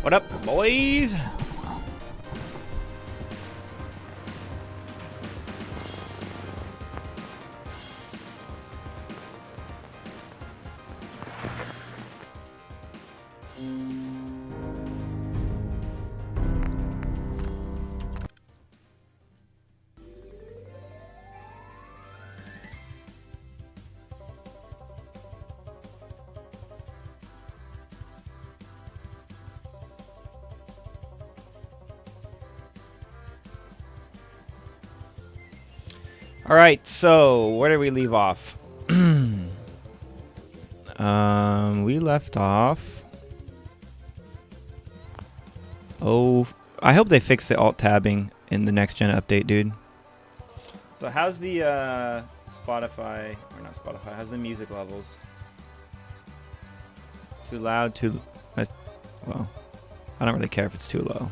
What up, boys? All right, so where did we leave off? We left off. Oh, I hope they fix the alt tabbing in the next gen update, dude. So how's the Spotify, or not Spotify, how's the music levels? Too loud, well, I don't really care if it's too low.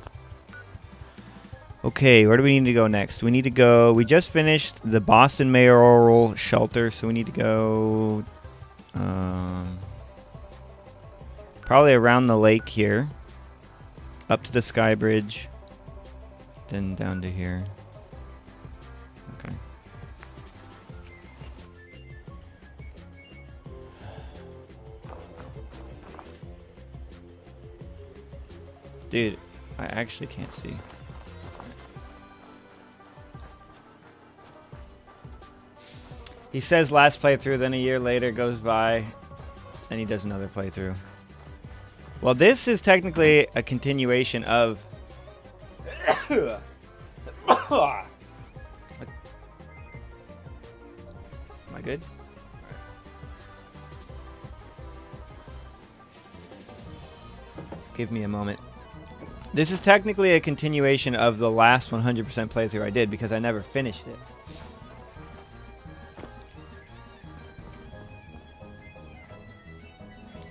Okay, where do we need to go next? We need to go, we just finished the Boston Mayoral Shelter, so we need to go probably around the lake here, up to the Sky Bridge, then down to here. Okay. Dude, I actually can't see. He says last playthrough, then a year later goes by, and he does another playthrough. Well, this is technically a continuation of... Am I good? Give me a moment. This is technically a continuation of the last 100% playthrough I did because I never finished it.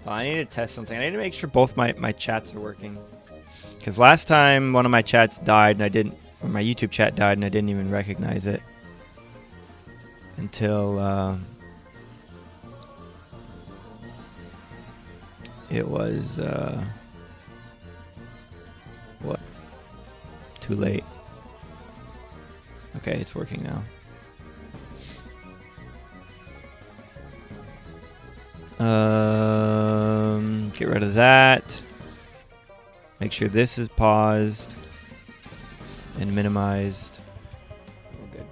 I need to test something. I need to make sure both my chats are working. Because last time one of my chats died and I didn't, or my YouTube chat died and I didn't even recognize it until it was what? Too late. Okay, it's working now. Get rid of that. Make sure this is paused and minimized. We're good.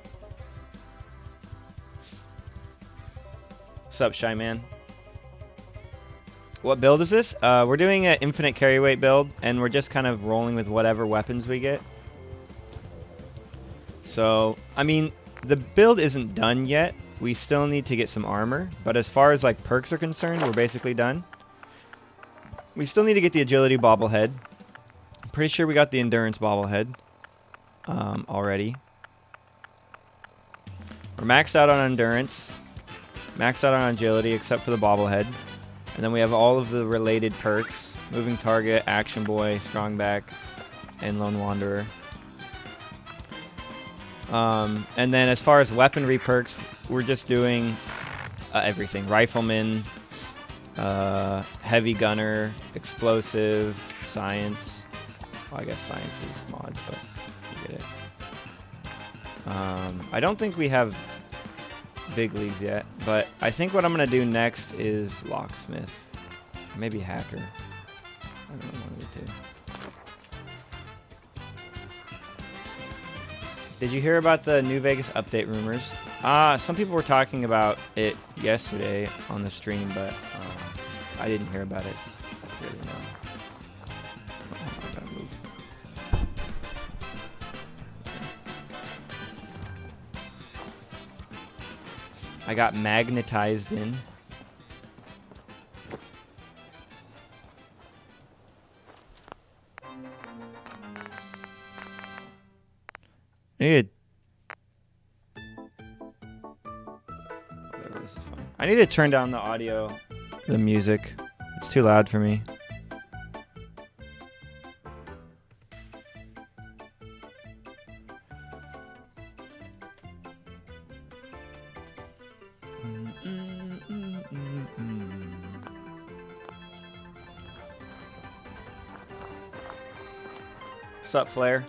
What's up, Shy Man? What build is this? We're doing an infinite carry weight build, and we're just kind of rolling with whatever weapons we get. So, I mean, the build isn't done yet. We still need to get some armor, but as far as like perks are concerned, we're basically done. We still need to get the agility bobblehead. I'm pretty sure we got the endurance bobblehead already. We're maxed out on endurance, maxed out on agility except for the bobblehead. And then we have all of the related perks: moving target, action boy, strong back, and lone wanderer. And then as far as weaponry perks, we're just doing everything. Rifleman, heavy gunner, explosive, science. Well, I guess science is mods, but you get it. I don't think we have big leagues yet, but I think what I'm going to do next is locksmith. Maybe hacker. I don't know, one of the two. Did you hear about the New Vegas update rumors? Some people were talking about it yesterday on the stream, but I didn't hear about it. Really, no. Oh, I gotta move. I got magnetized in. I need to turn down the audio, the music. It's too loud for me. What's up, Flare?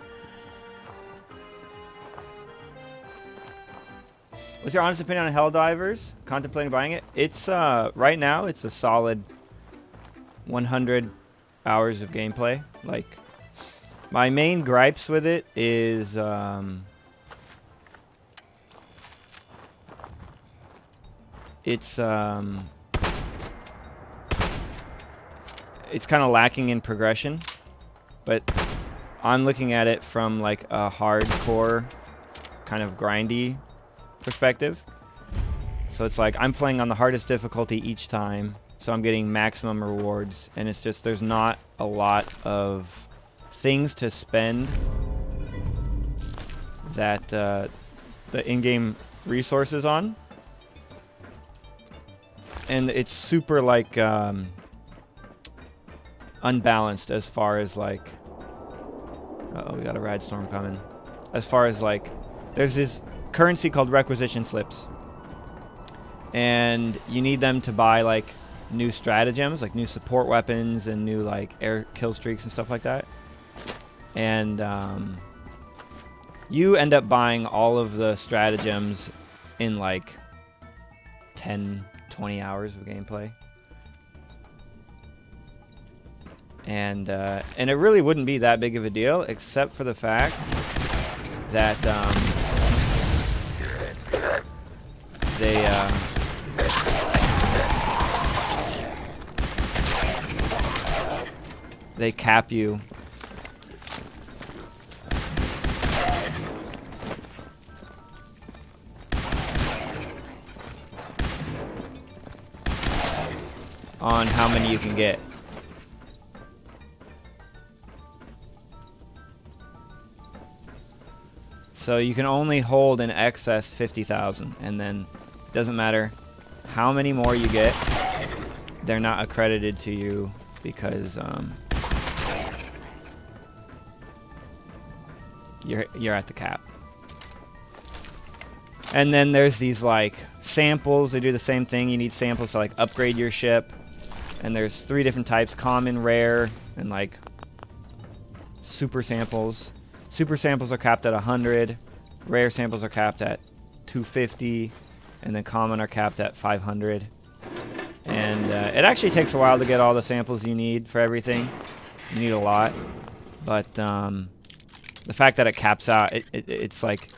What's your honest opinion on Helldivers? Contemplating buying it? It's right now it's a solid 100 hours of gameplay. Like, my main gripes with it is it's kind of lacking in progression, but I'm looking at it from like a hardcore kind of grindy perspective. So it's like I'm playing on the hardest difficulty each time, so I'm getting maximum rewards, and it's just there's not a lot of things to spend that the in-game resources on, and it's super like unbalanced as far as like uh-oh, we got a rad storm coming. As far as like there's this currency called requisition slips, and you need them to buy like new stratagems, like new support weapons and new like air kill streaks and stuff like that. And you end up buying all of the stratagems in like 10-20 hours of gameplay. And it really wouldn't be that big of a deal, except for the fact that they cap you. On how many you can get. So you can only hold in excess 50,000, and then it doesn't matter how many more you get, they're not accredited to you because you're at the cap. And then there's these like samples. They do the same thing. You need samples to like upgrade your ship. And there's 3 different types: common, rare, and like super samples. Super samples are capped at 100. Rare samples are capped at 250. And then common are capped at 500. And it actually takes a while to get all the samples you need for everything. You need a lot. But the fact that it caps out, it's like...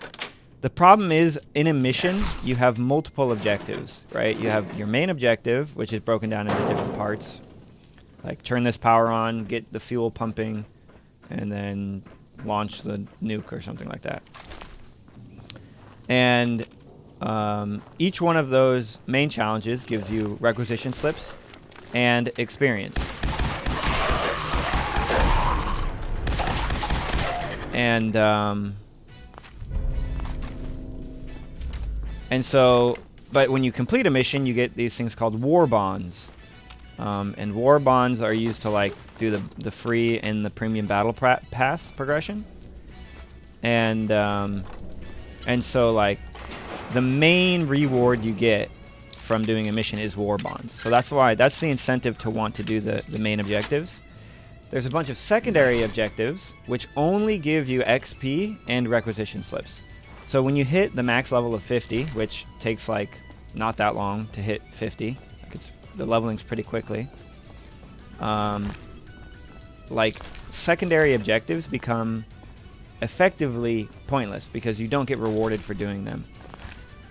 The problem is, in a mission, you have multiple objectives, right? You have your main objective, which is broken down into different parts. Like, turn this power on, get the fuel pumping, and then launch the nuke or something like that. And each one of those main challenges gives you requisition slips and experience. And so, but when you complete a mission, you get these things called war bonds. And war bonds are used to like do the free and the premium battle pass progression. And so like the main reward you get from doing a mission is war bonds. So that's the incentive to want to do the main objectives. There's a bunch of secondary objectives which only give you XP and requisition slips. So when you hit the max level of 50, which takes like not that long to hit 50, like the leveling's pretty quickly, like secondary objectives become effectively pointless because you don't get rewarded for doing them.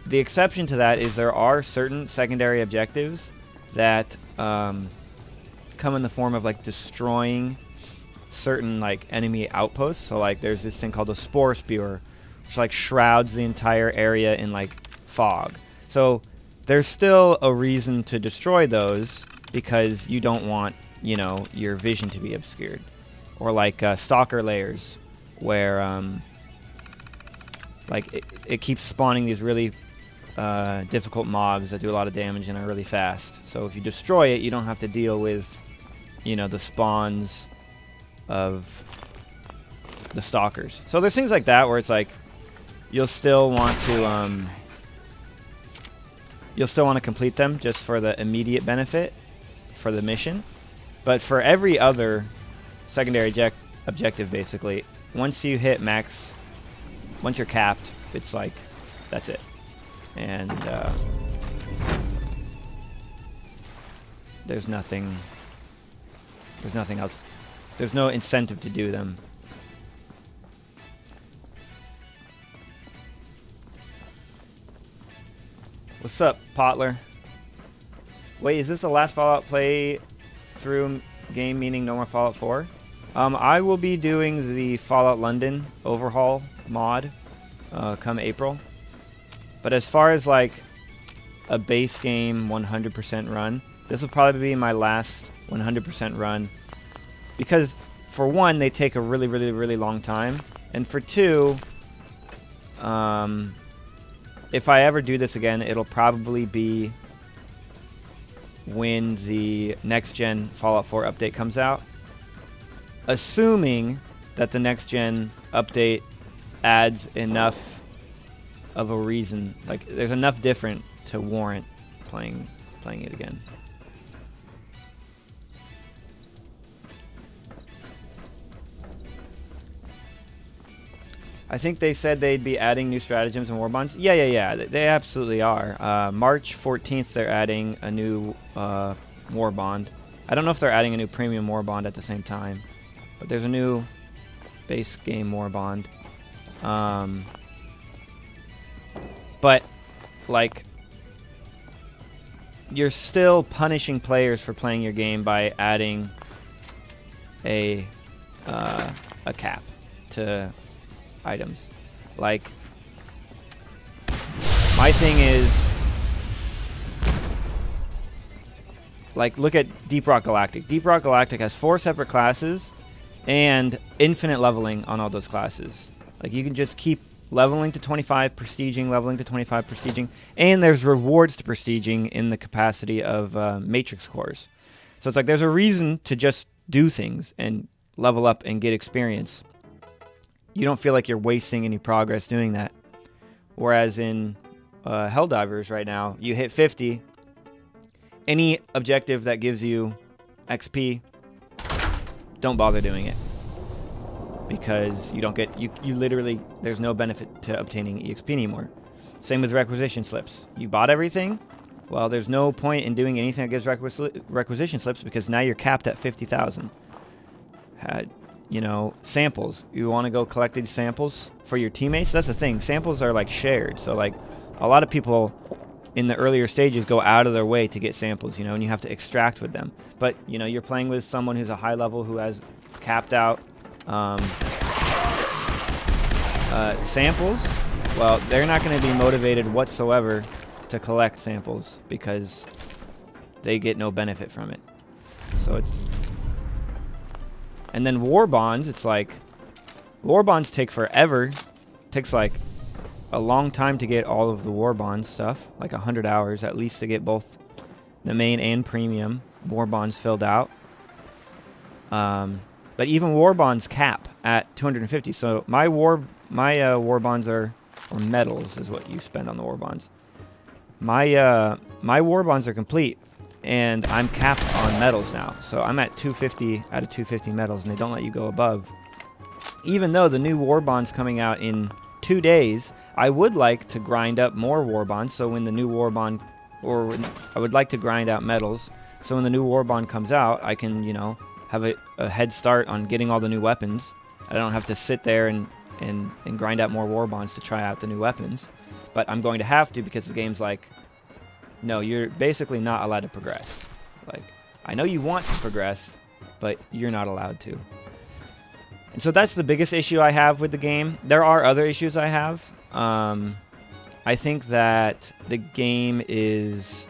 The exception to that is there are certain secondary objectives that come in the form of like destroying certain like enemy outposts. So like there's this thing called a Spore Spewer, which like shrouds the entire area in like fog. So there's still a reason to destroy those because you don't want, you know, your vision to be obscured. Or like stalker layers, where like it keeps spawning these really difficult mobs that do a lot of damage and are really fast. So if you destroy it, you don't have to deal with, you know, the spawns of the stalkers. So there's things like that where it's like you'll still want to complete them just for the immediate benefit for the mission. But for every other secondary objective, basically, once you hit max, once you're capped, it's like, that's it. And there's nothing else. There's no incentive to do them. What's up, Potler? Wait, is this the last Fallout play through game, meaning no more Fallout 4? I will be doing the Fallout London overhaul mod come April. But as far as like a base game 100% run, this will probably be my last 100% run. Because for one, they take a really, really, really long time. And for two, if I ever do this again, it'll probably be when the next-gen Fallout 4 update comes out. Assuming that the next-gen update adds enough of a reason, like there's enough different to warrant playing it again. I think they said they'd be adding new stratagems and war bonds. Yeah. They absolutely are. March 14th, they're adding a new war bond. I don't know if they're adding a new premium war bond at the same time, but there's a new base game war bond. But like, you're still punishing players for playing your game by adding a cap to items. Like, my thing is, like, look at Deep Rock Galactic. Deep Rock Galactic has 4 separate classes and infinite leveling on all those classes. Like, you can just keep leveling to 25, prestiging, leveling to 25, prestiging, and there's rewards to prestiging in the capacity of matrix cores. So it's like there's a reason to just do things and level up and get experience. You don't feel like you're wasting any progress doing that. Whereas in Helldivers right now, you hit 50, any objective that gives you XP, don't bother doing it. Because you don't get, you literally, there's no benefit to obtaining EXP anymore. Same with requisition slips. You bought everything, well, there's no point in doing anything that gives requisition slips because now you're capped at 50,000. You know, samples. You want to go collect these samples for your teammates? That's the thing. Samples are like shared. So like a lot of people in the earlier stages go out of their way to get samples, you know, and you have to extract with them. But, you know, you're playing with someone who's a high level who has capped out samples. Well, they're not going to be motivated whatsoever to collect samples because they get no benefit from it. So it's... And then war bonds, it's like, war bonds take forever. It takes like a long time to get all of the war bond stuff, like 100 hours at least to get both the main and premium war bonds filled out. But even war bonds cap at 250. So my war bonds are, or medals is what you spend on the war bonds. My war bonds are complete. And I'm capped on medals now. So I'm at 250 out of 250 medals, and they don't let you go above. Even though the new war bond's coming out in 2 days, I would like to grind up more war bonds. So when the new war bond, I would like to grind out medals. So when the new war bond comes out, I can, you know, have a head start on getting all the new weapons. I don't have to sit there and grind out more war bonds to try out the new weapons. But I'm going to have to because the game's like, no, you're basically not allowed to progress. Like, I know you want to progress, but you're not allowed to. And so that's the biggest issue I have with the game. There are other issues I have. I think that the game is,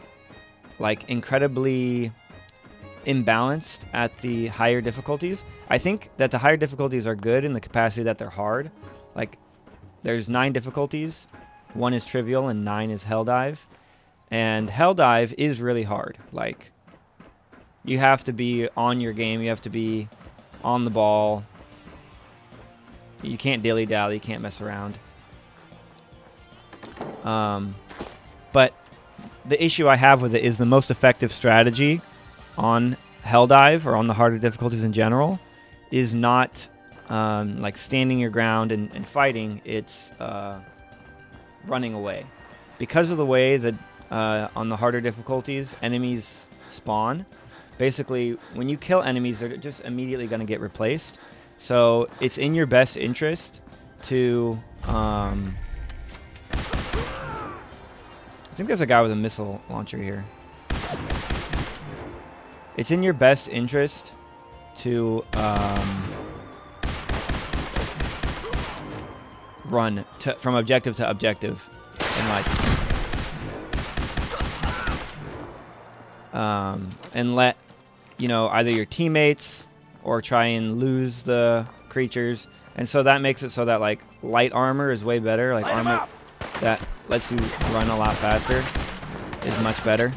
like, incredibly imbalanced at the higher difficulties. I think that the higher difficulties are good in the capacity that they're hard. Like, there's 9 difficulties. 1 is trivial and 9 is Helldive. And Helldive is really hard. Like, you have to be on your game. You have to be on the ball. You can't dilly-dally. You can't mess around. But the issue I have with it is the most effective strategy on Helldive, or on the harder difficulties in general, is not like standing your ground and fighting, it's running away. Because of the way that on the harder difficulties, enemies spawn, basically when you kill enemies, they're just immediately going to get replaced. So it's in your best interest to... I think there's a guy with a missile launcher here. It's in your best interest to run from objective to objective and let either your teammates or try and lose the creatures. And so that makes it so that like light armor is way better. Like armor that lets you run a lot faster is much better.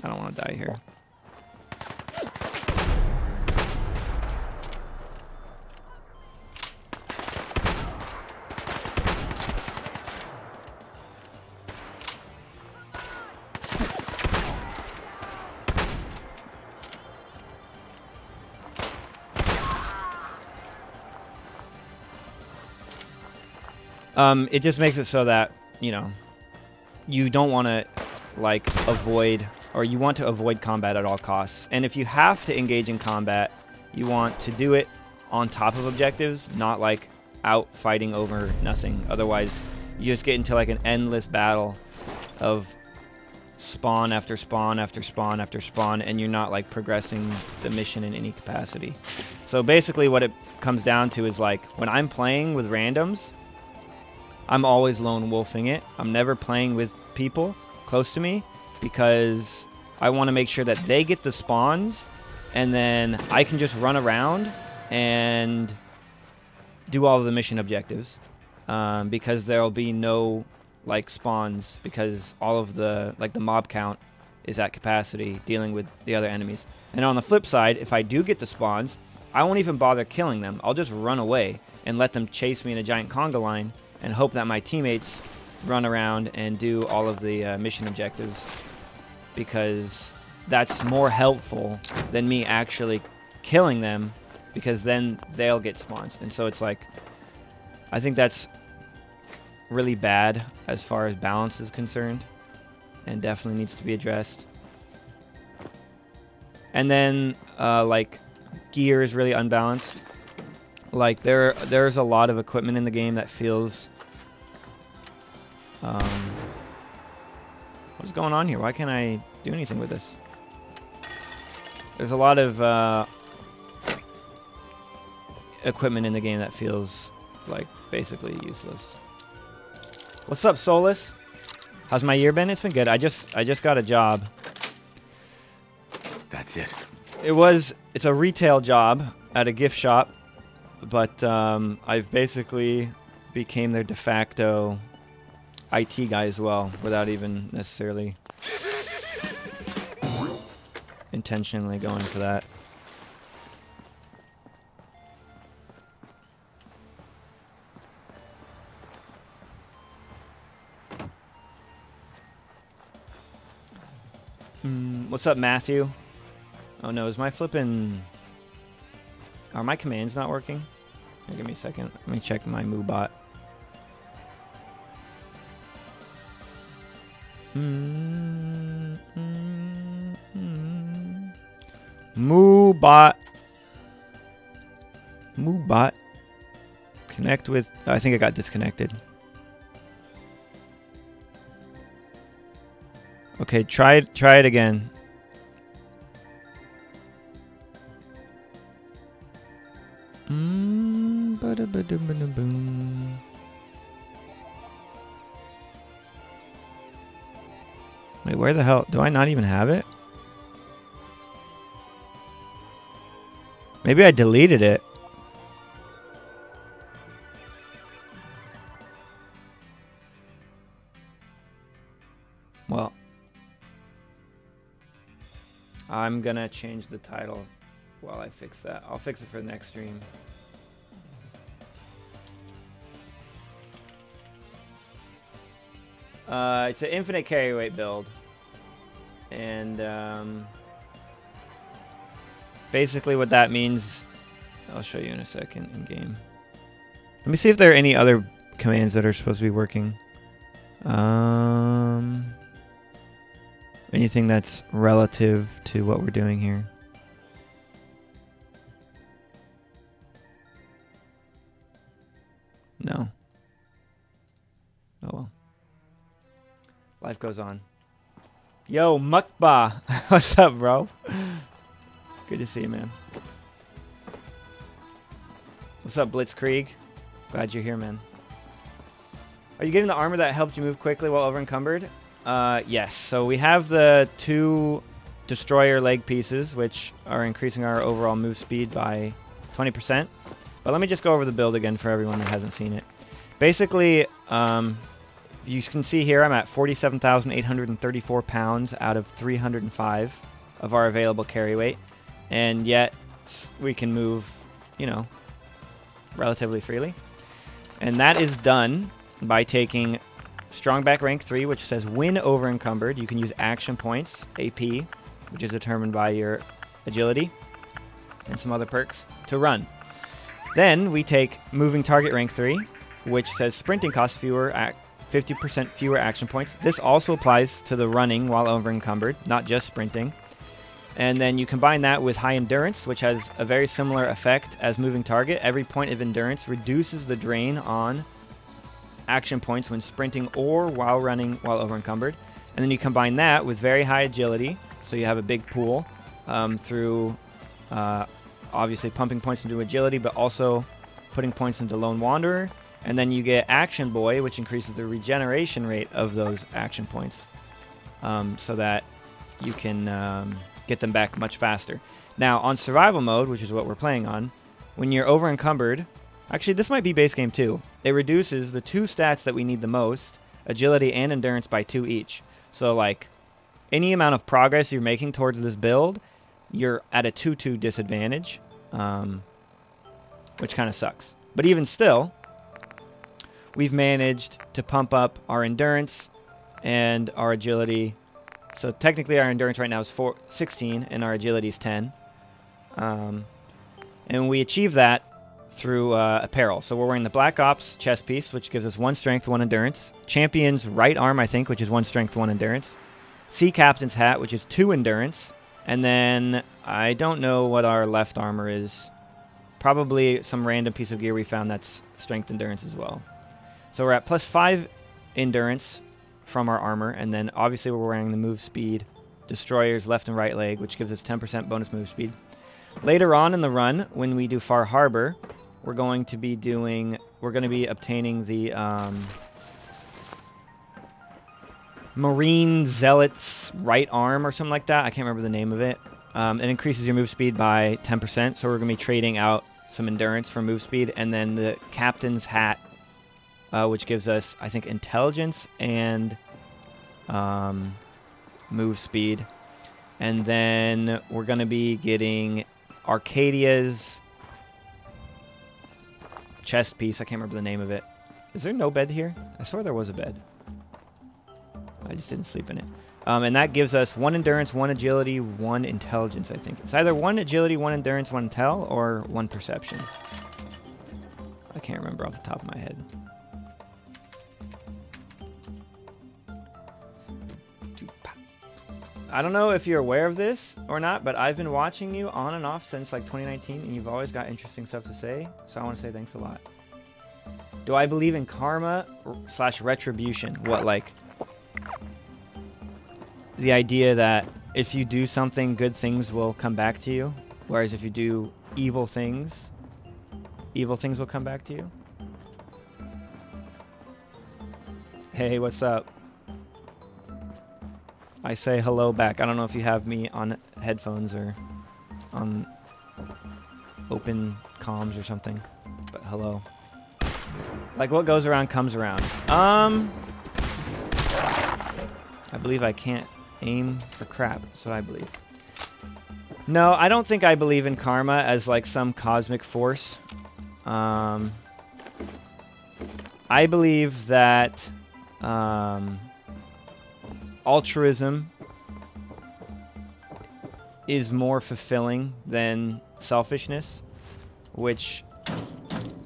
I don't want to die here. It just makes it so that, you don't want to, like, avoid, or you want to avoid combat at all costs. And if you have to engage in combat, you want to do it on top of objectives, not, like, out fighting over nothing. Otherwise, you just get into, like, an endless battle of spawn after spawn after spawn after spawn, and you're not, like, progressing the mission in any capacity. So basically what it comes down to is, like, when I'm playing with randoms, I'm always lone wolfing it. I'm never playing with people close to me because I want to make sure that they get the spawns and then I can just run around and do all of the mission objectives because there'll be no like spawns because all of the the mob count is at capacity dealing with the other enemies. And on the flip side, if I do get the spawns, I won't even bother killing them. I'll just run away and let them chase me in a giant conga line and hope that my teammates run around and do all of the mission objectives because that's more helpful than me actually killing them because then they'll get spawns. And so it's like, I think that's really bad as far as balance is concerned and definitely needs to be addressed. And then like gear is really unbalanced. Like there's a lot of equipment in the game that feels what's going on here? Why can't I do anything with this? There's a lot of equipment in the game that feels like basically useless. What's up, Solus? How's my year been? It's been good. I just got a job. That's it. It's a retail job at a gift shop, but I've basically became their de facto IT guy as well, without even necessarily intentionally going for that. What's up, Matthew? Oh no, is my flippin'... Are my commands not working? Here, give me a second. Let me check my MooBot. MooBot. MooBot. Connect with... I think I got disconnected. Okay, try it again. Ba-da-ba-da-ba-da-boom. Wait, where the hell? Do I not even have it? Maybe I deleted it. Well, I'm gonna change the title while I fix that. I'll fix it for the next stream. It's an infinite carry weight build, and Basically what that means, I'll show you in a second in game. Let me see if there are any other commands that are supposed to be working. Anything that's relative to what we're doing here. No. Oh well. Life goes on. Yo, Mukba! What's up, bro? Good to see you, man. What's up, Blitzkrieg? Glad you're here, man. Are you getting the armor that helped you move quickly while over encumbered? Yes. So we have the 2 destroyer leg pieces, which are increasing our overall move speed by 20%. But let me just go over the build again for everyone that hasn't seen it. Basically, you can see here I'm at 47,834 pounds out of 305 of our available carry weight. And yet we can move, you know, relatively freely. And that is done by taking Strong Back Rank 3, which says when over encumbered, you can use action points, AP, which is determined by your agility, and some other perks, to run. Then we take Moving Target Rank 3, which says sprinting costs 50% fewer action points. This also applies to the running while over encumbered, not just sprinting. And then you combine that with High Endurance, which has a very similar effect as Moving Target. Every point of endurance reduces the drain on action points when sprinting or while running while over encumbered. And then you combine that with very high agility, so you have a big pool through obviously pumping points into agility, but also putting points into Lone Wanderer. And then you get Action Boy, which increases the regeneration rate of those action points so that you can get them back much faster. Now, on survival mode, which is what we're playing on, when you're over encumbered, actually this might be base game too, it reduces the 2 stats that we need the most, agility and endurance, by 2 each. So like any amount of progress you're making towards this build, you're at a 2-2 disadvantage, which kind of sucks. But even still, we've managed to pump up our endurance and our agility. So technically our endurance right now is 16 and our agility is 10. And we achieve that through apparel. So we're wearing the Black Ops chest piece, which gives us 1 strength, 1 endurance. Champion's right arm, I think, which is 1 strength, 1 endurance. Sea Captain's hat, which is 2 endurance. And then I don't know what our left armor is. Probably some random piece of gear we found that's strength endurance as well. So we're at +5 endurance from our armor, and then obviously we're wearing the move speed destroyers left and right leg, which gives us 10% bonus move speed. Later on in the run, when we do Far Harbor, we're going to be obtaining the Marine Zealot's right arm or something like that. I can't remember the name of it. It increases your move speed by 10%, so we're going to be trading out some endurance for move speed, and then the Captain's hat, which gives us, I think, intelligence and move speed. And then we're going to be getting Arcadia's chest piece. I can't remember the name of it. Is there no bed here? I swore there was a bed. I just didn't sleep in it. And that gives us 1 endurance, 1 agility, 1 intelligence, I think. It's either 1 agility, 1 endurance, 1 intel, or 1 perception. I can't remember off the top of my head. I don't know if you're aware of this or not, but I've been watching you on and off since like 2019, and you've always got interesting stuff to say, so I want to say thanks a lot. Do I believe in karma / retribution? What, like the idea that if you do something, good things will come back to you, whereas if you do evil things will come back to you? Hey, what's up? I say hello back. I don't know if you have me on headphones or on open comms or something, but hello. Like, what goes around comes around. I believe I can't aim for crap. That's what I believe. No, I don't think I believe in karma as like some cosmic force. I believe that altruism is more fulfilling than selfishness, which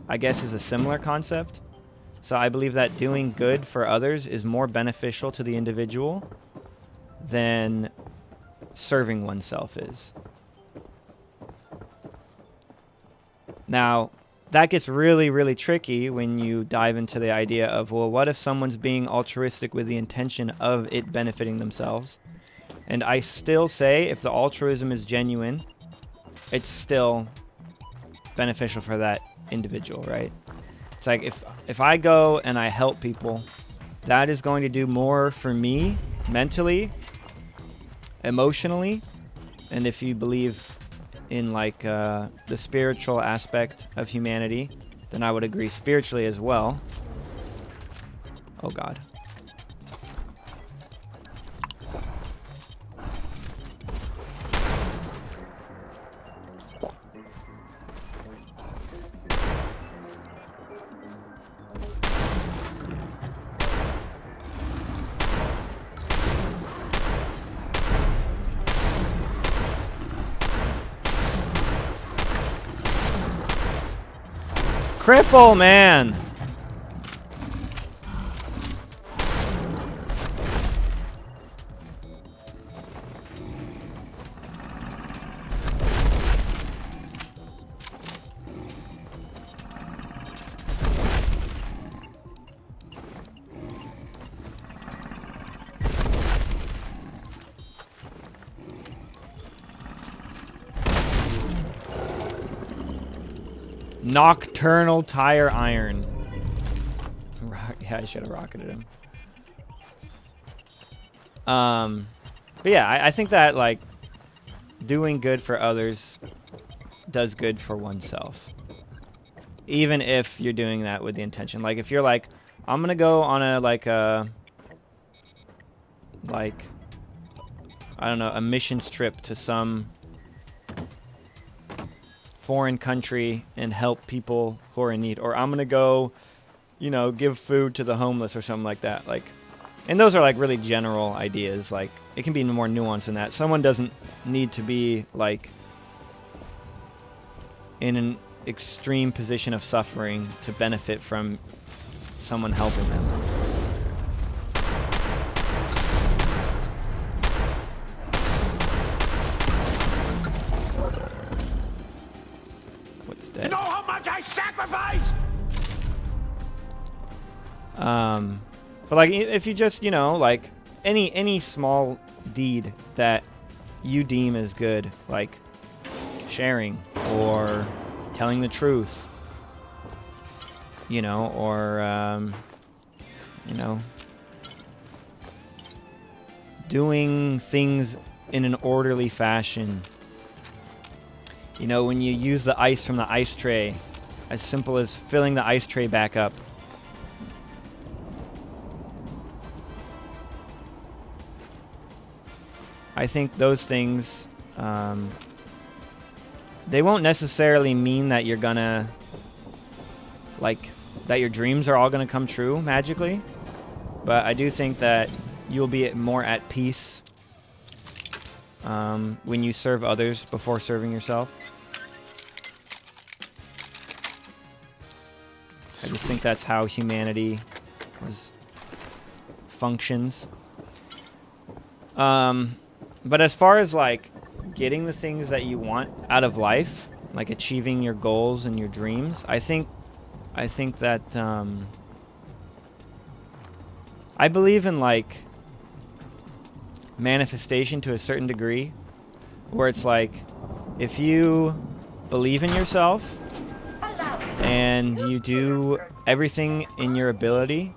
I guess is a similar concept. So I believe that doing good for others is more beneficial to the individual than serving oneself is. Now, that gets really, really tricky when you dive into the idea of, well, what if someone's being altruistic with the intention of it benefiting themselves? And I still say if the altruism is genuine, it's still beneficial for that individual, right? It's like if I go and I help people, that is going to do more for me mentally, emotionally, and if you believe in like the spiritual aspect of humanity, then I would agree spiritually as well. Oh God. Cripple, man! Nocturnal tire iron. Yeah, I should have rocketed him. But yeah, I think that like doing good for others does good for oneself. Even if you're doing that with the intention. Like if you're like, I'm gonna go on a I don't know, a missions trip to some foreign country and help people who are in need, or I'm gonna go, you know, give food to the homeless or something like that. Like, and those are like really general ideas. Like it can be more nuanced than that. Someone doesn't need to be like in an extreme position of suffering to benefit from someone helping them. You know how much I sacrifice? But like if you just, you know, like any small deed that you deem as good, like sharing or telling the truth, you know, or you know, doing things in an orderly fashion. You know, when you use the ice from the ice tray, as simple as filling the ice tray back up. I think those things, they won't necessarily mean that you're gonna, like, that your dreams are all gonna come true magically. But I do think that you'll be more at peace when you serve others before serving yourself. I just think that's how humanity functions. But as far as like getting the things that you want out of life, like achieving your goals and your dreams, I think that I believe in like manifestation to a certain degree, where it's like if you believe in yourself and you do everything in your ability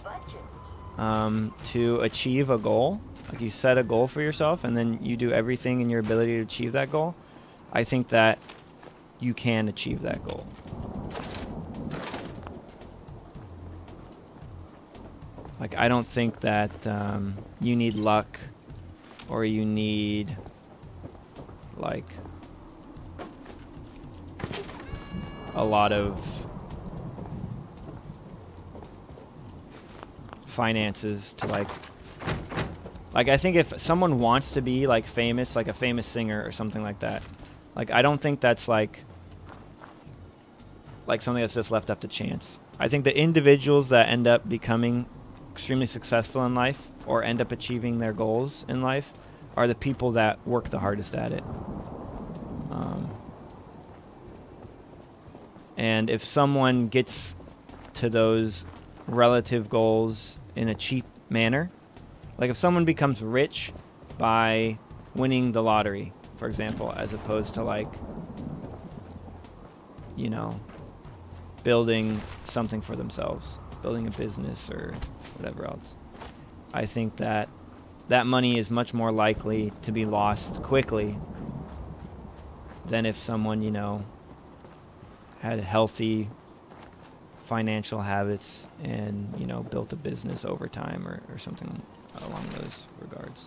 to achieve a goal, like you set a goal for yourself and then you do everything in your ability to achieve that goal, I think that you can achieve that goal. Like I don't think that you need luck or you need like a lot of Like, I think if someone wants to be, like, famous, like a famous singer or something like that, like, I don't think that's, like something that's just left up to chance. I think the individuals that end up becoming extremely successful in life or end up achieving their goals in life are the people that work the hardest at it. And if someone gets to those relative goals in a cheap manner, like if someone becomes rich by winning the lottery, for example, as opposed to, like, you know, building something for themselves, building a business or whatever else, I think that that money is much more likely to be lost quickly than if someone, you know, had healthy financial habits and, you know, built a business over time or something along those regards.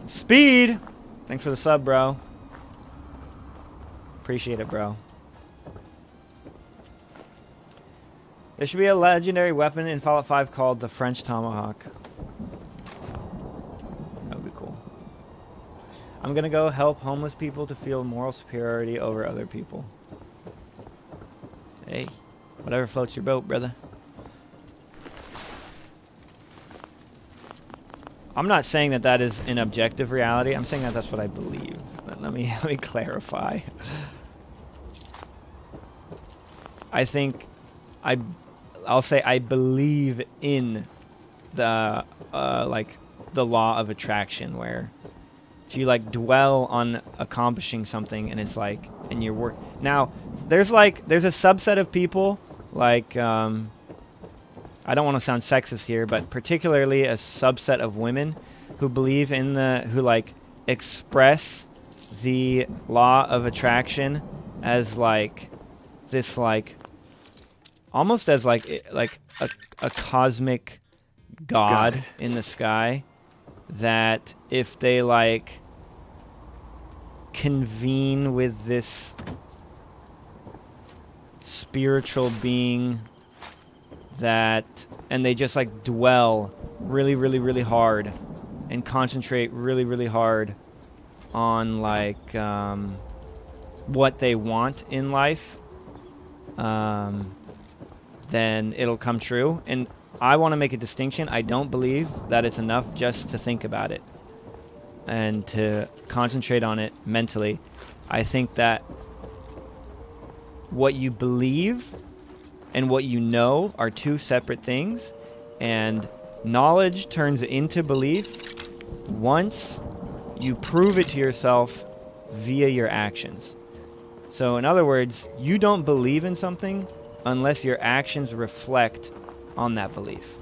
Speed! Thanks for the sub, bro. Appreciate it, bro. There should be a legendary weapon in Fallout 5 called the French Tomahawk. That would be cool. I'm gonna go help homeless people to feel moral superiority over other people. Hey, whatever floats your boat, brother. I'm not saying that that is an objective reality. I'm saying that that's what I believe. But let me clarify. I think I'll say I believe in the like the law of attraction, where if you like dwell on accomplishing something and it's like and your work. Now there's a subset of people like I don't want to sound sexist here, but particularly a subset of women who believe in who like express the law of attraction as like this like almost as like a cosmic god in the sky, that if they like convene with this spiritual being that and they just like dwell really really really hard and concentrate really really hard on like what they want in life, then it'll come true. And I want to make a distinction. I don't believe that it's enough just to think about it and to concentrate on it mentally. I think that what you believe and what you know are two separate things, and knowledge turns into belief once you prove it to yourself via your actions. So in other words, you don't believe in something unless your actions reflect on that belief,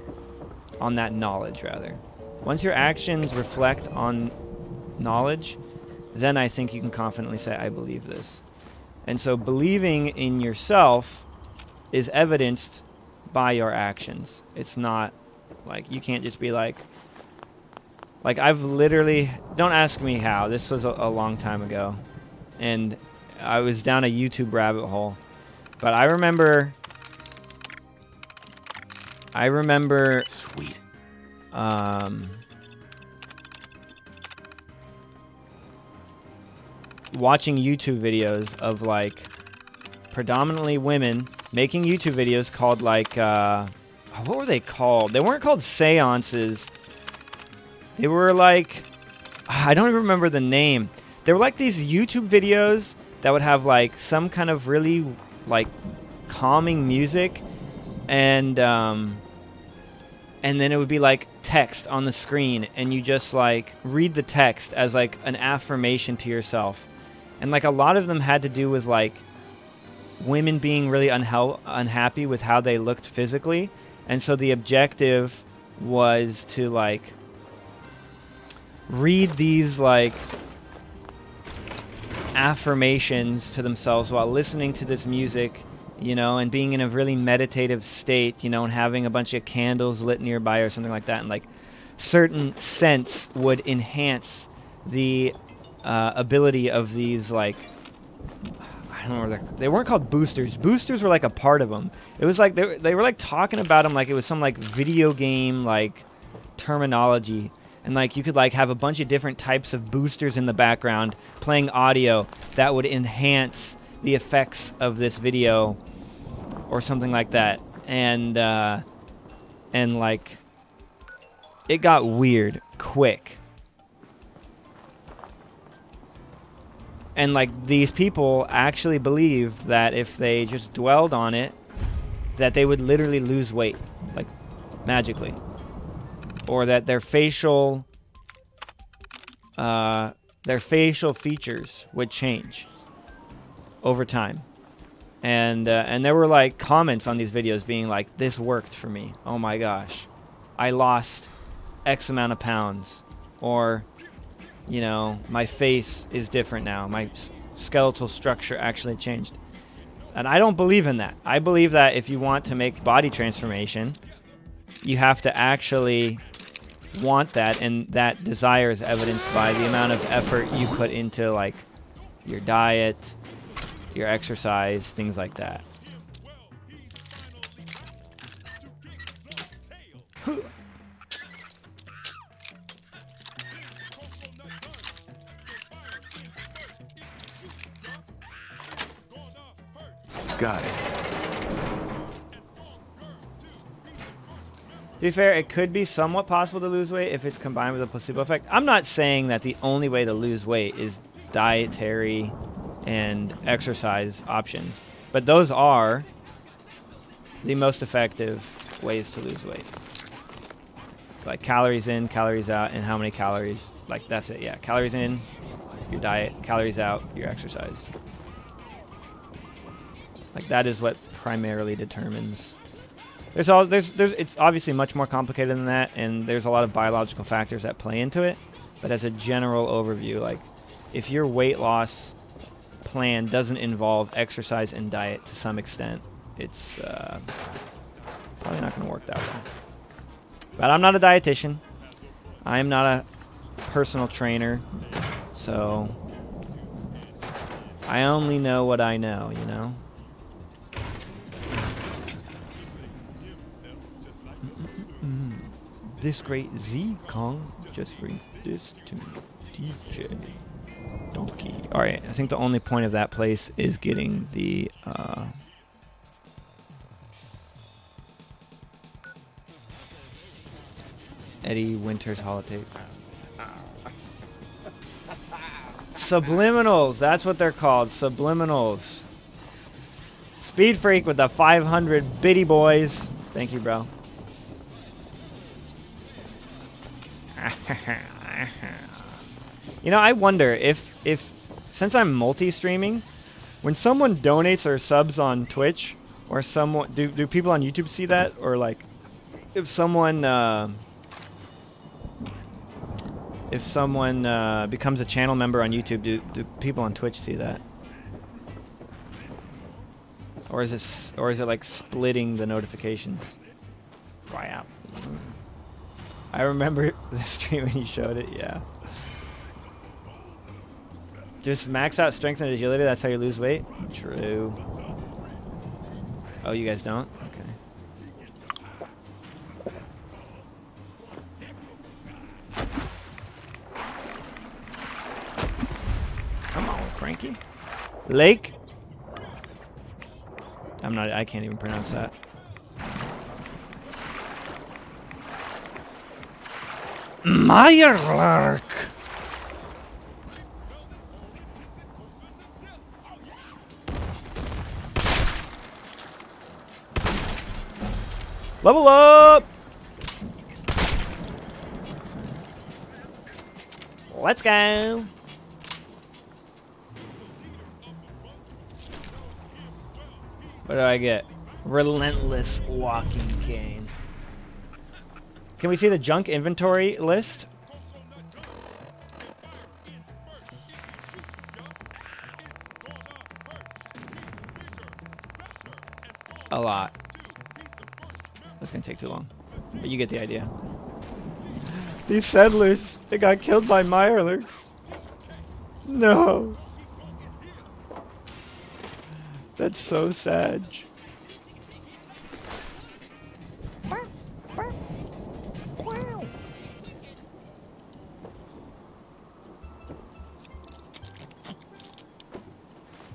on that knowledge rather. Once your actions reflect on knowledge, then I think you can confidently say, I believe this. And so believing in yourself is evidenced by your actions. It's not like you can't just be like I've literally, don't ask me how, this was a long time ago and I was down a YouTube rabbit hole, but I remember sweet. Watching YouTube videos of like predominantly women making YouTube videos called like what were they called? They weren't called seances. They were like, I don't even remember the name. They were like these YouTube videos that would have like some kind of really like calming music, and then it would be like text on the screen, and you just like read the text as like an affirmation to yourself. And like a lot of them had to do with like women being really unhappy with how they looked physically, and so the objective was to like read these like affirmations to themselves while listening to this music, you know, and being in a really meditative state, you know, and having a bunch of candles lit nearby or something like that, and like certain scents would enhance the ability of these like, I don't know, they weren't called boosters. Boosters were like a part of them. It was like they were like talking about them like it was some like video game like terminology, and like you could like have a bunch of different types of boosters in the background playing audio that would enhance the effects of this video or something like that. And like it got weird quick. And like these people actually believed that if they just dwelled on it, that they would literally lose weight, like magically, or that their facial features would change over time. And there were like comments on these videos being like, "This worked for me. Oh my gosh, I lost X amount of pounds," or, you know, my face is different now. My skeletal structure actually changed. And I don't believe in that. I believe that if you want to make body transformation, you have to actually want that, and that desire is evidenced by the amount of effort you put into like your diet, your exercise, things like that. Got it. To be fair, it could be somewhat possible to lose weight if it's combined with a placebo effect. I'm not saying that the only way to lose weight is dietary and exercise options, but those are the most effective ways to lose weight. Like calories in, calories out, and how many calories. Like that's it, yeah. Calories in, your diet, calories out, your exercise. Like that is what primarily determines. It's obviously much more complicated than that, and there's a lot of biological factors that play into it. But as a general overview, like if your weight loss plan doesn't involve exercise and diet to some extent, it's probably not going to work that way. But I'm not a dietitian. I am not a personal trainer, so I only know what I know, you know? This great Z Kong just bring this to me, DJ Donkey. All right, I think the only point of that place is getting the Eddie Winters holotape. Subliminals, that's what they're called, subliminals. Speed Freak with the 500 bitty boys. Thank you, bro. You know, I wonder if since I'm multi-streaming, when someone donates or subs on Twitch, or someone do people on YouTube see that, or like if someone becomes a channel member on YouTube, do people on Twitch see that? Or is it like splitting the notifications? Wow. I remember the stream when you showed it, yeah. Just max out strength and agility, that's how you lose weight? True. Oh, you guys don't? Okay. Come on, Cranky. Lake? I can't even pronounce that. Meyerlark. Level up. Let's go. What do I get? Relentless walking cane. Can we see the junk inventory list? A lot. That's gonna take too long. But you get the idea. These settlers, they got killed by Mirelurks. No. That's so sad.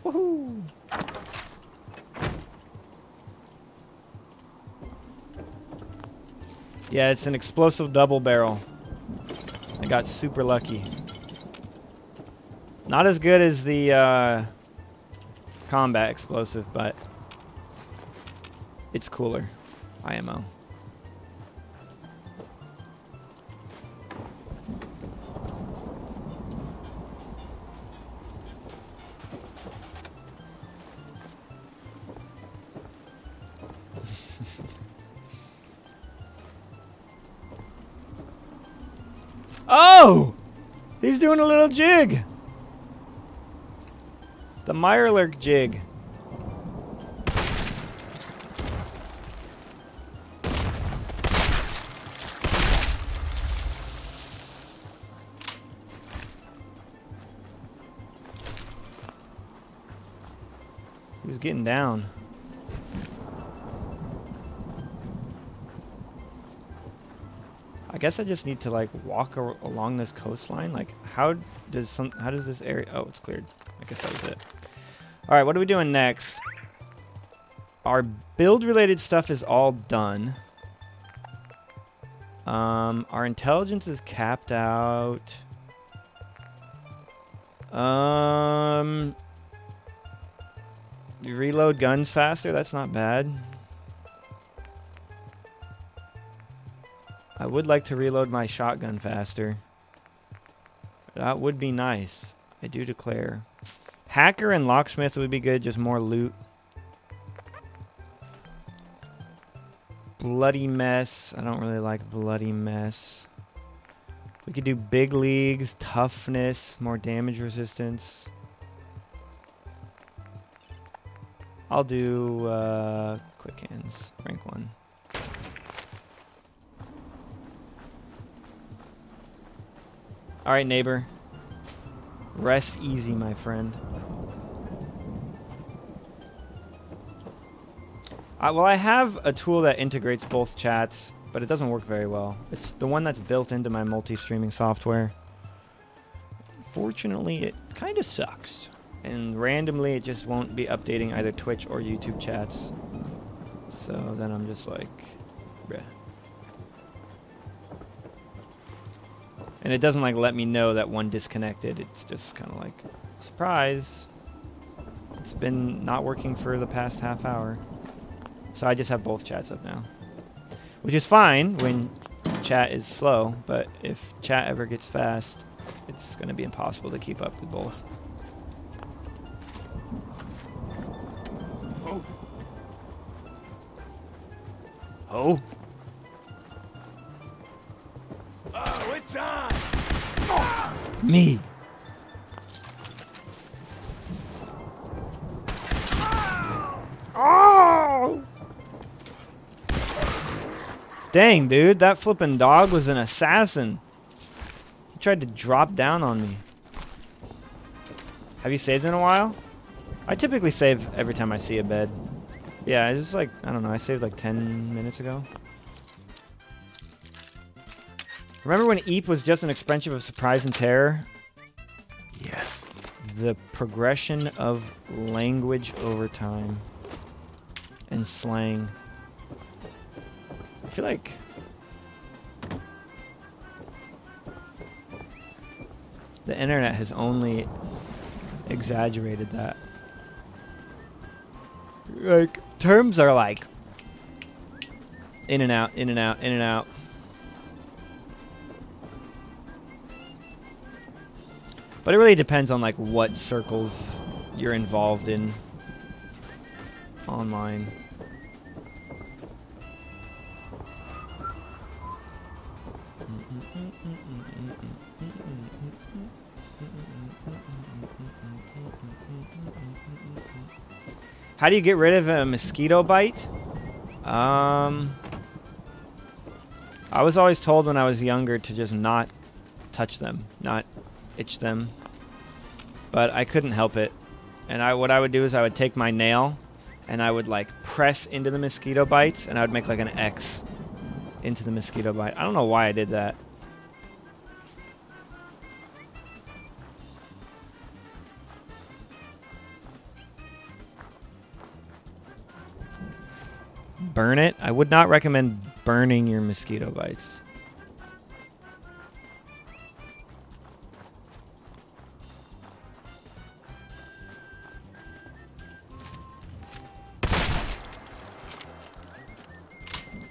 Woohoo! Yeah, it's an explosive double barrel. I got super lucky. Not as good as the combat explosive, but it's cooler. IMO. Oh! He's doing a little jig. The Mirelurk jig. He was getting down. I guess I just need to like walk along this coastline. Like, how does this area? Oh, it's cleared. I guess that was it. All right, what are we doing next? Our build-related stuff is all done. Our intelligence is capped out. You reload guns faster. That's not bad. I would like to reload my shotgun faster. That would be nice. I do declare. Hacker and locksmith would be good, just more loot. Bloody mess. I don't really like bloody mess. We could do big leagues, toughness, more damage resistance. I'll do quick hands, rank 1. Alright, neighbor. Rest easy, my friend. Well, I have a tool that integrates both chats, but it doesn't work very well. It's the one that's built into my multi-streaming software. Fortunately, it kind of sucks. And randomly, it just won't be updating either Twitch or YouTube chats. So then I'm just like, bleh. And it doesn't like let me know that one disconnected. It's just kind of like, surprise. It's been not working for the past half hour. So I just have both chats up now. Which is fine when chat is slow, but if chat ever gets fast, it's going to be impossible to keep up with both. Oh. Oh. Oh, it's on! Oh. Me. Oh! Dang, dude, that flippin' dog was an assassin. He tried to drop down on me. Have you saved in a while? I typically save every time I see a bed. Yeah, it's just like, I don't know, I saved like 10 minutes ago. Remember when Eep was just an expansion of Surprise and Terror? Yes. The progression of language over time. And slang. I feel like the internet has only exaggerated that. Like, terms are like in and out, in and out, in and out. But it really depends on like what circles you're involved in online. How do you get rid of a mosquito bite? I was always told when I was younger to just not touch them, not itch them. But I couldn't help it. And what I would do is I would take my nail and I would like press into the mosquito bites and I would make like an X into the mosquito bite. I don't know why I did that. Burn it? I would not recommend burning your mosquito bites.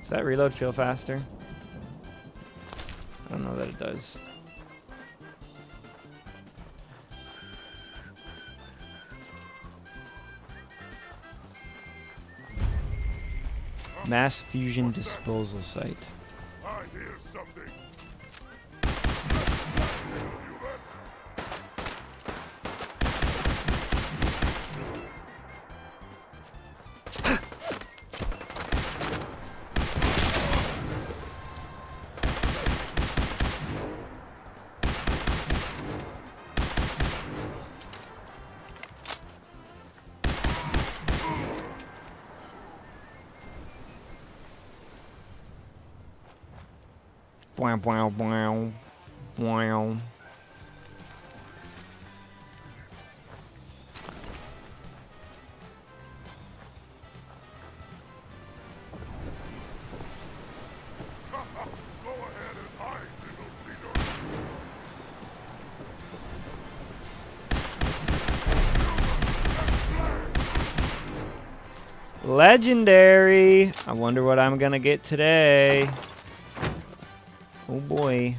Does that reload feel faster? I don't know that it does. Mass fusion disposal site. I hear something. Wow, wow, wow, wow. Go ahead and hide, little bleeder. Legendary. I wonder what I'm gonna get today. Oh boy.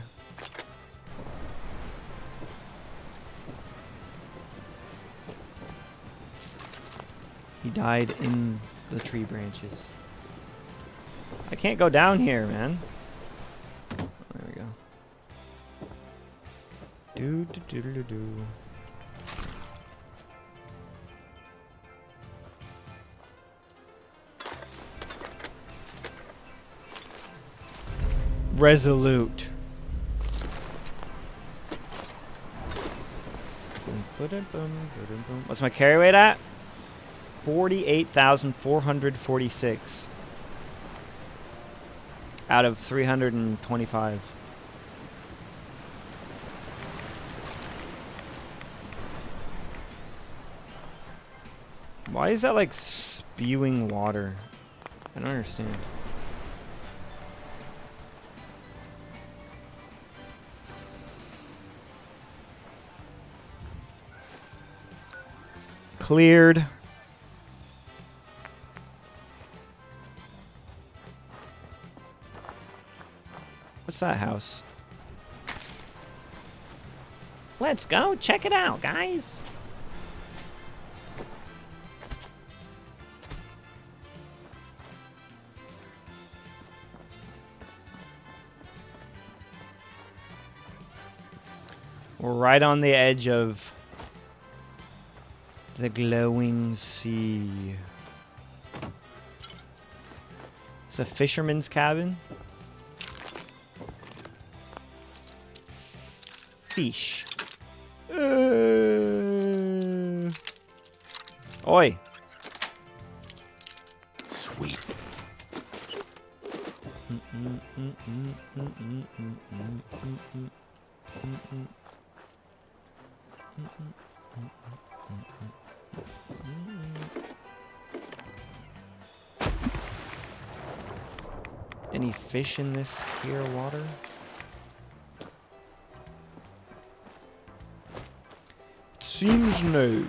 He died in the tree branches. I can't go down here, man. There we go. Do do do do do. Resolute. What's my carry weight at? 48,446 out of 325. Why is that like spewing water? I don't understand. Cleared. What's that house? Let's go check it out, guys. We're right on the edge of the glowing sea. It's a fisherman's cabin. Fish. Oi. Sweet. Any fish in this here water? Seems no.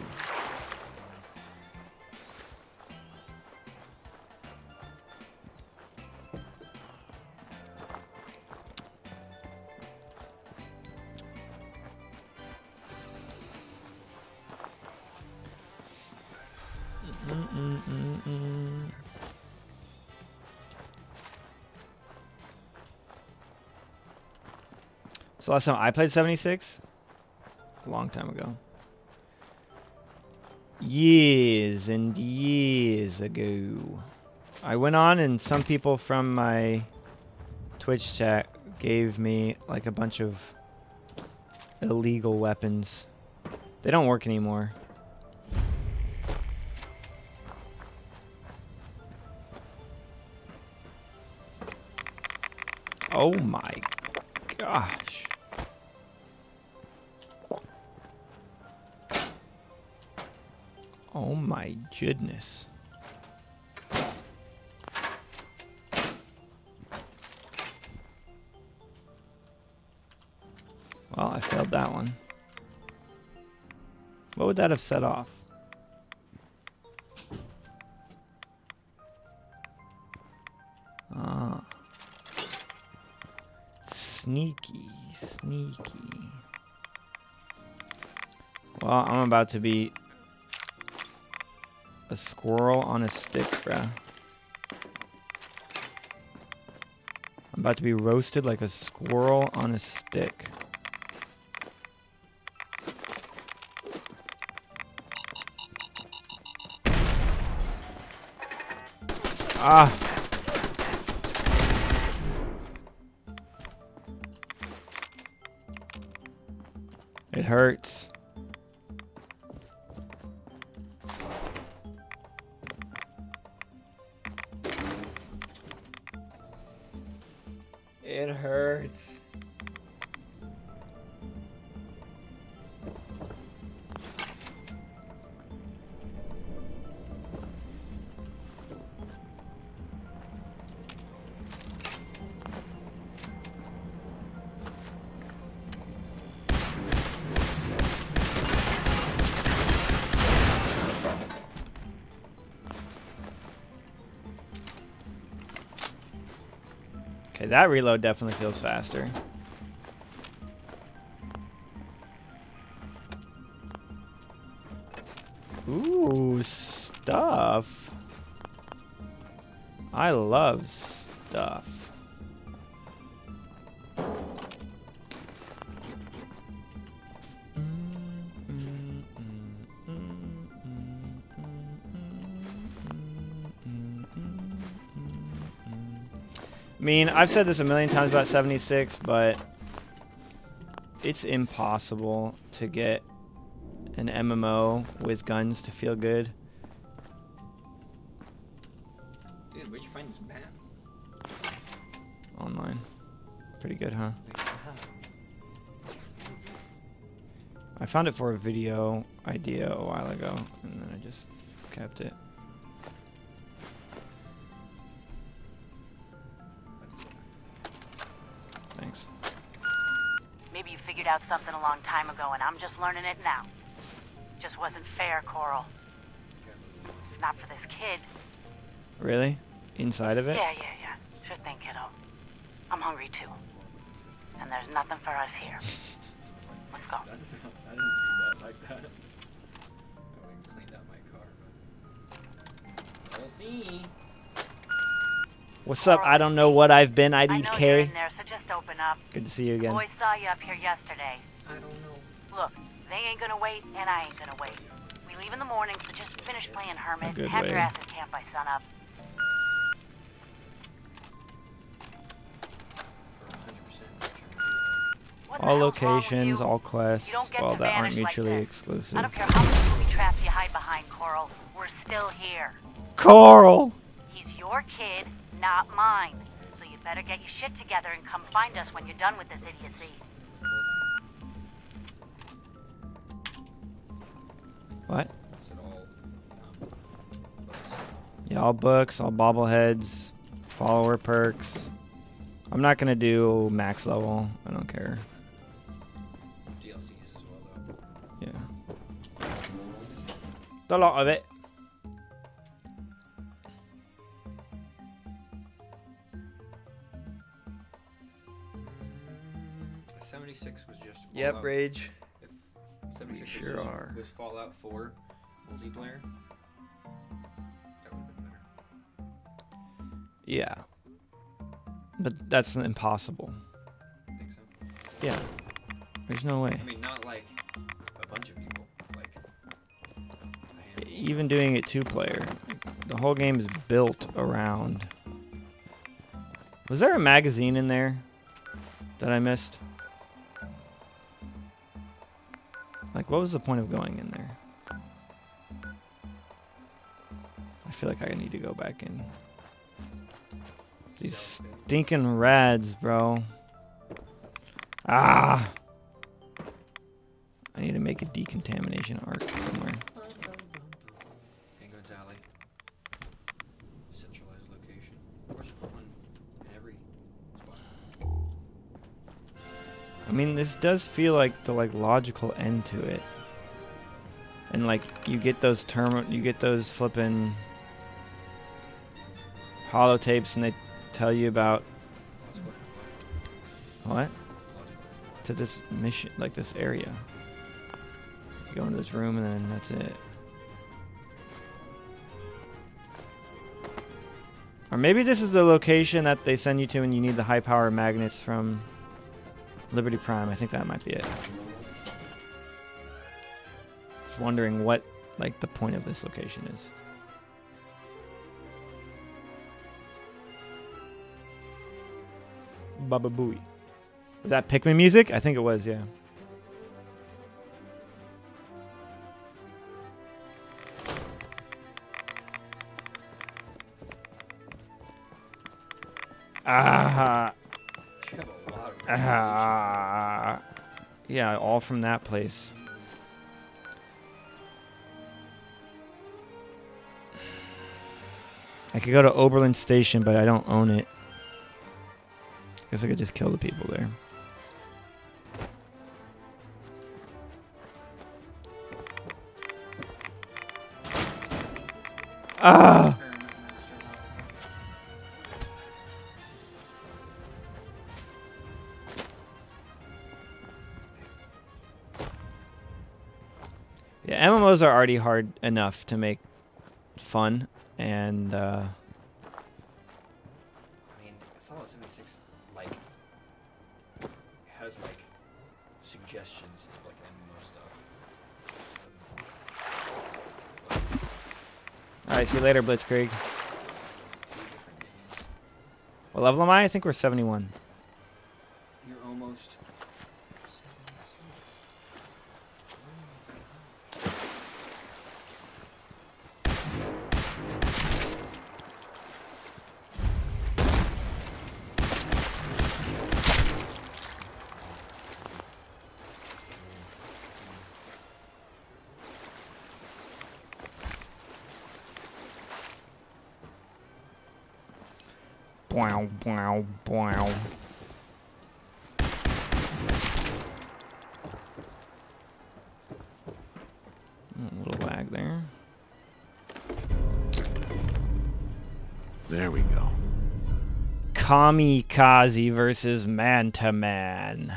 So last time I played 76? A long time ago. Years and years ago. I went on and some people from my Twitch chat gave me like a bunch of illegal weapons. They don't work anymore. Oh my gosh. Oh my goodness. Well, I failed that one. What would that have set off? Ah. Sneaky, sneaky. Well, I'm about to be a squirrel on a stick, bruh. I'm about to be roasted like a squirrel on a stick. Ah. It hurts. It hurts. Okay, that reload definitely feels faster. Ooh, stuff. I love stuff. I mean, I've said this a million times about 76, but it's impossible to get an MMO with guns to feel good. Dude, where'd you find this map? Online. Pretty good, huh? I found it for a video idea a while ago, and then I just kept it. Thanks. Maybe you figured out something a long time ago and I'm just learning it now. Just wasn't fair, Coral. Not for this kid. Really? Inside of it? Yeah. Sure thing, kiddo. I'm hungry too. And there's nothing for us here. Let's go. I didn't read that like that. I went and cleaned out my car, but we'll see. What's up? I don't know what I've been. I know you're IDK. in there, so just open up. Good to see you The again. boys saw you up here yesterday. I don't know. Look, they ain't gonna wait, and I ain't gonna wait. We leave in the morning, so just finish playing Hermit. good Have your way. ass at camp by sunup. For 100% What the All hell's wrong with locations, you? all quests, You don't get well, to that aren't vanish like mutually this. exclusive. I don't care how many booby traps you hide behind, Coral. We're still here. Coral! He's your kid, not mine. So you better get your shit together and come find us when you're done with this idiocy. What? Is it all books? Yeah, all books, all bobbleheads, follower perks. I'm not gonna do max level. I don't care. DLCs as well, though. Yeah. A lot of it. 76 was just Yep, Fallout. Rage. If 76 sure was, just, are. was Fallout 4 multiplayer, that would have been better. Yeah. But that's impossible. I think so. Yeah. There's no way. I mean, not like a bunch of people, like a handful. Even doing it 2-player, the whole game is built around. Was there a magazine in there that I missed? Like, what was the point of going in there? I feel like I need to go back in. These stinking rads, bro. Ah! I need to make a decontamination arc somewhere. Penguin's Alley. Centralized location. Or spawn in every spot. I mean, this does feel like the logical end to it. And like you get those flippin' holotapes, and they tell you about what? To this mission, like this area. You go into this room and then that's it. Or maybe this is the location that they send you to and you need the high power magnets from Liberty Prime. I think that might be it. Just wondering what like the point of this location is. Baba Booey. Is that Pikmin music? I think it was, yeah. Ah. You have a lot of Ah. Yeah, all from that place. I could go to Oberlin Station, but I don't own it. Guess I could just kill the people there. Ah! Yeah, MMOs are already hard enough to make fun, and I mean, Fallout 76 like has like suggestions of like MMO stuff. alright, see you later, Blitzkrieg. 2 different games. What level am I? I think we're 71. You're almost 76. Bow, bow, bow. A little lag there. There we go. Kamikaze versus Man-to-Man.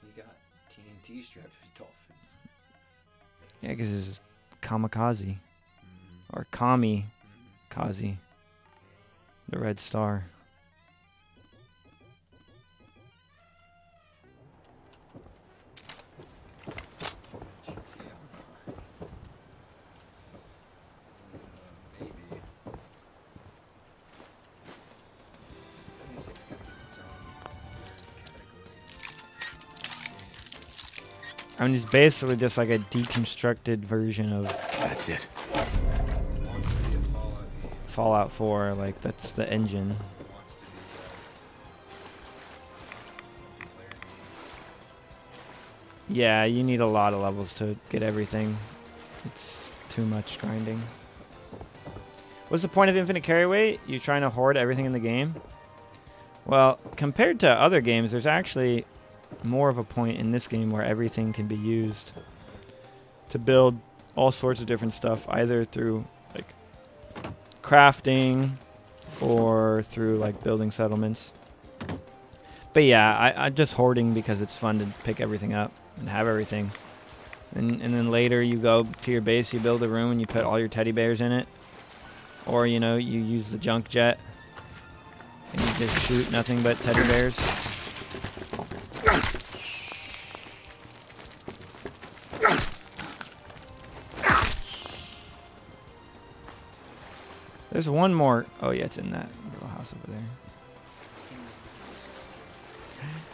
You got TNT strapped with dolphins. Yeah, because it's Kamikaze. Or Kami-Kaze. The red star. Maybe. 76 got its own category. I mean, it's basically just like a deconstructed version of That's it. Wants to be a Fallout game. Fallout 4. Like, that's the engine. Wants to be multiplayer game. Yeah, you need a lot of levels to get everything. It's too much grinding. What's the point of infinite carry weight? You trying to hoard everything in the game? Well, compared to other games, there's actually more of a point in this game where everything can be used to build all sorts of different stuff, either through like crafting or through like building settlements. But yeah, I just hoarding because it's fun to pick everything up and have everything. And then later you go to your base, you build a room and you put all your teddy bears in it. Or, you know, you use the junk jet and you just shoot nothing but teddy bears. There's one more. Oh yeah, it's in that little house over there.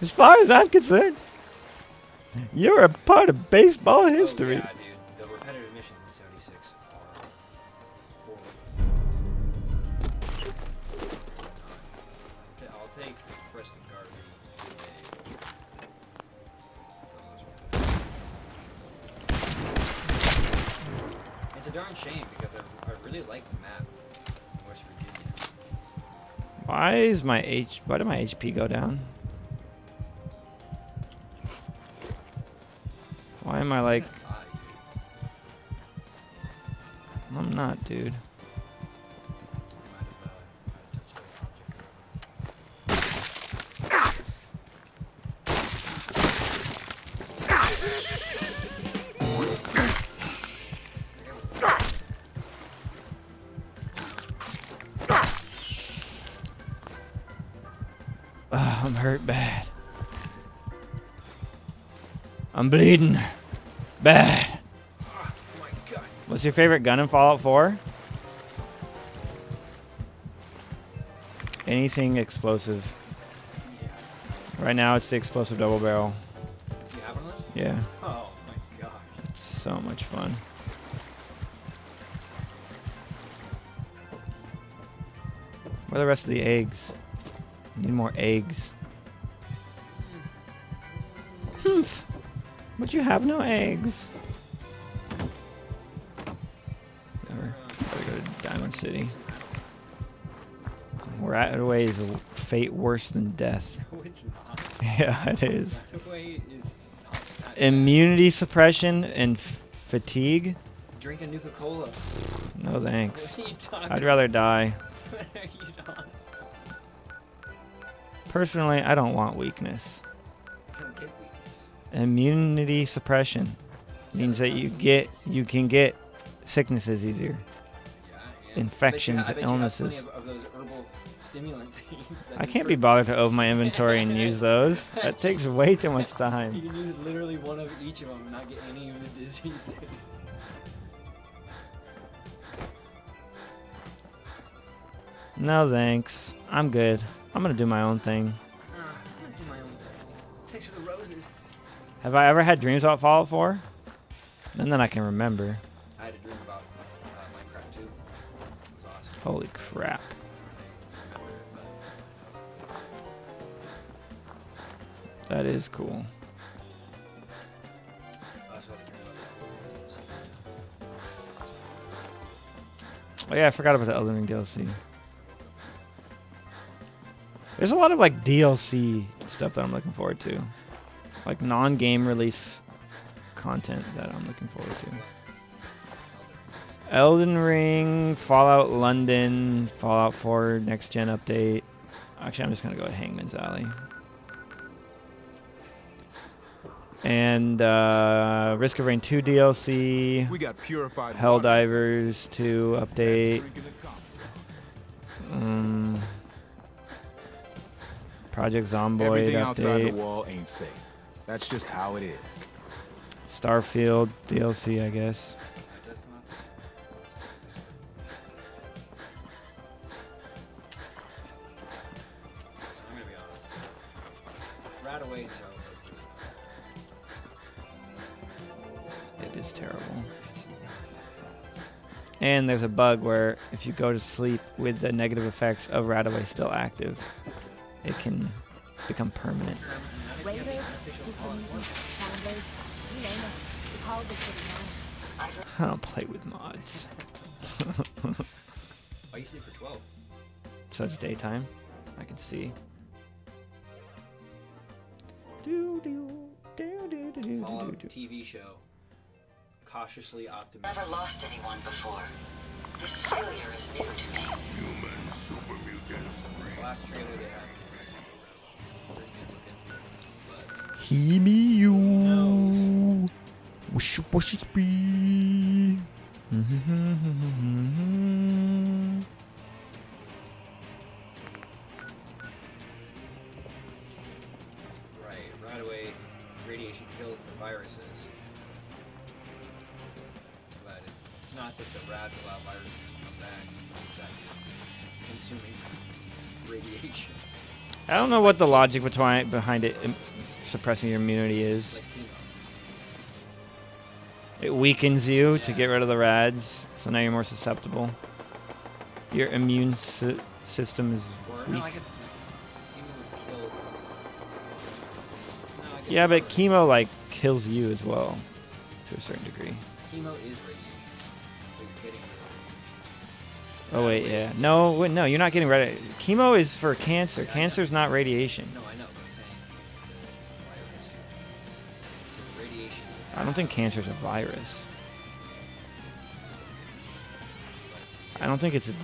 As far as I'm concerned, you're a part of baseball history. Oh, yeah, dude. The repetitive missions in 76 are horrible. a darn shame because I really like the map in West Virginia. Why did my HP go down? Why am I like... I'm not, dude. I'm hurt bad. I'm bleeding bad. Oh my god. What's your favorite gun in Fallout 4? Anything explosive. Yeah. Right now it's the explosive double barrel. You have one of those? Yeah, Oh my gosh. it's so much fun. Where are the rest of the eggs? Need more eggs. Humph. But you have no eggs. Whatever. Gotta go to Diamond City. Radaway is a fate worse than death. No, it's not. Yeah, it is. Radaway is not that Immunity suppression and fatigue? bad. Drink a Nuka-Cola. No thanks. What are you talking I'd rather die. What are you talking? Personally, I don't want weakness. I don't get weakness. Immunity suppression means that you can get sicknesses easier. Yeah, yeah. Infections, I bet you have illnesses. plenty of those herbal stimulant things. That I you can't be bothered to open my inventory and use those. That takes way too much You time. can use literally one of each of them and not get any of the diseases. No thanks. I'm good. I'm gonna do my own thing. I'm gonna do my own thing. Thanks for the roses. Have I ever had dreams about Fallout 4? None that I can remember. I had a dream about Minecraft too. It was awesome. Holy crap. I remember it, but That is cool. I also had a dream about that. Oh yeah, I forgot about the Elden Ring DLC. There's a lot of like DLC stuff that I'm looking forward to. Like non-game release content that I'm looking forward to. Elden Ring, Fallout London, Fallout 4 next gen update. Actually, I'm just gonna go with Hangman's Alley. And Risk of Rain 2 DLC, We got purified Helldivers 2 update, Drinking the coffee. Project Zomboid Everything outside the update, wall ain't safe. That's just how it is. Starfield DLC, I guess. It does come out. So I'm gonna be honest. Radaway is It is terrible. And there's a bug where if you go to sleep with the negative effects of Radaway still active, it can become permanent. Raiders, super mutants, founders, you name it. We call this city now. I don't play with mods. I used it for 12. So it's daytime. I can see. Fallout TV show. Cautiously optimistic. Never lost anyone before. This failure is new to me. Human super mutants. The last trailer they had. Pretty good looking. But Himiyu. Wash it be. right away, radiation kills the viruses. But it's not that the rats allow viruses to come back. It's that you're consuming radiation. I don't know what the logic behind it suppressing your immunity is. Like chemo. It weakens you to get rid of the rads, so now you're more susceptible. Your immune system is Or, weak. no, I guess chemo would kill. No, I guess Yeah, but chemo like kills you as well, to a certain degree. chemo is radiation. you're getting Oh wait, yeah. No, wait, no, you're not getting ready. Chemo is for cancer. Cancer's not radiation. no, I know, but I'm saying it's a virus. It's a radiation. I don't think cancer's a virus. I don't think it's a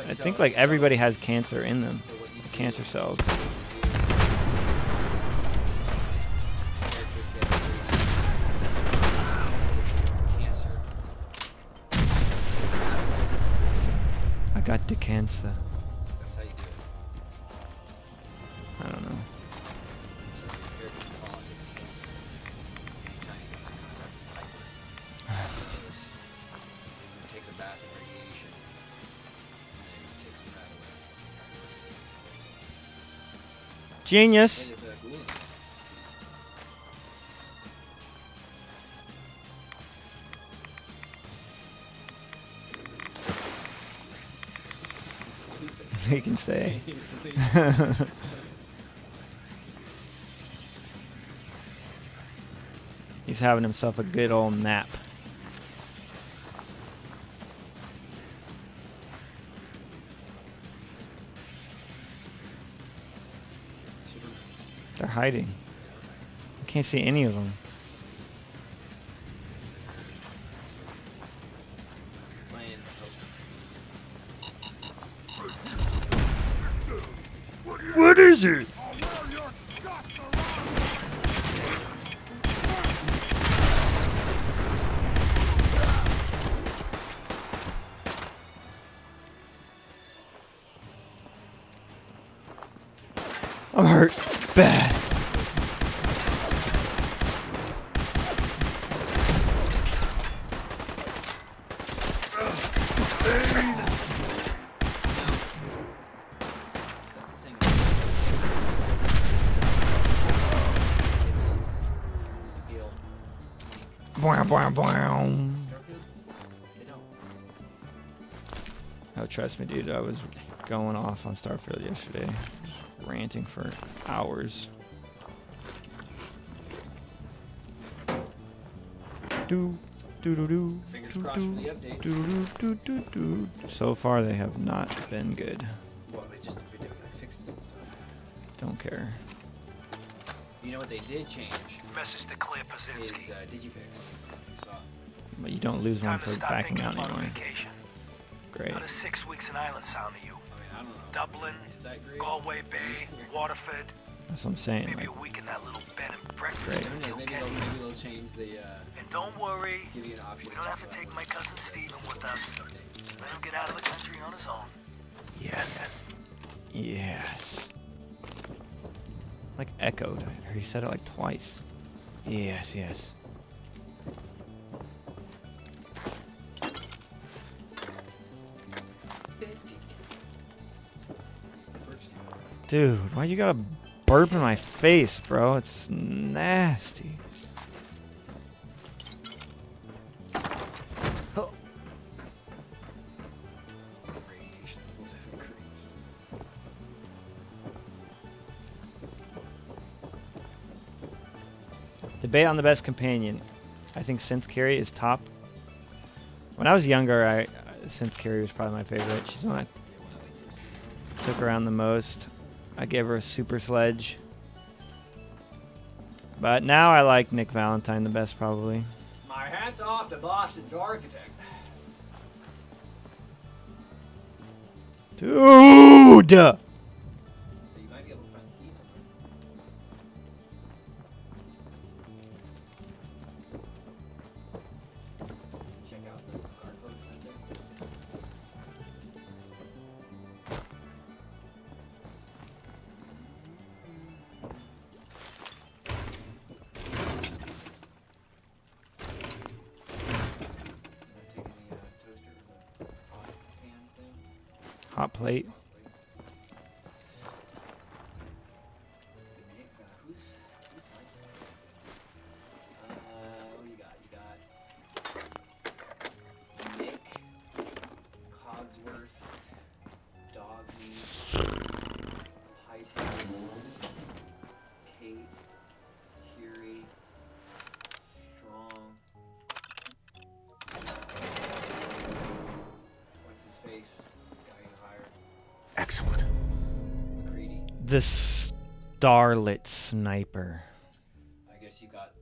I think like everybody has cancer in them. So what you do Cancer cells. is cancer. I got the cancer. That's how you do it. I don't know. So your character call it is cancer. Anytime it gets hyper. It takes a bath in radiation. And then it takes some right away. Genius. It is a Ghoulan. He can stay. He's having himself a good old nap. They're hiding. I can't see any of them. Playing What is it? I'm hurt. Bad. Bow, bow, bow. Oh, trust me, dude. I was going off on Starfield yesterday. Just ranting for hours. Do, do, do, do. Fingers do, crossed for do, the updates. do, do, do, do. So far, they have not been good. Well, they just they fixed this and stuff. Don't care. You know what they did change Message to Claire is Pazinski. Digipix. You saw. But you don't lose one Time to for stop backing thinking out about anymore. vacation. Great. How does 6 weeks in Ireland sound to you? I mean, I don't know. Dublin, Is that great? Galway Bay, Waterford, That's what I'm saying. maybe Like, a week in that little bed and breakfast. Great. in Maybe Kilkenny. they'll change the. And don't worry, Give you an option. we don't have to take my cousin Steven with us. Let him get out of the country on his own. Yes. yes. Like echoed. I heard he said it like twice. Yes, yes. Dude, why you gotta burp in my face, bro? It's nasty. Radiation levels have increased. Debate on the best companion. I think Synth Carrie is top. When I was younger, Synth Carrie was probably my favorite. She's the one I took around the most. I gave her a super sledge. But now I like Nick Valentine the best, probably. My hat's off to Boston's architects. Dude! You might be able to find the key somewhere. Check out the cardboard content. Taking the toaster, the hot pan thing. Hot plate. Nick, who's like? What do you got? You got Nick, Cogsworth, Dogmeat, Piper, Kate, Kiri, Strong. Excellent. Greedy. The Starlit Sniper. I guess you got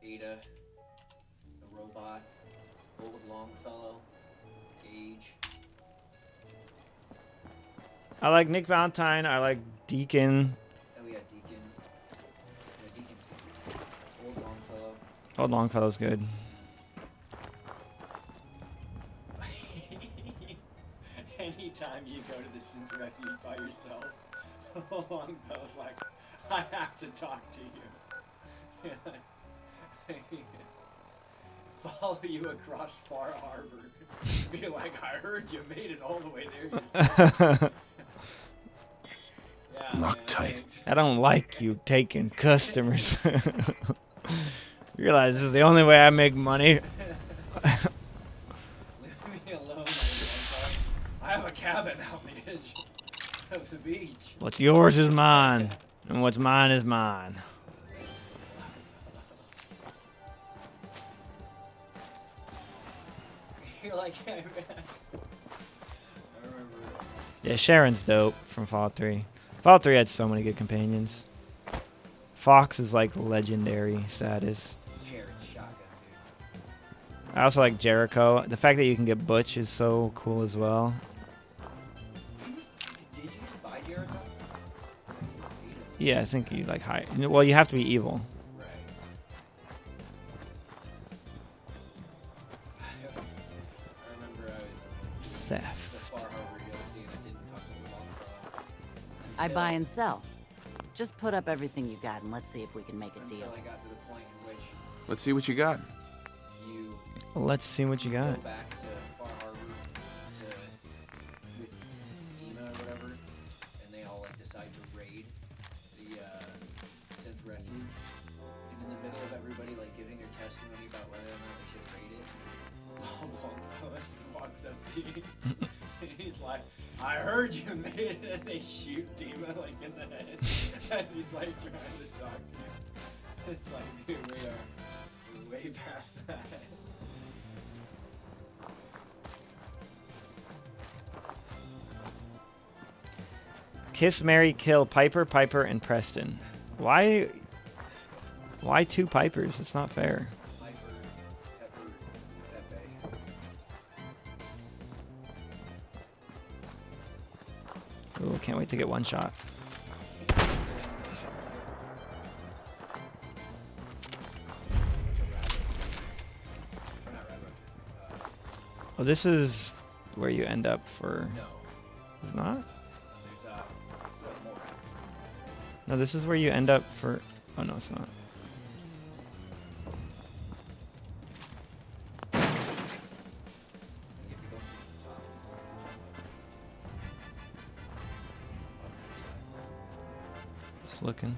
Ada, the robot, Bolt with Longfellow, Gage. I like Nick Valentine. I like Deacon. Oh yeah, Deacon. Yeah, Deacon's good. Old Longfellow. Oh, Longfellow's good. Anytime you go to the Sims Refuge by yourself, Longfellow's like, I have to talk to you. Follow you across Far Harbor. Be like, I heard you made it all the way there yourself. Yeah, Lock man, tight. thanks. I don't like you taking customers. You realize this is the only way I make money. Leave me alone, Longfellow. I have a cabin out on the edge of the beach. What's yours is mine, and what's mine is mine. You're like, I remember. Yeah, Sharon's dope from Fallout 3. Fallout 3 had so many good companions. Fox is like legendary status. Jared's shotgun, dude. I also like Jericho. The fact that you can get Butch is so cool as well. Did you just buy Jericho? Yeah, I think you like high. Well, you have to be evil. Right. I remember I was Theft. the Far Harbor DLC and I didn't talk to Longfellow. I buy and sell. Just put up everything you got and let's see if we can make a Until deal. I got to the point in which Let's see what you got. you Let's see what you go got. back to Far Harbor with Dina or whatever, and they all like decide to raid the Synth Refuge. And in the middle of everybody like giving their testimony about whether or not they should raid it, Longfellow walks up to you. And he's like, I heard you made it, and they shoot Dima like in the head as he's like trying to talk to you. It's like, dude, we are way past that. Kiss, Mary, kill Piper, Piper, and Preston. Why two Pipers? It's not fair. Piper, Pepper, Pepe. Ooh, can't wait to get one shot. Or not Rabbit. Oh, this is where you end up for. No. It's not? There's what, more rats? No, this is where you end up for. Oh no, it's not. And you have to go to the top. Just looking.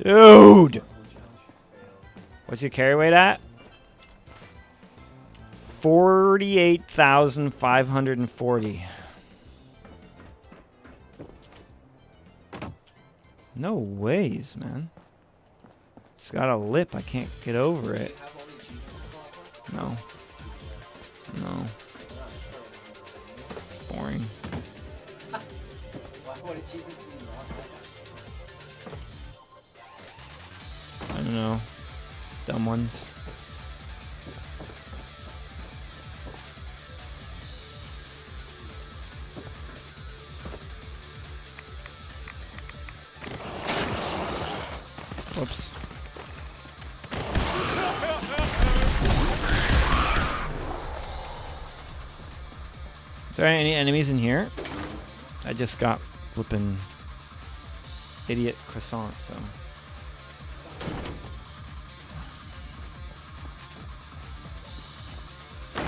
Dude! What's your carry weight at? 48,540. No ways, man. It's got a lip. I can't get over Do you it. have all the achievements to go No. No. Boring. Why would achievements be wrong? I don't know. Dumb ones. Whoops. Is there any enemies in here? I just got flippin' idiot croissant, so.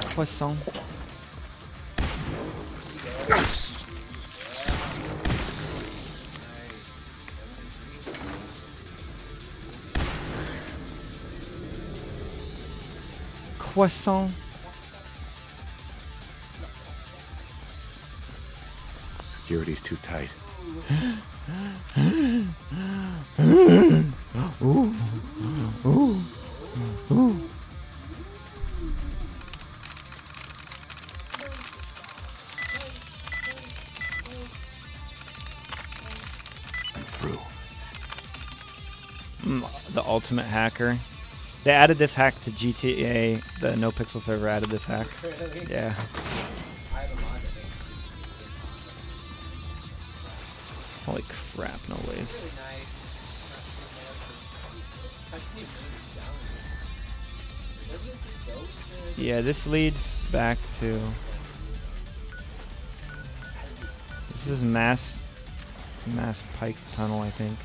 Croissant. Croissant. Security's too tight. I'm through. The ultimate hacker. They added this hack to GTA. The No Pixel server added this hack. Really? Yeah. I have a mod that makes it Holy crap, no ways. really nice. Not too bad. How can you move down? Doesn't it just go to Yeah, this leads back to... This is Mass Pike Tunnel, I think.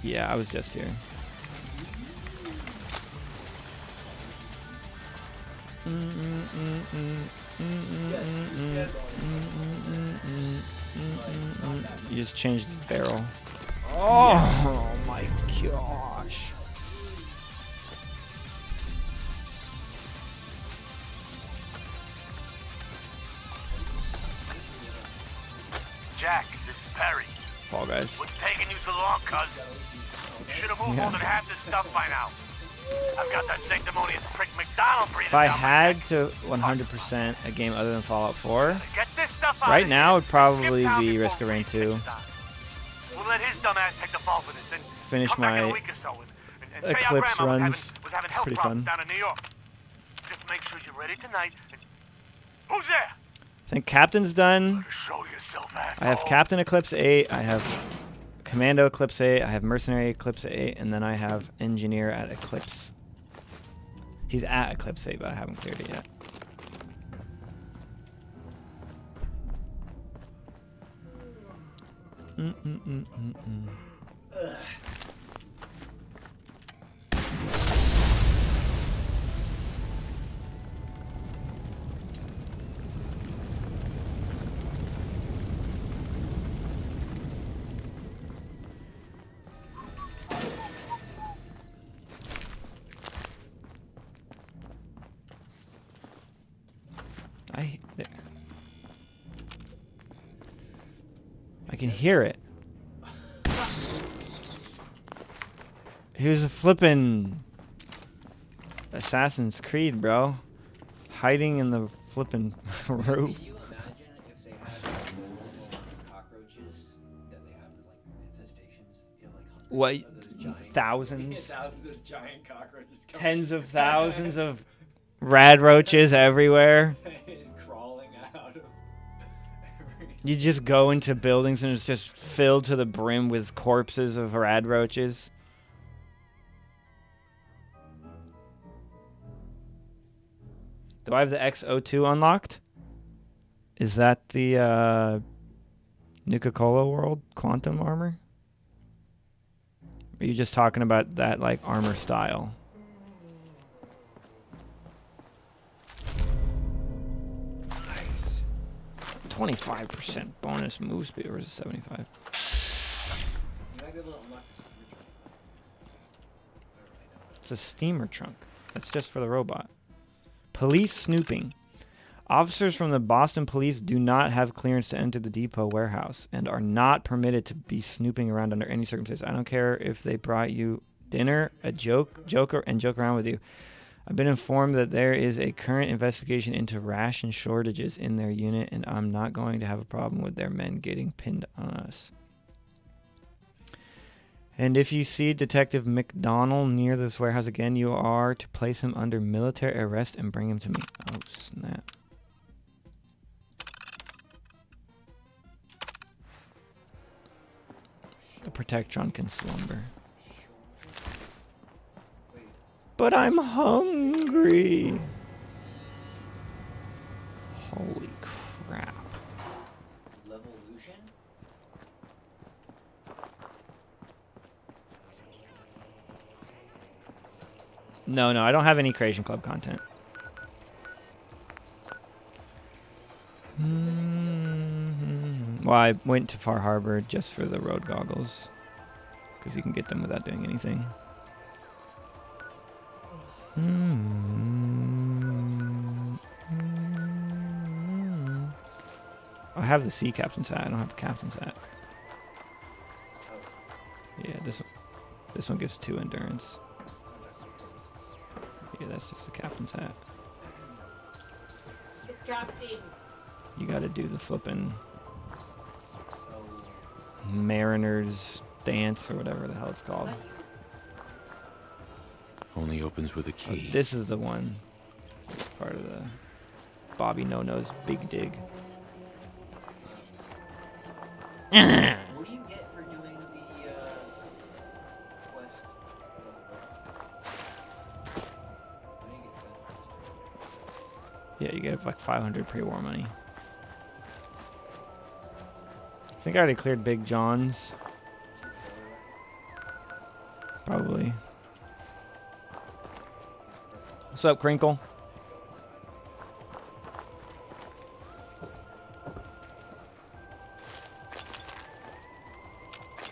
Yeah, I was just here. You just changed the barrel. Oh my gosh. Jack, this is Perry. Fall Guys. What's taking you so long, cuz? You should have moved more than half this stuff by now. I've got that sanctimonious prick McDonald breathing If I down my had neck. to 100% a game other than Fallout 4, Get this stuff out right of now here. would probably Skip town be before Risk of Rain Reed 2. finishes on. We'll let his dumb ass take the fall for this and Finish come back in my a week or so and say our Eclipse grandma was runs. having It's health pretty problems fun. down in New York. Just make sure you're ready tonight. And... Who's there? I think Captain's done. Show yourself, asshole. I have Captain Eclipse 8, I have Commando Eclipse 8, I have Mercenary Eclipse 8, and then I have Engineer at Eclipse. He's at Eclipse 8, but I haven't cleared it yet. I can hear it. He was a flippin' Assassin's Creed, bro. Hiding in the flippin' roof. Can you imagine if they had like normal cockroaches that they have like infestations? You know, like What? hundreds of those giant Thousands? thousands of giant cockroaches coming Tens of thousands of rad roaches everywhere. crawling out of every... You just go into buildings and it's just filled to the brim with corpses of rad roaches. Do I have the X02 unlocked? Is that the Nuka-Cola World Quantum armor? Are you just talking about that like armor style? Nice. 25% bonus move speed, or is it 75? You might be able to unlock this ritual. It's a steamer trunk. That's just for the robot. Police snooping. Officers from the Boston Police do not have clearance to enter the depot warehouse and are not permitted to be snooping around under any circumstance. I don't care if they brought you dinner, joke around with you. I've been informed that there is a current investigation into ration shortages in their unit, and I'm not going to have a problem with their men getting pinned on us. And if you see Detective McDonald near this warehouse again, you are to place him under military arrest and bring him to me. Oh, snap. The Protectron can slumber. But I'm hungry. Holy crap. Levolution? No, I don't have any Creation Club content. Well, I went to Far Harbor just for the road goggles, because you can get them without doing anything. have the sea captain's hat. I don't have the captain's hat. Yeah, this one gives 2 endurance. Yeah, that's just the captain's hat. You gotta do the flippin' Mariner's Dance or whatever the hell it's called. Only opens with a Oh, key. this is the one. It's part of the Bobby No-No's Big Dig. What do you get for doing the quest? What do you get for Yeah, you get like 500 pre-war money. I think I already cleared Big John's. Probably. What's up, Crinkle?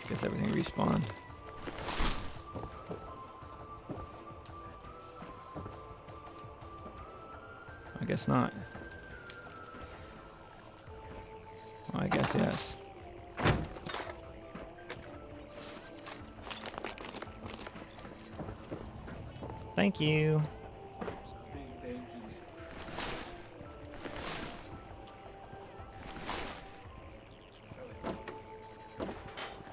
Guess everything respawned. I guess not. Well, I guess yes. Thank you.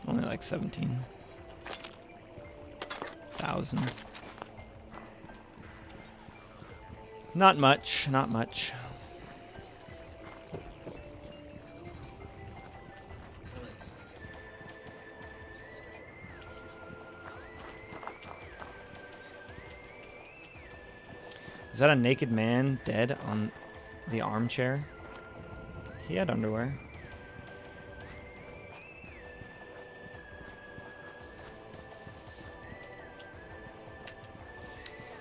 Only like 17,000. Not much, not much. Is that a naked man dead on the armchair? He had underwear.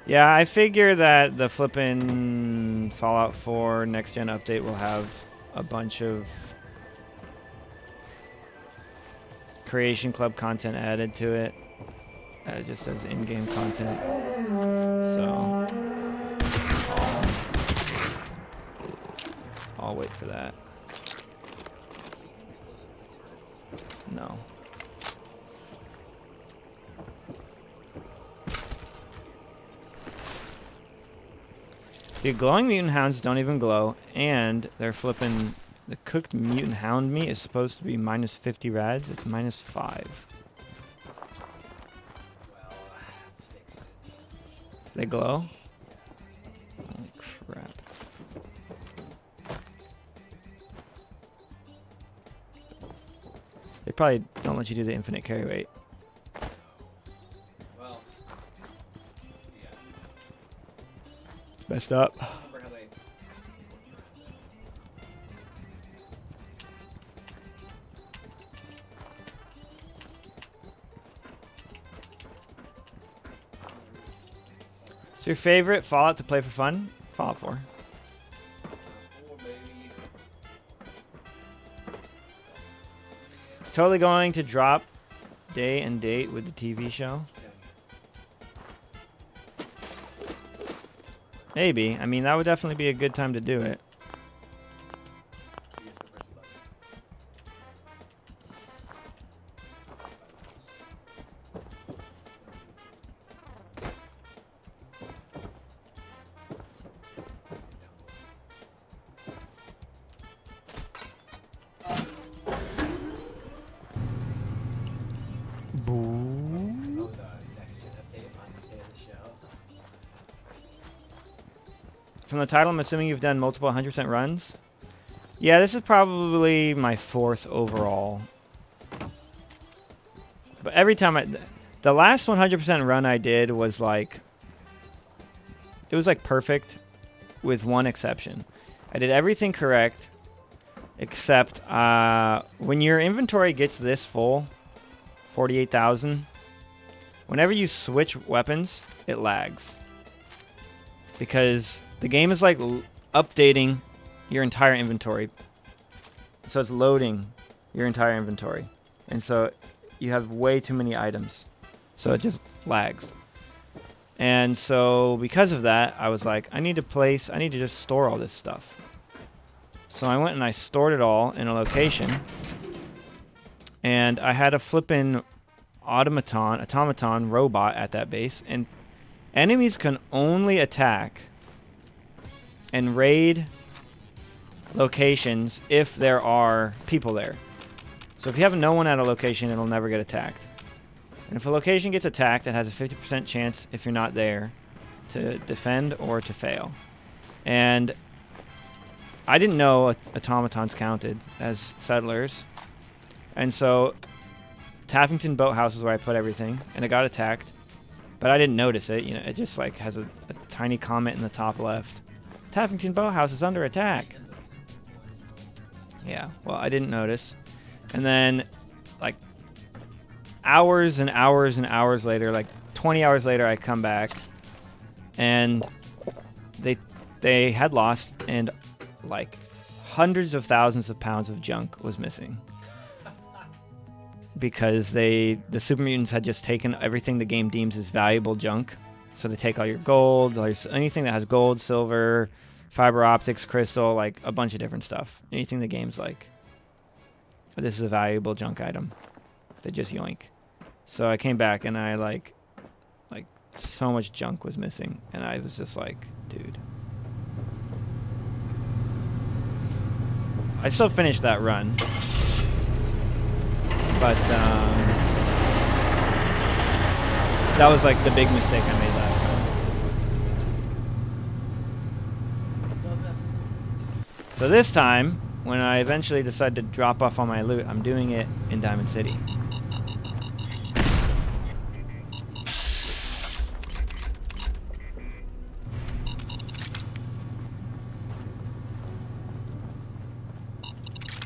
Yeah, I figure that the flippin' Fallout 4 next gen update will have a bunch of Creation Club content added to it, just as in-game content. So I'll wait for that. No. The glowing mutant hounds don't even glow, and they're flipping. The cooked mutant hound meat is supposed to be minus 50 rads. It's minus 5. They glow? Holy crap. They probably don't let you do the infinite carry weight. Well, yeah. It's messed up. Remember how they What's your favorite Fallout to play for fun? Fallout 4. It's totally going to drop day and date with the TV show. Maybe. I mean, that would definitely be a good time to do it. From the title, I'm assuming you've done multiple 100% runs. Yeah, this is probably my 4th overall. But every time the last 100% run I did was like, it was like perfect with one exception. I did everything correct except when your inventory gets this full, 48,000, whenever you switch weapons, it lags. Because the game is like updating your entire inventory. So it's loading your entire inventory. And so you have way too many items. So it just lags. And so because of that, I was like, I need to just store all this stuff. So So I went and I stored it all in a location. And I had a flippin' automaton robot at that base. And enemies can only attack and raid locations if there are people there. So if you have no one at a location, it'll never get attacked. And if a location gets attacked, it has a 50% chance, if you're not there, to defend or to fail. And I didn't know automatons counted as settlers. And so Taffington Boathouse is where I put everything, and it got attacked. But I didn't notice it. You know, it just like has a tiny comment in the top left. Taffington Boathouse is under attack. Yeah, well, I didn't notice. And then, like, hours and hours and hours later, like 20 hours later, I come back, and they had lost, and like hundreds of thousands of pounds of junk was missing because the super mutants had just taken everything the game deems as valuable junk. So they take all your gold, anything that has gold, silver, fiber optics, crystal, like a bunch of different stuff. Anything the game's like, this is a valuable junk item. They just yoink. So I came back and I like so much junk was missing, and I was just like, dude. I still finished that run, but that was like the big mistake I made last time. So this time, when I eventually decide to drop off all my loot, I'm doing it in Diamond City.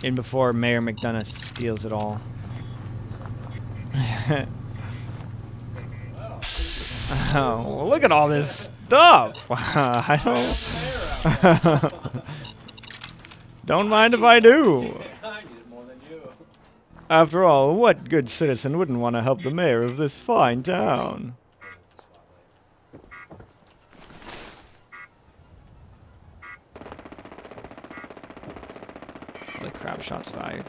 And before Mayor McDonough steals it all. Oh, well, look at all this stuff. I don't. Don't mind if I do. After all, what good citizen wouldn't want to help the mayor of this fine town? Holy crap, shots fired.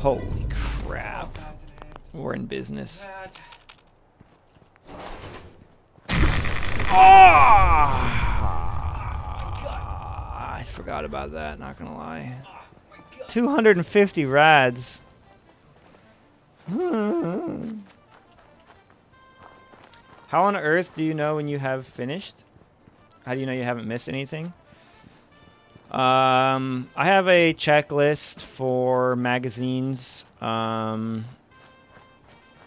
Holy crap. We're in business. I forgot about that, not gonna lie. 250 rads. How on earth do you know when you have finished? How do you know you haven't missed anything? I have a checklist for magazines, and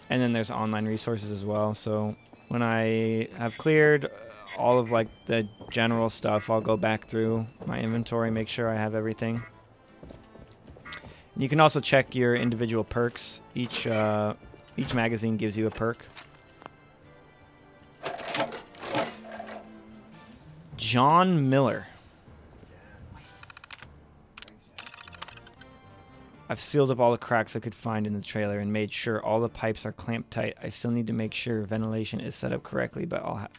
then there's online resources as well. So when I have cleared all of like the general stuff, I'll go back through my inventory, make sure I have everything. You can also check your individual perks. Each magazine gives you a perk. John Miller. I've sealed up all the cracks I could find in the trailer and made sure all the pipes are clamped tight. I still need to make sure ventilation is set up correctly, but I'll have...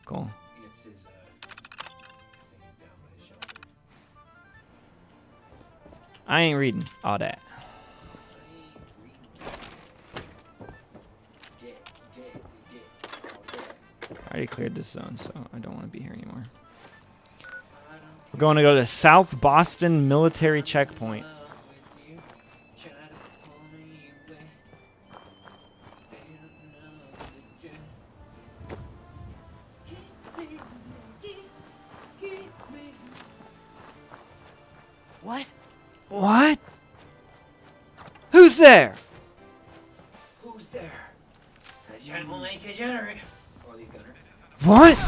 Cool. I ain't reading all that. I already cleared this zone, so I don't want to be here anymore. We're going to go to South Boston Military Checkpoint. What? What? Who's there? Who's there? The gentleman Gunner. Or at least Gunner. What?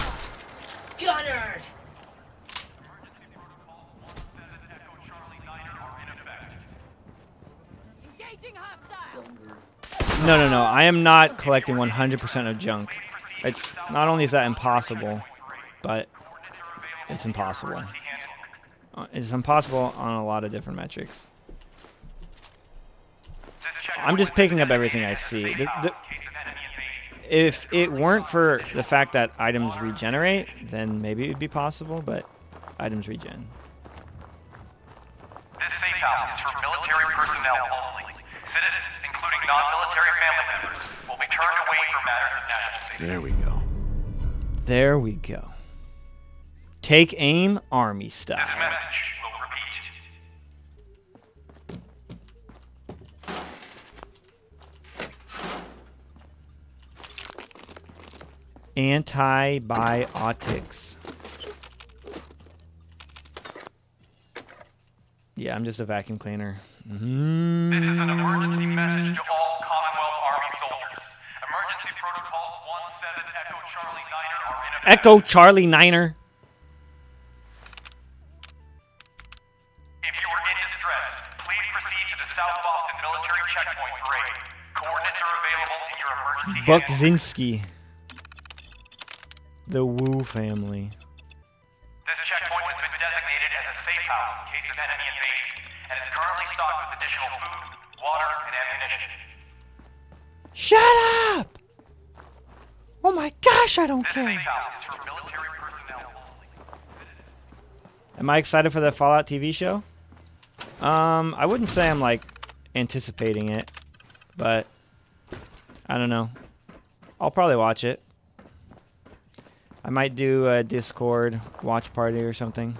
No. I am not collecting 100% of junk. It's not only is that impossible, but it's impossible. It's impossible on a lot of different metrics. I'm just picking up everything I see. If it weren't for the fact that items regenerate, then maybe it would be possible, but items regen. This safe house is for military personnel only. Citizens, including non-military family members, will be turned away for matters of national safety. There we go. There we go. Take aim, army style. This message will repeat. Antibiotics. Yeah, I'm just a vacuum cleaner. This is an emergency message to all Commonwealth Army soldiers. Emergency protocols 17 Echo Charlie 9er are in effect. Echo Charlie 9er. If you are in distress, please proceed to the South Boston Military Checkpoint Parade. Coordinates are available in your emergency handbook. Bukzinski. The Wu family. This checkpoint has been designated as a safe house in case of enemy invasion, and is currently stocked with additional food, water, and ammunition. Shut up! Oh my gosh, I don't This care. safe house is for military personnel only. Am I excited for the Fallout TV show? I wouldn't say I'm like anticipating it, but I don't know. I'll probably watch it. I might do a Discord watch party or something.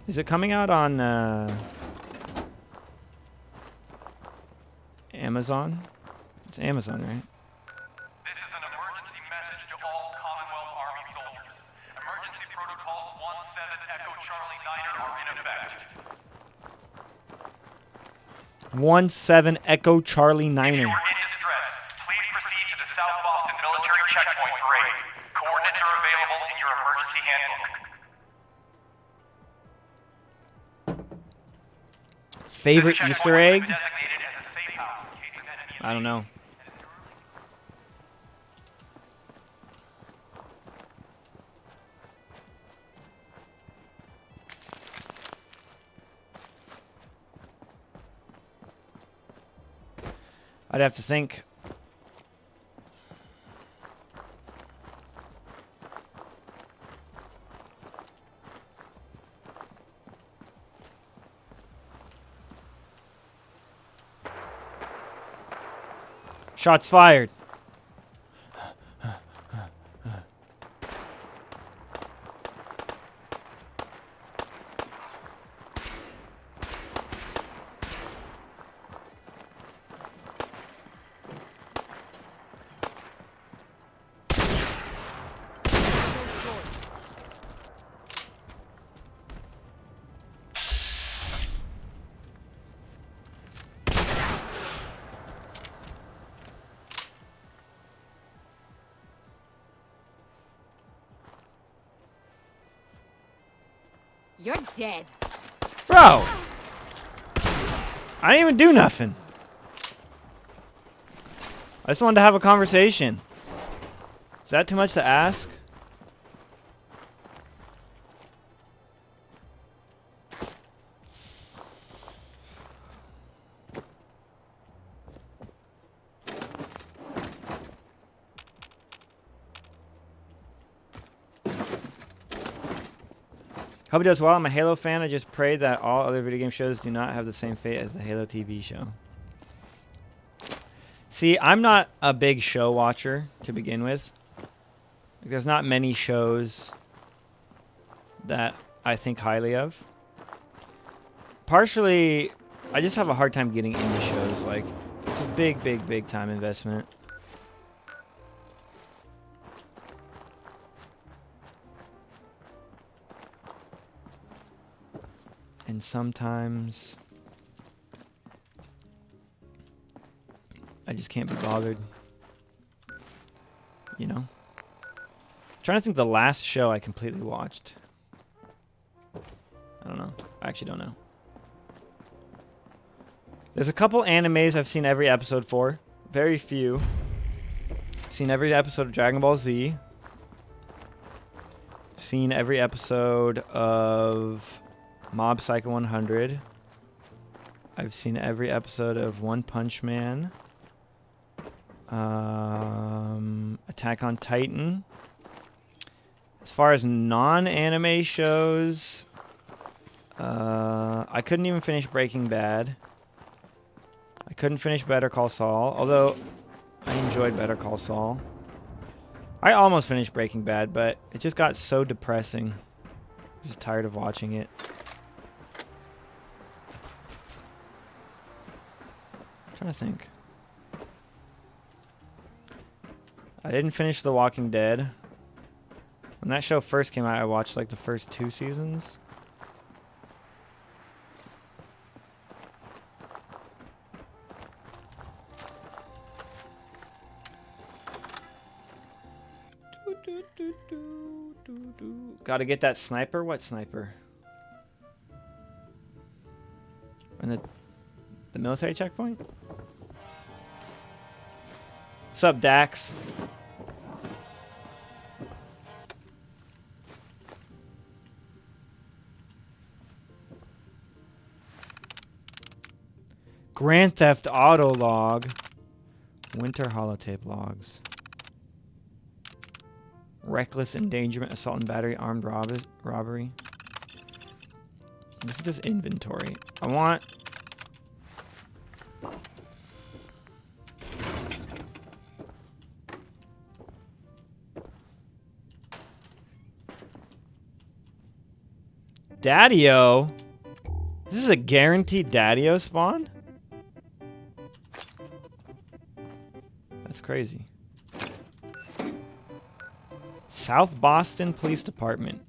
Is it coming out on Amazon? It's Amazon, right? This is an emergency message to all Commonwealth Army soldiers. Emergency protocols 17 Echo Charlie 9er are in effect. 17 Echo Charlie If you 9er. are in distress, please proceed to the South Boston Military Checkpoint Parade. Coordinates are available in your emergency handbook. Favorite This Easter checkpoint has egg? been designated as a safe house in case of enemy I don't know. I'd have to think. Shots fired. You're dead. Bro! I didn't even do nothing. I just wanted to have a conversation. Is that too much to ask? Hope it does well. I'm a Halo fan. I just pray that all other video game shows do not have the same fate as the Halo TV show. See, I'm not a big show watcher to begin with. There's not many shows that I think highly of. Partially, I just have a hard time getting into shows. Like, it's a big time investment. And sometimes I just can't be bothered. You know? Trying to think the last show I completely watched. I don't know. I actually don't know. There's a couple animes I've seen every episode for. Very few. Seen every episode of Dragon Ball Z. Seen every episode of Mob Psycho 100. I've seen every episode of One Punch Man. Attack on Titan. As far as non-anime shows, I couldn't even finish Breaking Bad. I couldn't finish Better Call Saul, although I enjoyed Better Call Saul. I almost finished Breaking Bad, but it just got so depressing. I'm just tired of watching it. I'm trying to think. I didn't finish The Walking Dead. When that show first came out, I watched like the first 2 seasons. Gotta get that sniper? What sniper? And the military checkpoint? What's up, Dax? Grand Theft Auto log. Winter holotape logs. Reckless endangerment, assault and battery, armed robbery. This is just inventory. I want... Daddy-O? This is a guaranteed Daddy-O spawn? That's crazy. South Boston Police Department.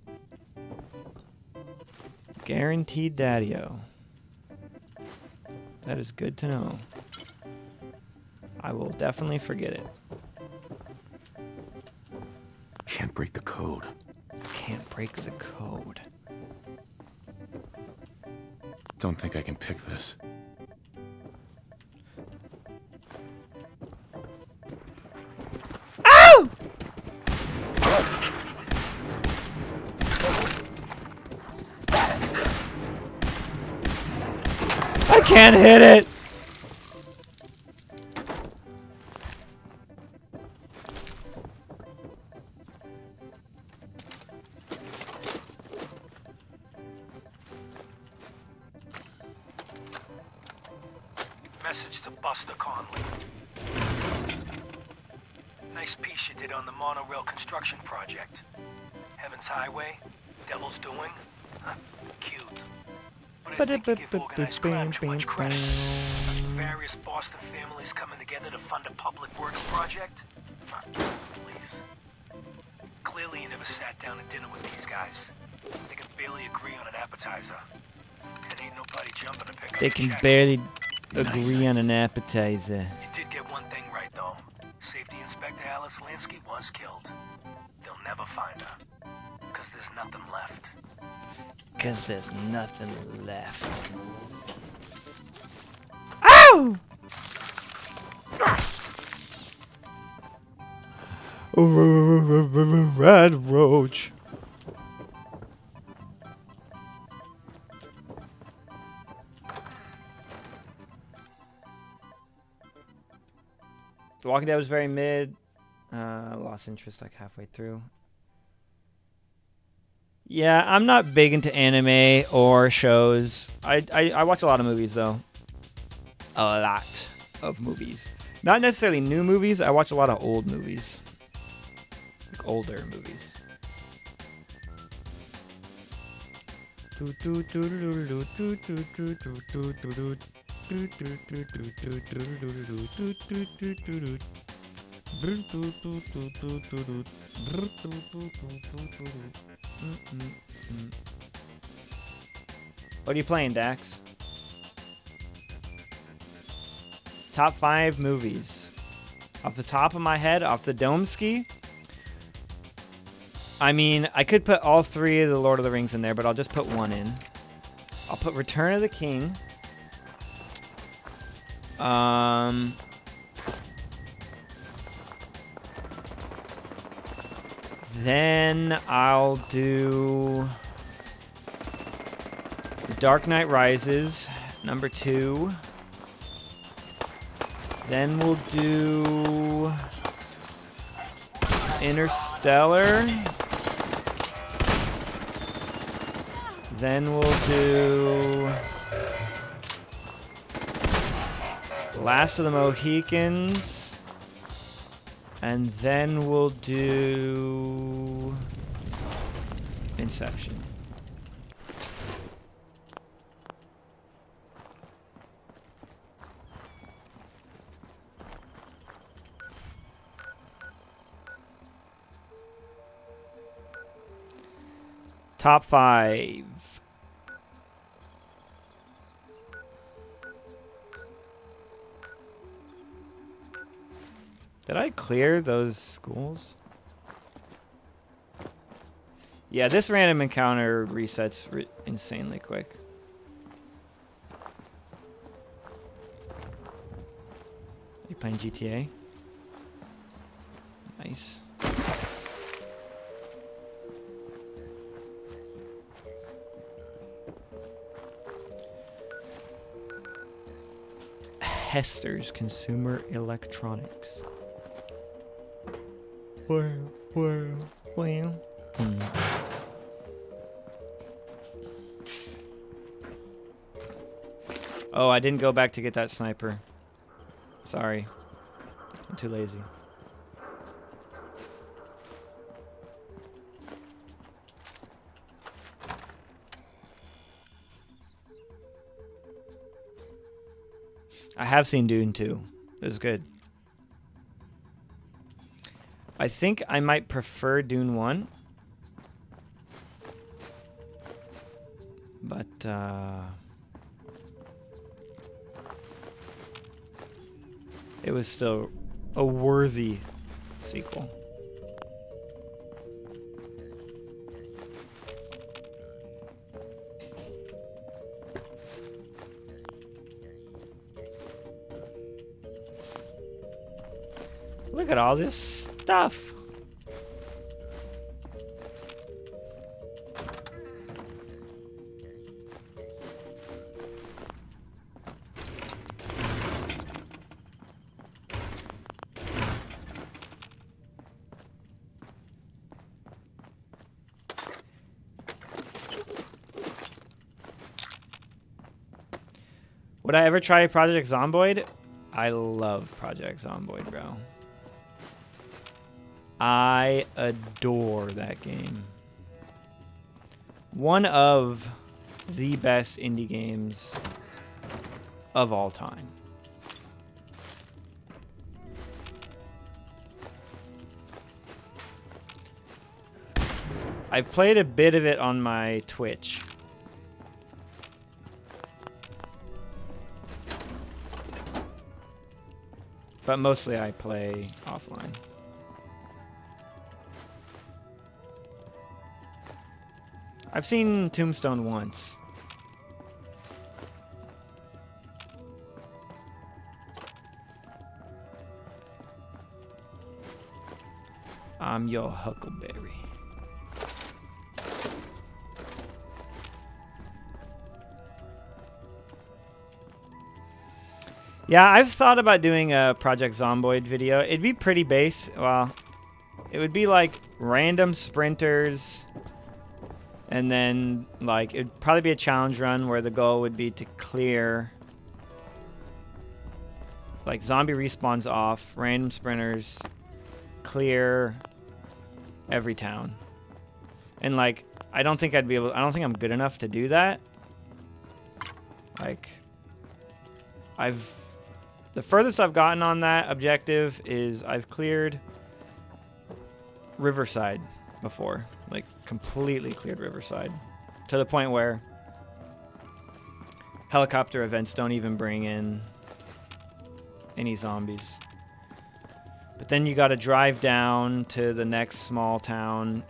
Guaranteed Daddy-O. That is good to know. I will definitely forget it. Can't break the code. Can't break the code. Don't think I can pick this. Ow! I can't hit it! Message to Buster Conley. Nice piece you did on the monorail construction project. Heaven's Highway, Devil's Doing. Huh, cute. But I think you give organized crime too much credit. Various Boston families coming together to fund a public works project? Please. Clearly you never sat down at dinner with these guys. They can barely agree on an appetizer. And ain't nobody jumping to pick up They the can check. barely agree on an appetizer. You did get one thing right, though. Safety Inspector Alice Lansky was killed. They'll never find her. Because there's nothing left. Cause there's nothing left. Ow! Red roach. The Walking Dead was very mid. Lost interest like halfway through. Yeah, I'm not big into anime or shows. I watch a lot of movies though. A lot of movies. Not necessarily new movies. I watch a lot of old movies. Like older movies. What are you playing, Dax? Top 5 movies. Off the top of my head, off the dome ski. I mean, I could put all 3 of the Lord of the Rings in there, but I'll just put one in. I'll put Return of the King. Then I'll do The Dark Knight Rises, number 2. Then we'll do Interstellar. Then we'll do Last of the Mohicans. And then we'll do Inception. Top 5. Did I clear those schools? Yeah, this random encounter resets insanely quick. Are you playing GTA? Nice. Hester's Consumer Electronics. Well. Oh, I didn't go back to get that sniper. Sorry. I'm too lazy. I have seen Dune 2. It was good. I think I might prefer Dune 1. But, it was still a worthy sequel. Look at all this stuff. Would I ever try Project Zomboid? I love Project Zomboid, bro. I adore that game. One of the best indie games of all time. I've played a bit of it on my Twitch. But mostly I play offline. I've seen Tombstone once. I'm your Huckleberry. Yeah, I've thought about doing a Project Zomboid video. It'd be pretty base. Well, it would be like random sprinters. And then, like, it'd probably be a challenge run where the goal would be to clear, like, zombie respawns off, random sprinters, clear every town. And, like, I don't think I'm good enough to do that. Like, the furthest I've gotten on that objective is I've cleared Riverside before. Like, completely cleared Riverside. To the point where helicopter events don't even bring in any zombies. But then you gotta drive down to the next small town,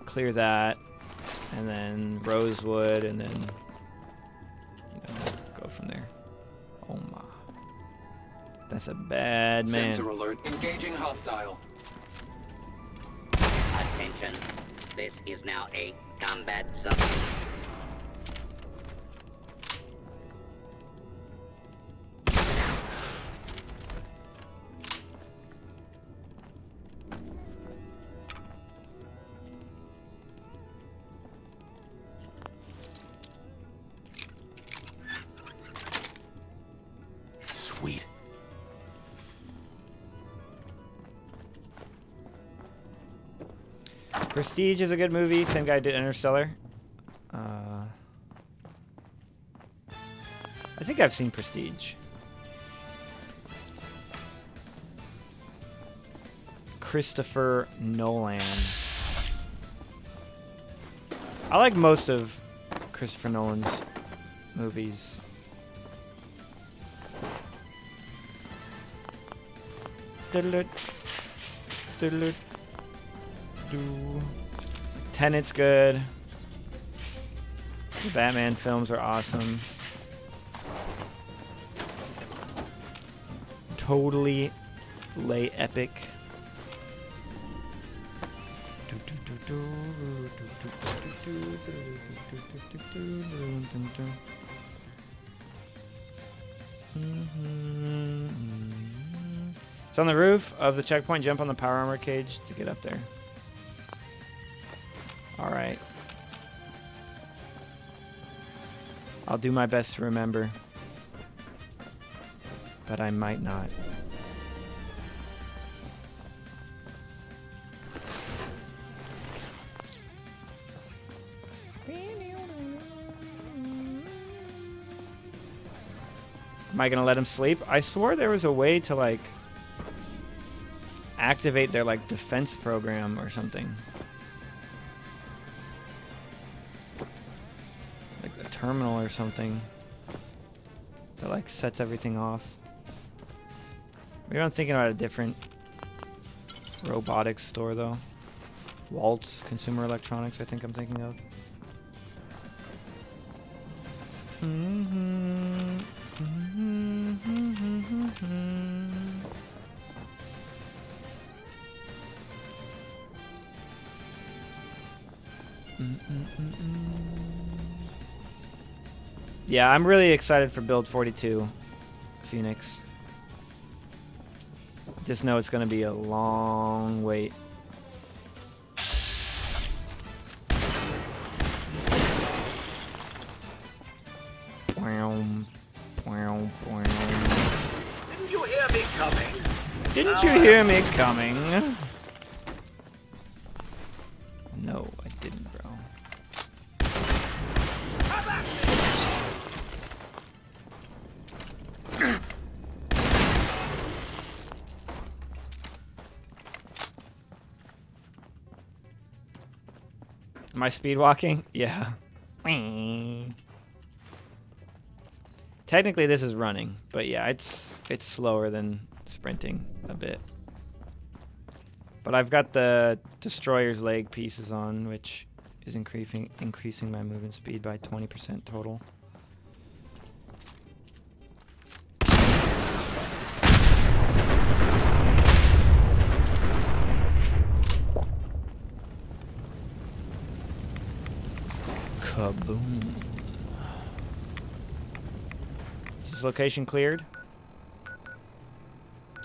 clear that, and then Rosewood, and then go from there. Oh my. That's a bad man. Sensor alert. Engaging hostile. Attention. This is now a combat zone. Sweet. Prestige is a good movie. Same guy did Interstellar. I think I've seen Prestige. Christopher Nolan. I like most of Christopher Nolan's movies. Diddle-it. Diddle-it. Tenet's good. The Batman films are awesome. Totally lay epic. It's on the roof of the checkpoint. Jump on the power armor cage to get up there. Alright. I'll do my best to remember. But I might not. Am I gonna let him sleep? I swore there was a way to, like, activate their, like, defense program or something. Like a terminal or something that, like, sets everything off. Maybe I'm thinking about a different robotics store, though. Waltz Consumer Electronics, I think I'm thinking of. Yeah, I'm really excited for Build 42, Phoenix. Just know it's going to be a long wait. Didn't you hear me coming? Didn't you hear me coming? No, I didn't, bro. Am I speed walking? Yeah. Technically this is running, but yeah, it's slower than sprinting a bit. But I've got the destroyer's leg pieces on, which is increasing my movement speed by 20% total. Kaboom. Is this location cleared?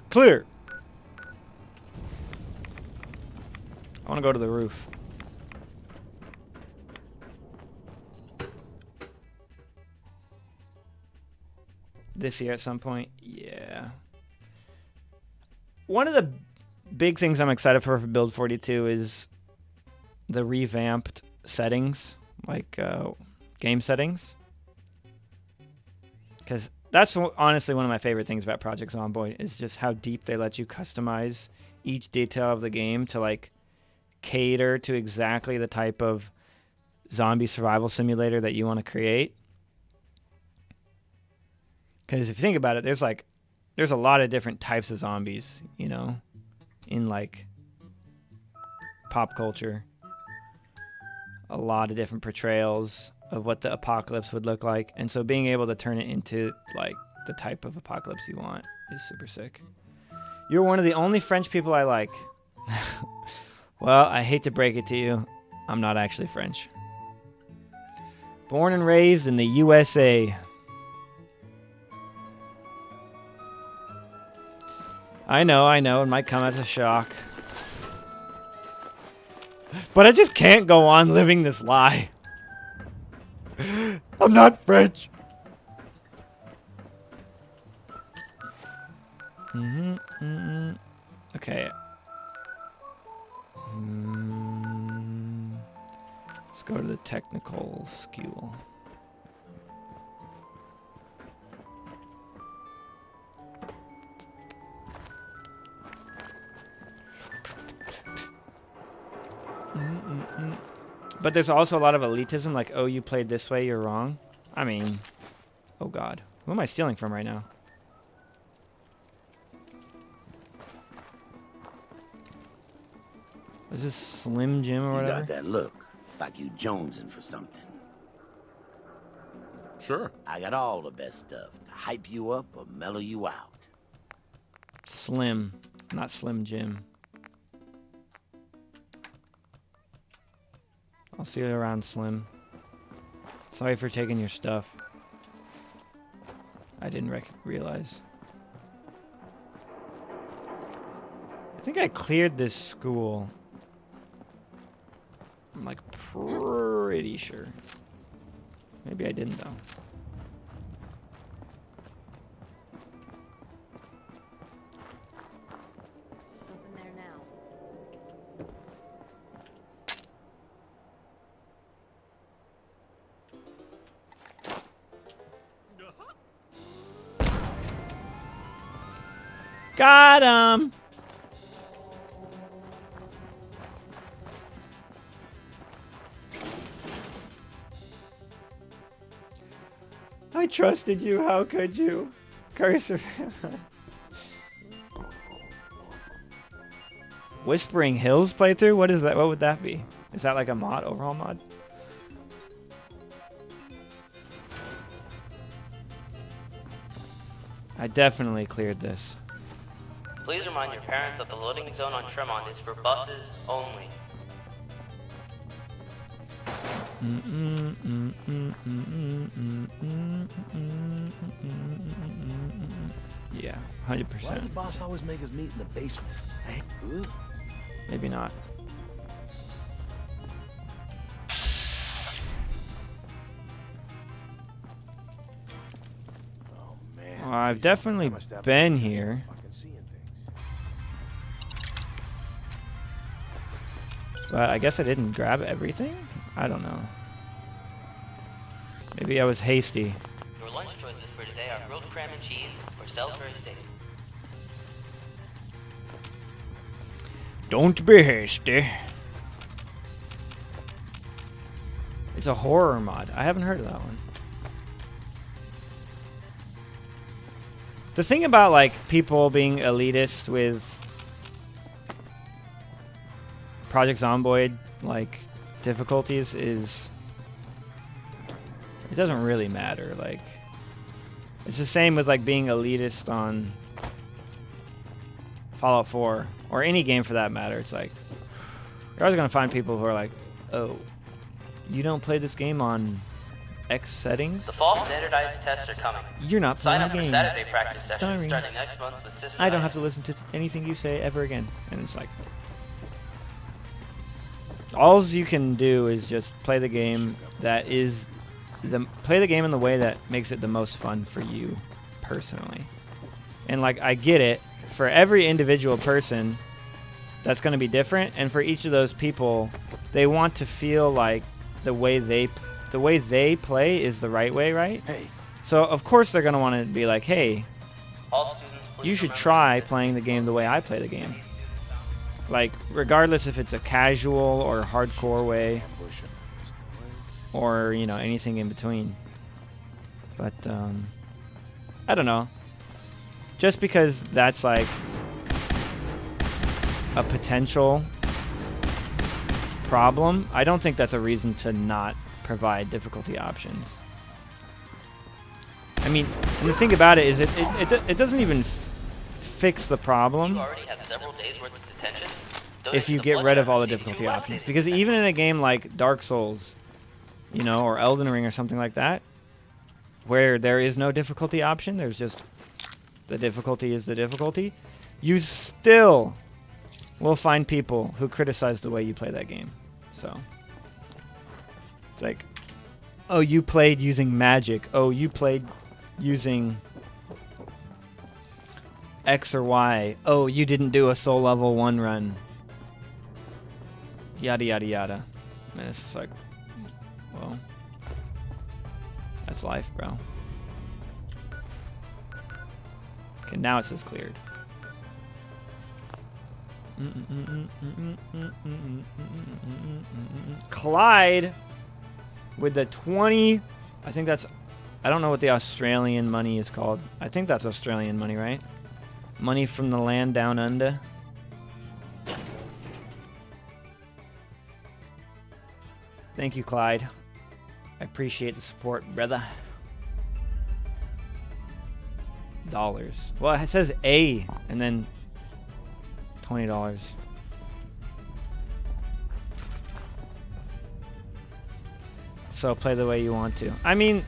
Clear! I want to go to the roof. This year at some point? Yeah. One of the big things I'm excited for Build 42 is the revamped settings, like game settings. Because that's honestly one of my favorite things about Project Zomboid, is just how deep they let you customize each detail of the game to, like, cater to exactly the type of zombie survival simulator that you want to create. Because if you think about it, there's a lot of different types of zombies, you know, in, like, pop culture. A lot of different portrayals of what the apocalypse would look like. And so being able to turn it into, like, the type of apocalypse you want is super sick. You're one of the only French people I like. Well, I hate to break it to you. I'm not actually French. Born and raised in the USA. I know, it might come as a shock. But I just can't go on living this lie. I'm not French. Okay. Let's go to the technical skill. But there's also a lot of elitism, like, oh, you played this way, you're wrong. I mean, oh god. Who am I stealing from right now? Is this Slim Jim or whatever? You got that look, like you jonesing for something. Sure. I got all the best stuff to hype you up or mellow you out. Slim, not Slim Jim. I'll see you around, Slim. Sorry for taking your stuff. I didn't realize. I think I cleared this school. I'm like pretty sure. Maybe I didn't though. Nothing there now. Got him! I trusted you, how could you? Curse of Whispering Hills playthrough? What is that? What would that be? Is that like a mod, overhaul mod? I definitely cleared this. Please remind your parents that the loading zone on Tremont is for buses only. Yeah, 100%. Why does the boss always make us meet in the basement? Maybe not. Oh man. Well, I've definitely been here. But I guess I didn't grab everything? I don't know. Maybe I was hasty. Your lunch choices for today are grilled cram and cheese or Salisbury steak. Don't be hasty. It's a horror mod. I haven't heard of that one. The thing about like people being elitist with Project Zomboid like difficulties is it doesn't really matter. Like it's the same with like being elitist on Fallout 4 or any game for that matter. It's like you're always gonna find people who are like, oh, you don't play this game on X settings? The fall standardized tests are coming. You're not playing Sign up the for game. Saturday practice sessions Sorry. starting next month with Sister I don't Night. have to listen to anything you say ever again. And it's like all you can do is just play the game that is play the game in the way that makes it the most fun for you personally. And like I get it, for every individual person that's going to be different, and for each of those people they want to feel like the way they play is the right way, right? Hey. So of course they're going to want to be like, hey, All students, please you should remember try that playing the game the way I play the game. Like, regardless if it's a casual or hardcore way, or, you know, anything in between. But, I don't know. Just because that's, like, a potential problem, I don't think that's a reason to not provide difficulty options. I mean, and the thing about it is it doesn't even fix the problem You already have several days worth of detention. if you get rid of all the difficulty options. Because even in a game like Dark Souls, you know, or Elden Ring or something like that, where there is no difficulty option, there's just the difficulty is the difficulty, you still will find people who criticize the way you play that game. So it's like, oh, you played using magic. Oh, you played using X or Y. Oh, you didn't do a soul level 1 run. Yada, yada, yada. And it's just like, well, that's life, bro. Okay, now it says cleared. Clyde with the 20, I think that's, I don't know what the Australian money is called. I think that's Australian money, right? Money from the land down under. Thank you, Clyde. I appreciate the support, brother. Dollars. Well, it says A and then $20. So play the way you want to. I mean,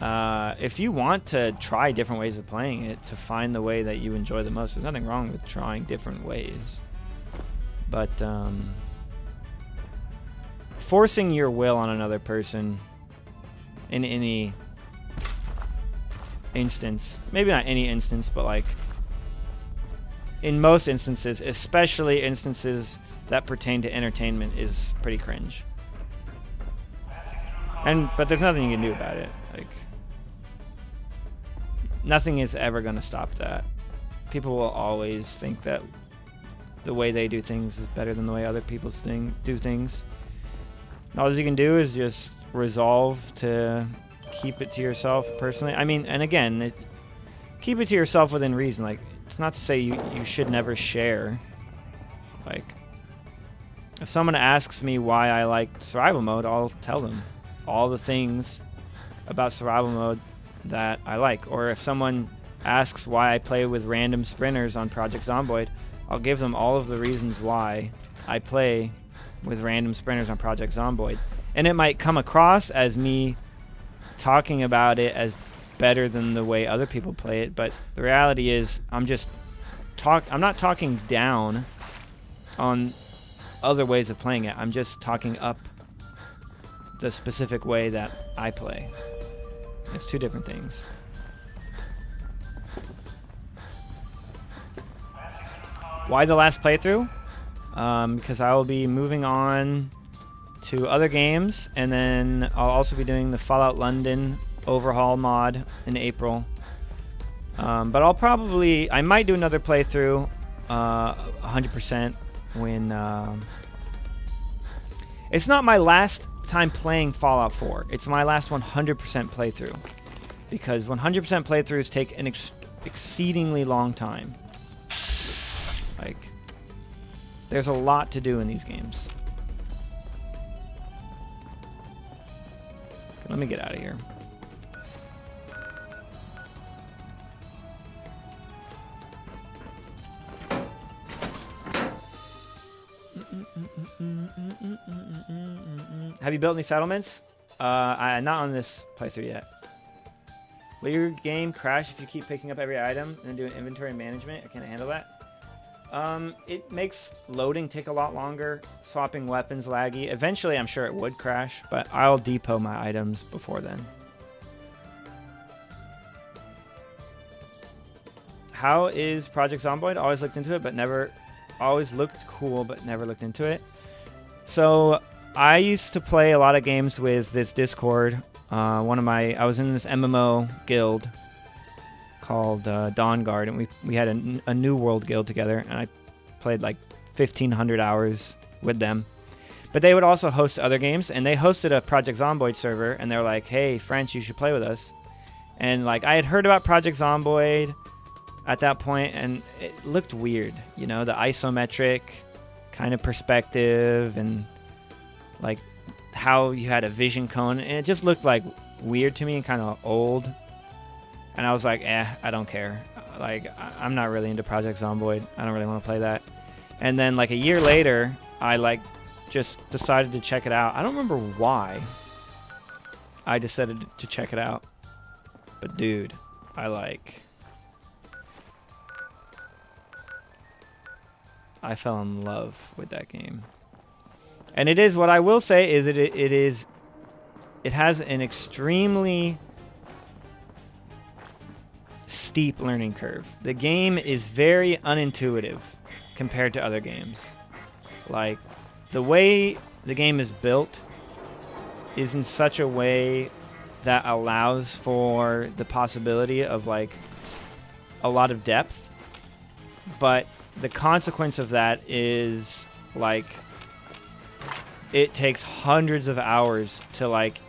if you want to try different ways of playing it to find the way that you enjoy the most, there's nothing wrong with trying different ways. But forcing your will on another person in any instance, maybe not any instance, but like in most instances, especially instances that pertain to entertainment, is pretty cringe. But there's nothing you can do about it. Like, nothing is ever going to stop that. People will always think that the way they do things is better than the way other people do things. And all you can do is just resolve to keep it to yourself personally. I mean, and again, keep it to yourself within reason. Like, it's not to say you should never share. Like, if someone asks me why I like survival mode, I'll tell them all the things about survival mode that I like. Or if someone asks why I play with random sprinters on Project Zomboid, I'll give them all of the reasons why I play with random sprinters on Project Zomboid. And it might come across as me talking about it as better than the way other people play it, but the reality is I'm not talking down on other ways of playing it. I'm just talking up the specific way that I play. It's two different things. Why the last playthrough? Because I will be moving on to other games, and then I'll also be doing the Fallout London overhaul mod in April. But I might do another playthrough 100% when it's not my last time playing Fallout 4. It's my last 100% playthrough, because 100% playthroughs take an exceedingly long time. Like, there's a lot to do in these games. Let me get out of here. Have you built any settlements? Not on this playthrough yet. Will your game crash if you keep picking up every item and doing inventory management? I can't handle that. It makes loading take a lot longer, swapping weapons laggy. Eventually, I'm sure it would crash, but I'll depot my items before then. How is Project Zomboid? Always looked into it, but never... Always looked cool, but never looked into it. So, I used to play a lot of games with this Discord. I was in this MMO guild called Dawnguard, and we had a New World guild together, and I played like 1,500 hours with them. But they would also host other games, and they hosted a Project Zomboid server, and they're like, hey, French, you should play with us. And like, I had heard about Project Zomboid at that point, and it looked weird, you know, the isometric kind of perspective, and like how you had a vision cone, and it just looked like weird to me and kind of old. And I was like, I don't care. Like, I'm not really into Project Zomboid. I don't really want to play that. And then, like, a year later, I, like, just decided to check it out. I don't remember why I decided to check it out. But, dude, I fell in love with that game. And it is, what I will say is it has an extremely steep learning curve. The game is very unintuitive compared to other games. Like, the way the game is built is in such a way that allows for the possibility of, like, a lot of depth, but the consequence of that is, like, it takes hundreds of hours to, like,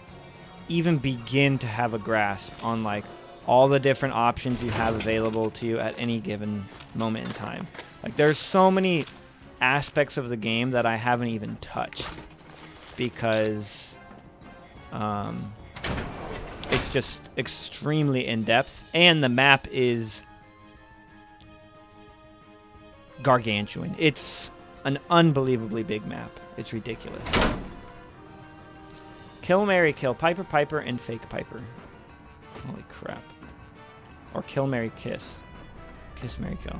even begin to have a grasp on, like, all the different options you have available to you at any given moment in time. Like, there's so many aspects of the game that I haven't even touched because it's just extremely in-depth, and the map is gargantuan. It's an unbelievably big map. It's ridiculous. Kill, marry, kill. Piper, Piper, and fake Piper. Holy crap. Or kill, marry, kiss. Kiss, marry, kill.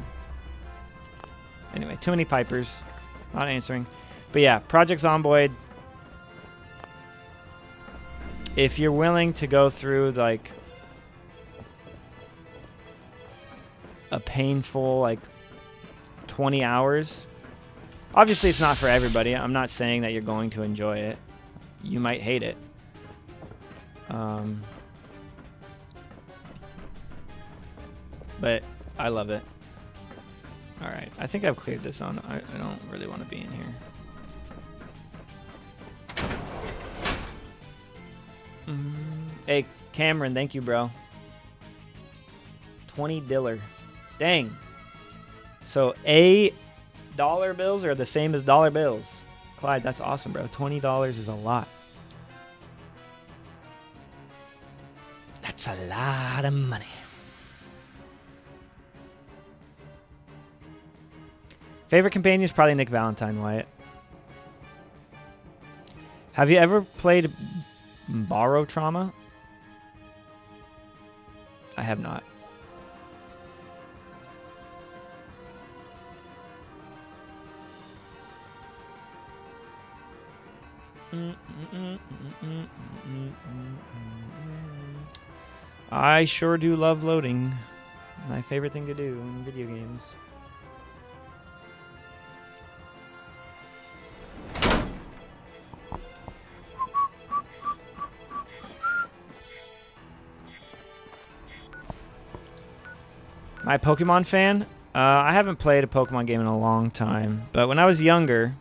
Anyway, too many Pipers. Not answering. But yeah, Project Zomboid. If you're willing to go through, like, a painful, like, 20 hours. Obviously, it's not for everybody. I'm not saying that you're going to enjoy it. You might hate it. But I love it. Alright, I think I've cleared this on. I don't really want to be in here. Hey, Cameron, thank you, bro. $20. Dang. So, $dollar bills are the same as dollar bills. Clyde, that's awesome, bro. $20 is a lot. That's a lot of money. Favorite companion is probably Nick Valentine, Wyatt. Have you ever played Borrow Trauma? I have not. I sure do love loading. My favorite thing to do in video games. My Pokemon fan? I haven't played a Pokemon game in a long time, but when I was younger,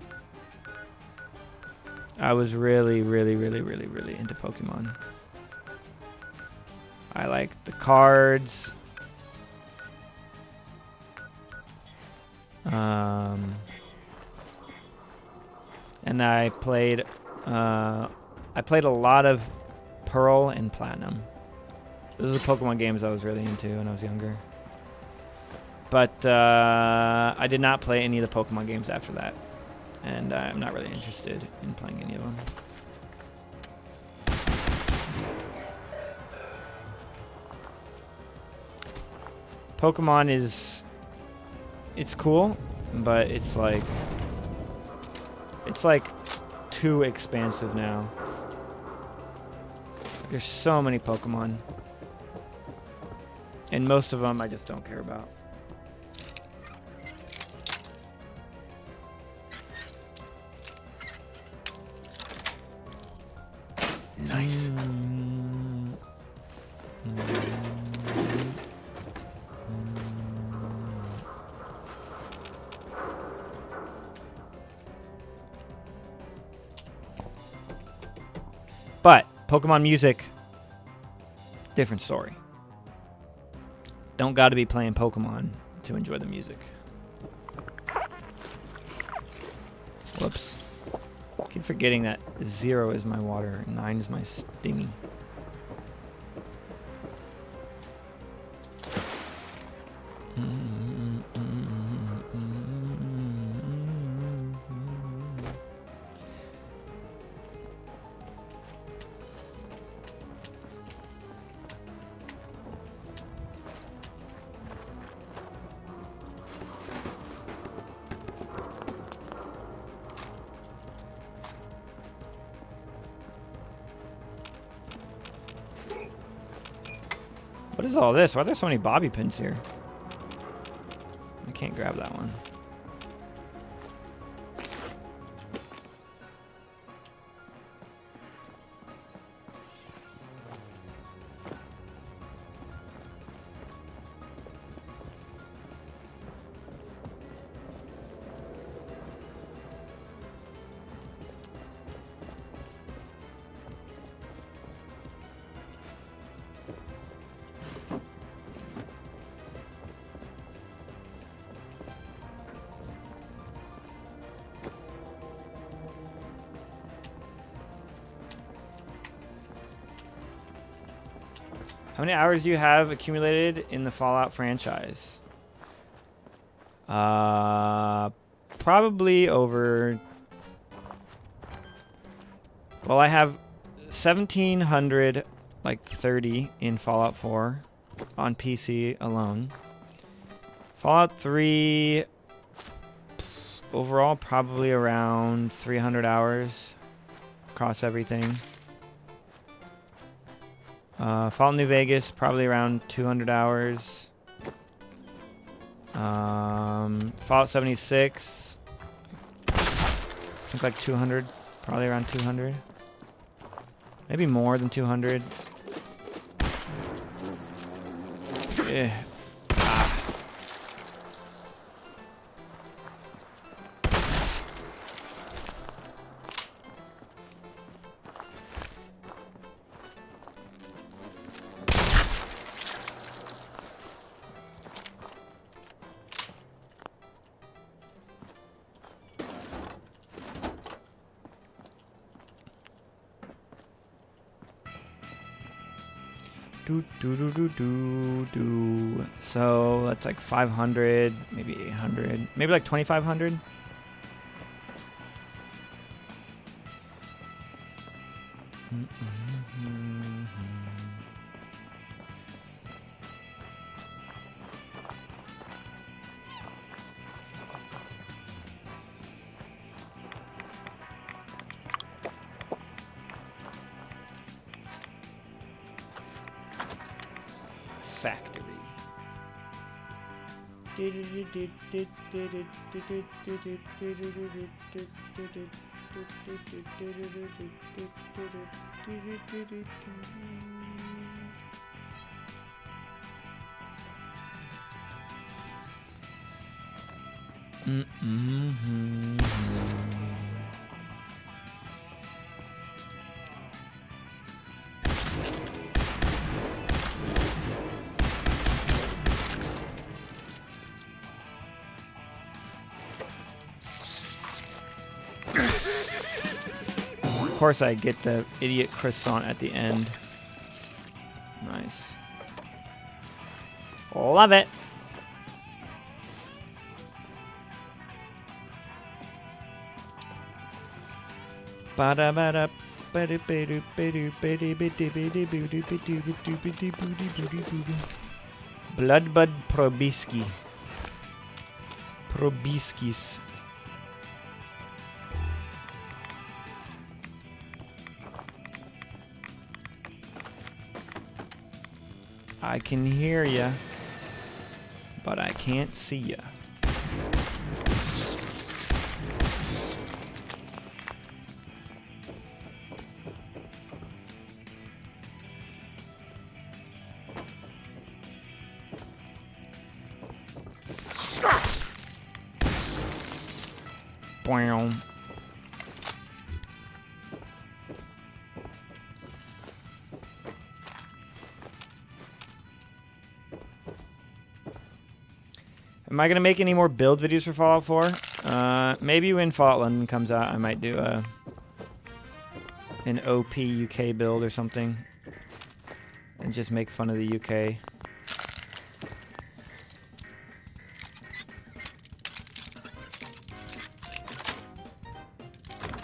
I was really into Pokemon. I liked the cards. And I played a lot of Pearl and Platinum. Those are the Pokemon games I was really into when I was younger. But I did not play any of the Pokemon games after that. And I'm not really interested in playing any of them. Pokemon it's cool, but it's like too expansive now. There's so many Pokemon. And most of them I just don't care about. Nice. But Pokemon music, different story. Don't gotta be playing Pokemon to enjoy the music. Whoops. I keep forgetting that 0 is my water and 9 is my stingy. What is all this? Why are there so many bobby pins here? I can't grab that one. How many hours do you have accumulated in the Fallout franchise? Probably over... Well, I have 1,730 in Fallout 4 on PC alone. Fallout 3 overall probably around 300 hours across everything. Fallout New Vegas, probably around 200 hours. Fallout 76, I think like 200, probably around 200. Maybe more than 200. Yeah. So that's like 500, maybe 800, maybe like 2,500. Factory. Of course I get the idiot croissant at the end. Nice. Love it. Bloodbud Probiski. Probiskis. I can hear ya, but I can't see ya. Boing. Am I going to make any more build videos for Fallout 4? Maybe when Fallout London comes out, I might do an OP UK build or something. And just make fun of the UK.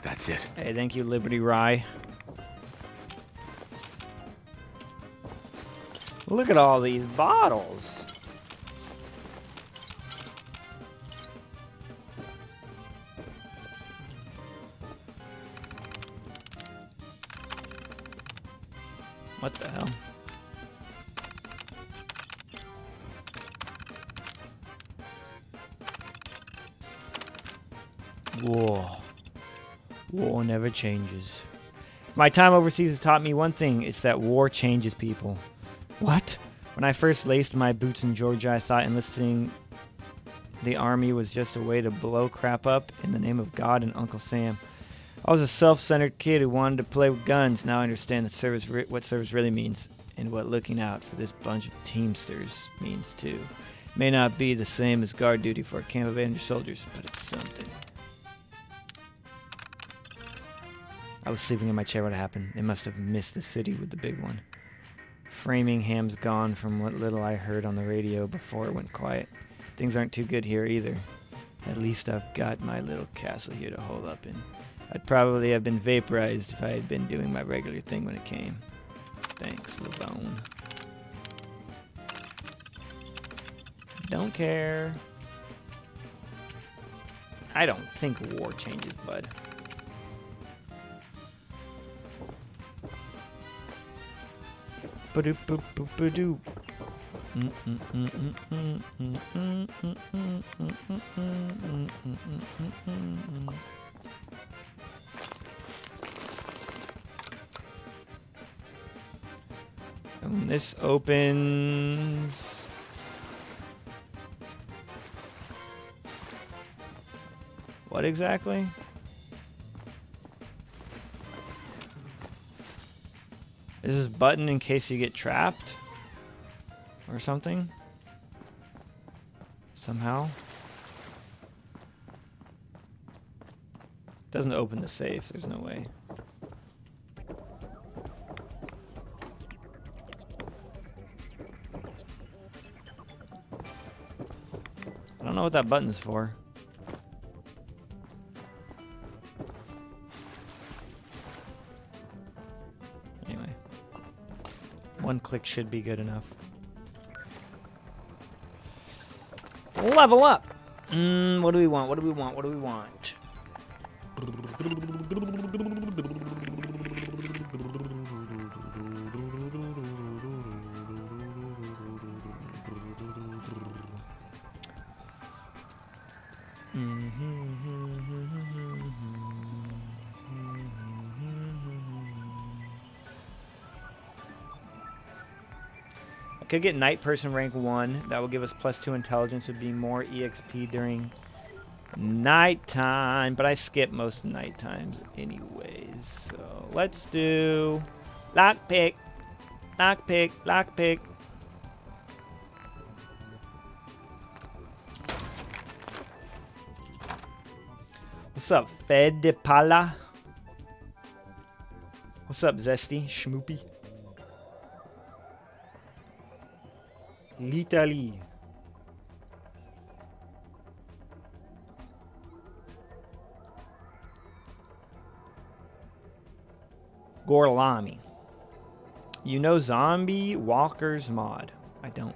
That's it. Hey, thank you, Liberty Rye. Look at all these bottles. What the hell? War never changes. My time overseas has taught me one thing. It's that war changes people. What? When I first laced my boots in Georgia, I thought enlisting the army was just a way to blow crap up in the name of God and Uncle Sam. I was a self-centered kid who wanted to play with guns. Now I understand that what service really means and what looking out for this bunch of teamsters means too. It may not be the same as guard duty for a camp of 800 soldiers, but it's something. I was sleeping in my chair when it happened. They must have missed the city with the big one. Framingham's gone from what little I heard on the radio before it went quiet. Things aren't too good here either. At least I've got my little castle here to hole up in. I'd probably have been vaporized if I had been doing my regular thing when it came. Thanks, Lavone. Don't care. I don't think war changes, bud. Ba-doop-boop-boop-ba-doop. And this opens. What exactly? Is this button in case you get trapped? Or something? Somehow? Doesn't open the safe, there's no way. I don't know what that button is for. Anyway. One click should be good enough. Level up! What do we want? What do we want? What do we want? I could get Night Person rank 1. That will give us +2 intelligence. It would be more EXP during nighttime. But I skip most night times anyways. So let's do lockpick. Lockpick. Lockpick. What's up, Fed de Pala? What's up, Zesty? Schmoopy? L'Italie. Gorlami. You know Zombie Walker's mod? I don't.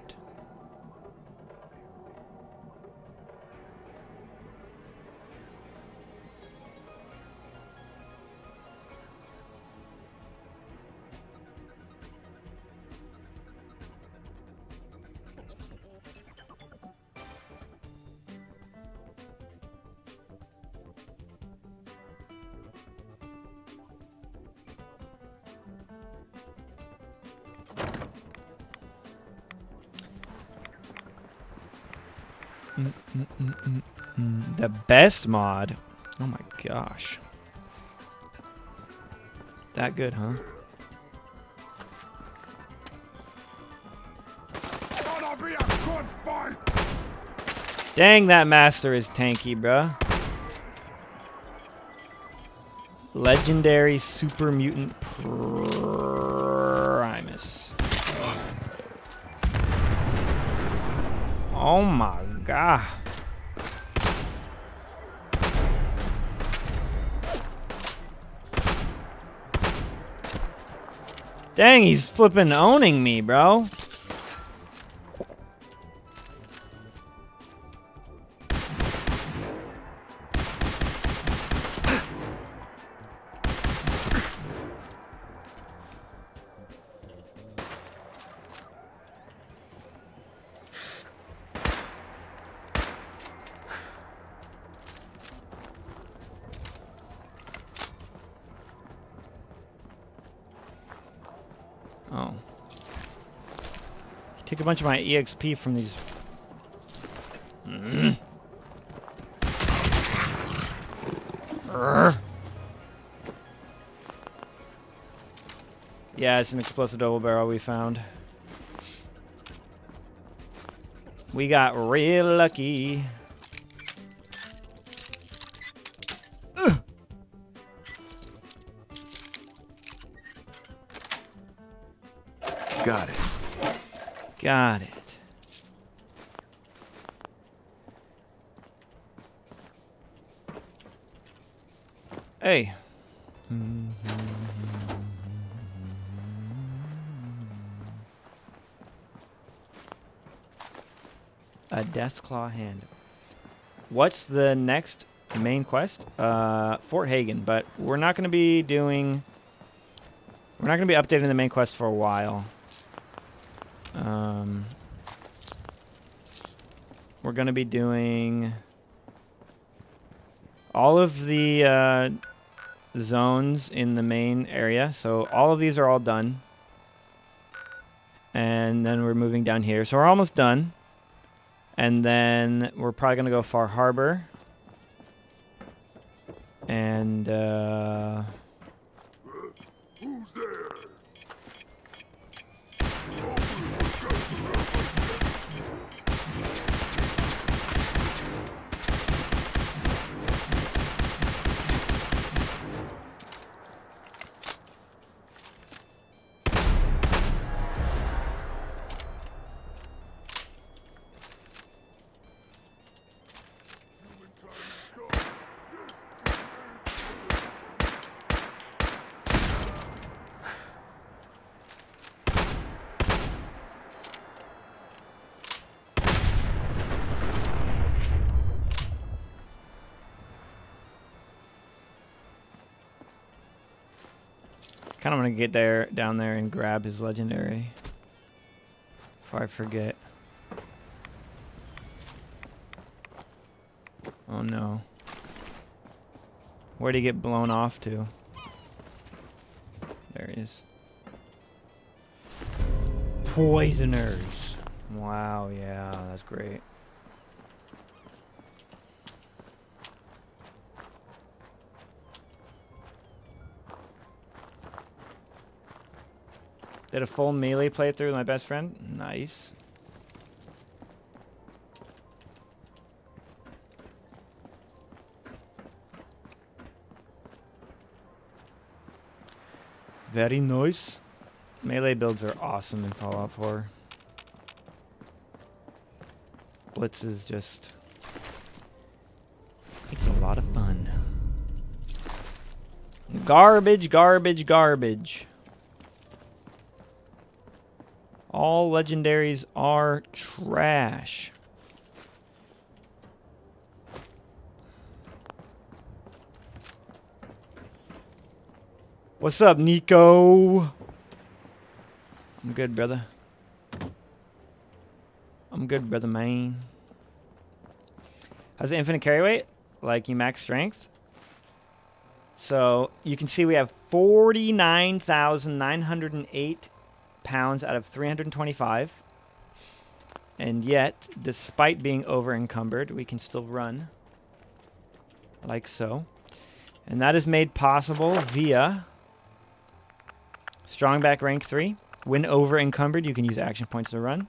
The best mod? Oh my gosh. That good, huh? Dang, that master is tanky, bruh. Legendary Super Mutant Primus. Oh my god. Dang, he's flipping owning me, bro. Oh. Take a bunch of my EXP from these. Yeah, it's an explosive double barrel we found. We got real lucky. Got it. Got it. Hey. A Deathclaw hand. What's the next main quest? Fort Hagen, but we're not going to be doing... We're not going to be updating the main quest for a while. We're going to be doing all of the zones in the main area. So all of these are all done. And then we're moving down here. So we're almost done. And then we're probably going to go Far Harbor. And Who's there? kind of want to get down there and grab his legendary before I forget. Oh no. Where'd he get blown off to? There he is. Poisoners. Wow, yeah, that's great. Did a full melee playthrough with my best friend. Nice. Very nice. Melee builds are awesome in Fallout 4. Blitz is just... it's a lot of fun. Garbage, garbage, garbage. All legendaries are trash. What's up, Nico? I'm good, brother. I'm good, brother, man. How's the infinite carry weight? Like you max strength? So you can see we have 49,908 pounds out of 325. And yet, despite being over encumbered, we can still run. Like so. And that is made possible via Strongback rank 3. When over encumbered, you can use action points to run.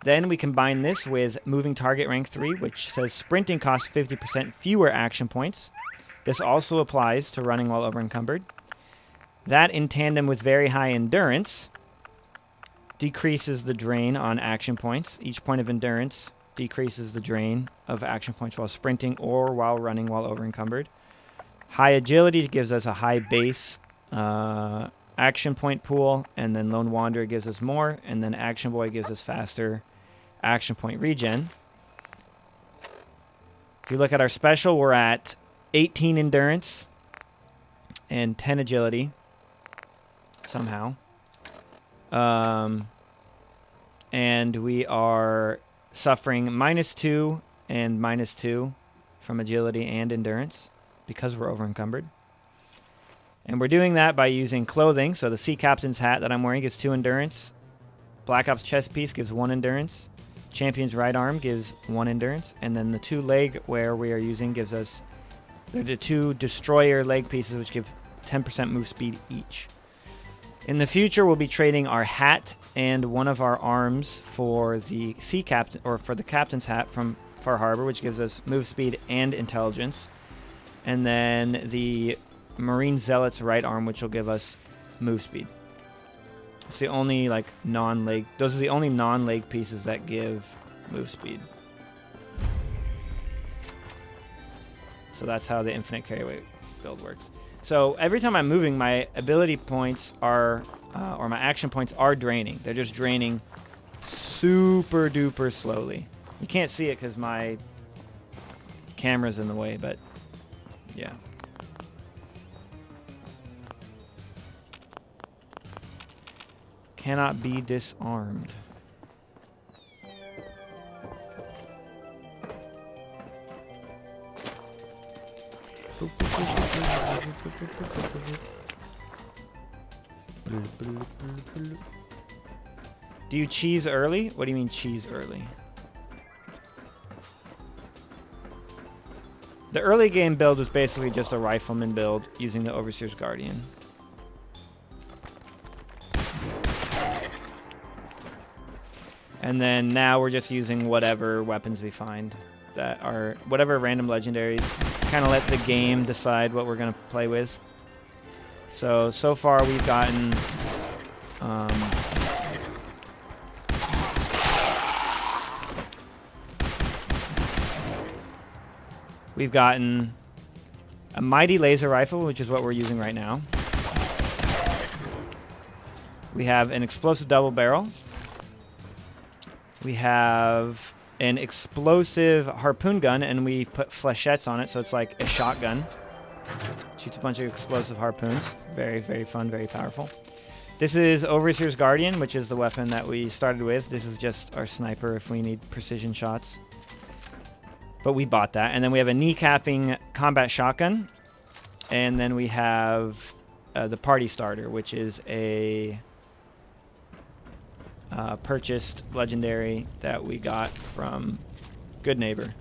Then we combine this with moving target rank 3, which says sprinting costs 50% fewer action points. This also applies to running while over encumbered. That in tandem with very high endurance decreases the drain on action points. Each point of endurance decreases the drain of action points while sprinting or while running while over encumbered. High agility gives us a high base action point pool, and then Lone Wanderer gives us more, and then Action Boy gives us faster action point regen. If we look at our special, we're at 18 endurance and 10 agility somehow. And we are suffering -2 and -2 from agility and endurance because we're over encumbered. And we're doing that by using clothing. So the Sea Captain's hat that I'm wearing gives 2 endurance. Black Ops chest piece gives 1 endurance. Champion's right arm gives 1 endurance. And then the 2 leg wear we are using gives us the 2 destroyer leg pieces, which give 10% move speed each. In the future, we'll be trading our hat and one of our arms for the Sea Captain, or for the Captain's hat from Far Harbor, which gives us move speed and intelligence. And then the Marine Zealot's right arm, which will give us move speed. It's the only like non-leg. Those are the only non-leg pieces that give move speed. So that's how the infinite carry weight build works. So every time I'm moving, my ability points are, or my action points are draining. They're just draining super duper slowly. You can't see it because my camera's in the way, but yeah. Cannot be disarmed. Do you cheese early? What do you mean cheese early? The early game build was basically just a rifleman build using the Overseer's Guardian. And then now we're just using whatever weapons we find that are whatever random legendaries. Kind of let the game decide what we're going to play with. So far we've gotten a mighty laser rifle, which is what we're using right now. We have an explosive double barrel. We have an explosive harpoon gun, and we put flechettes on it, so it's like a shotgun. Shoots a bunch of explosive harpoons. Very, very fun, very powerful. This is Overseer's Guardian, which is the weapon that we started with. This is just our sniper if we need precision shots. But we bought that. And then we have a kneecapping combat shotgun. And then we have the party starter, which is a purchased legendary that we got from Good Neighbor.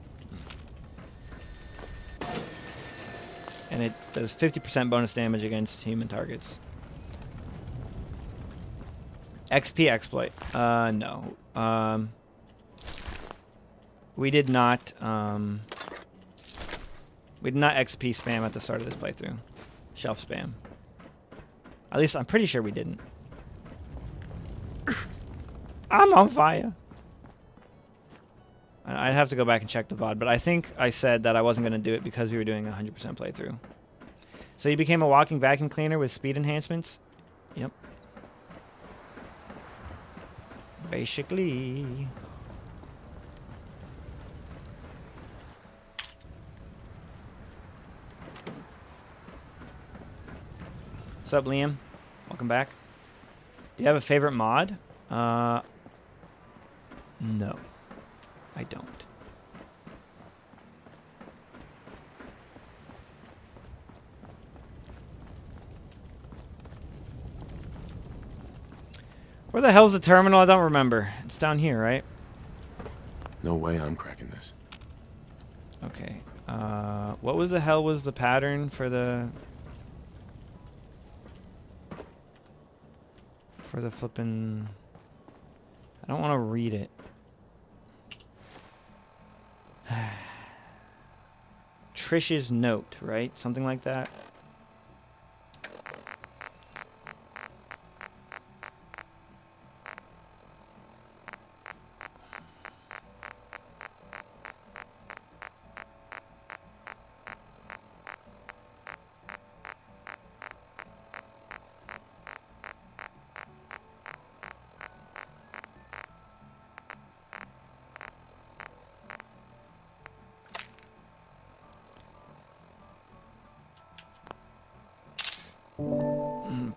And it does 50% bonus damage against human targets. XP exploit. No. We did not XP spam at the start of this playthrough. Shelf spam. At least I'm pretty sure we didn't. I'm on fire. I'd have to go back and check the VOD, but I think I said that I wasn't going to do it because we were doing a 100% playthrough. So you became a walking vacuum cleaner with speed enhancements? Yep. Basically. What's up, Liam? Welcome back. Do you have a favorite mod? No, I don't. Where the hell's the terminal? I don't remember. It's down here, right? No way I'm cracking this. Okay. What was the hell was the pattern for the flippin'... I don't want to read it. Trish's note, right? Something like that.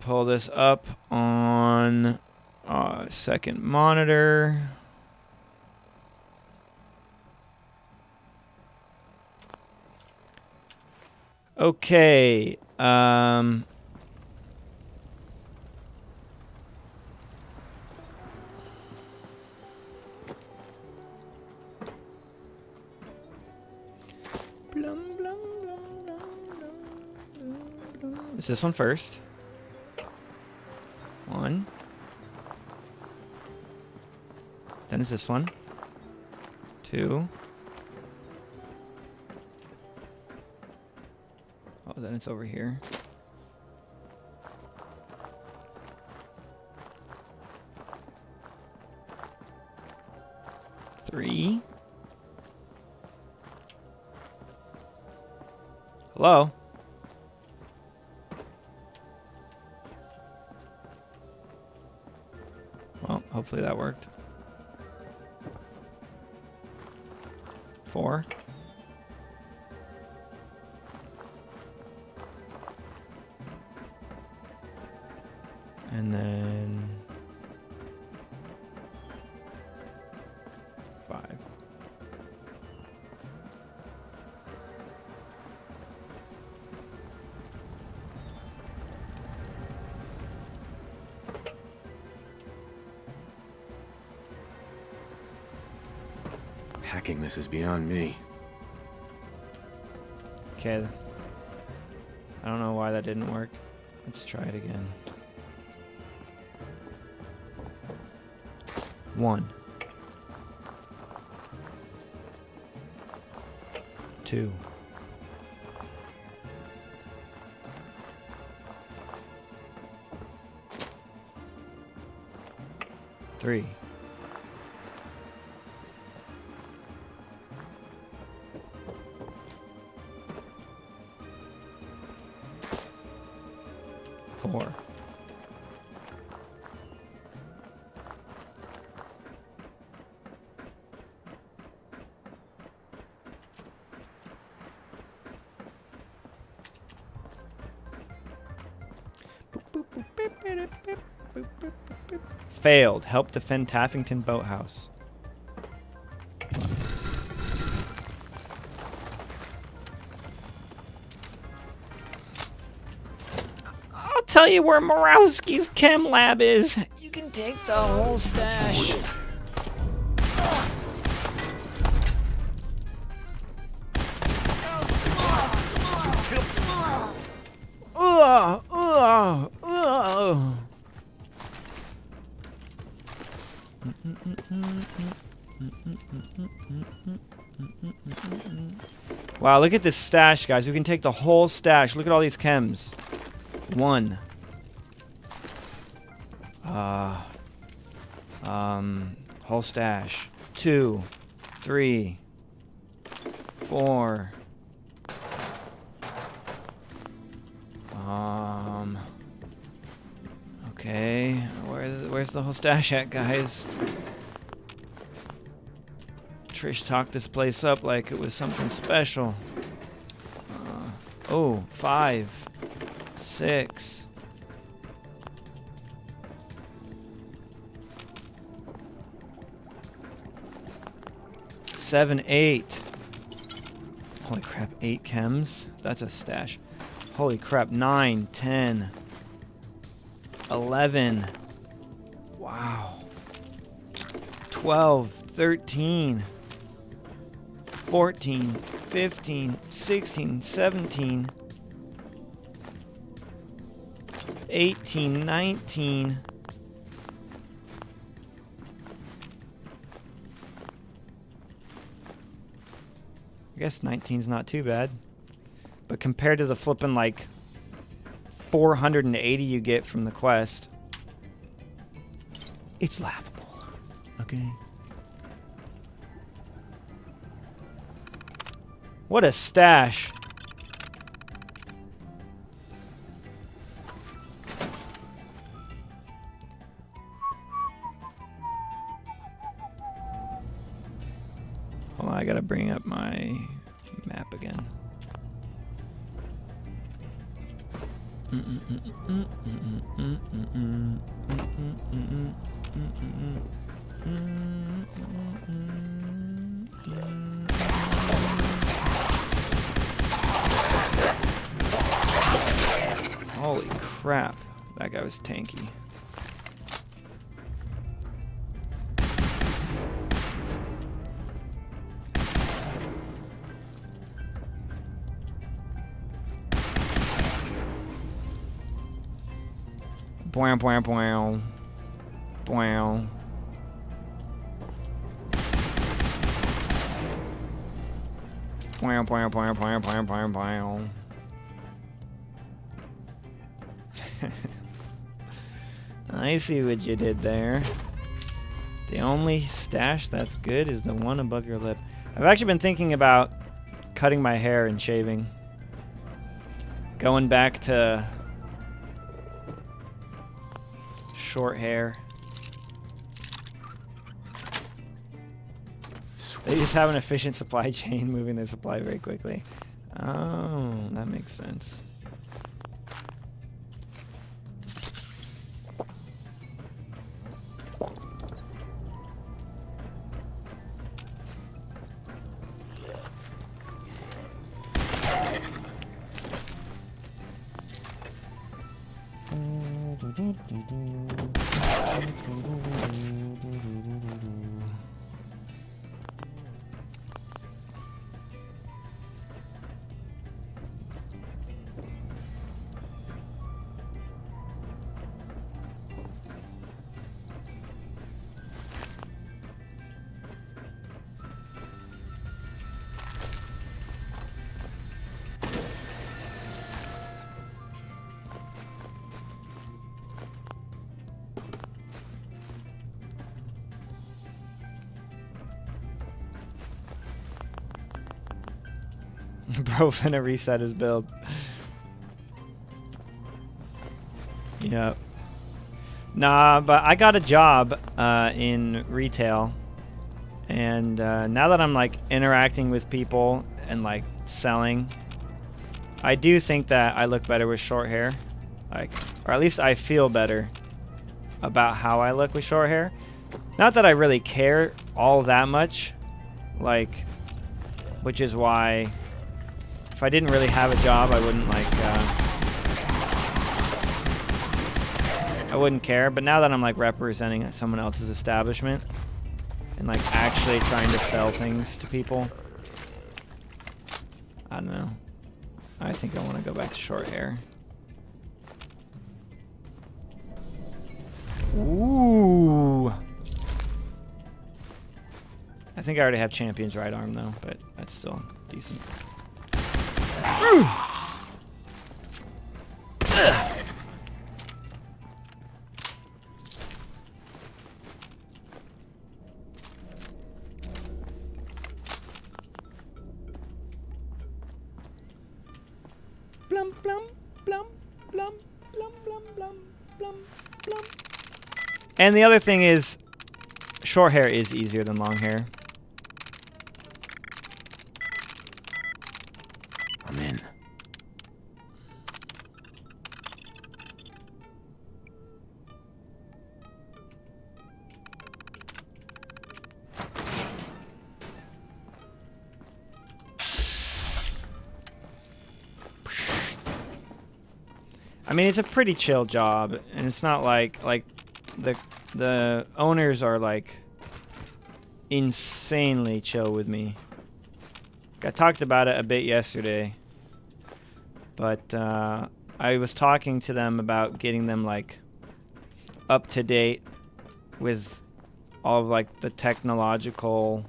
Pull this up on second monitor. Okay. Is this one first? 1. Then is this one. 2. Oh, then it's over here. 3. Hello? Well, hopefully that worked. 4. And then 5. Hacking this is beyond me. Okay. I don't know why that didn't work. Let's try it again. 1. 2. 3. 4. 5. Failed. Help defend Taffington Boathouse. I'll tell you where Morowski's chem lab is. You can take the whole stash. Wow, look at this stash, guys. We can take the whole stash. Look at all these chems. 1. Whole stash. 2, 3, 4. Okay. Where's the whole stash at, guys? Trish talked this place up like it was something special. 5, 6. 7, 8. Holy crap, 8 chems? That's a stash. Holy crap, 9, 10, 11. Wow. 12, 13. 14, 15, 16, 17, 18, 19. I guess 19's not too bad. But compared to the flippin' like 480 you get from the quest, it's laughable. Okay. What a stash. Hold on, I gotta bring up my map again. Holy crap, that guy was tanky. Pow, pow, pow. Pow. Pow, pow, pow, pow, pow, pow, pow. I see what you did there. The only stash that's good is the one above your lip. I've actually been thinking about cutting my hair and shaving. Going back to short hair. They just have an efficient supply chain, moving their supply very quickly. Oh, that makes sense. Bro finna reset his build. Yep. Nah, but I got a job in retail, and now that I'm like interacting with people and like selling, I do think that I look better with short hair, like, or at least I feel better about how I look with short hair. Not that I really care all that much, like, which is why if I didn't really have a job, I wouldn't like, I wouldn't care. But now that I'm like representing someone else's establishment and like actually trying to sell things to people, I don't know. I think I want to go back to short hair. Ooh. I think I already have champion's right arm though, but that's still decent. Blum blum blum blum blum blum blum blum blum. And the other thing is, short hair is easier than long hair. I'm in. I mean, it's a pretty chill job, and it's not like the owners are like insanely chill with me. I talked about it a bit yesterday, but I was talking to them about getting them like up to date with all of like the technological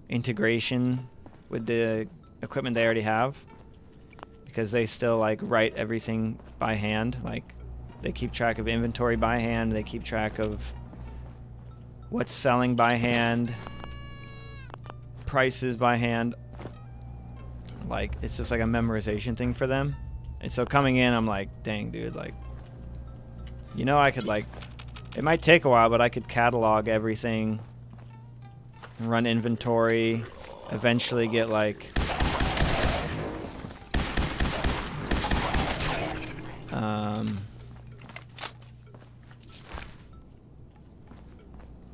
integration with the equipment they already have, because they still like write everything by hand. Like they keep track of inventory by hand, they keep track of what's selling by hand, prices by hand. Like it's just like a memorization thing for them. And so coming in, I'm like, dang dude, like, you know, I could like, it might take a while, but I could catalog everything, run inventory, eventually get like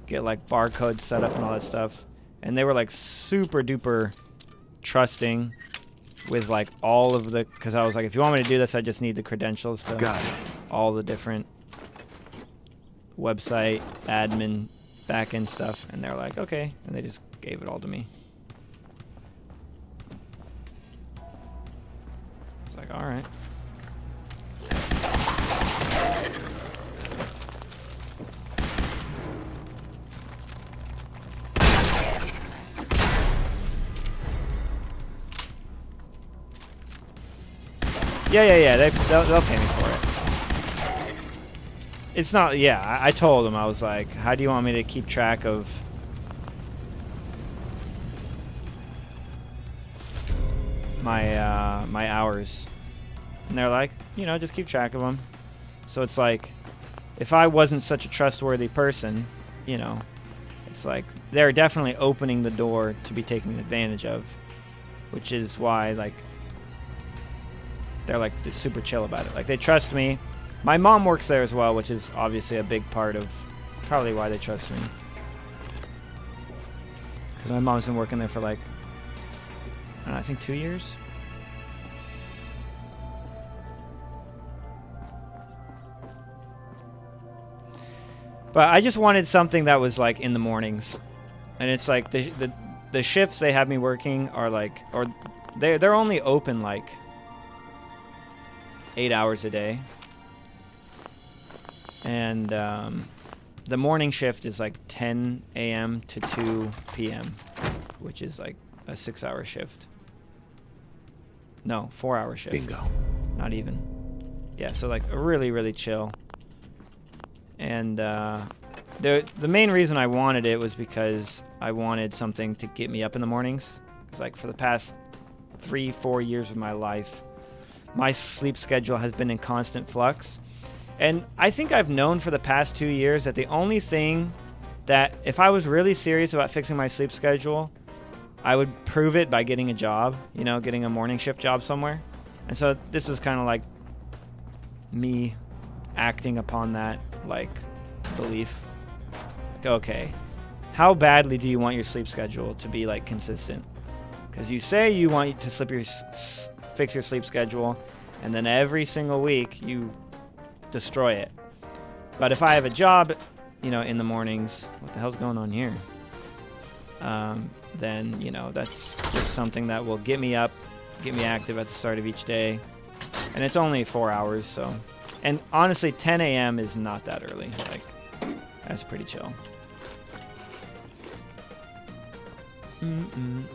get like barcodes set up and all that stuff. And they were like super duper trusting with like all of the, because I was like, if you want me to do this, I just need the credentials to Got it. all the different website admin backend stuff. And they're like, okay, and they just gave it all to me. It's like, all right. Yeah. They'll pay me for it. It's not. Yeah, I told them, I was like, how do you want me to keep track of my my hours? And they're like, you know, just keep track of them. So it's like, if I wasn't such a trustworthy person, you know, it's like they're definitely opening the door to be taken advantage of, which is why, like, they're like super chill about it. Like, they trust me. My mom works there as well, which is obviously a big part of probably why they trust me. Because my mom's been working there for like, I don't know, I think 2 years. But I just wanted something that was like in the mornings, and it's like the shifts they have me working are like, or they're only open like 8 hours a day, and the morning shift is like 10 a.m. to 2 p.m., which is like a 6-hour shift. No, 4-hour shift. Bingo. Not even. Yeah, so like really, really chill. And the main reason I wanted it was because I wanted something to get me up in the mornings. It's like for the past 3-4 years of my life, my sleep schedule has been in constant flux. And I think I've known for the past 2 years that the only thing that, if I was really serious about fixing my sleep schedule, I would prove it by getting a job, you know, getting a morning shift job somewhere. And so this was kind of like me acting upon that, like, belief. Like, okay, how badly do you want your sleep schedule to be, like, consistent? Because you say you want to fix your sleep schedule, and then every single week you destroy it. But if I have a job, you know, in the mornings, what the hell's going on here? Then, you know, that's just something that will get me up, get me active at the start of each day. And it's only 4 hours, so. And honestly, 10 a.m. is not that early. Like, that's pretty chill.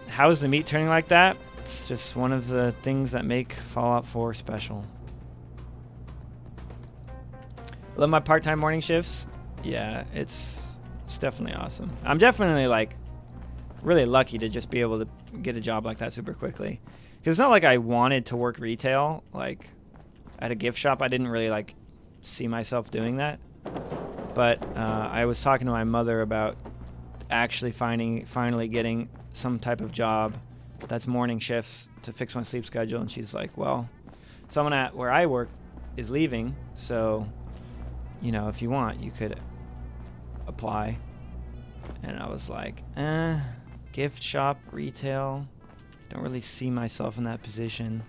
How is the meat turning like that? It's just one of the things that make Fallout 4 special. Love my part-time morning shifts. Yeah, it's definitely awesome. I'm definitely, like, really lucky to just be able to get a job like that super quickly. Because it's not like I wanted to work retail, like, at a gift shop. I didn't really, like, see myself doing that. But I was talking to my mother about actually finally getting some type of job that's morning shifts to fix my sleep schedule. And she's like, well, someone at where I work is leaving, so, you know, if you want, you could apply. And I was like, gift shop, retail, don't really see myself in that position.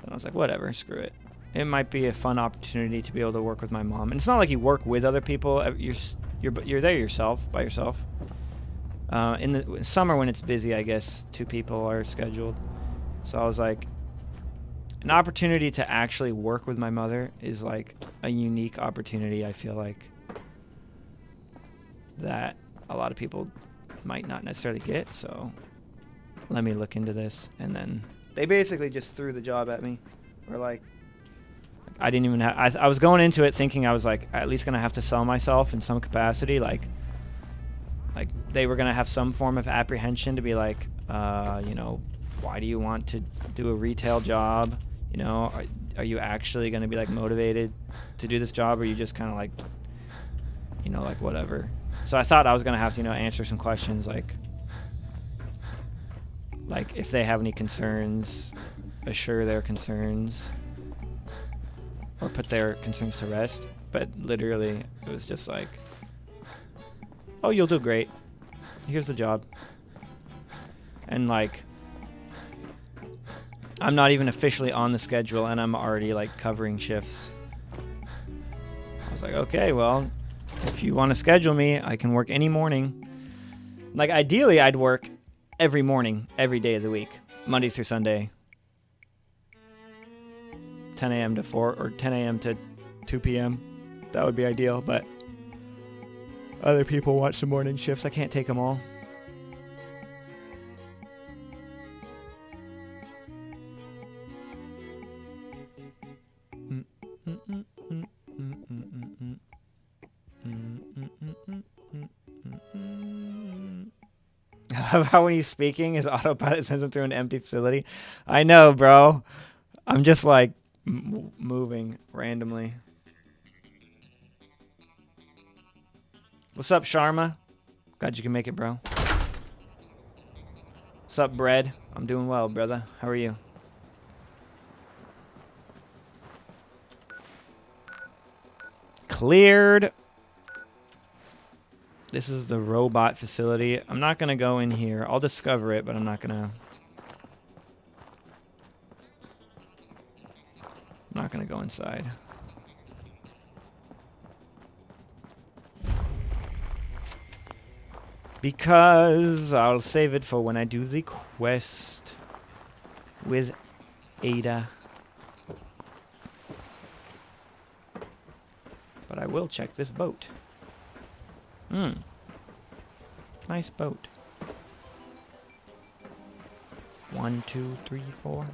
And I was like, whatever, screw it. It might be a fun opportunity to be able to work with my mom. And it's not like you work with other people. You're there yourself, by yourself. In the summer when it's busy, I guess 2 people are scheduled. So I was like, an opportunity to actually work with my mother is like a unique opportunity, I feel like, that a lot of people might not necessarily get. So let me look into this. And then they basically just threw the job at me. Or like, I didn't even have, I was going into it thinking I was like at least going to have to sell myself in some capacity. Like they were going to have some form of apprehension to be like, you know, why do you want to do a retail job? You know, are you actually going to be like motivated to do this job? Or are you just kind of like, you know, like whatever. So I thought I was going to have to, you know, answer some questions like if they have any concerns, assure their concerns, or put their concerns to rest. But literally, it was just like, oh, you'll do great. Here's the job. And like, I'm not even officially on the schedule, and I'm already like covering shifts. I was like, okay, well, if you want to schedule me, I can work any morning. Like, ideally, I'd work every morning, every day of the week, Monday through Sunday, 10 a.m. to 4 or 10 a.m. to 2 p.m. That would be ideal, but other people want some morning shifts. I can't take them all. How when he's speaking, his autopilot sends him through an empty facility. I know, bro. I'm just like moving randomly. What's up, Sharma? Glad you can make it, bro. What's up, Bread? I'm doing well, brother. How are you? Cleared. This is the robot facility. I'm not going to go in here. I'll discover it, but I'm not going to... I'm not going to go inside. Because I'll save it for when I do the quest with Ada. But I will check this boat. Nice boat. 1, 2, 3, 4.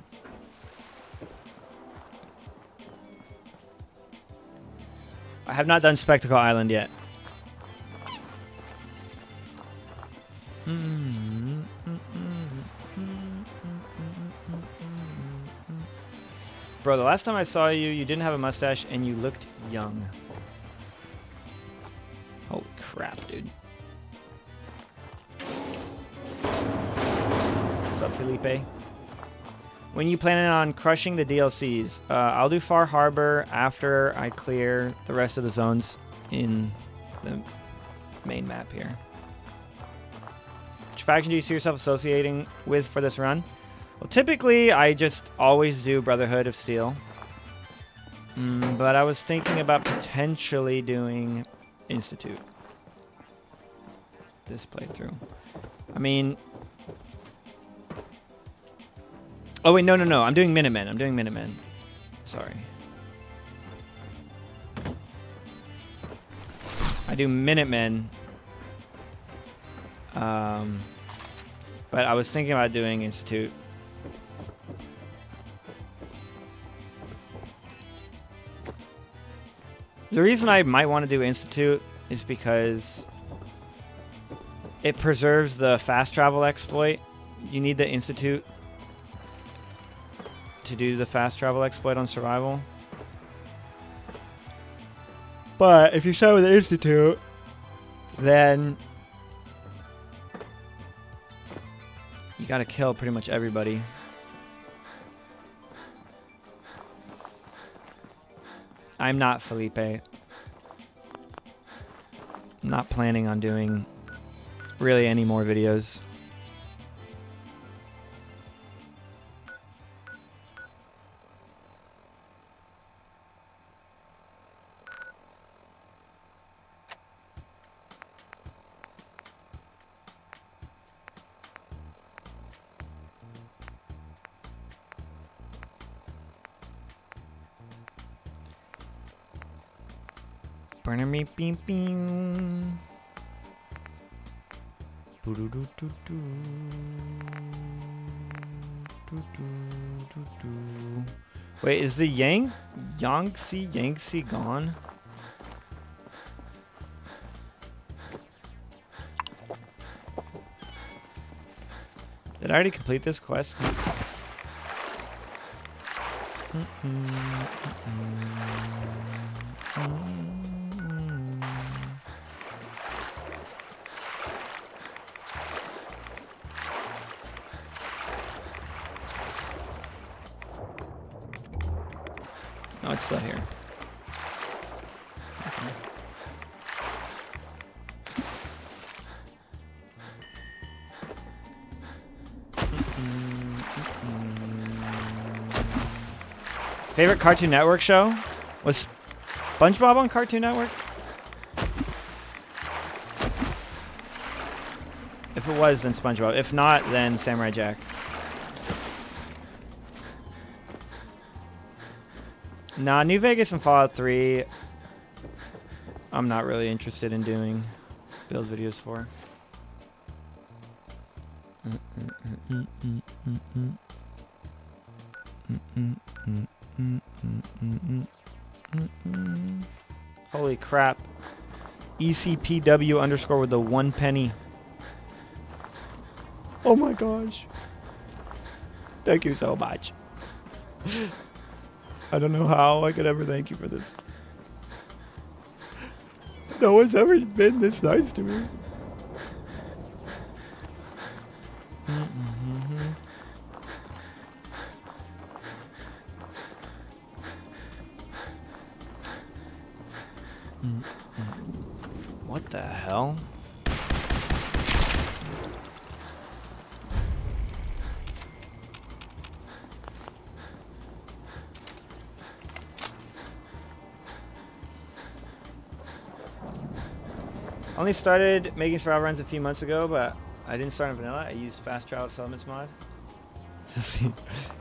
I have not done Spectacle Island yet. Bro, the last time I saw you, you didn't have a mustache and you looked young. Holy crap, dude. What's up, Felipe? When you planning on crushing the DLCs? I'll do Far Harbor after I clear the rest of the zones in the main map here. Which faction do you see yourself associating with for this run? Well, typically, I just always do Brotherhood of Steel. But I was thinking about potentially doing Institute this playthrough. I mean... Oh, wait, no. I'm doing Minutemen. Sorry. I do Minutemen. But I was thinking about doing Institute. The reason I might want to do Institute is because it preserves the fast travel exploit. You need the Institute to do the fast travel exploit on survival. But if you start with the Institute, then you gotta kill pretty much everybody. I'm not Felipe. I'm not planning on doing really any more videos. Wait, is the Yangtze gone? Did I already complete this quest? No, it's still here. Okay. Favorite Cartoon Network show? Was SpongeBob on Cartoon Network? If it was, then SpongeBob. If not, then Samurai Jack. Nah, New Vegas and Fallout 3, I'm not really interested in doing build videos for. Holy crap. ECPW_ with the 1 penny. Oh my gosh. Thank you so much. I don't know how I could ever thank you for this. No one's ever been this nice to me. What the hell? I only started making survival runs a few months ago, but I didn't start in vanilla. I used fast travel settlements mod.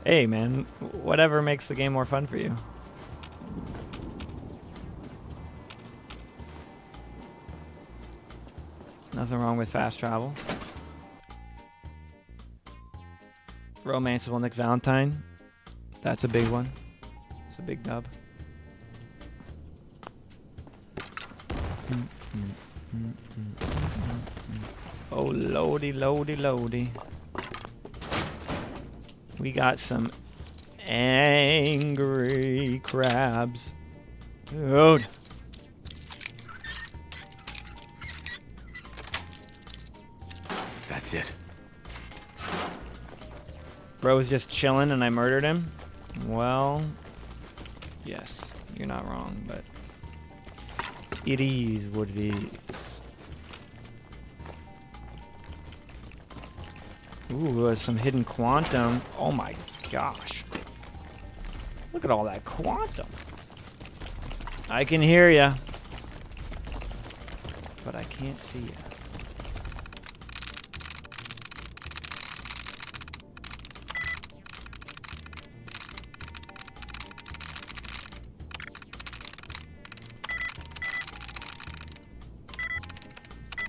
Hey man, whatever makes the game more fun for you. Nothing wrong with fast travel. Romanceable Nick Valentine. That's a big one. It's a big dub. Oh, loady, loady, loady. We got some angry crabs. Dude. That's it. Bro was just chilling and I murdered him? Well, yes, you're not wrong, but it is what it is. Ooh, some hidden quantum. Oh my gosh. Look at all that quantum. I can hear ya, but I can't see ya.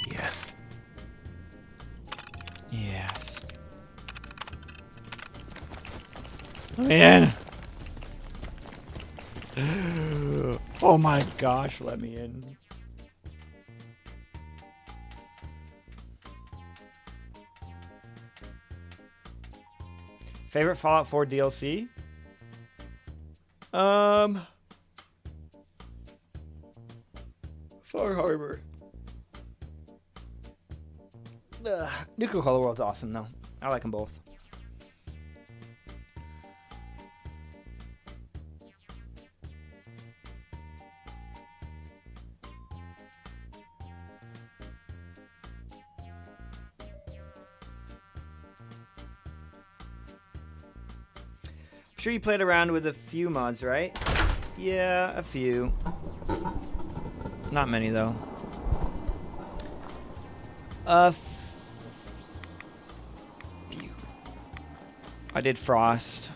Yes. Yes. Man. Oh my gosh, let me in. Favorite Fallout 4 DLC? Far Harbor. Nuclear Color World's awesome though. I like them both. I'm sure you played around with a few mods, right? Yeah, a few. Not many though. Few. I did Frost.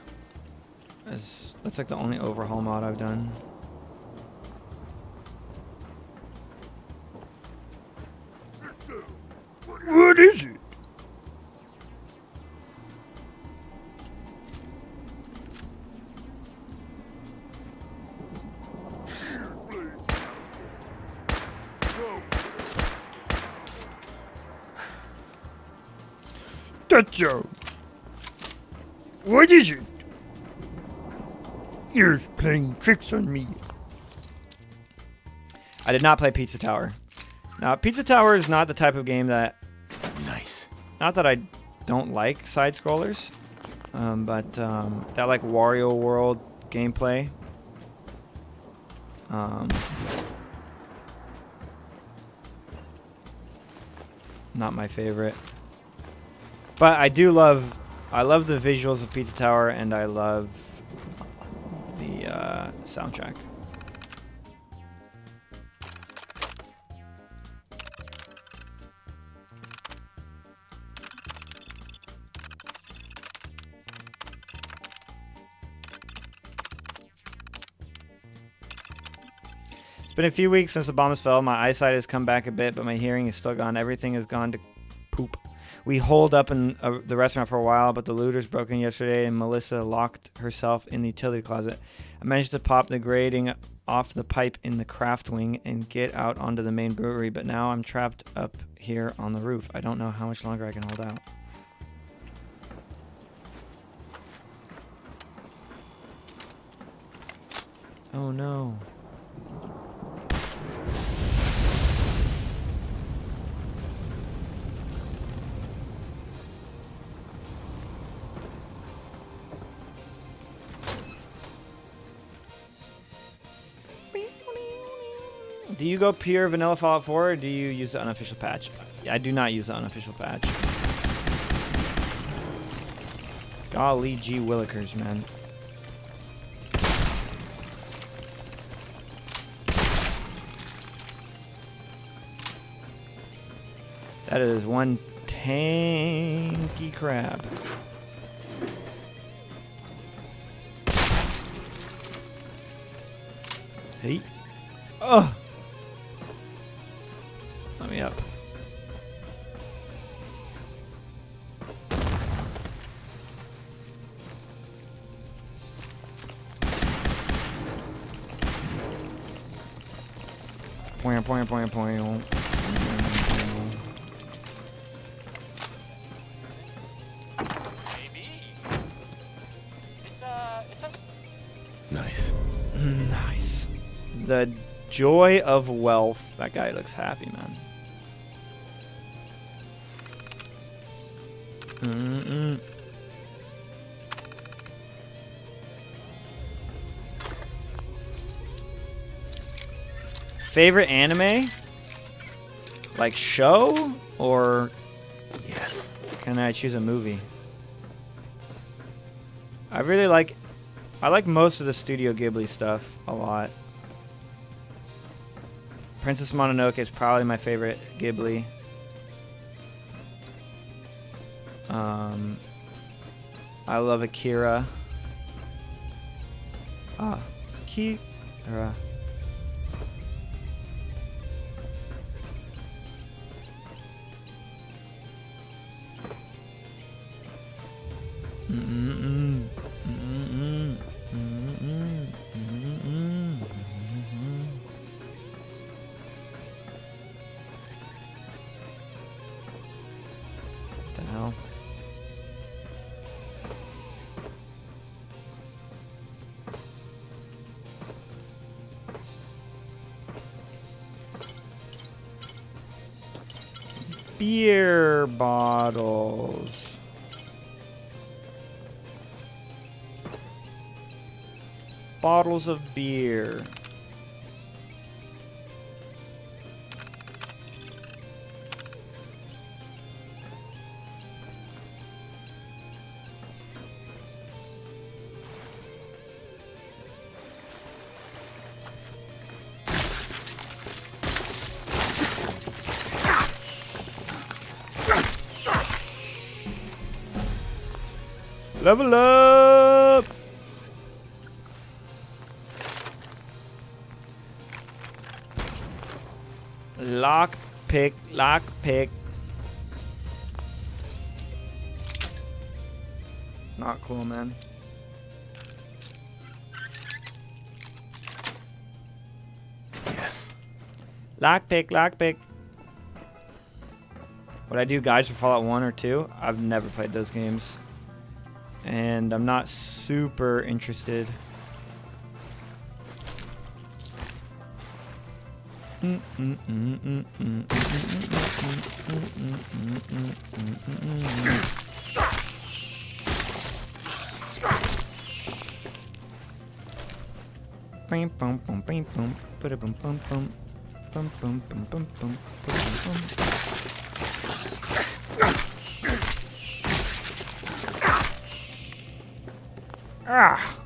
That's like the only overhaul mod I've done. What is it? Joe. What is it? You're playing tricks on me. I did not play Pizza Tower. Now, Pizza Tower is not the type of game that... Nice. Not that I don't like side-scrollers, but that like Wario World gameplay. Not my favorite. But I love the visuals of Pizza Tower, and I love the soundtrack. It's been a few weeks since the bombs fell. My eyesight has come back a bit, but my hearing is still gone. Everything has gone to poop. We holed up in the restaurant for a while, but the looters broke in yesterday and Melissa locked herself in the utility closet. I managed to pop the grating off the pipe in the craft wing and get out onto the main brewery, but now I'm trapped up here on the roof. I don't know how much longer I can hold out. Oh no. Do you go pure vanilla Fallout 4 or do you use the unofficial patch? I do not use the unofficial patch. Golly gee willikers, man. That is one tanky crab. Hey. Oh! Let me up. Point, point, point, point. Nice. Nice. The joy of wealth. That guy looks happy, man. Mm-mm. Favorite anime? Like show? Or Yes. can I choose a movie? I like most of the Studio Ghibli stuff a lot. Princess Mononoke is probably my favorite Ghibli. I love Akira. Akira. What the hell? Beer bottles. Bottles of beer. Level up! Lock pick, lock pick. Not cool, man. Yes. Lock pick, lock pick. Would I do guides for Fallout 1 or 2? I've never played those games. And I'm not super interested. Ah.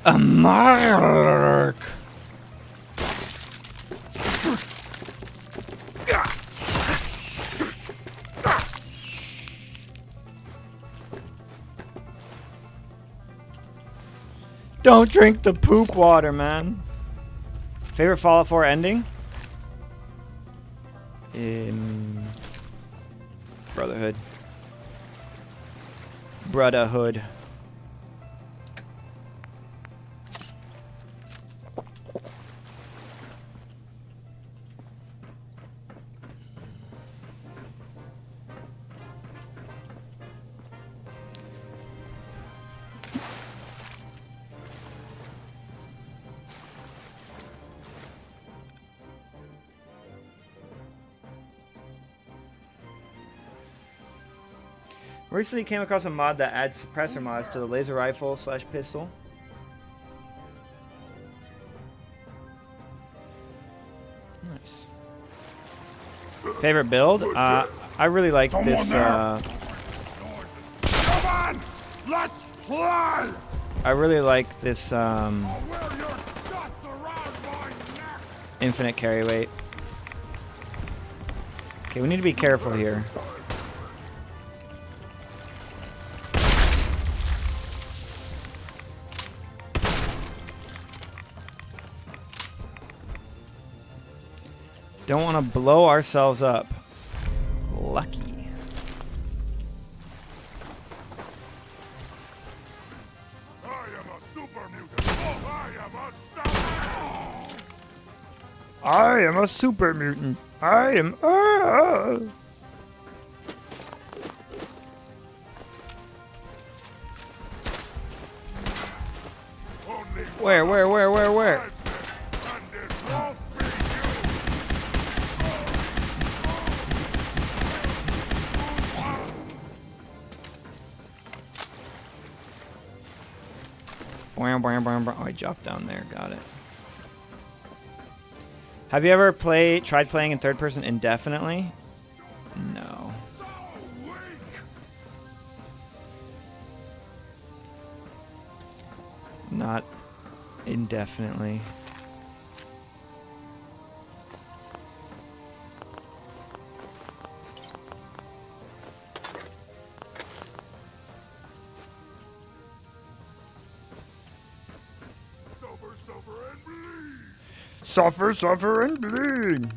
A mark. Don't drink the poop water, man. Favorite Fallout 4 ending? Brotherhood. Brotherhood. Recently came across a mod that adds suppressor mods to the laser rifle / pistol. Nice. Favorite build? I really like this. Come on, let's play. I really like this infinite carry weight. Okay, we need to be careful here. Don't want to blow ourselves up. Lucky. I am a super mutant. Oh, I am a super mutant. I am. Where? Oh, I dropped down there. Got it. Have you ever tried playing in third person indefinitely? No. Not indefinitely. Suffer and bleed.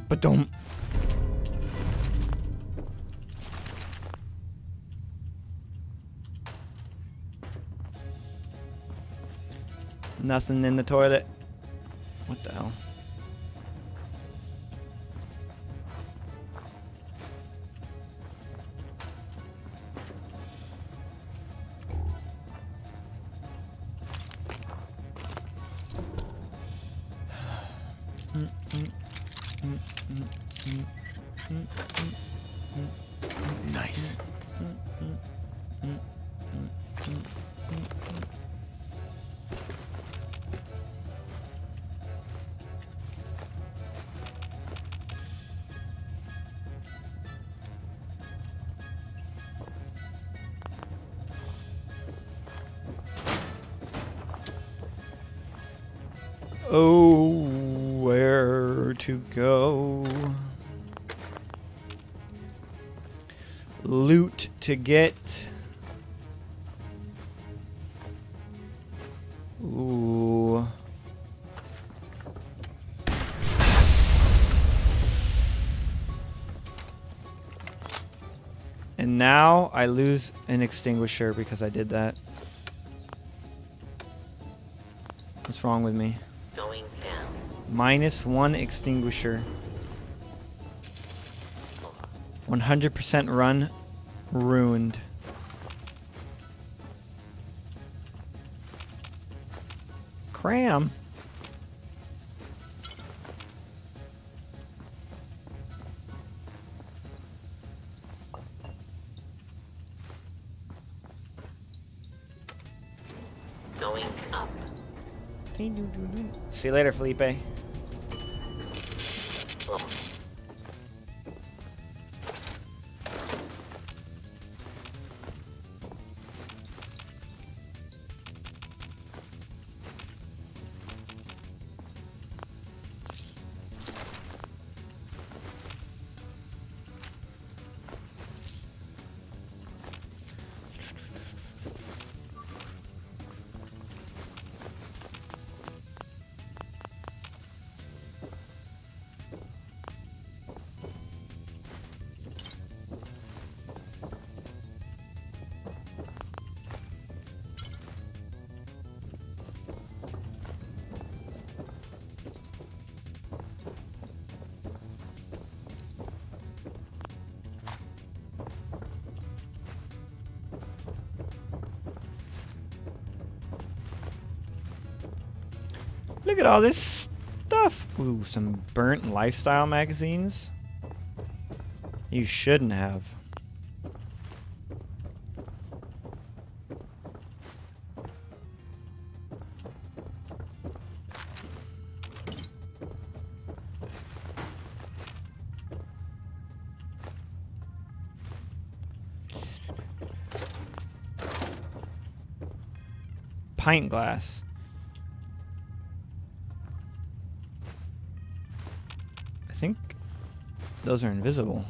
Ba-dum. Nothing in the toilet. What the hell? Nice. Oh, where to go? Loot to get. Ooh. And now I lose an extinguisher because I did that. What's wrong with me? Going down. -1 extinguisher. 100% run ruined. Cram. Going up. See you later, Felipe. Look at all this stuff. Ooh, some burnt lifestyle magazines. You shouldn't have. Pint glass. I think those are invisible.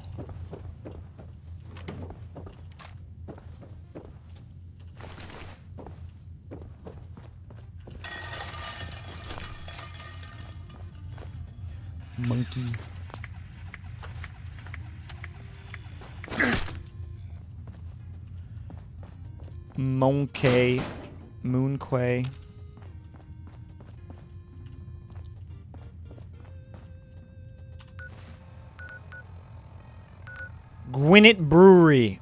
Monkey. Monkey. Moonquay. Gwinnett Brewery.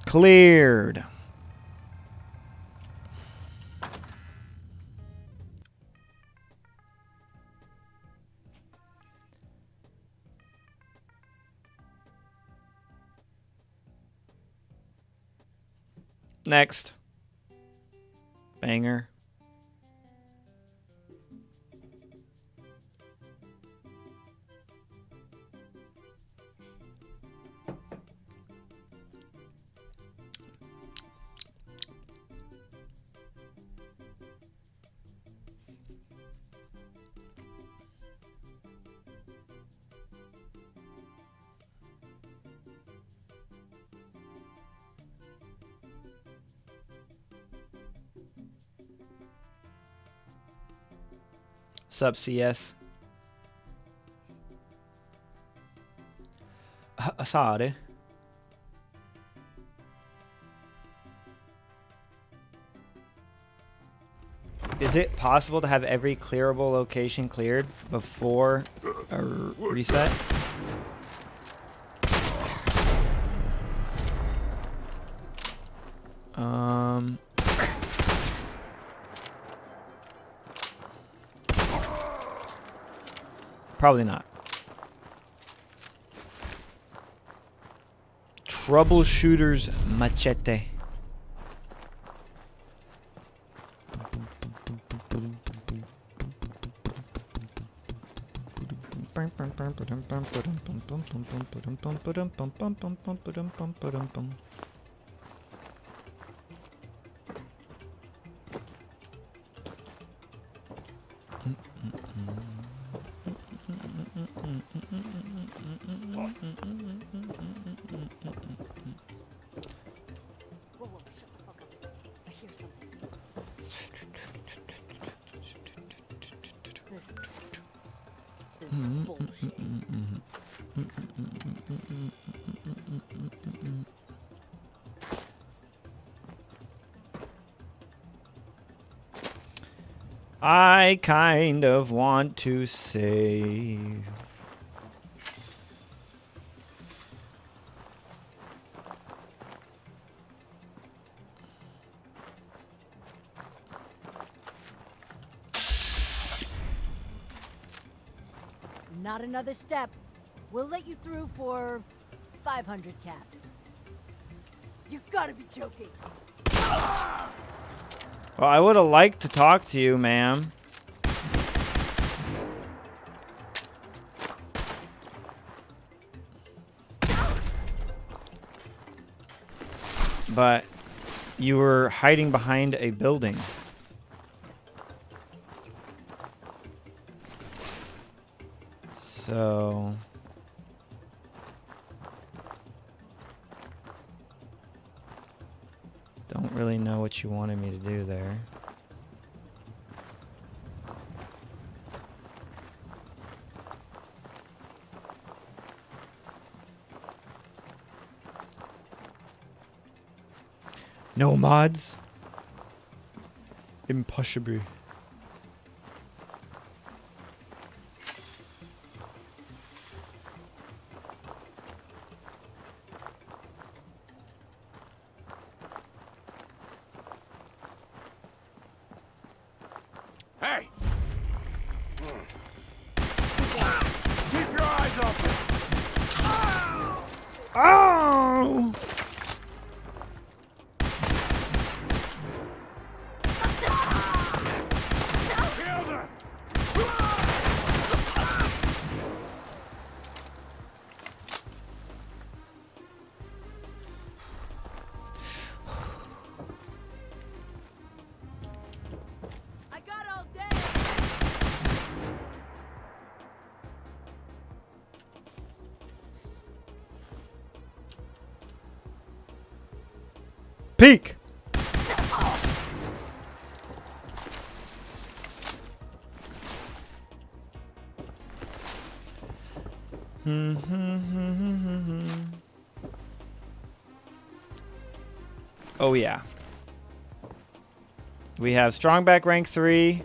Cleared. Next. Banger. Sup, CS? Sorry. Is it possible to have every clearable location cleared before a reset? Probably not. Troubleshooter's machete. I kind of want to save. Not another step. We'll let you through for 500 caps. You gotta be joking. Well, I would have liked to talk to you, ma'am. But you were hiding behind a building. So... don't really know what you wanted me to do there. No mods. Impossible. Hey! Keep your eyes open! Oh! Kill them! I got all day. Peek! Oh yeah. We have strong back rank 3,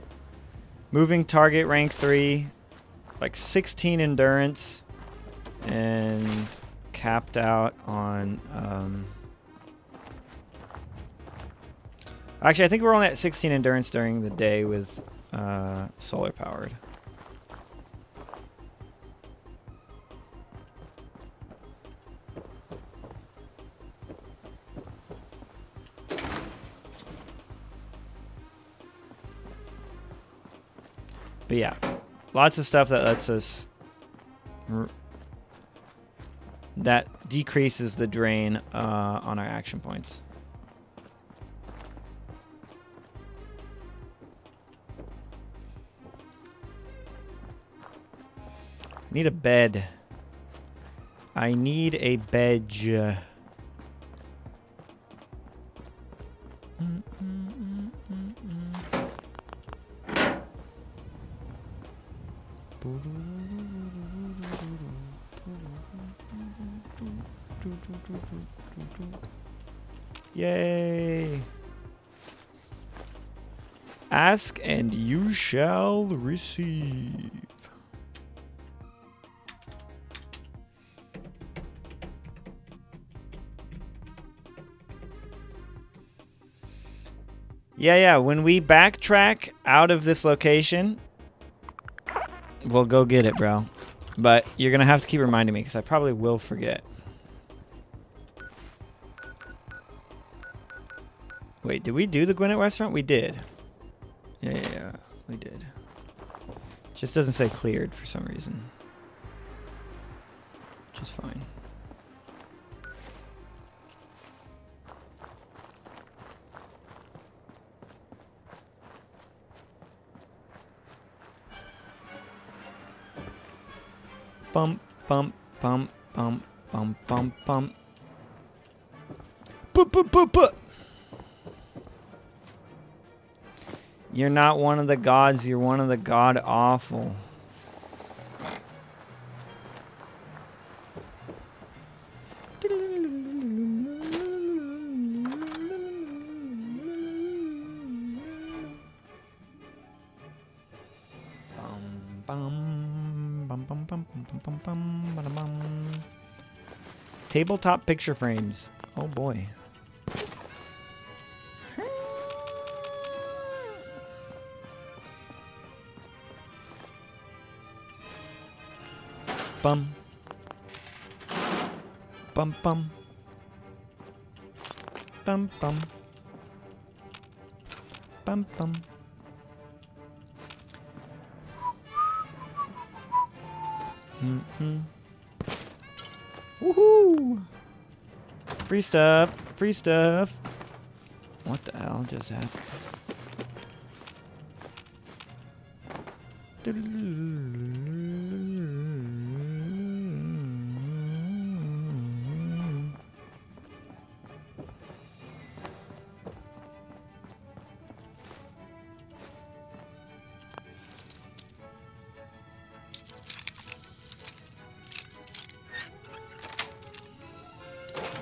moving target rank 3, like 16 endurance, and capped out on actually I think we're only at 16 endurance during the day with solar powered. But yeah, lots of stuff that lets us... that decreases the drain on our action points. Need a bed. I need a bed. Yay! Ask and you shall receive. Yeah, when we backtrack out of this location, we'll go get it, bro. But you're going to have to keep reminding me because I probably will forget. Wait, did we do the Gwinnett restaurant? We did. Yeah, we did. Just doesn't say cleared for some reason. Which is fine. Bump, bump, bump, bump, bump, bump, bump. Boop, boop, boop, boop. You're not one of the gods, you're one of the god-awful. Tabletop picture frames. Oh boy. bum. Bum bum. Bum bum. Bum bum. Woohoo! Free stuff. Free stuff. What the hell just happened?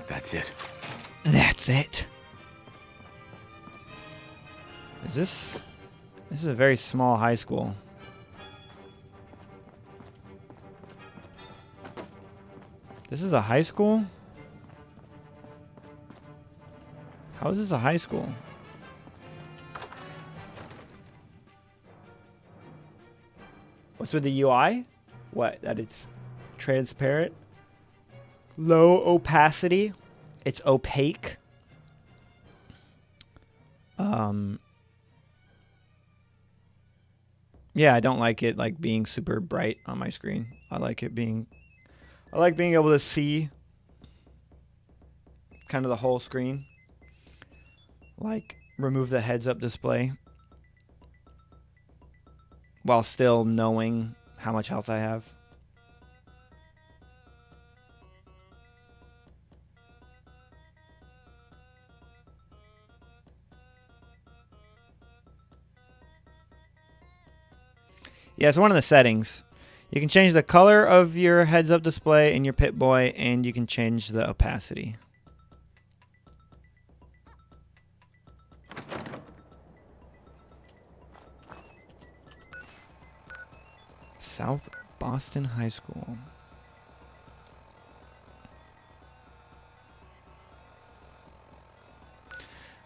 That's it. That's it. Is this... This is a very small high school. This is a high school? How is this a high school? What's with the UI? What? That it's transparent? Low opacity? It's opaque? Yeah, I don't like it like being super bright on my screen. I like being able to see kind of the whole screen. Like remove the heads-up display while still knowing how much health I have. Yeah, it's one of the settings. You can change the color of your heads-up display in your Pip-Boy, and you can change the opacity. South Boston High School.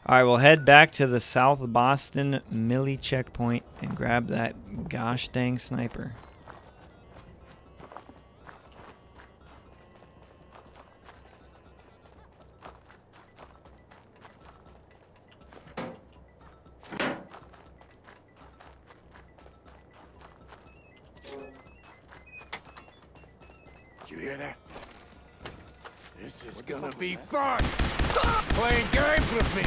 All right, we'll head back to the South Boston Millie checkpoint and grab that gosh dang sniper. Did you hear that? This is gonna be fun! Playing games with me!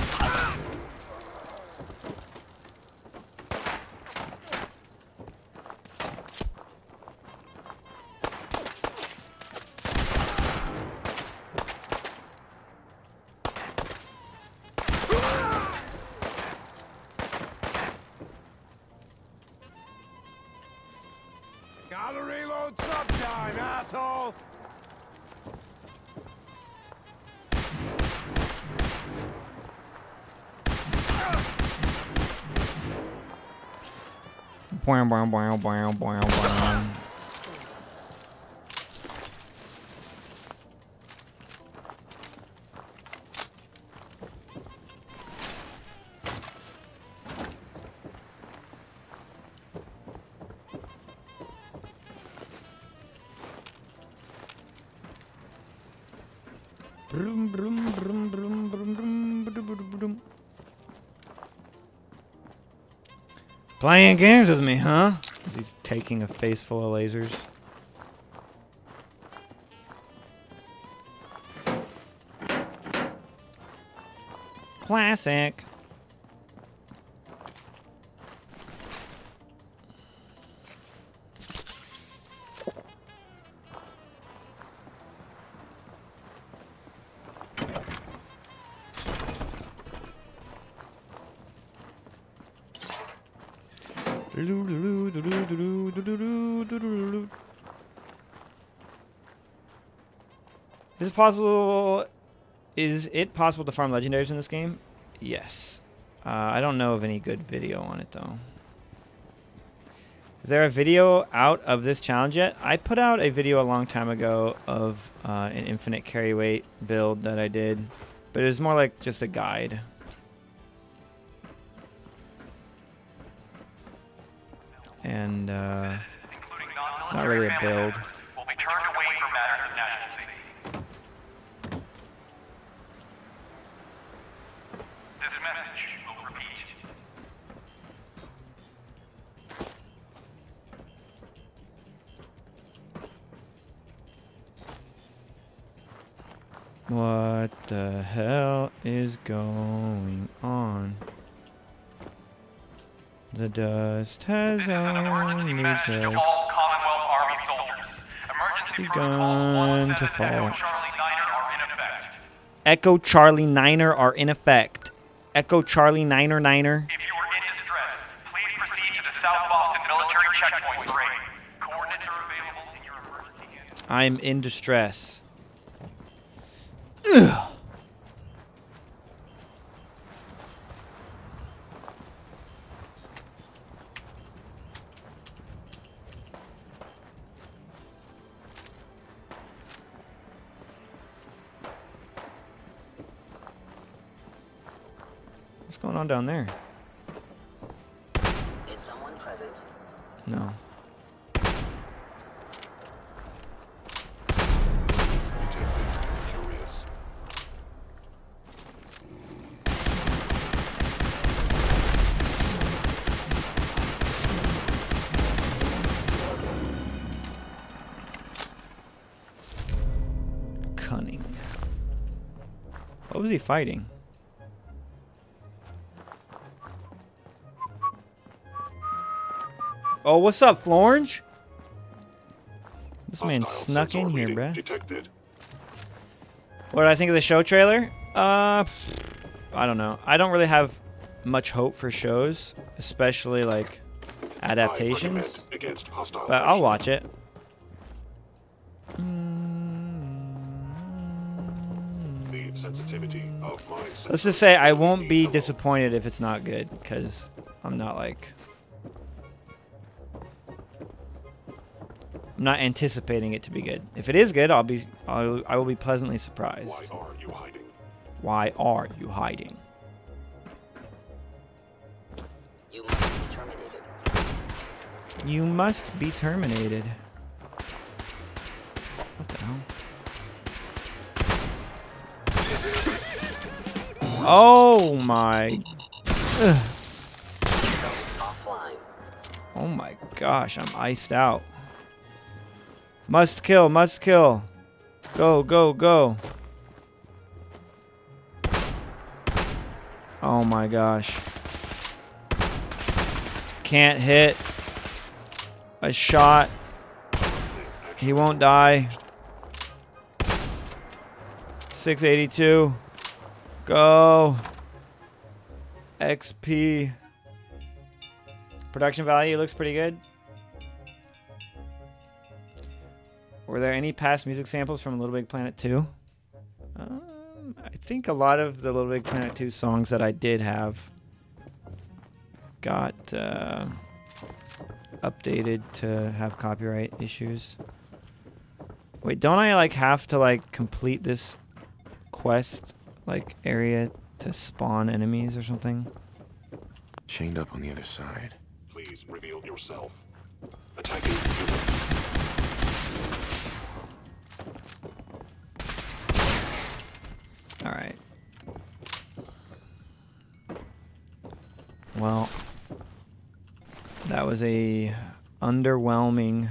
Gotta reload sometime, asshole! Boing, boing, boing, boing, boing, boing. Brum, brum, brum, brum, brum, brum, brum, brum. Playing games with me, huh? Is he taking a face full of lasers? Classic. Is it possible? Is it possible to farm legendaries in this game? Yes. I don't know of any good video on it though. Is there a video out of this challenge yet? I put out a video a long time ago of an infinite carry weight build that I did, but it was more like just a guide. And not really a build. Will be turned What the hell is going on? The dust has only just begun to fall. Echo Charlie Niner are in effect. Echo Charlie Niner Niner. If you are in distress, please proceed to the South Boston Military Checkpoint for aid. Coordinates are available in your emergency kit. I'm in distress. Ugh. What's going on down there? Is someone present? No. Cunning. What was he fighting? Oh, what's up, Florange? This man snuck in here, bruh. Detected. What did I think of the show trailer? I don't know. I don't really have much hope for shows, especially like adaptations. But I'll watch it. The sensitivity of my Let's just say I won't be disappointed if it's not good, because I'm not like... I'm not anticipating it to be good. If it is good, I will be pleasantly surprised. Why are you hiding? Why are you hiding? You must be terminated. You must be terminated. What the hell? Oh my. Ugh. Offline. Oh my gosh, I'm iced out. Must kill, must kill. Go, go, go. Oh my gosh. Can't hit a shot. He won't die. 682. Go. XP. Production value looks pretty good. Were there any past music samples from Little Big Planet 2? I think a lot of the Little Big Planet 2 songs that I did have got updated to have copyright issues. Wait, don't I like have to like complete this quest like area to spawn enemies or something? Chained up on the other side. Please reveal yourself. Attacking human. All right. Well, that was a underwhelming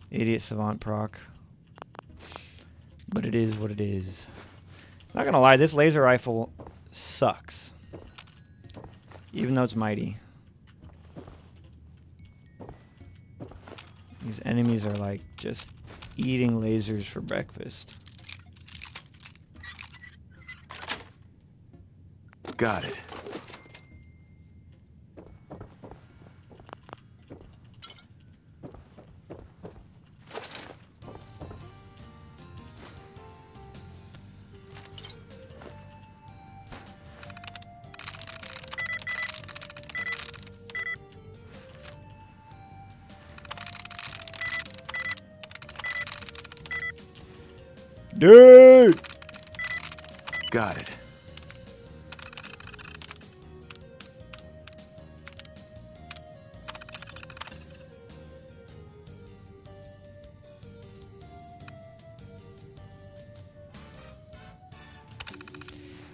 Idiot Savant proc. But it is what it is. Not gonna lie, this laser rifle sucks. Even though it's mighty. These enemies are like just eating lasers for breakfast. Got it. Dude! Got it.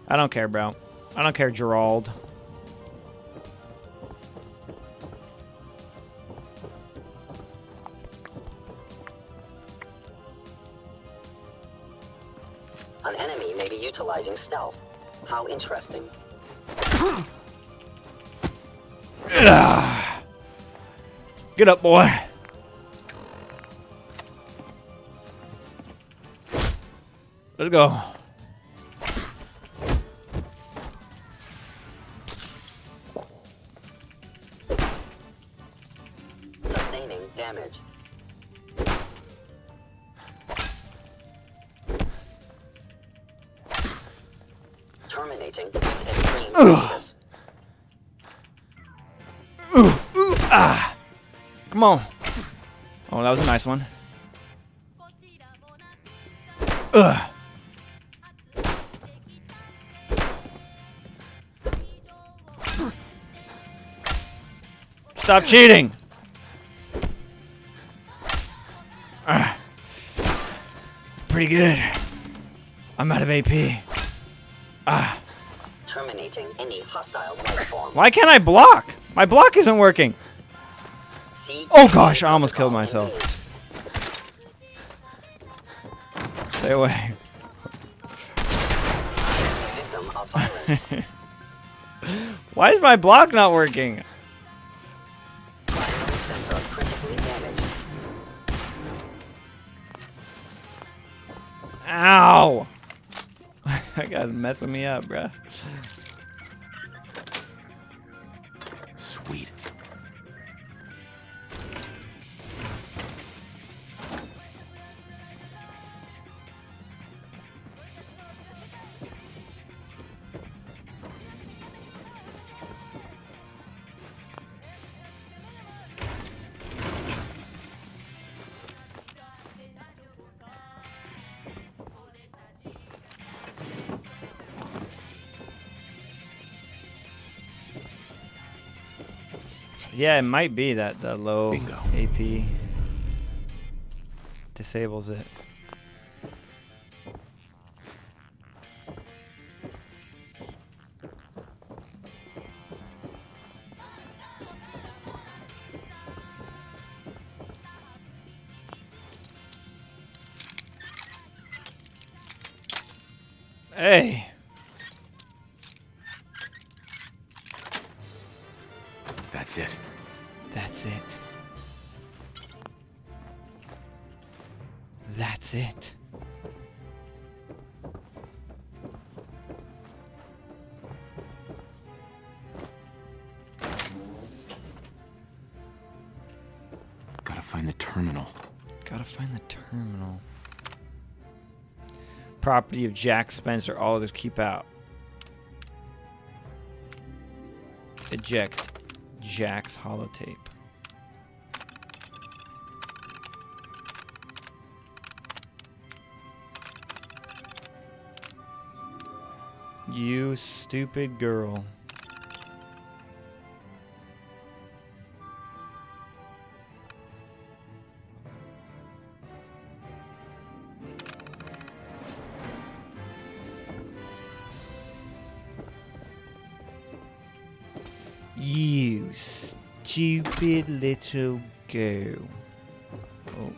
I don't care, bro. I don't care, Gerald. An enemy may be utilizing stealth. How interesting. Get up, boy. Let's go. Sustaining damage. Terminating with extreme focus. Come on. Oh, that was a nice one. Ugh. Stop cheating. Pretty good. I'm out of AP. Terminating any hostile life form. Why can't I block? My block isn't working. Oh gosh, I almost killed myself. Stay away. Victim of violence. Why is my block not working? Primary sensor critically damaged. Ow! That guy's messing me up, bruh. Sweet. Yeah, it might be that the low Bingo. AP disables it. Hey. That's it. That's it. That's it. Gotta find the terminal. Gotta find the terminal. Property of Jack Spencer. All others keep out. Eject Jack's holotape. You stupid girl. You stupid little girl. Oh.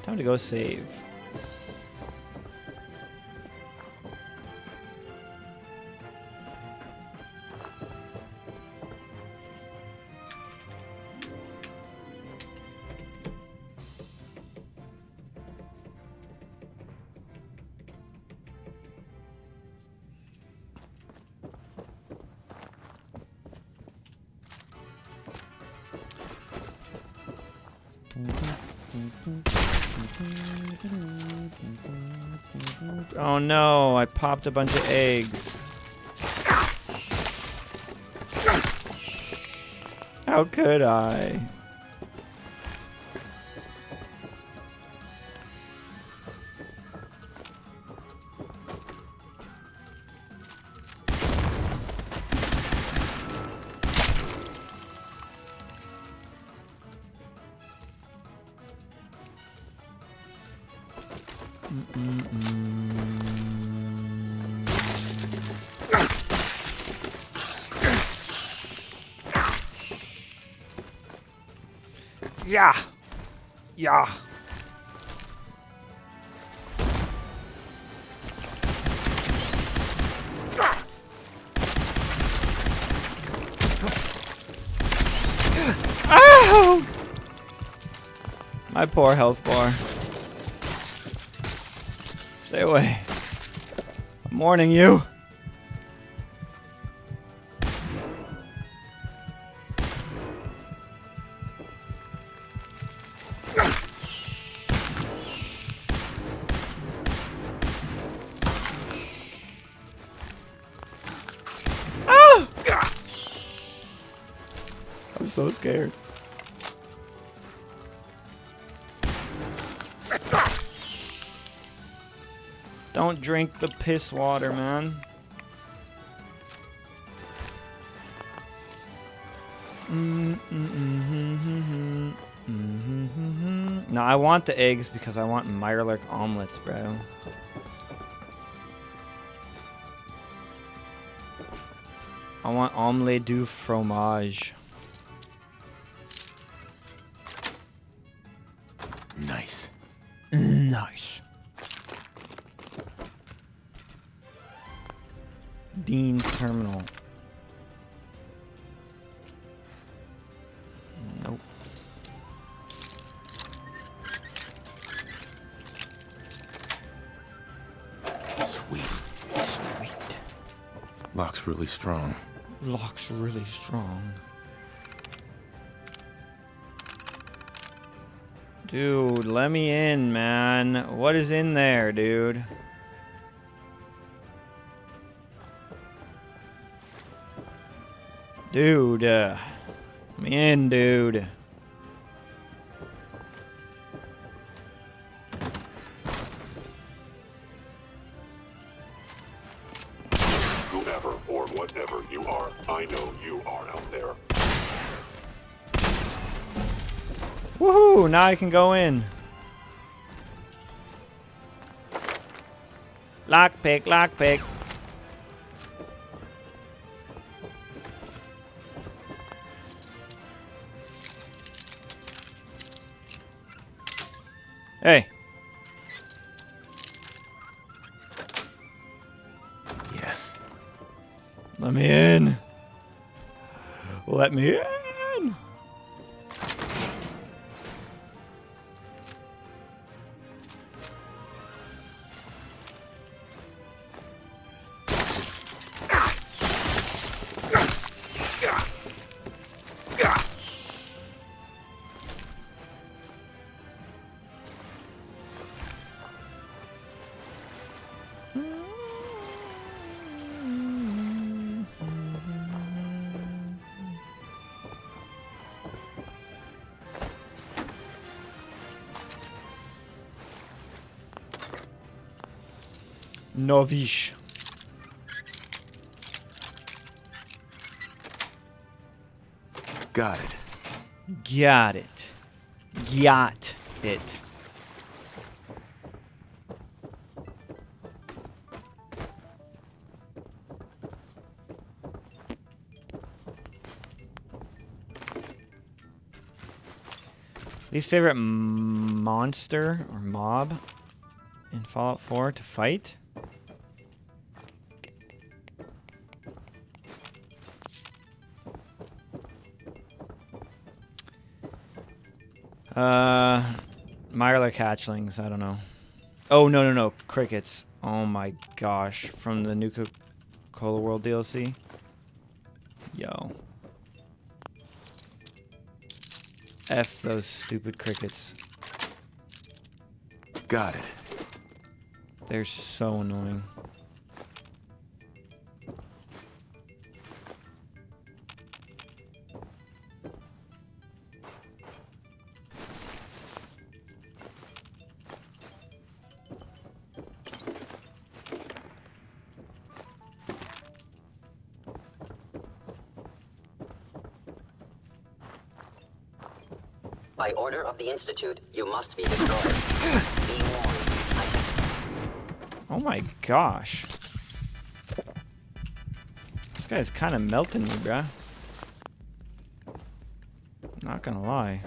Time to go save. Oh no, I popped a bunch of eggs. How could I? Yeah. Yeah. My poor health bar. Stay away. I'm warning you. Ah! I'm so scared. Don't drink the piss water, man. No, I want the eggs because I want Mirelurk omelets, bro. I want omelette du fromage. Nice. Nice. Dean's Terminal. Nope. Sweet. Sweet. Lock's really strong. Lock's really strong. Dude, let me in, man. What is in there, dude? Dude, let me in, dude. Whoever or whatever you are, I know you are out there. Woohoo! Now I can go in. Lockpick, lockpick. Hey. Yes. Let me in. Let me in. Novish. Got it. Got it. Got it. Least favorite monster or mob in Fallout 4 to fight? Mirelurk hatchlings, I don't know. Oh, no. Crickets. Oh my gosh. From the Nuka Cola World DLC. Yo. F those stupid crickets. Got it. They're so annoying. By order of the Institute, you must be destroyed. Be warned. Oh my gosh. This guy's kind of melting me, bruh. Not gonna lie.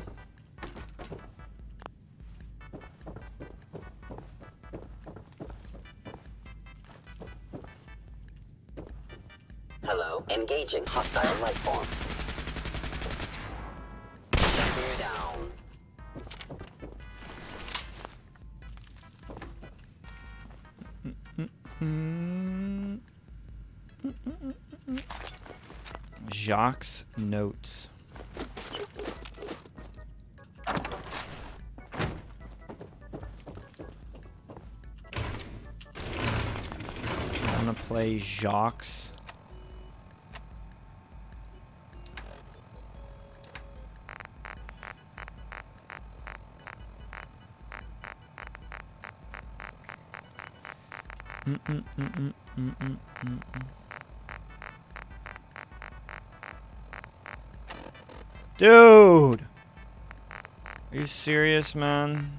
Hello, engaging hostile life form. Shutting down. Jacques' notes. I'm gonna play Jacques. Dude! Are you serious, man?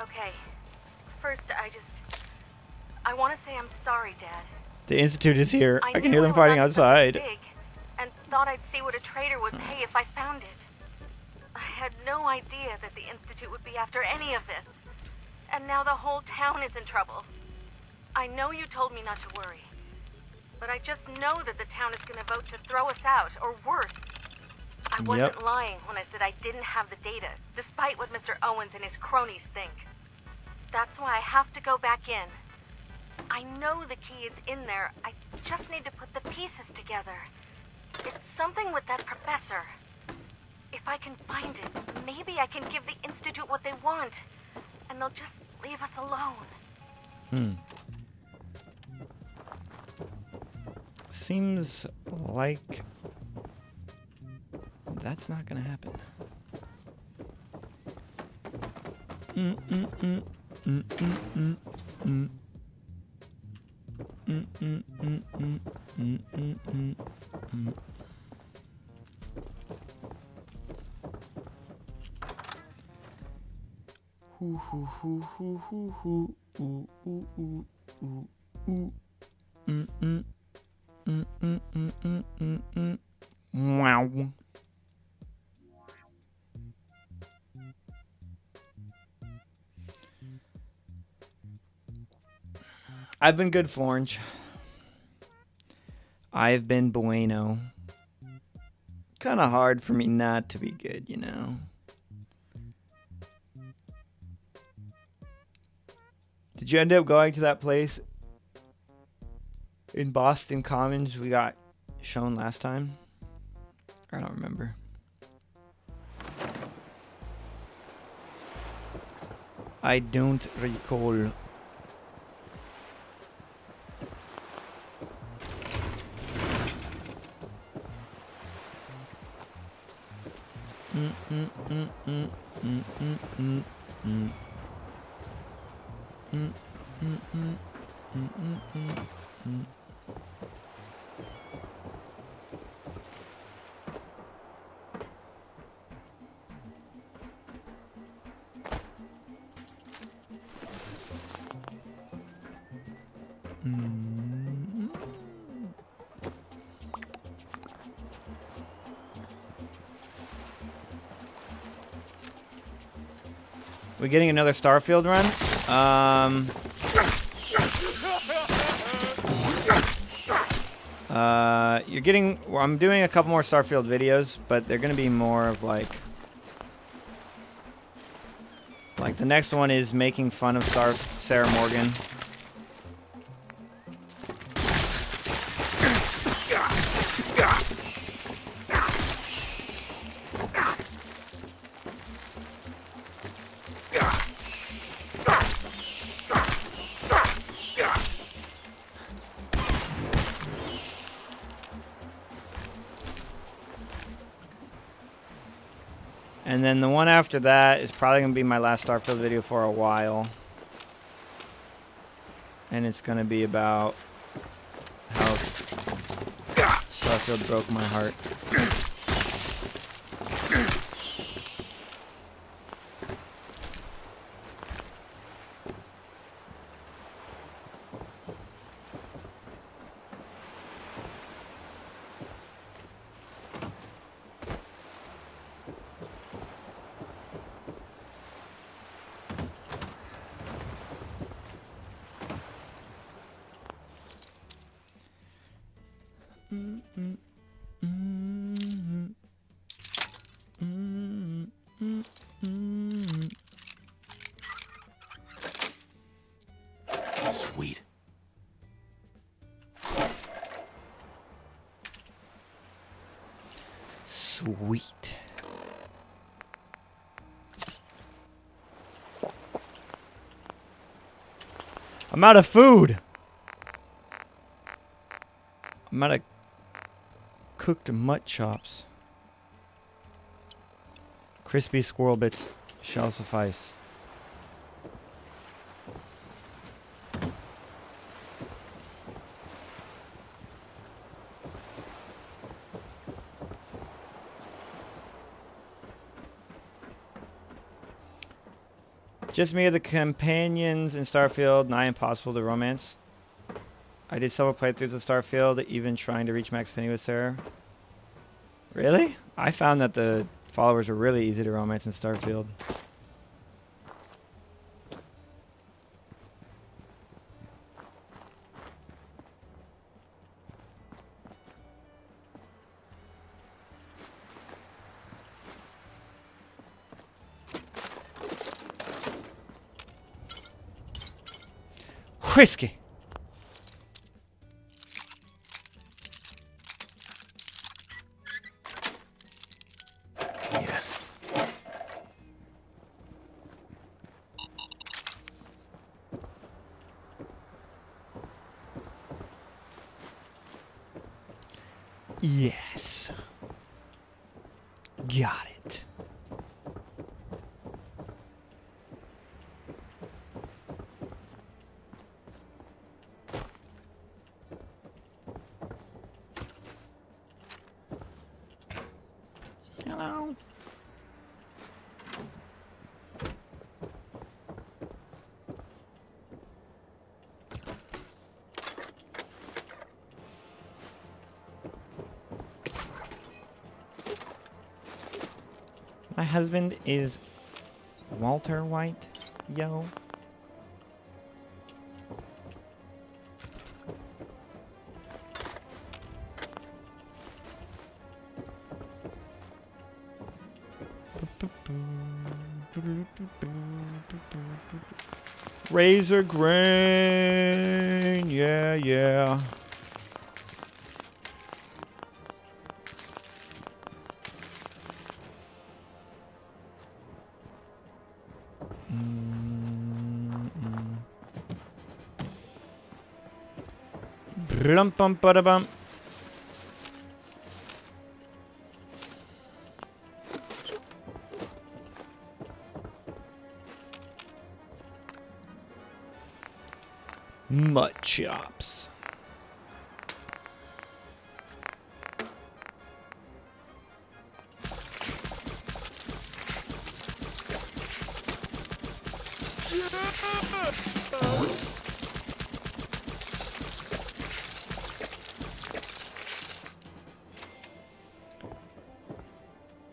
Okay. First, I want to say I'm sorry, Dad. The Institute is here. I can hear them knew fighting I was up to outside. something big, and thought I'd see what a trader would pay if I found it. I had no idea that the Institute would be after any of this. And now the whole town is in trouble. I know you told me not to worry, but I just know that the town is going to vote to throw us out, or worse. I wasn't lying when I said I didn't have the data, despite what Mr. Owens and his cronies think. That's why I have to go back in. I know the key is in there. I just need to put the pieces together. It's something with that professor. If I can find it, maybe I can give the Institute what they want, and they'll just leave us alone. Seems like that's not gonna happen. Wow. I've been good, Florange. I've been bueno. Kind of hard for me not to be good, you know. Did you end up going to that place in Boston Commons we got shown last time? I don't remember. I don't recall. We getting another Starfield run? You're getting... Well, I'm doing a couple more Starfield videos, but they're going to be more of like the next one is making fun of Sarah Morgan. And then the one after that is probably going to be my last Starfield video for a while. And it's going to be about how Starfield broke my heart. Sweet. I'm out of food. I'm out of cooked mutt chops. Crispy squirrel bits shall suffice. Just me or the companions in Starfield, nigh impossible to romance. I did several playthroughs of Starfield, even trying to reach Max Finney with Sarah. Really? I found that the followers were really easy to romance in Starfield. Whiskey. Yes. Yes. Got it. Hello. My husband is Walter White, yo. Razor grain, yeah, yeah. Brum bum bada bum. Mutt chops.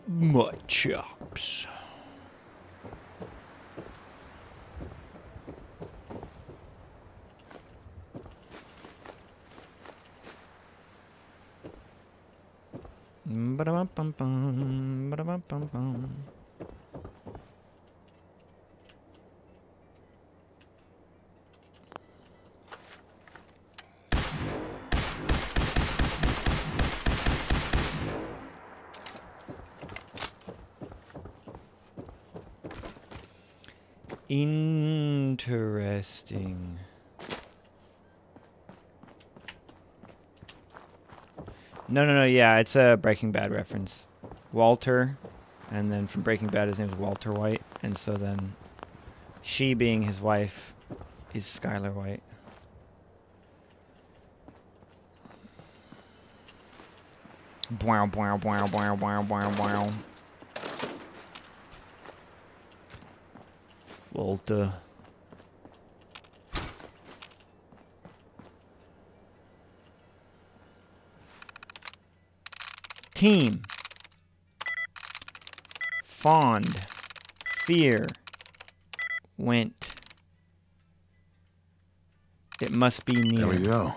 Mutt chops. Ba-da-bum-bum-bum, ba-da-bum-bum-bum. Interesting. No, yeah, it's a Breaking Bad reference. Walter, and then from Breaking Bad his name is Walter White, and so then she being his wife is Skylar White. Wow, wow, wow, wow, wow, wow, wow. Walter. Team. Fond. Fear. Went. It must be near. There we go.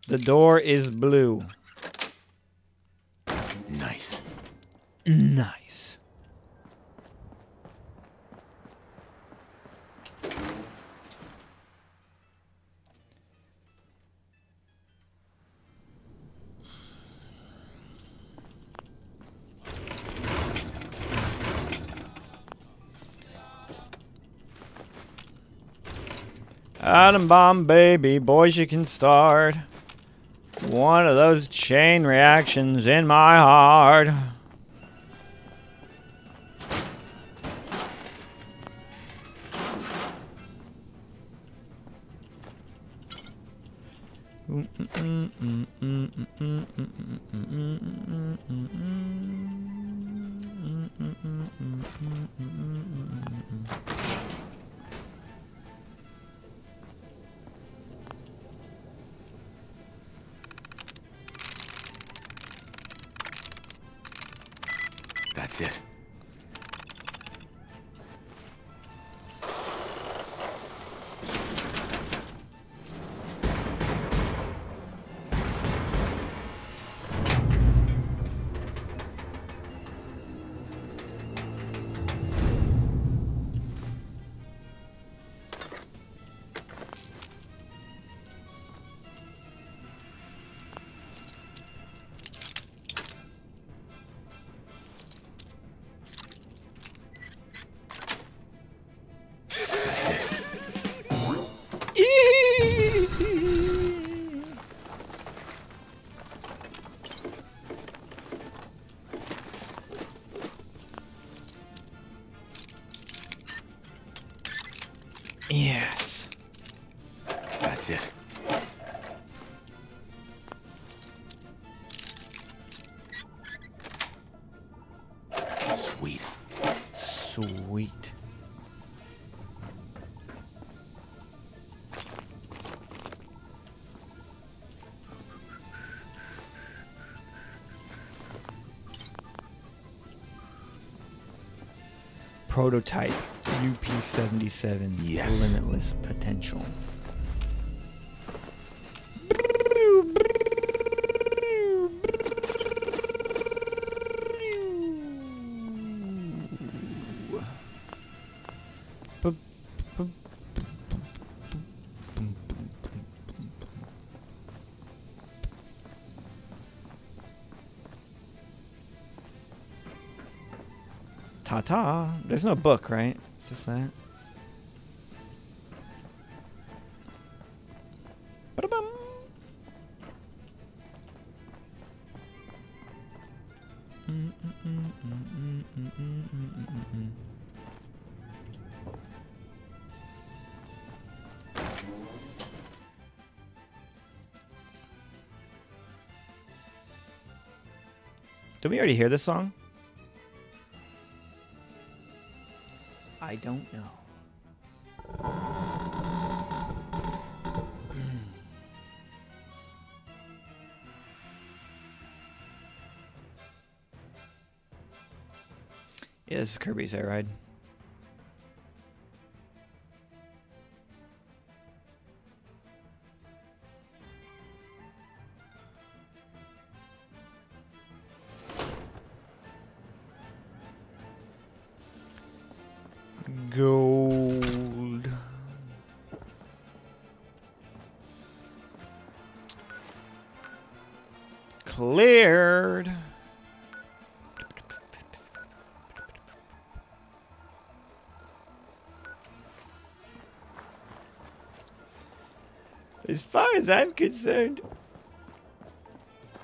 The door is blue. Nice. Nice. Atom bomb, baby, boys, you can start one of those chain reactions in my heart. That's it. Yes. That's it. Sweet. Sweet. Prototype UP-77. Yes. Limitless potential. Ta-ta. There's no book, right? It's just that. Ba-da-bum. Did we already hear this song? I don't know. Yeah, this is Kirby's Air Ride. Gold. Cleared. As far as I'm concerned,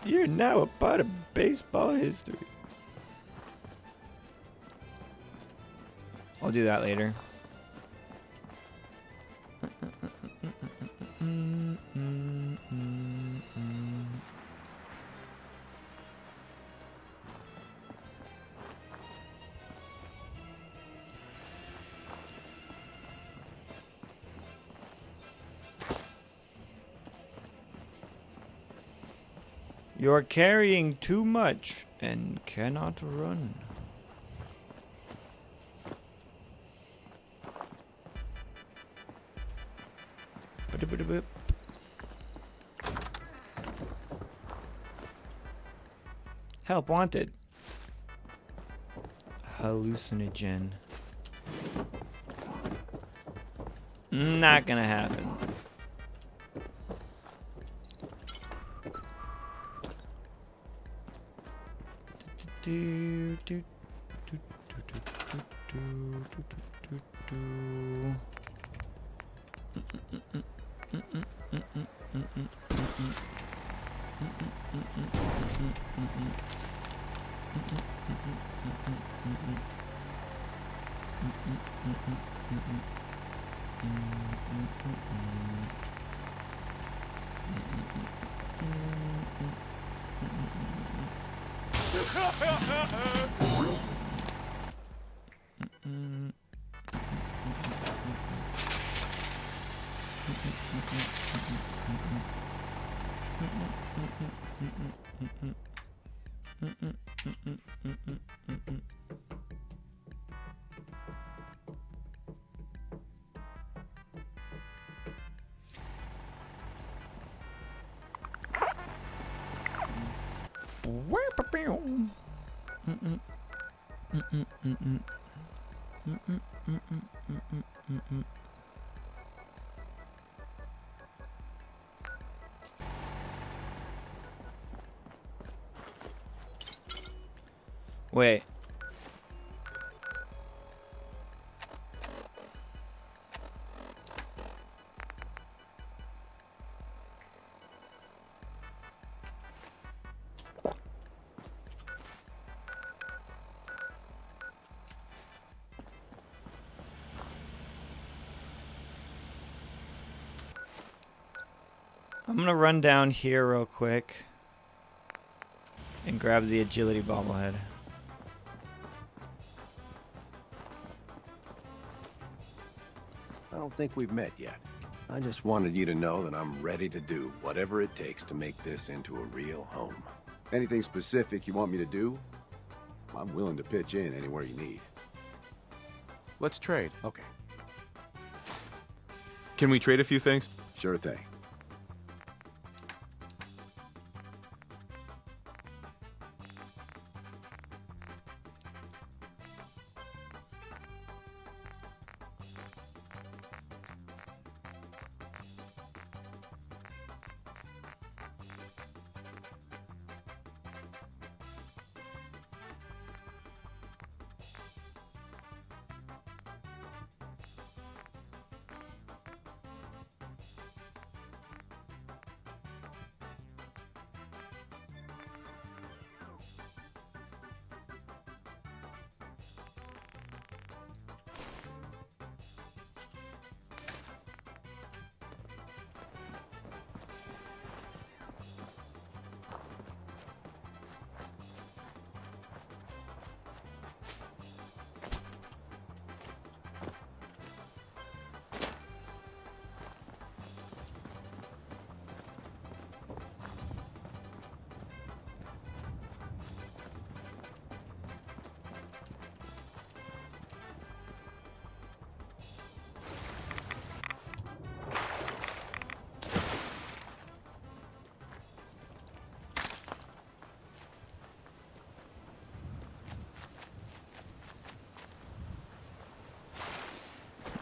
you're now a part of baseball history. I'll do that later. You're carrying too much and cannot run. Help wanted. Hallucinogen. Not gonna happen. Wait. I'm gonna run down here real quick and grab the agility bobblehead. I don't think we've met yet. I just wanted you to know that I'm ready to do whatever it takes to make this into a real home. Anything specific you want me to do? I'm willing to pitch in anywhere you need. Let's trade. Okay. Can we trade a few things? Sure thing.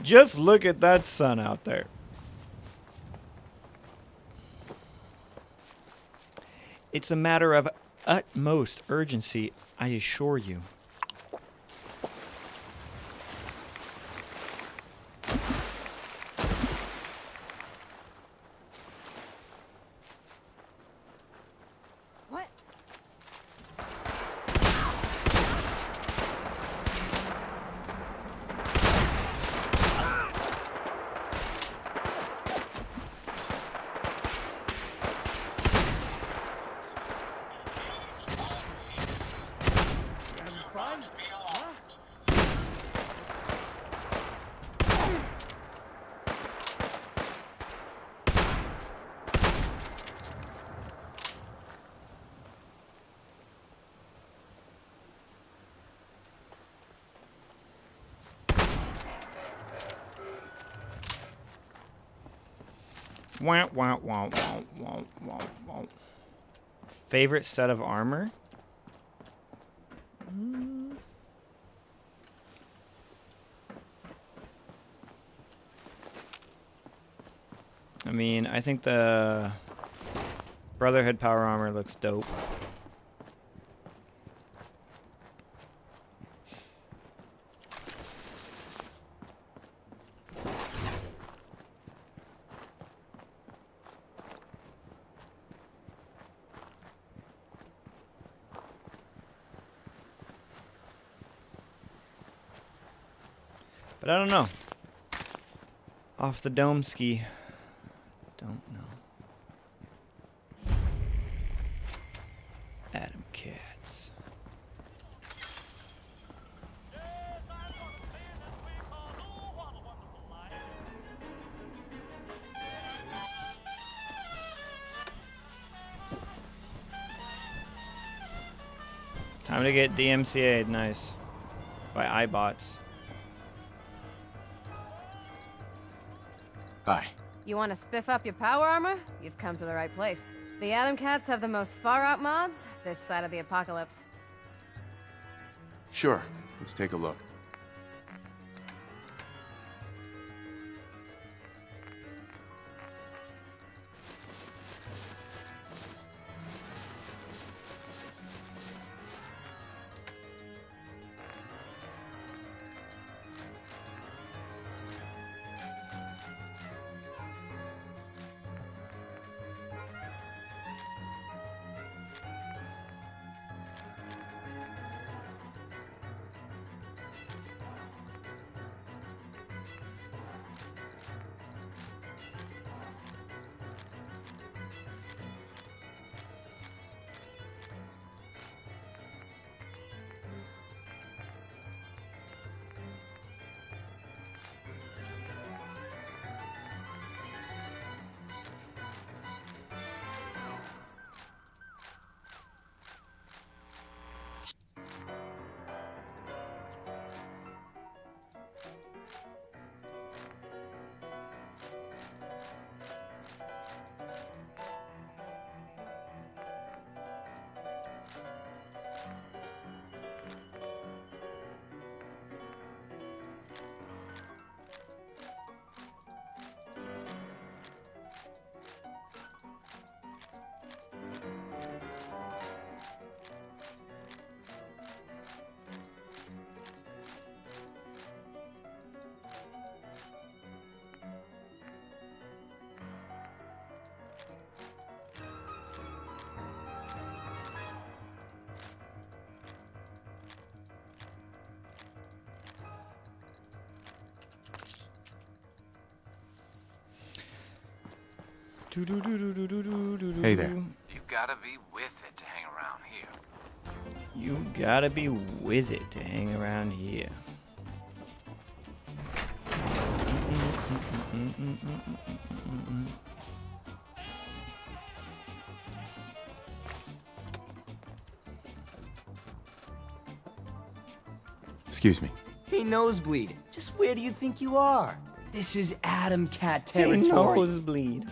Just look at that sun out there. It's a matter of utmost urgency, I assure you. What? Wah, wah, wah, wah, wah, wah, wah. Favorite set of armor? I mean, I think the Brotherhood power armor looks dope. But I don't know. Off the dome ski. Don't know. Adam Cats. Time to get DMCA'd, nice. By iBots. Hi. You want to spiff up your power armor? You've come to the right place. The Atom Cats have the most far-out mods this side of the apocalypse. Sure. Let's take a look. Hey there. You gotta be with it to hang around here. You gotta be with it to hang around here. Excuse me. Hey, Nosebleed, just where do you think you are? This is Atom Cat Hey, territory. Nosebleed.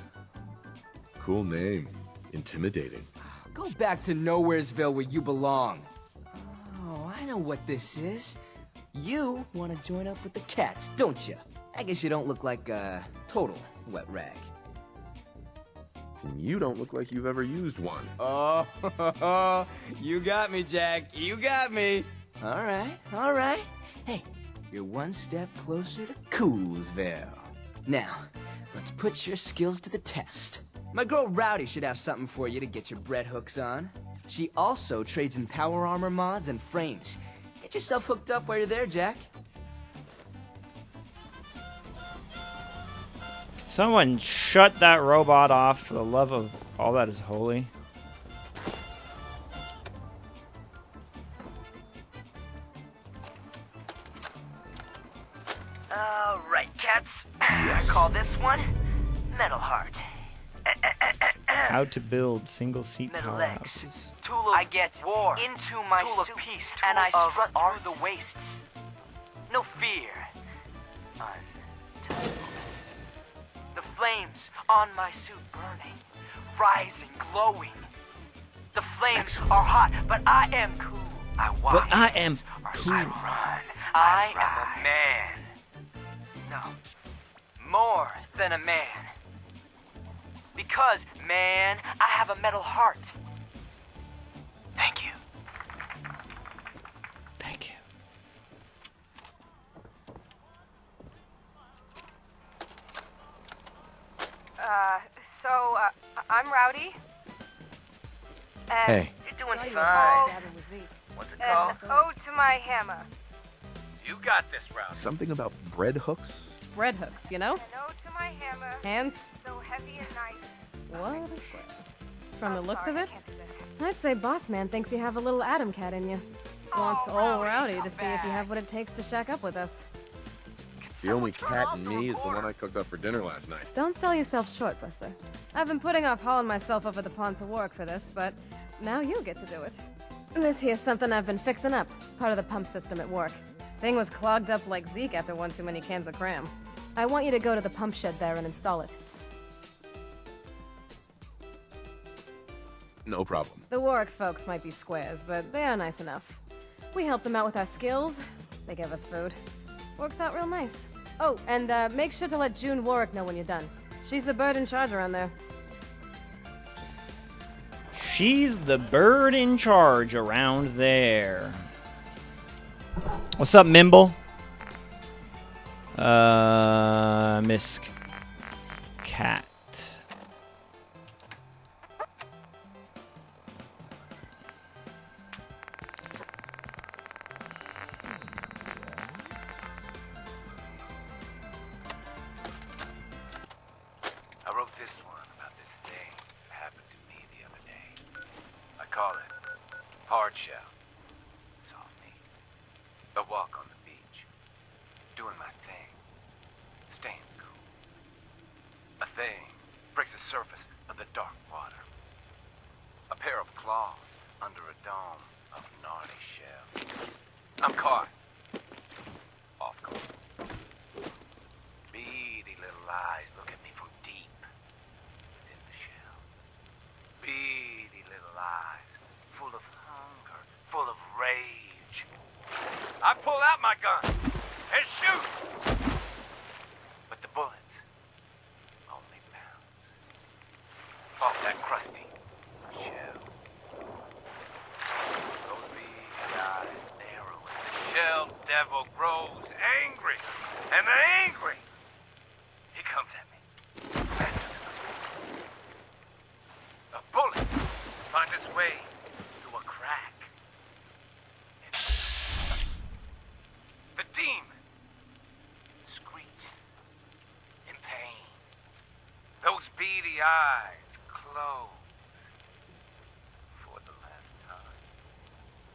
Cool name. Intimidating. Go back to Nowheresville where you belong. Oh, I know what this is. You want to join up with the cats, don't you? I guess you don't look like a total wet rag. And you don't look like you've ever used one. Oh, you got me, Jack. You got me. All right, all right. Hey, you're one step closer to Coolsville. Now, let's put your skills to the test. My girl Rowdy should have something for you to get your bread hooks on. She also trades in power armor mods and frames. Get yourself hooked up while you're there, Jack. Someone shut that robot off for the love of all that is holy. All right, cats. I call this one Metal Heart. How to build single-seat Middle powerhouses. Tool of I get war. Into my tool suit, of peace, and I strut through the wastes. No fear. Until the flames on my suit burning, rising, glowing. The flames are hot, but I am cool. I watch. But I am cool. I run. I am a man. No, more than a man. Because, man, I have a metal heart. Thank you. Thank you. I'm Rowdy. Hey. You're doing Saw you fine. with Dad and Zeke. What's it And called? ode to my hammer. You got this, Ralph. Something about bread hooks? Bread hooks, you know? No to my hammer. Hands? So heavy and nice. What a square. From the looks of it, I'd say Boss Man thinks you have a little Atom Cat in you. Wants old Rowdy to see if you have what it takes to shack up with us. The only cat in me is the one I cooked up for dinner last night. Don't sell yourself short, Buster. I've been putting off hauling myself up at the Ponce of Warwick for this, but now you get to do it. This here's something I've been fixing up, part of the pump system at work. Thing was clogged up like Zeke after one too many cans of cram. I want you to go to the pump shed there and install it. No problem. The Warwick folks might be squares, but they are nice enough. We help them out with our skills. They give us food. Works out real nice. Oh, and make sure to let June Warwick know when you're done. She's the bird in charge around there. She's the bird in charge around there. What's up, Mimble? Miss Cat. I wrote this one about this thing that happened to me the other day. I call it Hard Shell. Soft meat. A walk on the beach. Doing my thing. Staying cool. A thing breaks the surface of the dark water. A pair of claws under a dome of gnarly shell. I'm caught. Off guard. Beady little eyes look at me from deep within the shell. Beady little eyes, full of hunger, full of rage. I pull out my gun and shoot. But the bullets only bounce off that crusty shell. Those beady eyes narrow and the shell devil grows angry. And angry, he comes at me. A bullet finds its way through a crack. The demon screeches in pain. Those beady eyes close for the last time.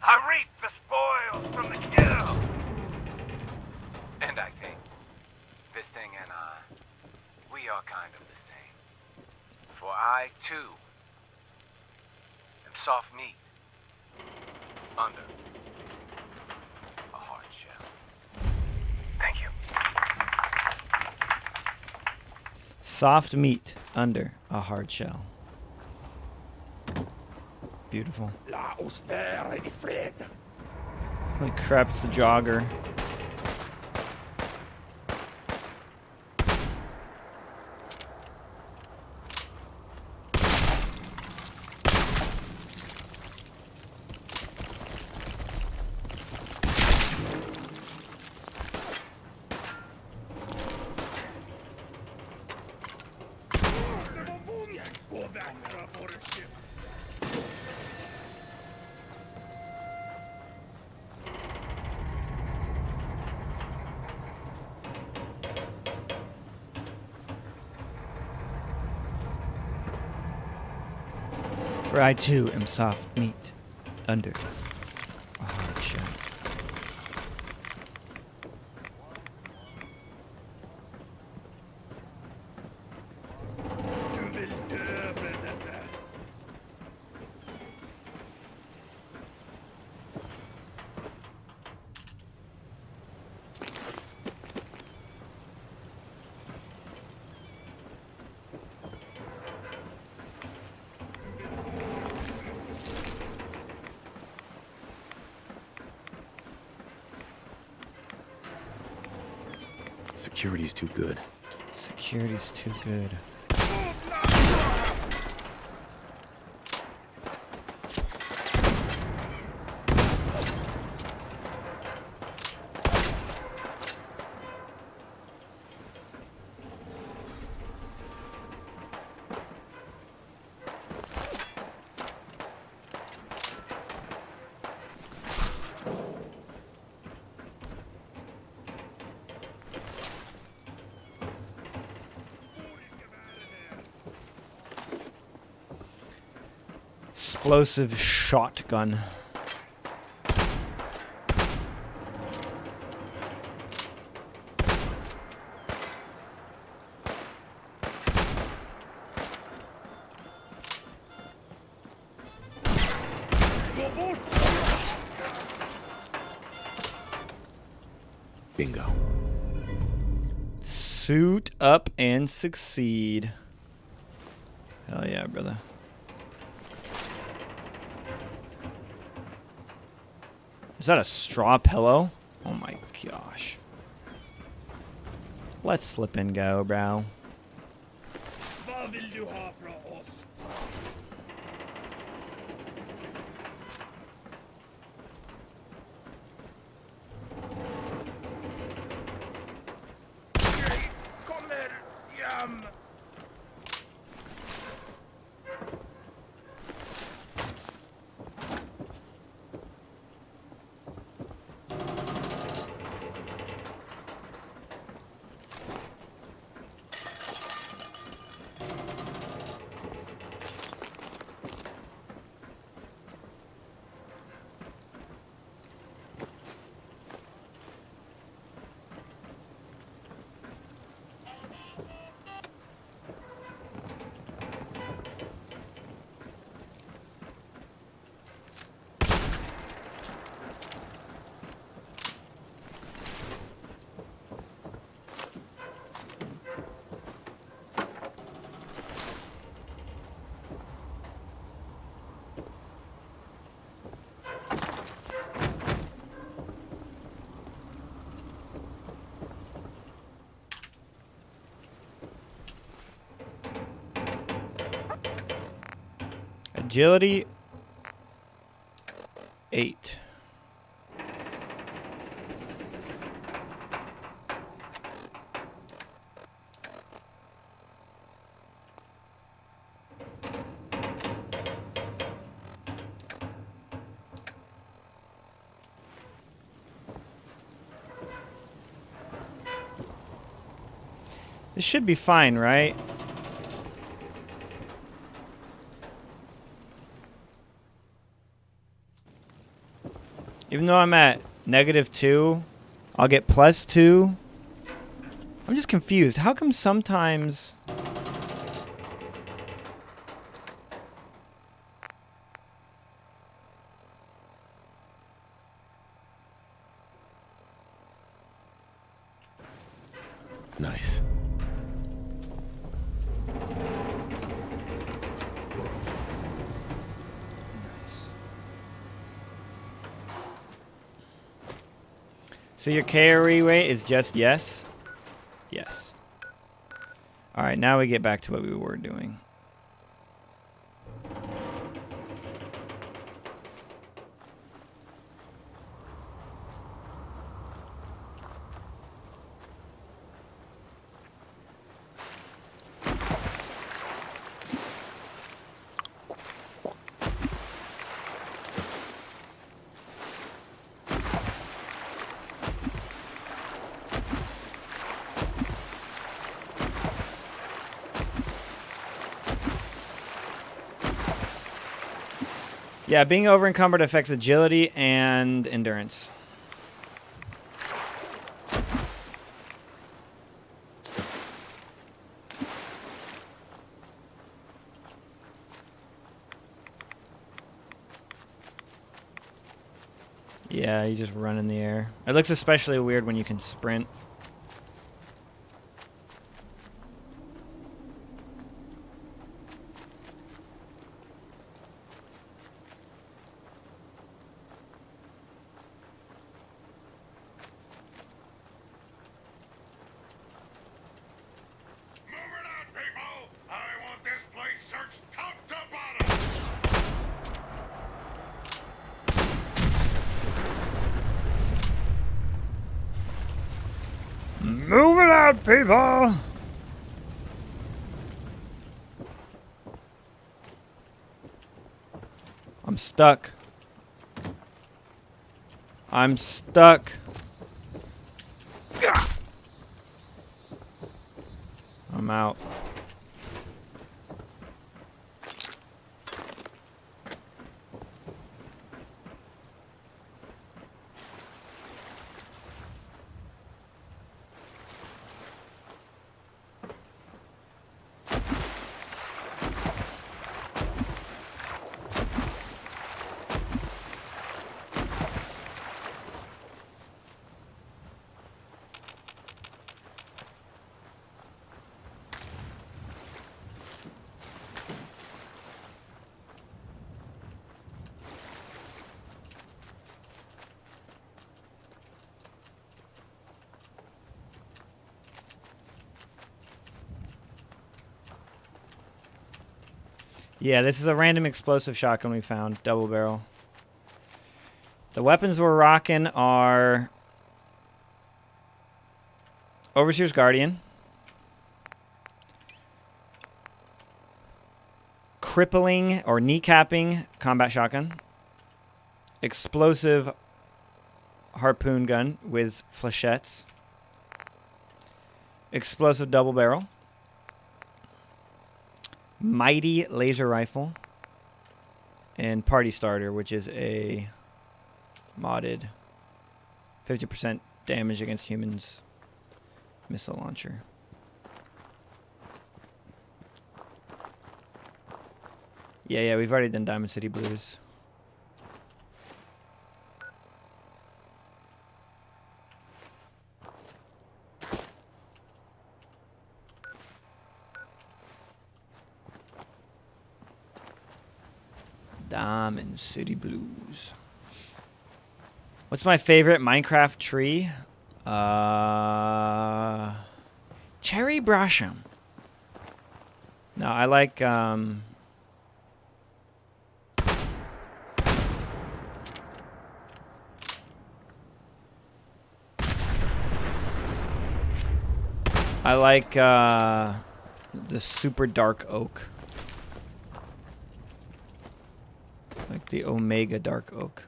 I reap the spoils from the kill. And I think this thing and I, we are kind of the same. For I, too, am soft meat under a hard shell. Thank you. Soft meat under a hard shell. Beautiful. Holy crap, it's the jogger. For I too am soft meat under a hard shell. Security's too good. Security's too good. explosive shotgun. Bingo. Suit up and succeed. Hell yeah, brother. Is that a straw pillow? Oh my gosh. Let's flip and go, bro. Vad vill du ha från oss? Kommer jam. Agility 8. This should be fine, right? Even though I'm at -2, I'll get +2. I'm just confused. How come sometimes... Nice. So your carry rate is just yes? Yes. Alright, now we get back to what we were doing. Yeah, being over encumbered affects agility and endurance. Yeah, you just run in the air. It looks especially weird when you can sprint. Move it out, people! I'm stuck. I'm stuck. I'm out. Yeah, this is a random explosive shotgun we found. Double barrel. The weapons we're rocking are Overseer's Guardian, crippling or kneecapping combat shotgun, explosive harpoon gun with flechettes, explosive double barrel, mighty laser rifle, and party starter, which is a modded 50% damage against humans missile launcher. Yeah, we've already done Diamond City Blues. Diamond City Blues. What's my favorite Minecraft tree? Cherry Blossom. No, I like the super dark oak. Like the Omega dark oak.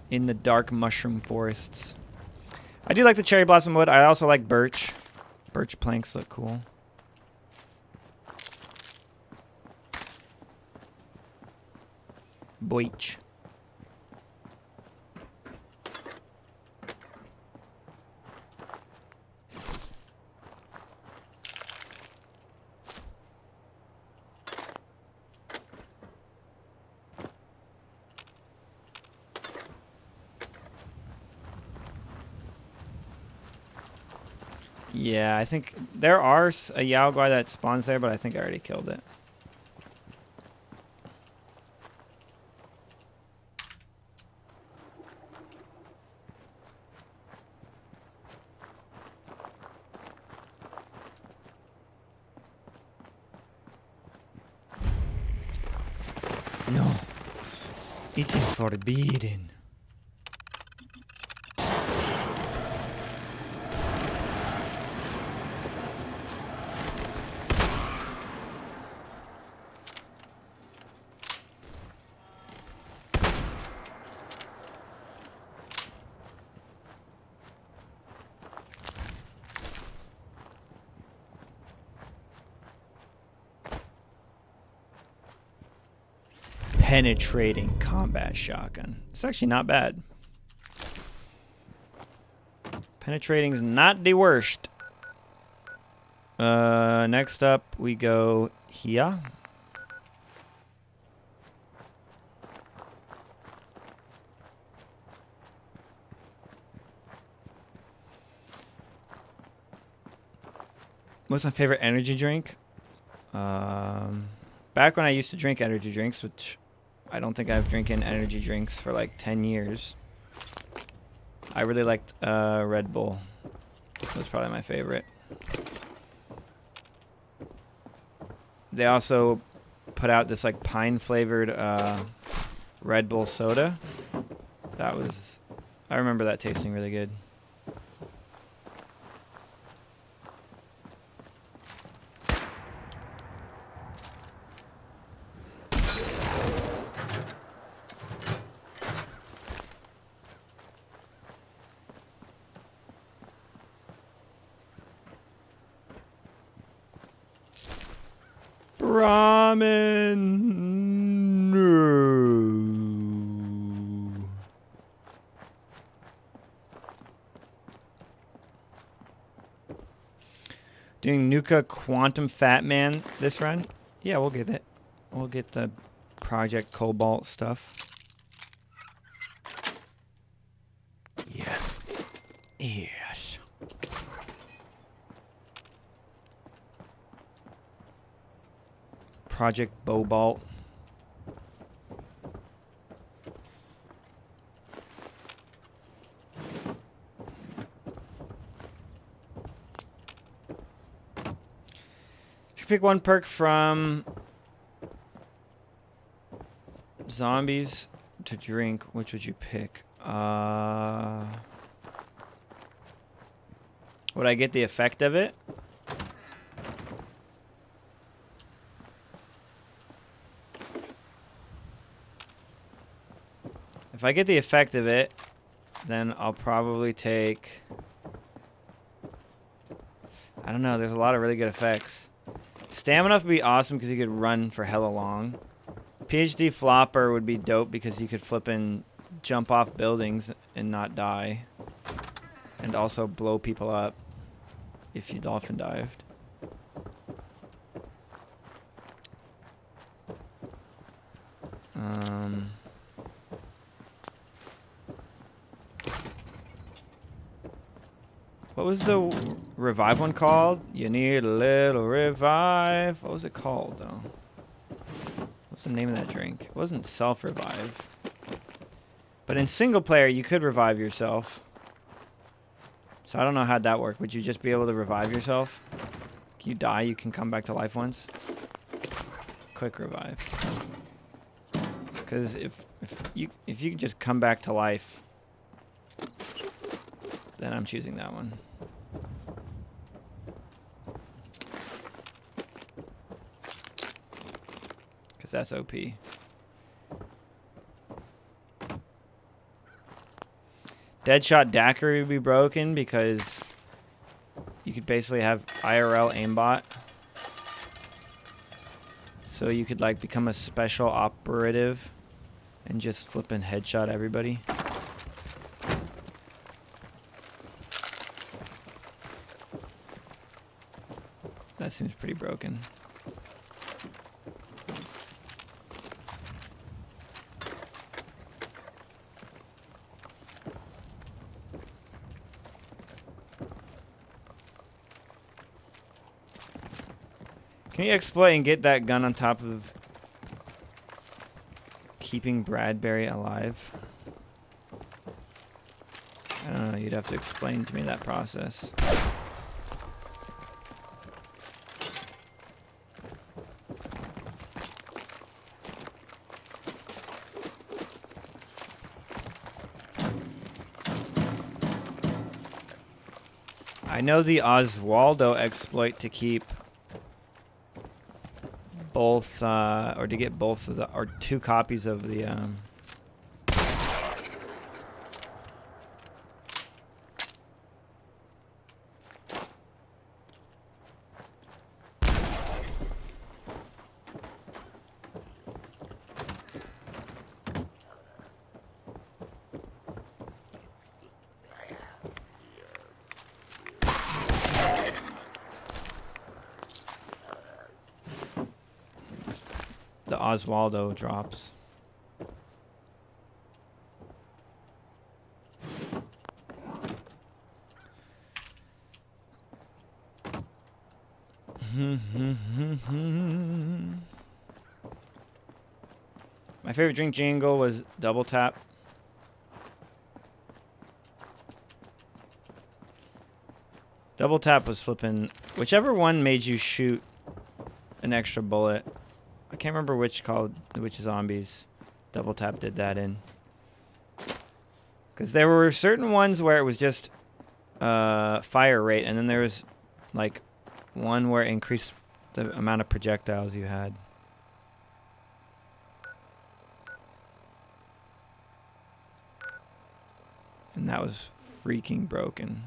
In the dark mushroom forests. I do like the cherry blossom wood. I also like birch. Birch planks look cool. Beech. Yeah, I think there are a Yao Guai that spawns there, but I think I already killed it. No, it is forbidden. Penetrating combat shotgun. It's actually not bad. Penetrating is not the worst. Next up we go here. What's my favorite energy drink? Back when I used to drink energy drinks, which I don't think I've drinking energy drinks for like 10 years. I really liked Red Bull. That was probably my favorite. They also put out this like pine flavored Red Bull soda. I remember that tasting really good. Ramen. No. Doing Nuka Quantum Fat Man this run? Yeah, we'll get it. We'll get the Project Cobalt stuff. Yes. Yes. Project Bobalt. If you pick one perk from zombies to drink, which would you pick? Would I get the effect of it? If I get the effect of it, then I'll probably take... I don't know, there's a lot of really good effects. Stamina would be awesome because you could run for hella long. PhD Flopper would be dope because you could flip and jump off buildings and not die. And also blow people up if you dolphin dived. What was the revive one called? You need a little revive. What was it called though? What's the name of that drink? It wasn't self-revive. But in single player, you could revive yourself. So I don't know how'd that work. Would you just be able to revive yourself? You die, you can come back to life once. Quick revive. Because if you can just come back to life, then I'm choosing that one. Because that's OP. Deadshot Daiquiri would be broken because you could basically have IRL aimbot. So you could like become a special operative and just flip and headshot everybody. That seems pretty broken. Can you exploit and get that gun on top of keeping Bradbury alive? I don't know, you'd have to explain to me that process. I know the Oswaldo exploit to keep both, or to get both of the, or 2 copies of the, Oswaldo drops. My favorite drink jingle was Double Tap. Double Tap was flipping, whichever one made you shoot an extra bullet. I can't remember which zombies Double Tap did that in. Because there were certain ones where it was just fire rate, and then there was like one where it increased the amount of projectiles you had. And that was freaking broken.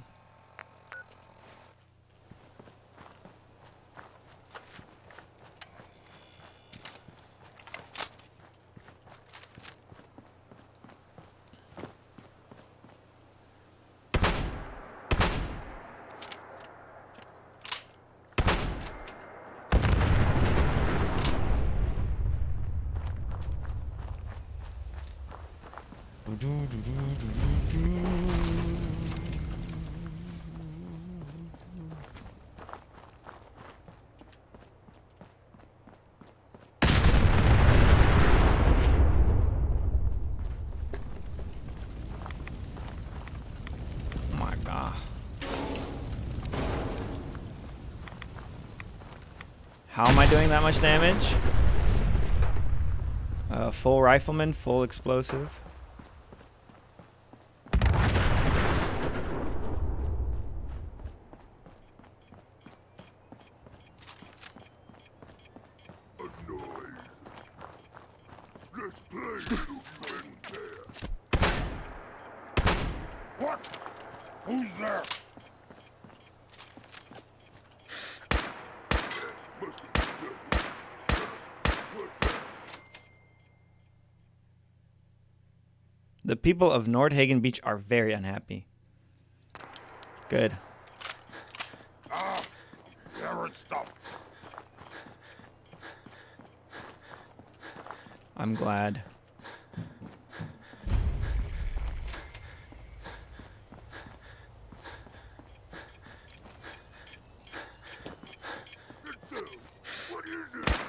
How am I doing that much damage? Full rifleman, full explosive. Let's play, little you ain't there. What? Who's there? The people of Nordhagen Beach are very unhappy. Good. Ah, carrot stuff. I'm glad. What is it?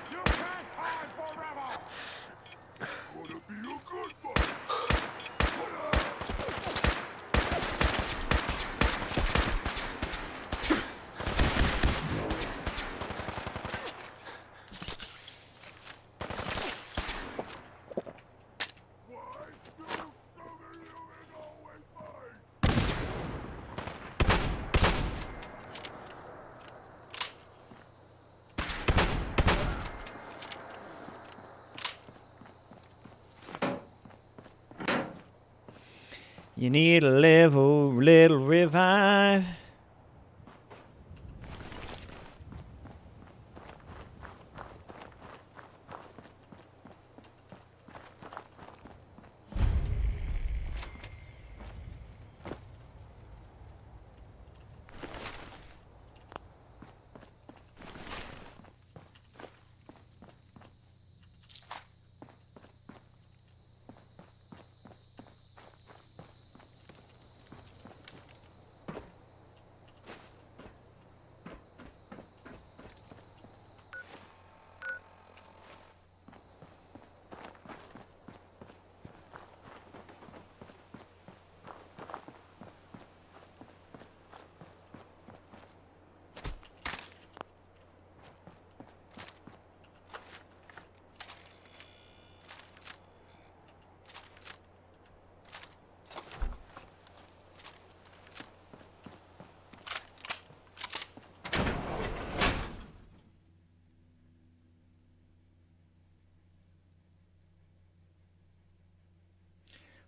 You can't hide forever. Gonna be a good fight. You need a little revive.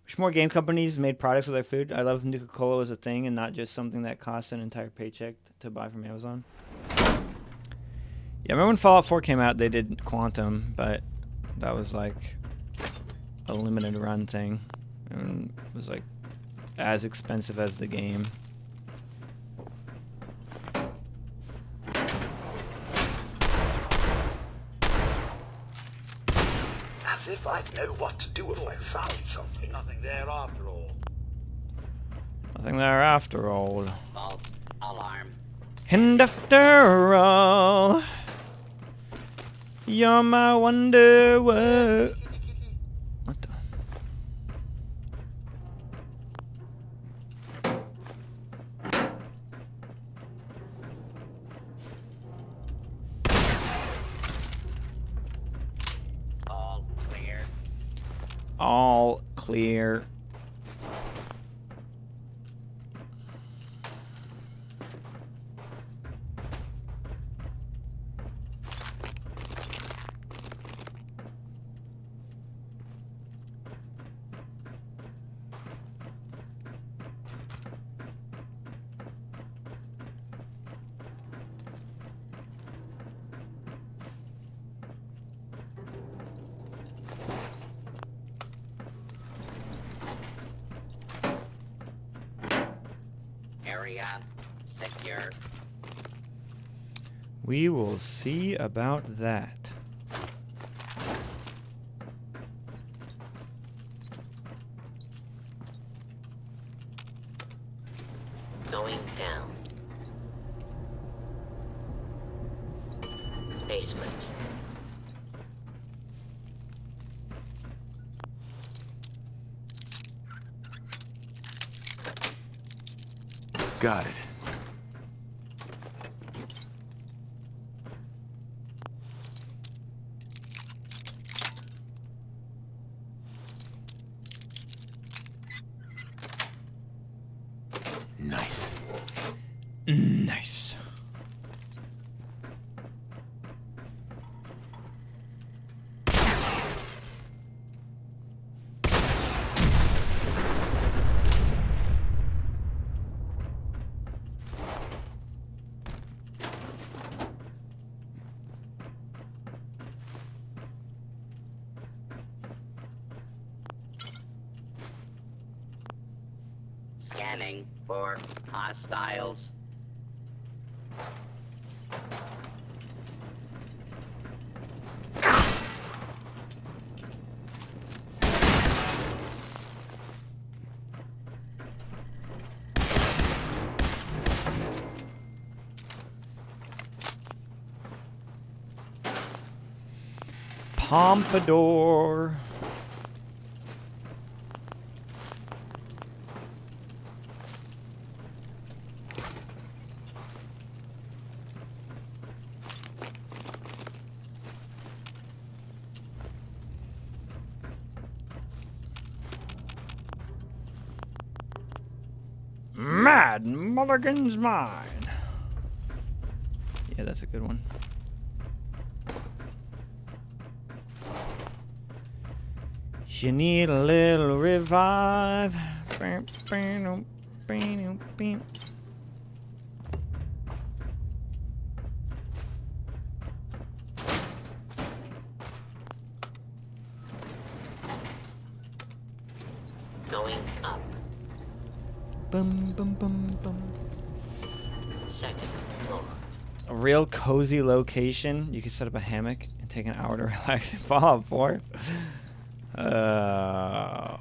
Wish more game companies made products with their food. I love Nuka-Cola was a thing and not just something that costs an entire paycheck to buy from Amazon. Yeah, remember when Fallout 4 came out, they did Quantum, but that was like a limited run thing. And it was like as expensive as the game. As if I'd know what to do if I found something. Nothing there after all. Nothing there after all. False alarm. And after all, you're my wonder what? What the? All clear. All clear. Area secure. We will see about that. Going down. Basement. Got it. Nice. Scanning for hostiles. Pompadour. Mad Mulligan's Mine. Yeah, that's a good one. You need a little revive. Going up. Bum, bum, bum, bum. Second floor. A real cozy location. You could set up a hammock and take an hour to relax in Fallout 4. I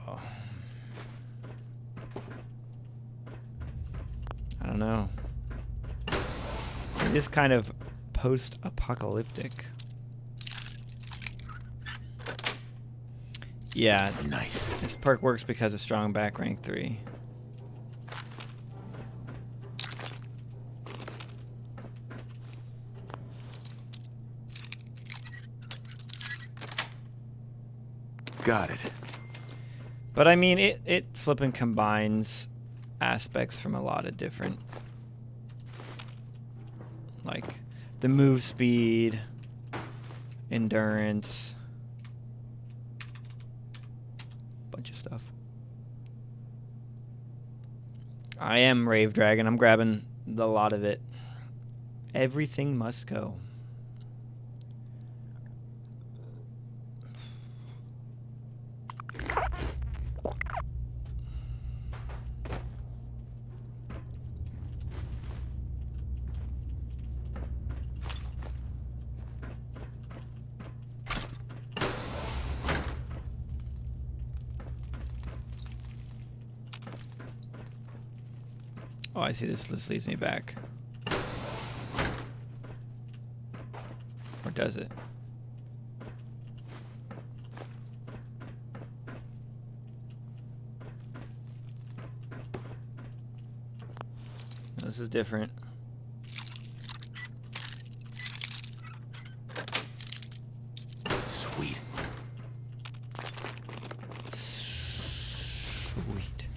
don't know. It is kind of post-apocalyptic. Yeah, nice. This perk works because of strong back rank 3. Got it. But I mean, it flipping combines aspects from a lot of different, like the move speed, endurance, bunch of stuff. I am Rave Dragon. I'm grabbing a lot of it. Everything must go. Oh, I see. This leads me back. Or does it? No, this is different. Sweet. Sweet.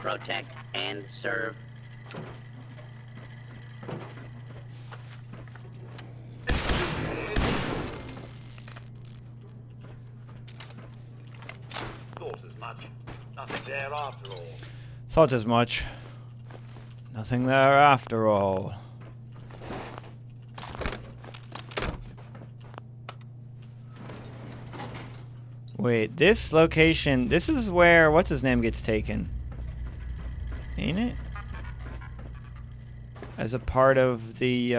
Protect and serve. Thought as much. Nothing there after all. Thought as much. Nothing there after all. Wait, this location, this is where what's his name gets taken. Ain't it? As a part of the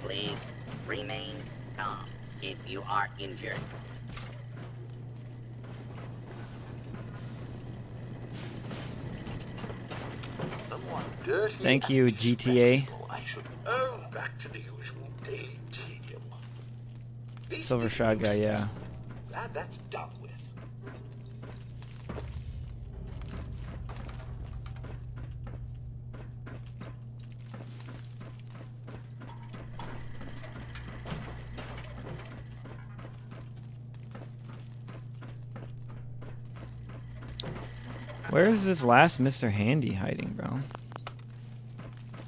Please remain calm if you are injured. dirty. Thank you, GTA. I should. Oh, back to the usual daily tedium. Silver Shot guy, yeah. Glad that's done with. Where is this last Mr. Handy hiding, bro?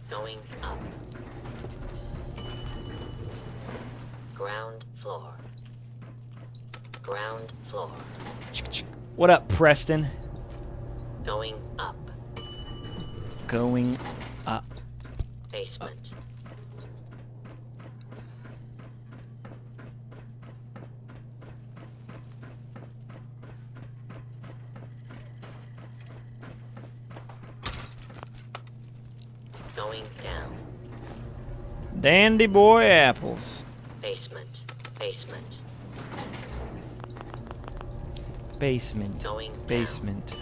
Going up. Ground floor. Ground floor. What up, Preston? Going up. Going up. Basement. Going down. Dandy boy apples. Basement. Basement. Basement. Going down. Basement.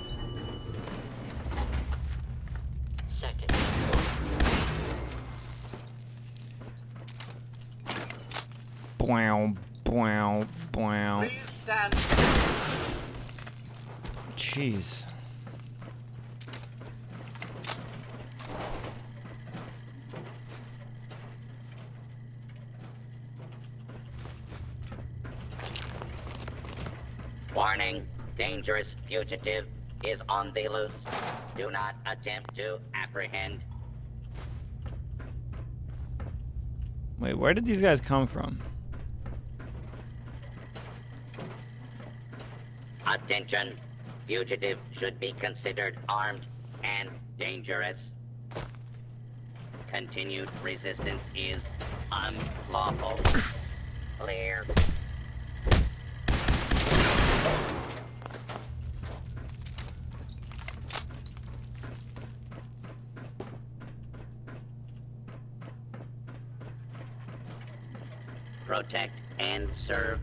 Second floor. Bow, bow, bow. Please stand. Jeez. Warning, dangerous fugitive is on the loose. Do not attempt to apprehend. Wait, where did these guys come from? Attention, fugitive should be considered armed and dangerous. Continued resistance is unlawful. Clear. Protect and serve.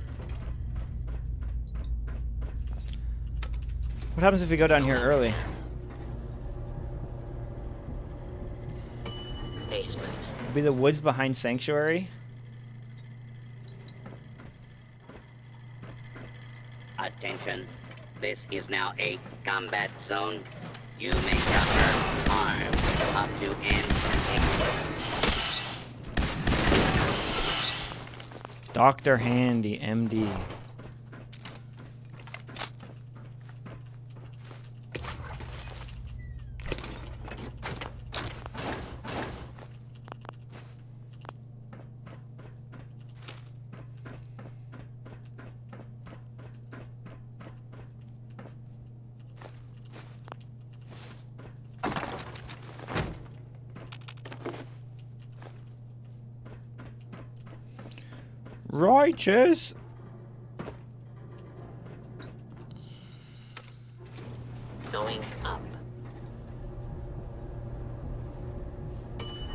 What happens if we go down here early? Basement. It'll be the woods behind Sanctuary. Attention, this is now a combat zone. You may counter armed up to end. Dr. Handy, MD. Righteous. Going up.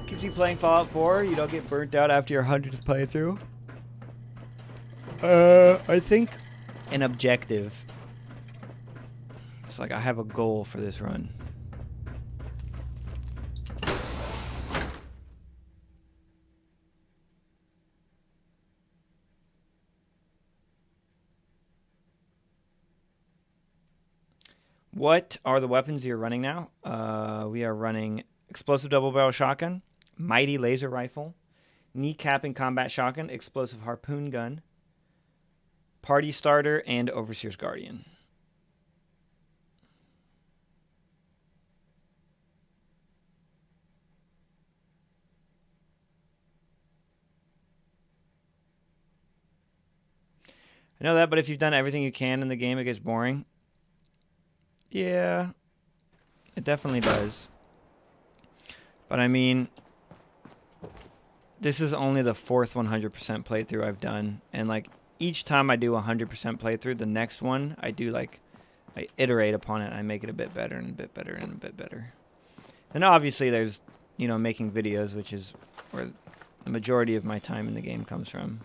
Keeps you playing Fallout 4. You don't get burnt out after your 100th playthrough. I think an objective. It's like I have a goal for this run. What are the weapons you're running now? We are running explosive double barrel shotgun, mighty laser rifle, kneecapping combat shotgun, explosive harpoon gun, party starter, and overseer's guardian. I know that, but if you've done everything you can in the game, it gets boring. Yeah, it definitely does. But I mean, this is only the fourth 100% playthrough I've done. And like each time I do a 100% playthrough, the next one I do like, I iterate upon it. And I make it a bit better and a bit better and a bit better. And obviously there's, you know, making videos, which is where the majority of my time in the game comes from.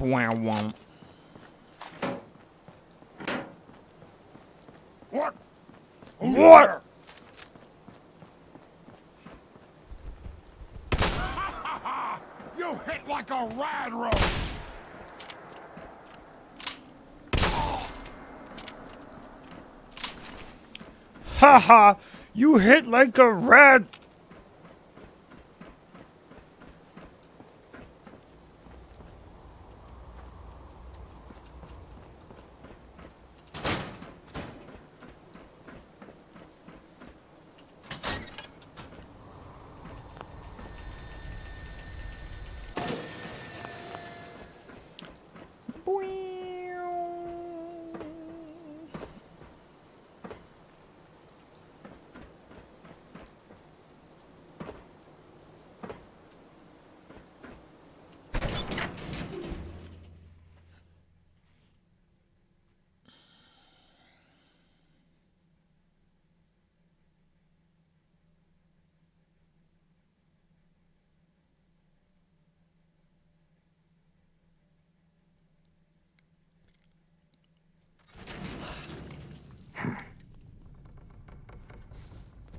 Wow, wow. What? What? You hit like a rad roll. Haha! You hit like a rat!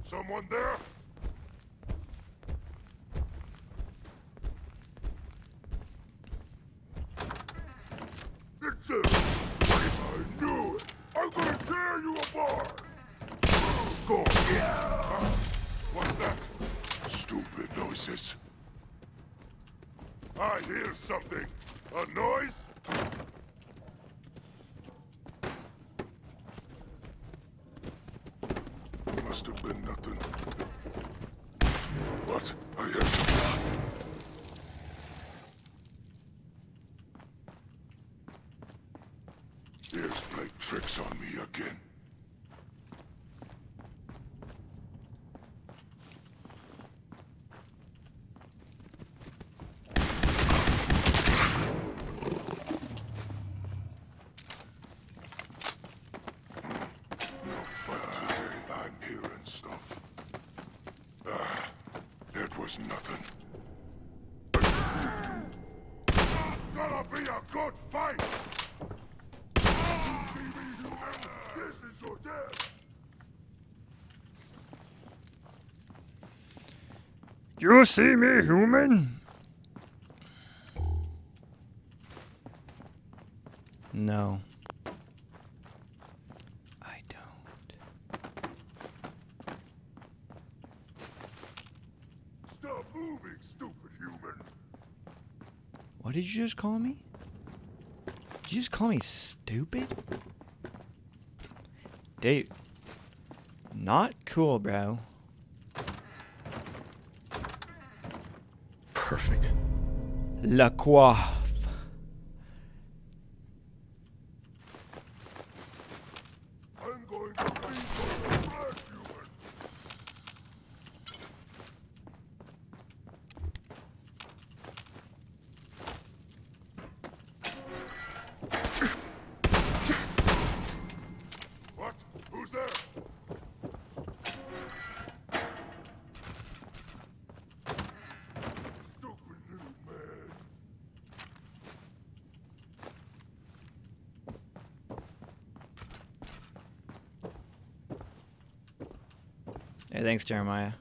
Someone there? It's I knew it! I'm gonna tear you apart! Go! Yeah! What's that? Stupid noises. I hear something. A noise? Must have been nothing. What? I hear something. Here's playing tricks on me again. No fight today. I'm hearing stuff. It was nothing. Gonna be a good fight! This is your death! You see me, human? No. I don't. Stop moving, stupid human! What did you just call me? Did you just call me stupid? Dude. Not cool, bro. Perfect. La Coiffe. I'm going to beat your flesh, human! What? Who's there? Stupid little man. Hey, thanks, Jeremiah.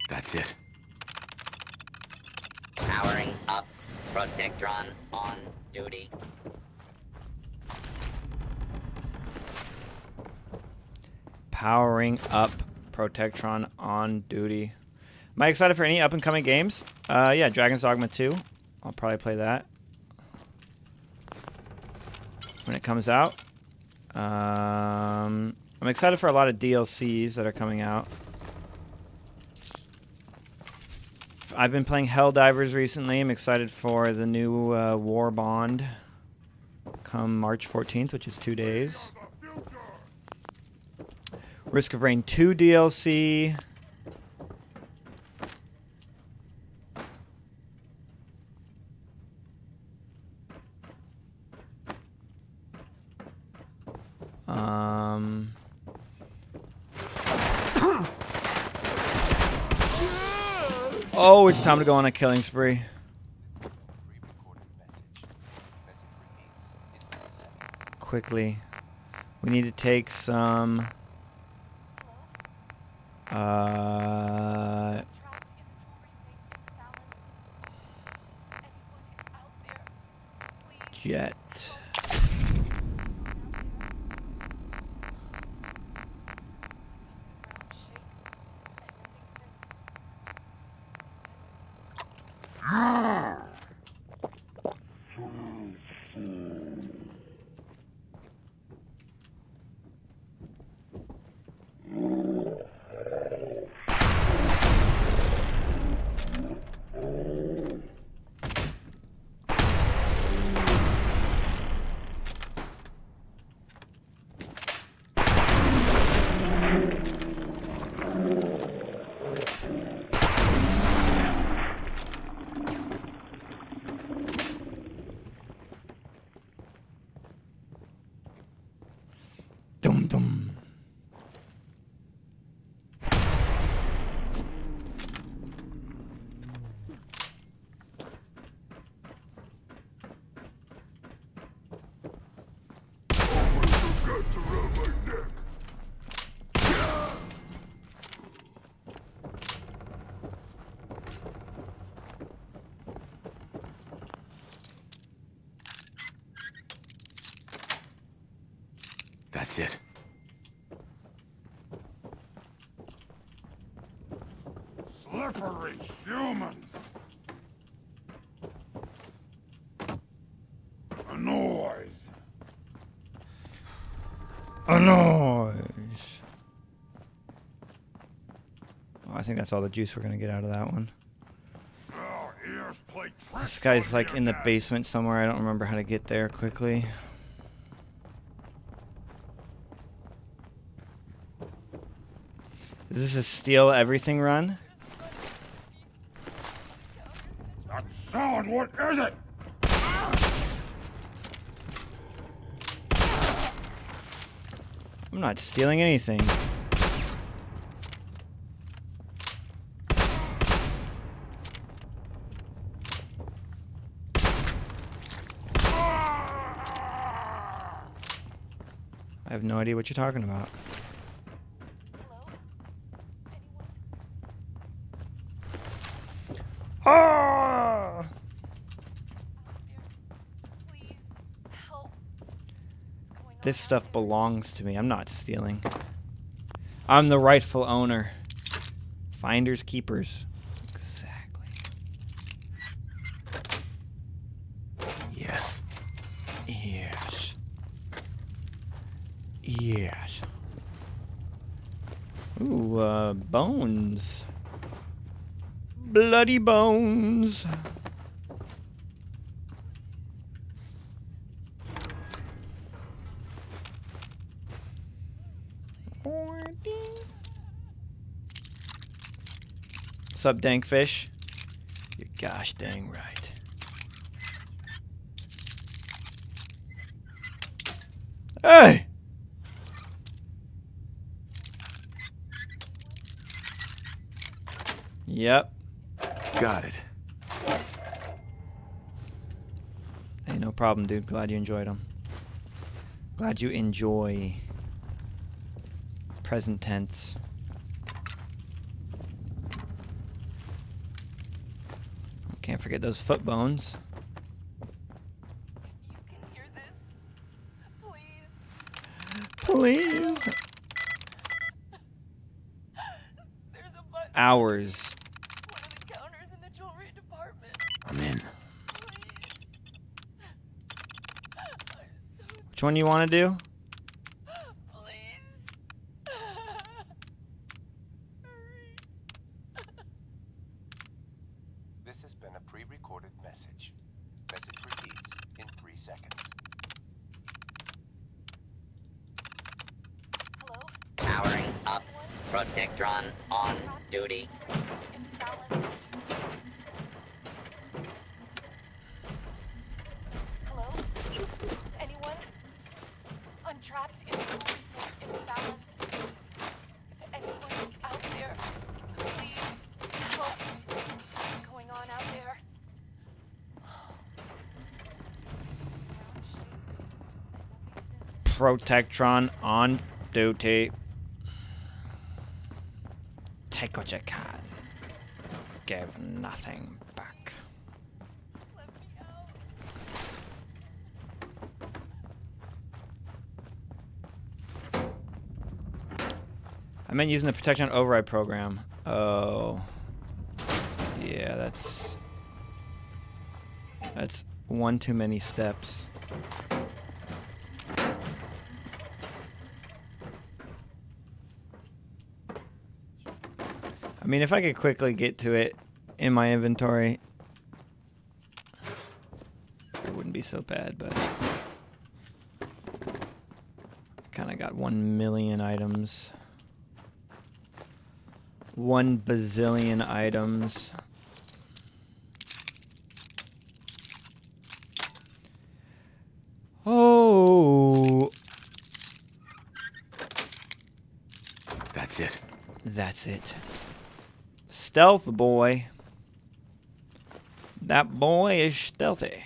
That's it. Powering up. Protectron on duty. Powering up. Protectron on duty. Am I excited for any up and coming games? Yeah, Dragon's Dogma 2. I'll probably play that when it comes out. I'm excited for a lot of DLCs that are coming out. I've been playing Helldivers recently. I'm excited for the new War Bond come March 14th, which is 2 days. Risk of Rain 2 DLC. Oh, it's time to go on a killing spree. Quickly. We need to take some... Jet. Dum dum. That's it. Slippery humans! A noise! A noise. Oh, I think that's all the juice we're gonna get out of that one. Our ears play This guy's like in the basement somewhere. I don't remember how to get there quickly. Is this a steal everything run? That sound, what is it? I'm not stealing anything. I have no idea what you're talking about. Ah! This stuff belongs to me. I'm not stealing. I'm the rightful owner. Finders keepers. Exactly. Yes. Yes. Yes. Ooh, bones. Bloody bones. Sup, Dankfish? You're gosh dang right. Hey! Yep. Got it. Hey, no problem, dude. Glad you enjoyed them. Glad you enjoy. Present tense. Can't forget those foot bones. Please. Hours. I'm in. Which one do you want to do? This has been a pre-recorded message. Message repeats in 3 seconds. Powering up. Protectron on duty. trapped in a resource imbalance. If anyone is out there, please help. What's going on out there? Protectron on duty. Take what you can. Give nothing back. I meant using the Protection Override program. Oh. Yeah, that's one too many steps. I mean, if I could quickly get to it in my inventory, it wouldn't be so bad, but kind of got 1 million items. 1 bazillion items. Oh. That's it. That's it. Stealth boy. That boy is stealthy.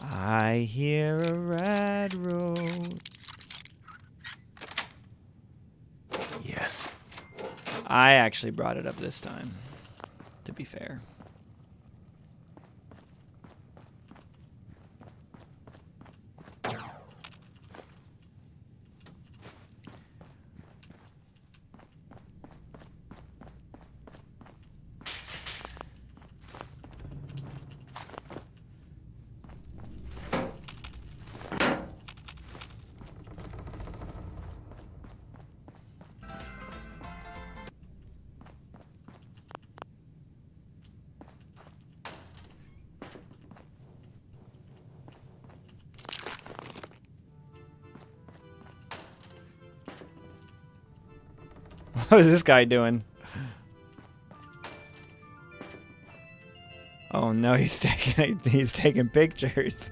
I hear a red road. Yes. I actually brought it up this time, to be fair. What is this guy doing? Oh no, he's taking pictures.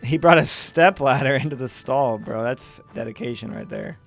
He brought a stepladder into the stall, bro. That's dedication right there.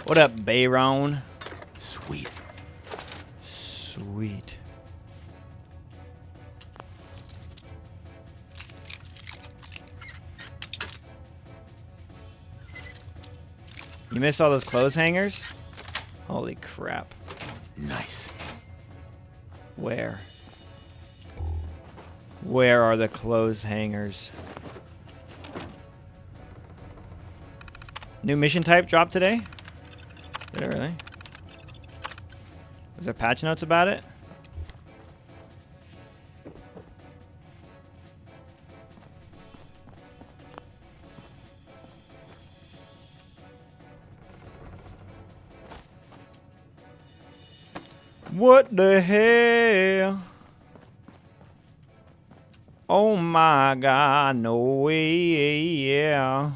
What up, Bayron? Sweet. Sweet. You missed all those clothes hangers? Holy crap. Nice. Where? Where are the clothes hangers? New mission type dropped today? Did it really? Is there patch notes about it? What the hell? Oh my God, no way, yeah.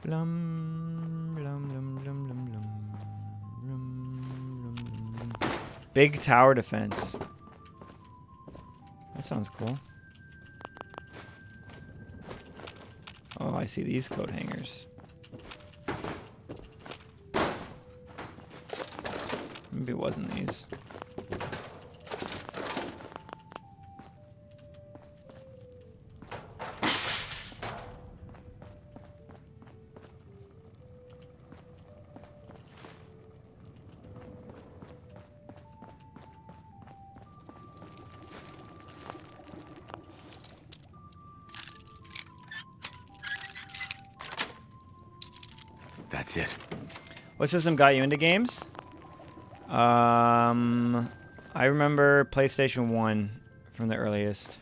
Blum, blum, blum, blum, blum, blum, blum, blum, blum. Big tower defense. That sounds cool. Oh, I see these coat hangers. Maybe it wasn't these. That's it. What system got you into games? I remember PlayStation 1 from the earliest.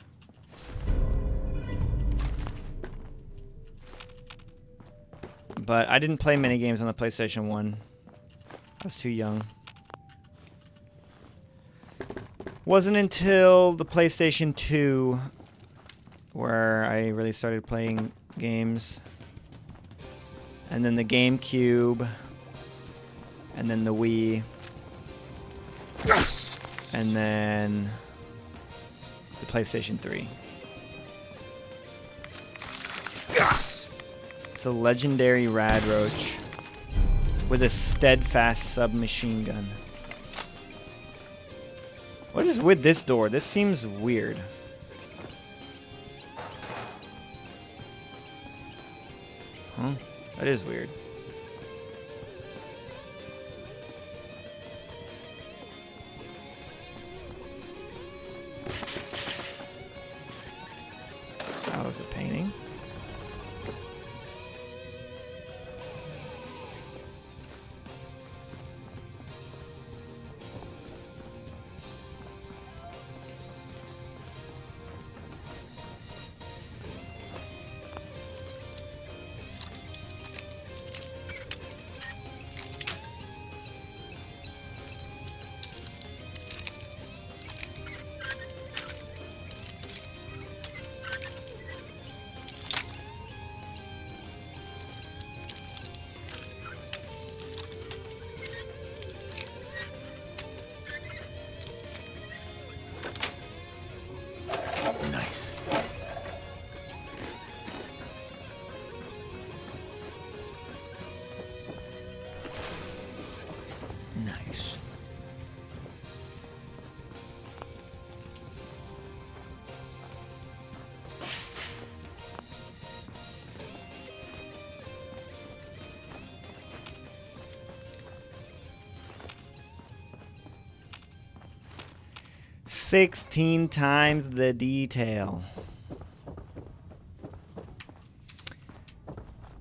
But I didn't play many games on the PlayStation 1. I was too young. Wasn't until the PlayStation 2 where I really started playing games. And then the GameCube. And then the Wii. And then the PlayStation 3. It's a legendary Radroach with a steadfast submachine gun. What is with this door? This seems weird. Huh? That is weird. That was a painting. Nice. Nice. "16 times the detail."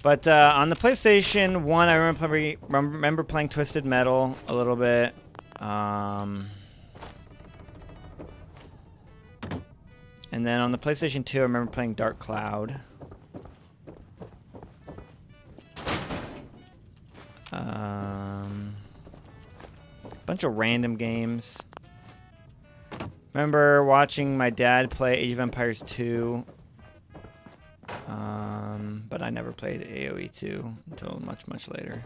But on the PlayStation 1, I remember playing Twisted Metal a little bit. And then on the PlayStation 2, I remember playing Dark Cloud. Bunch of random games. Remember watching my dad play Age of Empires 2. But I never played AoE 2 until much, much later.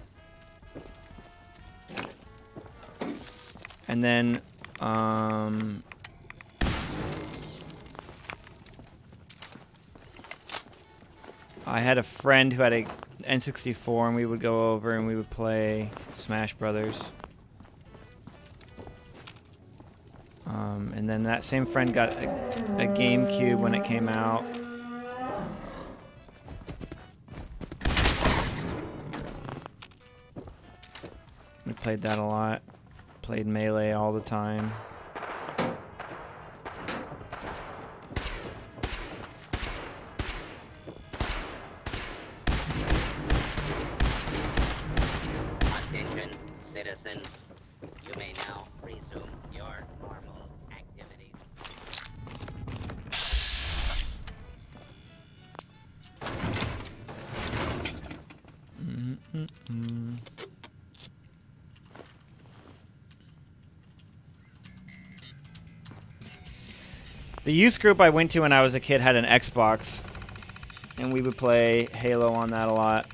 And then, I had a friend who had a N64, and we would go over and we would play Smash Brothers. And then that same friend got a GameCube when it came out. We played that a lot. Played Melee all the time. Attention, citizens. You may now resume your normal activities. The youth group I went to when I was a kid had an Xbox, and we would play Halo on that a lot.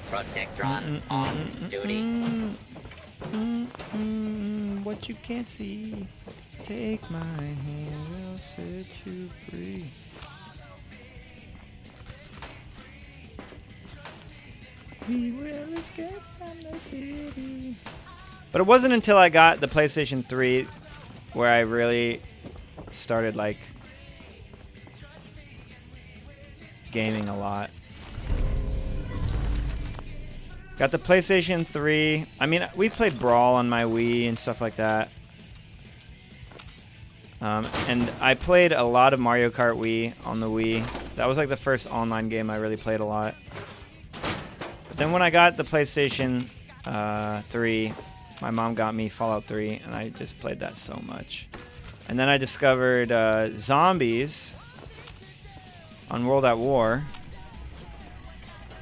Protectron on duty. What you can't see, take my hand, I'll set you free. We will escape from the city. But it wasn't until I got the PlayStation 3 where I really started like gaming a lot. Got the PlayStation 3. I mean, we played Brawl on my Wii and stuff like that. And I played a lot of Mario Kart Wii on the Wii. That was like the first online game I really played a lot. But then when I got the PlayStation 3, my mom got me Fallout 3, and I just played that so much. And then I discovered Zombies on World at War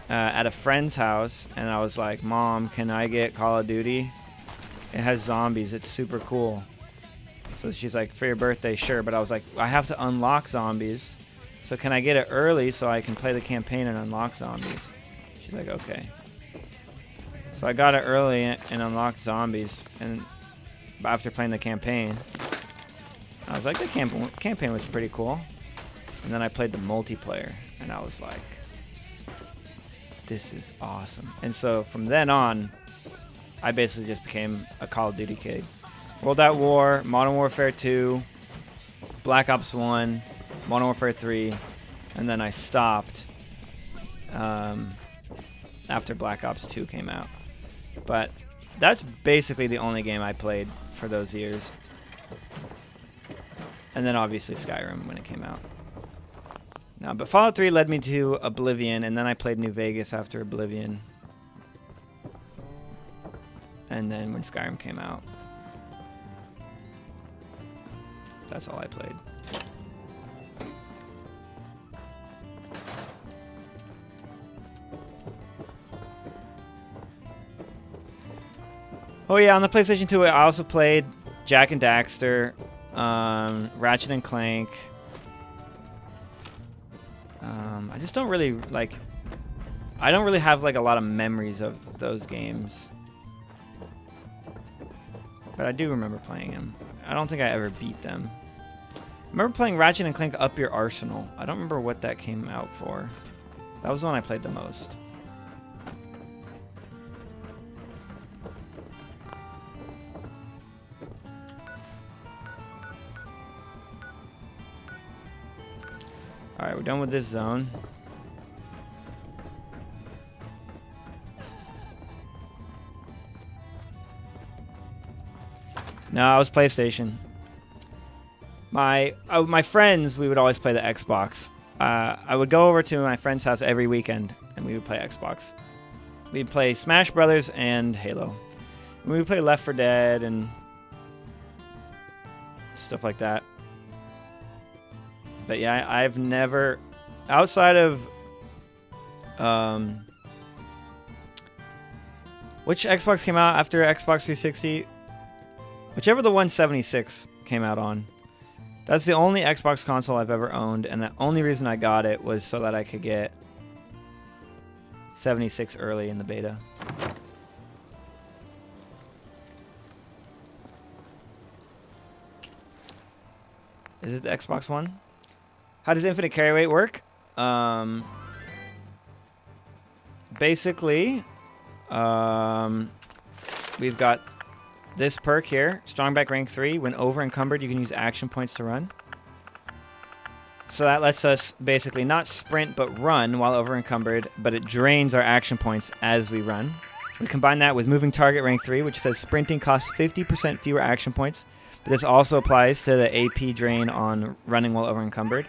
at a friend's house, and I was like, Mom, can I get Call of Duty? It has zombies. It's super cool. So she's like, for your birthday, sure. But I was like, I have to unlock zombies. So can I get it early so I can play the campaign and unlock zombies? She's like, okay. So I got it early and unlocked zombies. And after playing the campaign, I was like, the campaign was pretty cool. And then I played the multiplayer, and I was like, this is awesome. And so from then on, I basically just became a Call of Duty kid. World at War, Modern Warfare 2, Black Ops 1, Modern Warfare 3, and then I stopped after Black Ops 2 came out. But that's basically the only game I played for those years. And then obviously Skyrim when it came out. No, but Fallout 3 led me to Oblivion, and then I played New Vegas after Oblivion. And then when Skyrim came out, that's all I played. Oh yeah, on the PlayStation 2, I also played Jak and Daxter, Ratchet and Clank. I just don't really like. I don't really have like a lot of memories of those games, but I do remember playing them. I don't think I ever beat them. I remember playing Ratchet and Clank Up Your Arsenal. I don't remember what that came out for. That was the one I played the most. Alright, we're done with this zone. No, it was PlayStation. My friends, we would always play the Xbox. I would go over to my friend's house every weekend, and we would play Xbox. We'd play Smash Brothers and Halo. And we would play Left 4 Dead and stuff like that. But yeah, I've never, outside of, which Xbox came out after Xbox 360? Whichever the 176 came out on. That's the only Xbox console I've ever owned, and the only reason I got it was so that I could get 76 early in the beta. Is it the Xbox One? How does infinite carry weight work? Basically, we've got this perk here, Strongback rank 3. When over encumbered, you can use action points to run. So that lets us basically not sprint but run while over encumbered, but it drains our action points as we run. We combine that with moving target rank 3, which says sprinting costs 50% fewer action points, but this also applies to the AP drain on running while over encumbered.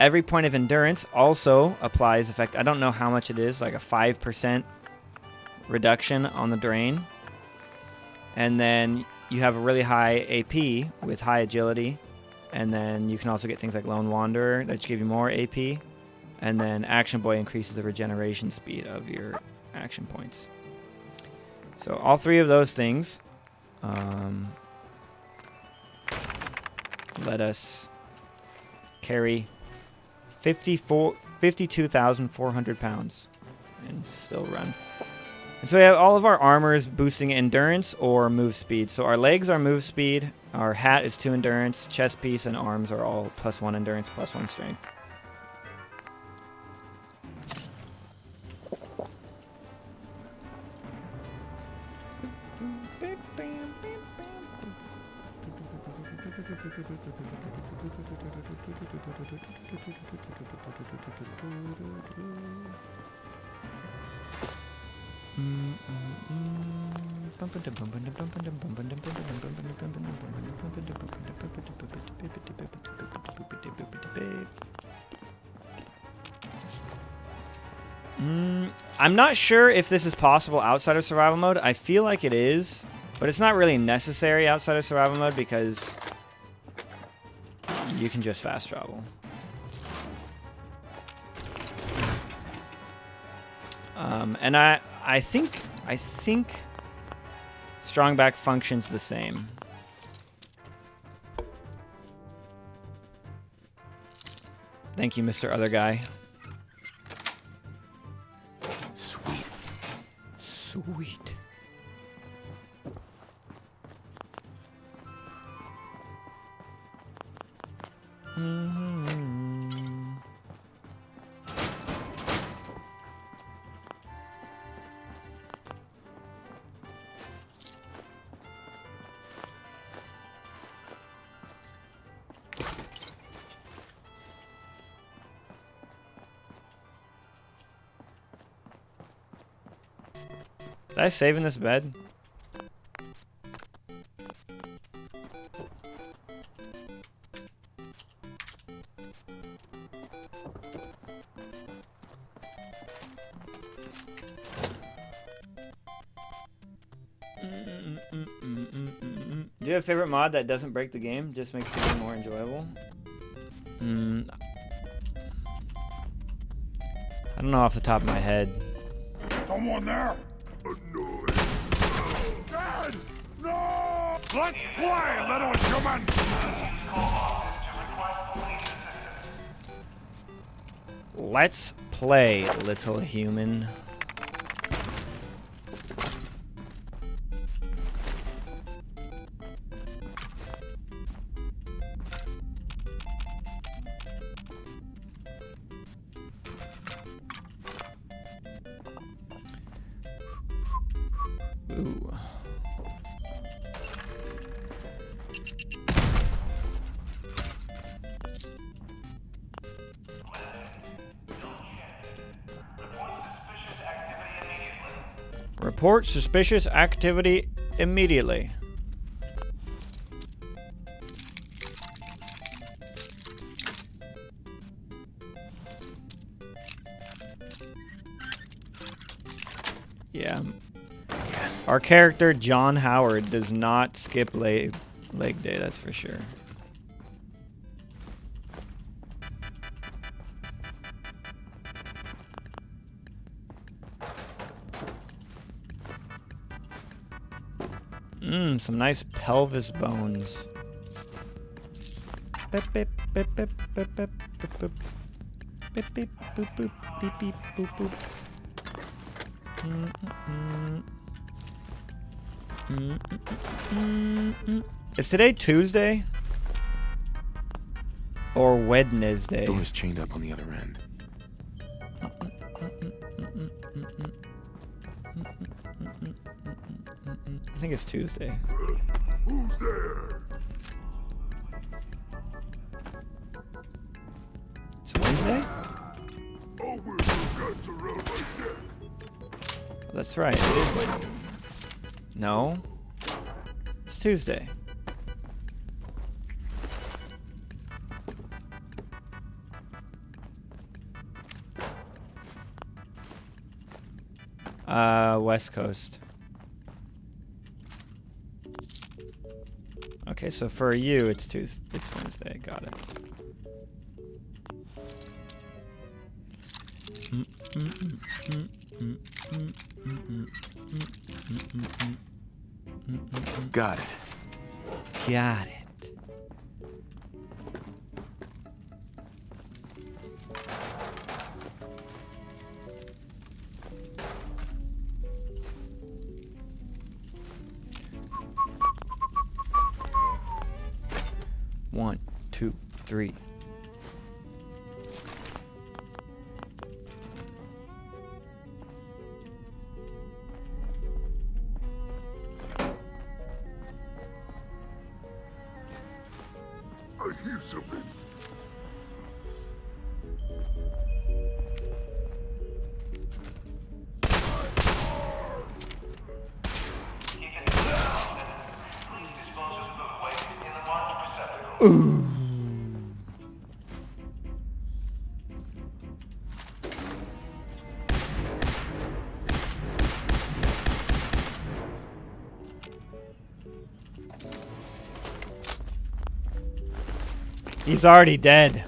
Every point of endurance also applies effect. I don't know how much it is, like a 5% reduction on the drain. And then you have a really high AP with high agility. And then you can also get things like Lone Wanderer that give you more AP. And then Action Boy increases the regeneration speed of your action points. So all three of those things let us carry 52,400 pounds and still run. And so we have all of our armors boosting endurance or move speed. So our legs are move speed, our hat is 2 endurance, chest piece and arms are all +1 endurance, +1 strength. I'm not sure if this is possible outside of survival mode. I feel like it is, but it's not really necessary outside of survival mode because you can just fast travel. And I think Strongback functions the same. Thank you, Mr. Other Guy. Sweet. Sweet. Did I save in this bed? Do you have a favorite mod that doesn't break the game, just makes the game more enjoyable? I don't know off the top of my head. Someone there? Annoyed. Dad! No! Let's play, little human! Let's play, little human. Ooh. Report suspicious activity immediately. Yeah. Yes. Our character, John Howard, does not skip leg day, that's for sure. Some nice pelvis bones. Beep, beep, beep, beep, beep, beep, beep, beep. Beep, beep, boop, boop, beep, beep, boop, boop. Is today Tuesday? Or Wednesday? Door's chained up on the other end. I think it's Tuesday. Who's there? It's Wednesday? Oh, we'll get to round my neck. That's right, it is Wednesday. No. It's Tuesday. West Coast. Okay, so for you, it's Tuesday. It's Wednesday. Got it. Got it. Got it. 1, 2, 3. I hear something. Ooh. He's already dead.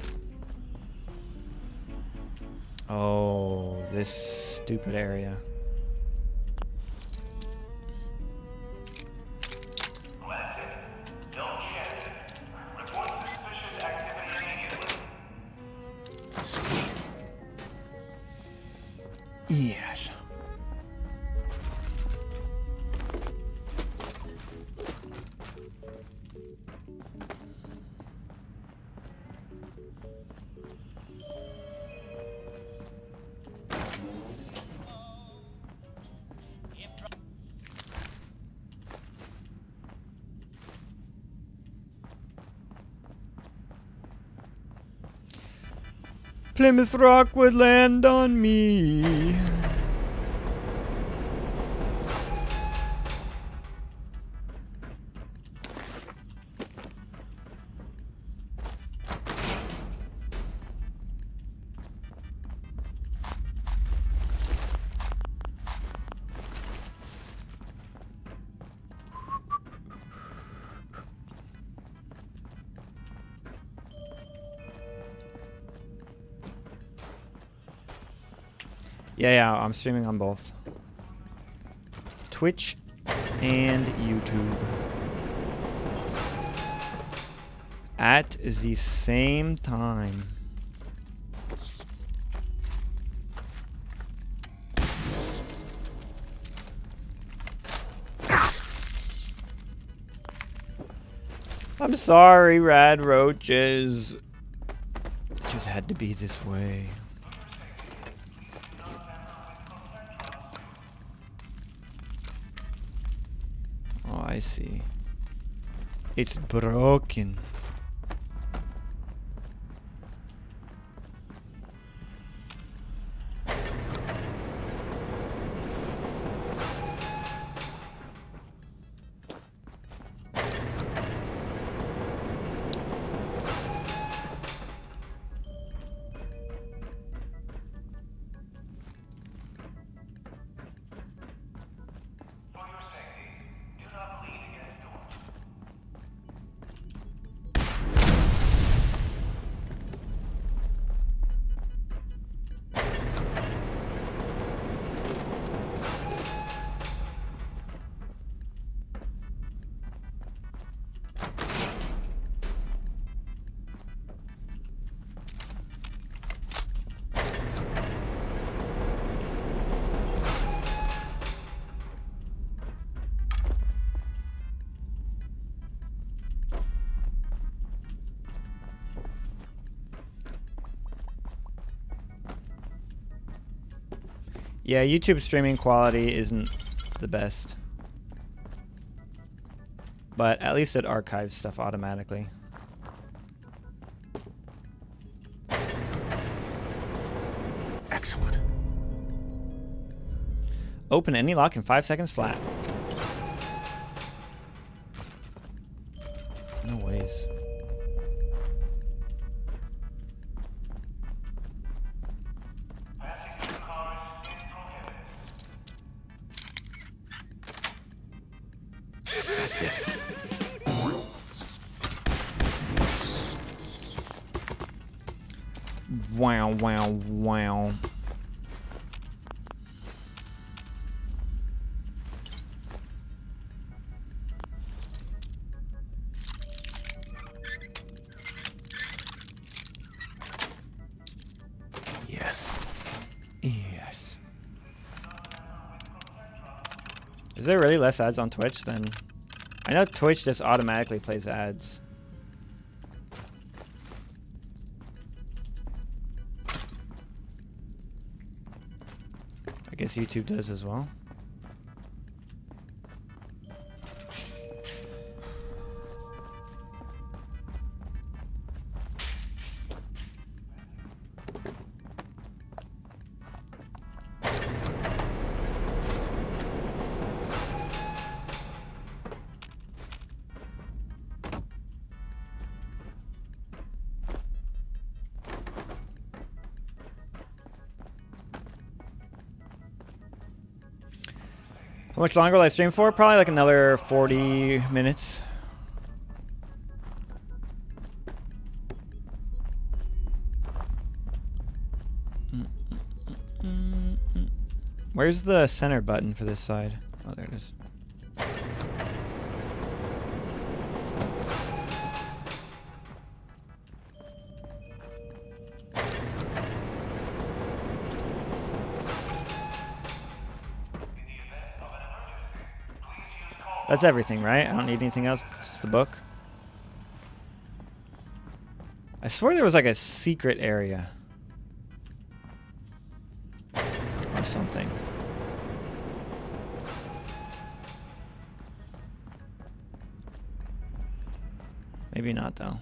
Oh, this stupid area. Yes. Plymouth Rock would land on me. Yeah, I'm streaming on both Twitch and YouTube at the same time. I'm sorry, Rad Roaches. It just had to be this way. Oh, I see. It's broken. Yeah, YouTube streaming quality isn't the best. But at least it archives stuff automatically. Excellent. Open any lock in 5 seconds flat. No ways. That's it. Wow, wow, wow. Yes. Yes. Is there really less ads on Twitch than... I know Twitch just automatically plays ads. guess YouTube does as well. How much longer will I stream for? Probably like another 40 minutes. Where's the center button for this side? Oh, there it is. That's everything, right? I don't need anything else. It's just the book. I swear there was like a secret area. Or something. Maybe not, though.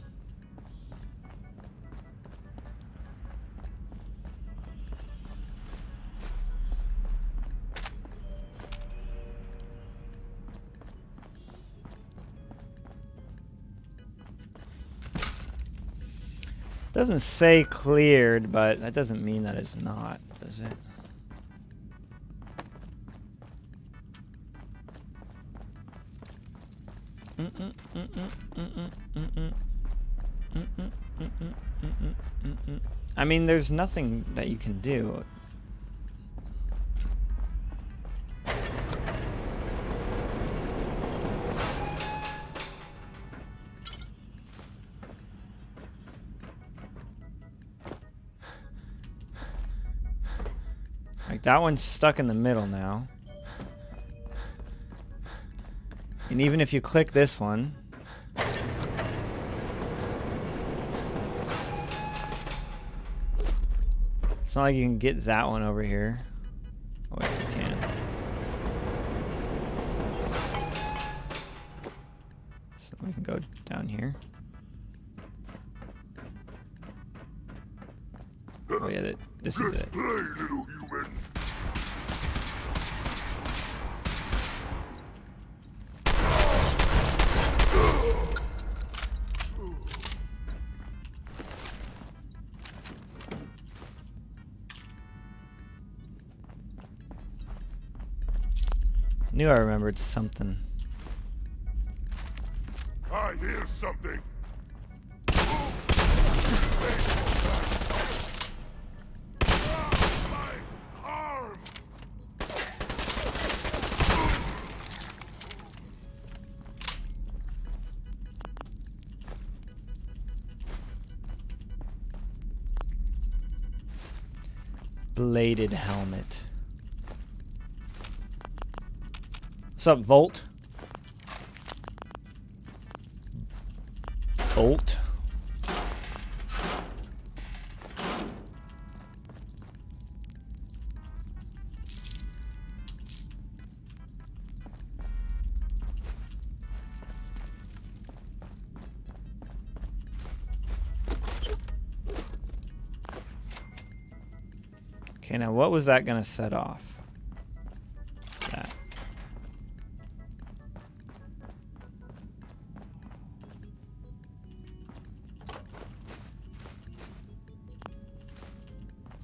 Doesn't say cleared, but that doesn't mean that it's not, does it? I mean, there's nothing that you can do. Like, that one's stuck in the middle now. And even if you click this one, it's not like you can get that one over here. Oh wait, you can. So we can go down here. Oh yeah, this is it. Play, little human. Knew I remembered something. I hear something. Bladed helmet. What's up, Volt? Volt. Okay, now what was that gonna set off? That.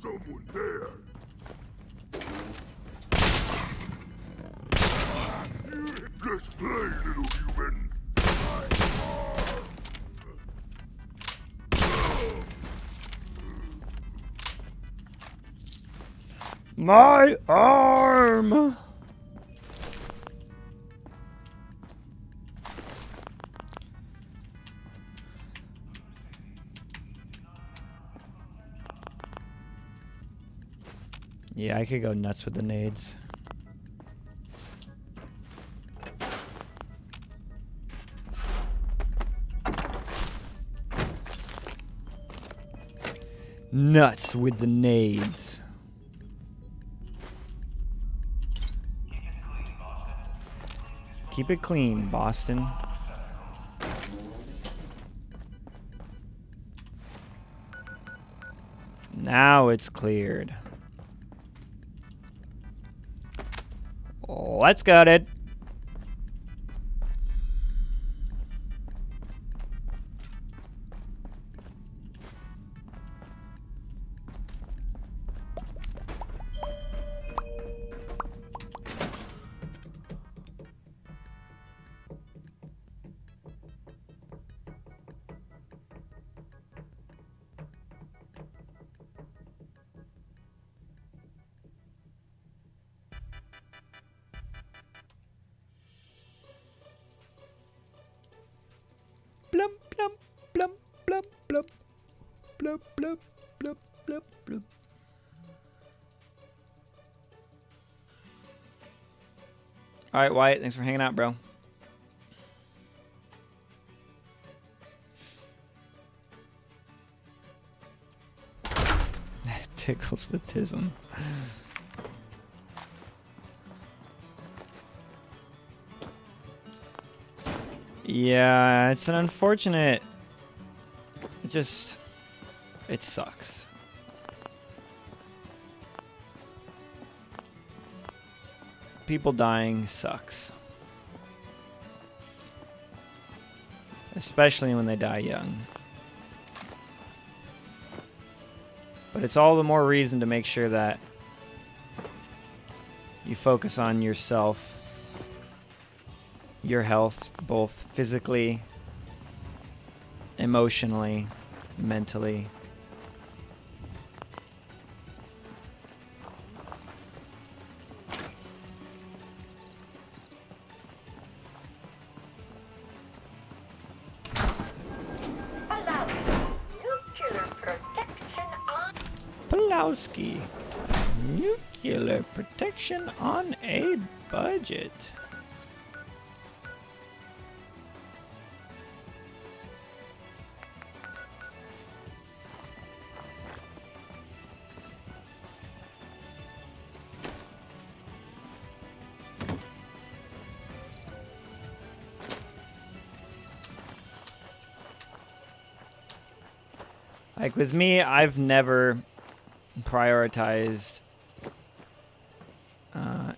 Someone there. Let's play, little human. My arm! Yeah, I could go nuts with the nades. Nuts with the nades. Keep it clean, Boston. Now it's cleared. Let's go, dude. Blum, blum, blum, blum, blum, blum, blum, blum, blum, blum. All right, Wyatt, thanks for hanging out, bro. Tickles the tism. Yeah, it's an unfortunate. It sucks. People dying sucks. Especially when they die young. But it's all the more reason to make sure that you focus on yourself, your health, both physically, emotionally, mentally. Pulowski. Nuclear protection on a budget. Like with me, I've never prioritized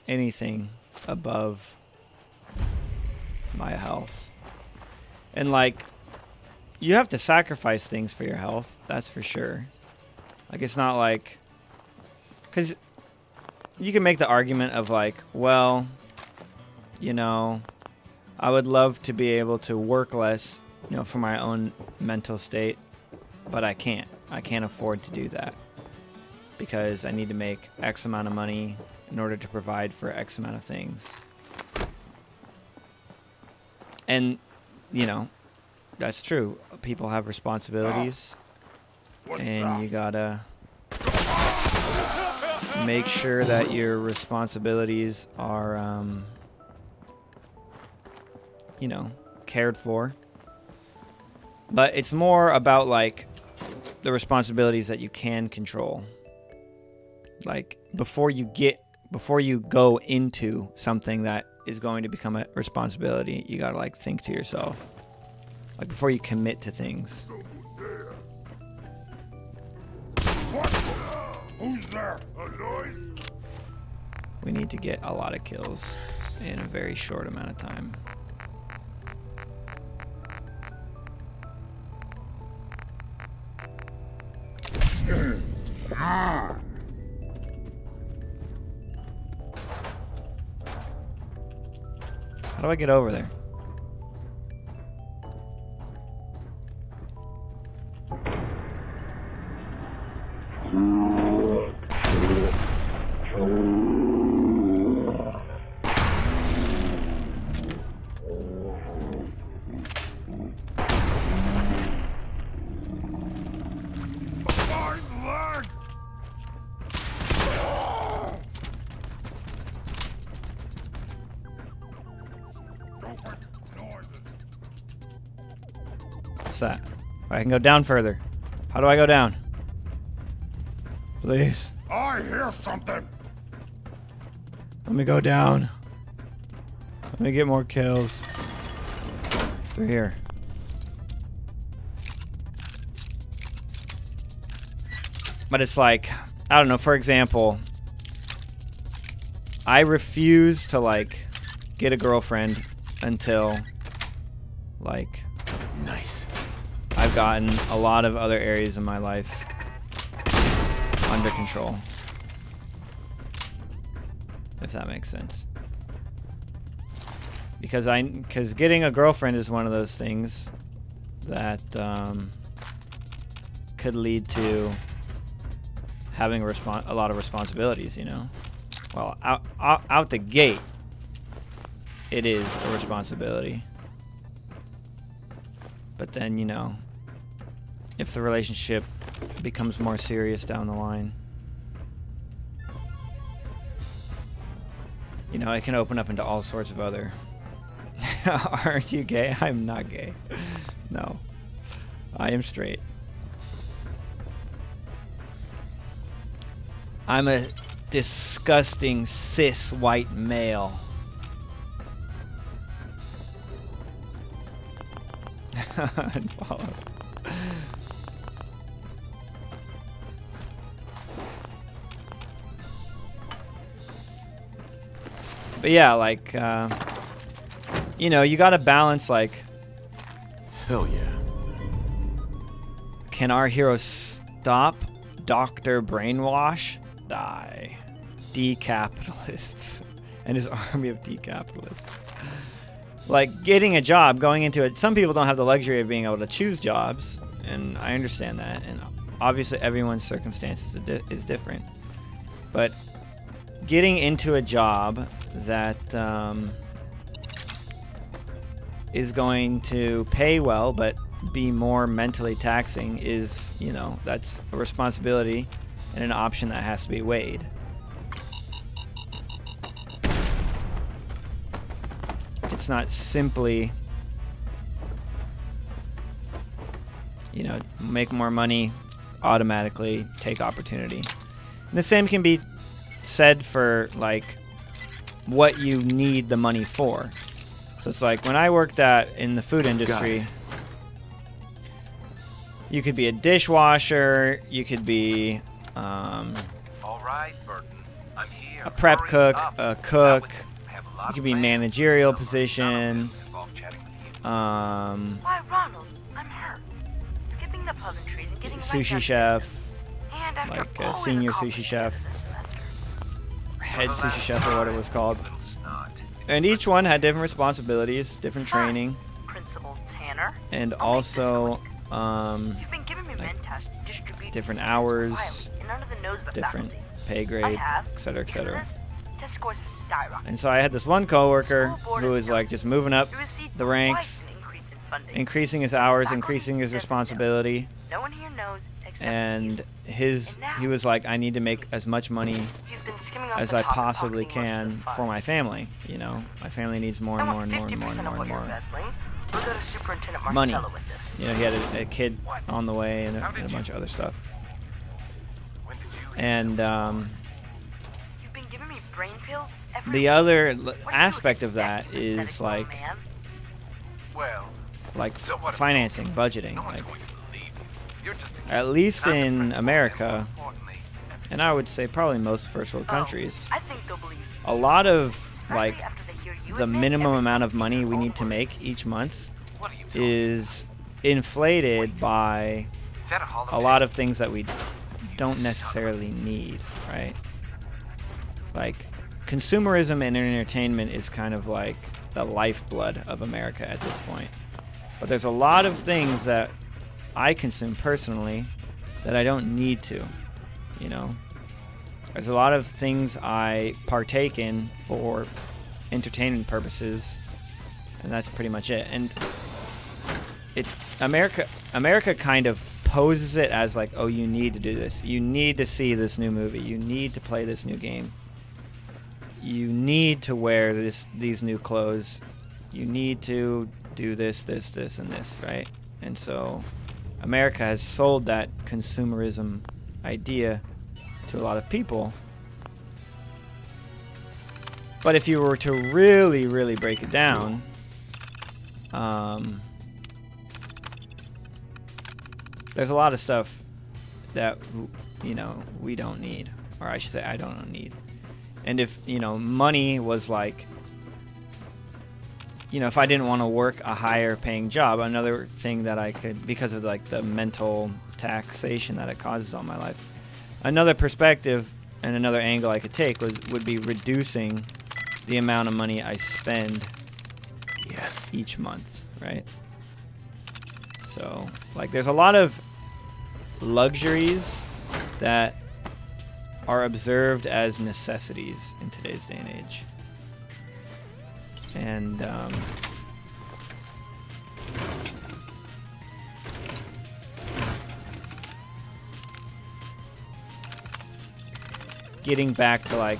anything above my health. And like, you have to sacrifice things for your health, that's for sure. Like, it's not like, because you can make the argument of like, well, you know, I would love to be able to work less, you know, for my own mental state, but I can't. I can't afford to do that because I need to make X amount of money in order to provide for X amount of things. And, you know, that's true. People have responsibilities, and you gotta make sure that your responsibilities are, you know, cared for. But it's more about like the responsibilities that you can control. Like before you go into something that is going to become a responsibility, you gotta like think to yourself. Like before you commit to things. Who's there? A noise? We need to get a lot of kills in a very short amount of time. How do I get over there? What's that? I can go down further. How do I go down? Please. I hear something. Let me go down. Let me get more kills. Through here. But it's like, I don't know, for example, I refuse to, like, get a girlfriend until, like, nice. I've gotten a lot of other areas in my life under control. If that makes sense. Because getting a girlfriend is one of those things that could lead to having a lot of responsibilities, you know. Well, out the gate, it is a responsibility. But then, you know, if the relationship becomes more serious down the line, you know, it can open up into all sorts of other... Aren't you gay? I'm not gay. No. I am straight. I'm a disgusting cis white male. Unfollow. But yeah, like, you know, you gotta balance, like... Hell yeah. Can our hero stop Dr. Brainwash? Die. Decapitalists. And his army of decapitalists. Like, getting a job, going into it... Some people don't have the luxury of being able to choose jobs. And I understand that. And obviously everyone's circumstances is different. But getting into a job that is going to pay well but be more mentally taxing is, you know, that's a responsibility and an option that has to be weighed. It's not simply, you know, make more money, automatically take opportunity. And the same can be said for, like, what you need the money for. So it's like when I worked in the food industry, you could be a dishwasher, you could be All right, Burton. I'm here. a prep cook, Hurry up. a cook, Have a lot you could of be plans. managerial position, Involve chatting with you. Why, Ronald, I'm hurt. Skipping the pleasantries and getting right down sushi to chef, And after like a all senior we've sushi chef, accomplished this semester. or head sushi chef, or what it was called. And each one had different responsibilities, different training, Principal Tanner. and also You've been giving me like mentas to distribute different these hours, quietly, and under the nose of the different faculty. pay I grade, have, etc., because of etc. this, test scores have skyrocketed. And so I had this one coworker who was like just moving up the ranks, increasing his hours, increasing his responsibility, No one here knows except and he was like, I need to make as much money you've been skimming off as the I top and possibly pocketing most of can the funds. for my family. You know, my family needs more and I more want and more and more 50% and of more what and you're more investing. We'll go to Superintendent money. Marcello with this. You know, he had a kid on the way and a bunch of other stuff. And You've been giving me brain pills every the other aspect of that is like financing, budgeting. Like, at least in America, and I would say probably most first world countries, I think they'll believe a lot of like the minimum amount of money we need to make each month is inflated by a lot of things that we don't necessarily need, right? Like, consumerism and entertainment is kind of like the lifeblood of America at this point. But there's a lot of things that I consume personally that I don't need to, you know? There's a lot of things I partake in for entertainment purposes, and that's pretty much it. And it's America kind of poses it as like, oh, you need to do this. You need to see this new movie. You need to play this new game. You need to wear these new clothes. You need to do this, and this, right? And so America has sold that consumerism idea to a lot of people. But if you were to really, really break it down, there's a lot of stuff that, you know, we don't need. Or I should say I don't need. And if, you know, money was like, you know, if I didn't want to work a higher paying job, another thing that I could, because of like the mental taxation that it causes on my life, another perspective and another angle I could take would be reducing the amount of money I spend each month, right? So, like, there's a lot of luxuries that are observed as necessities in today's day and age. And getting back to like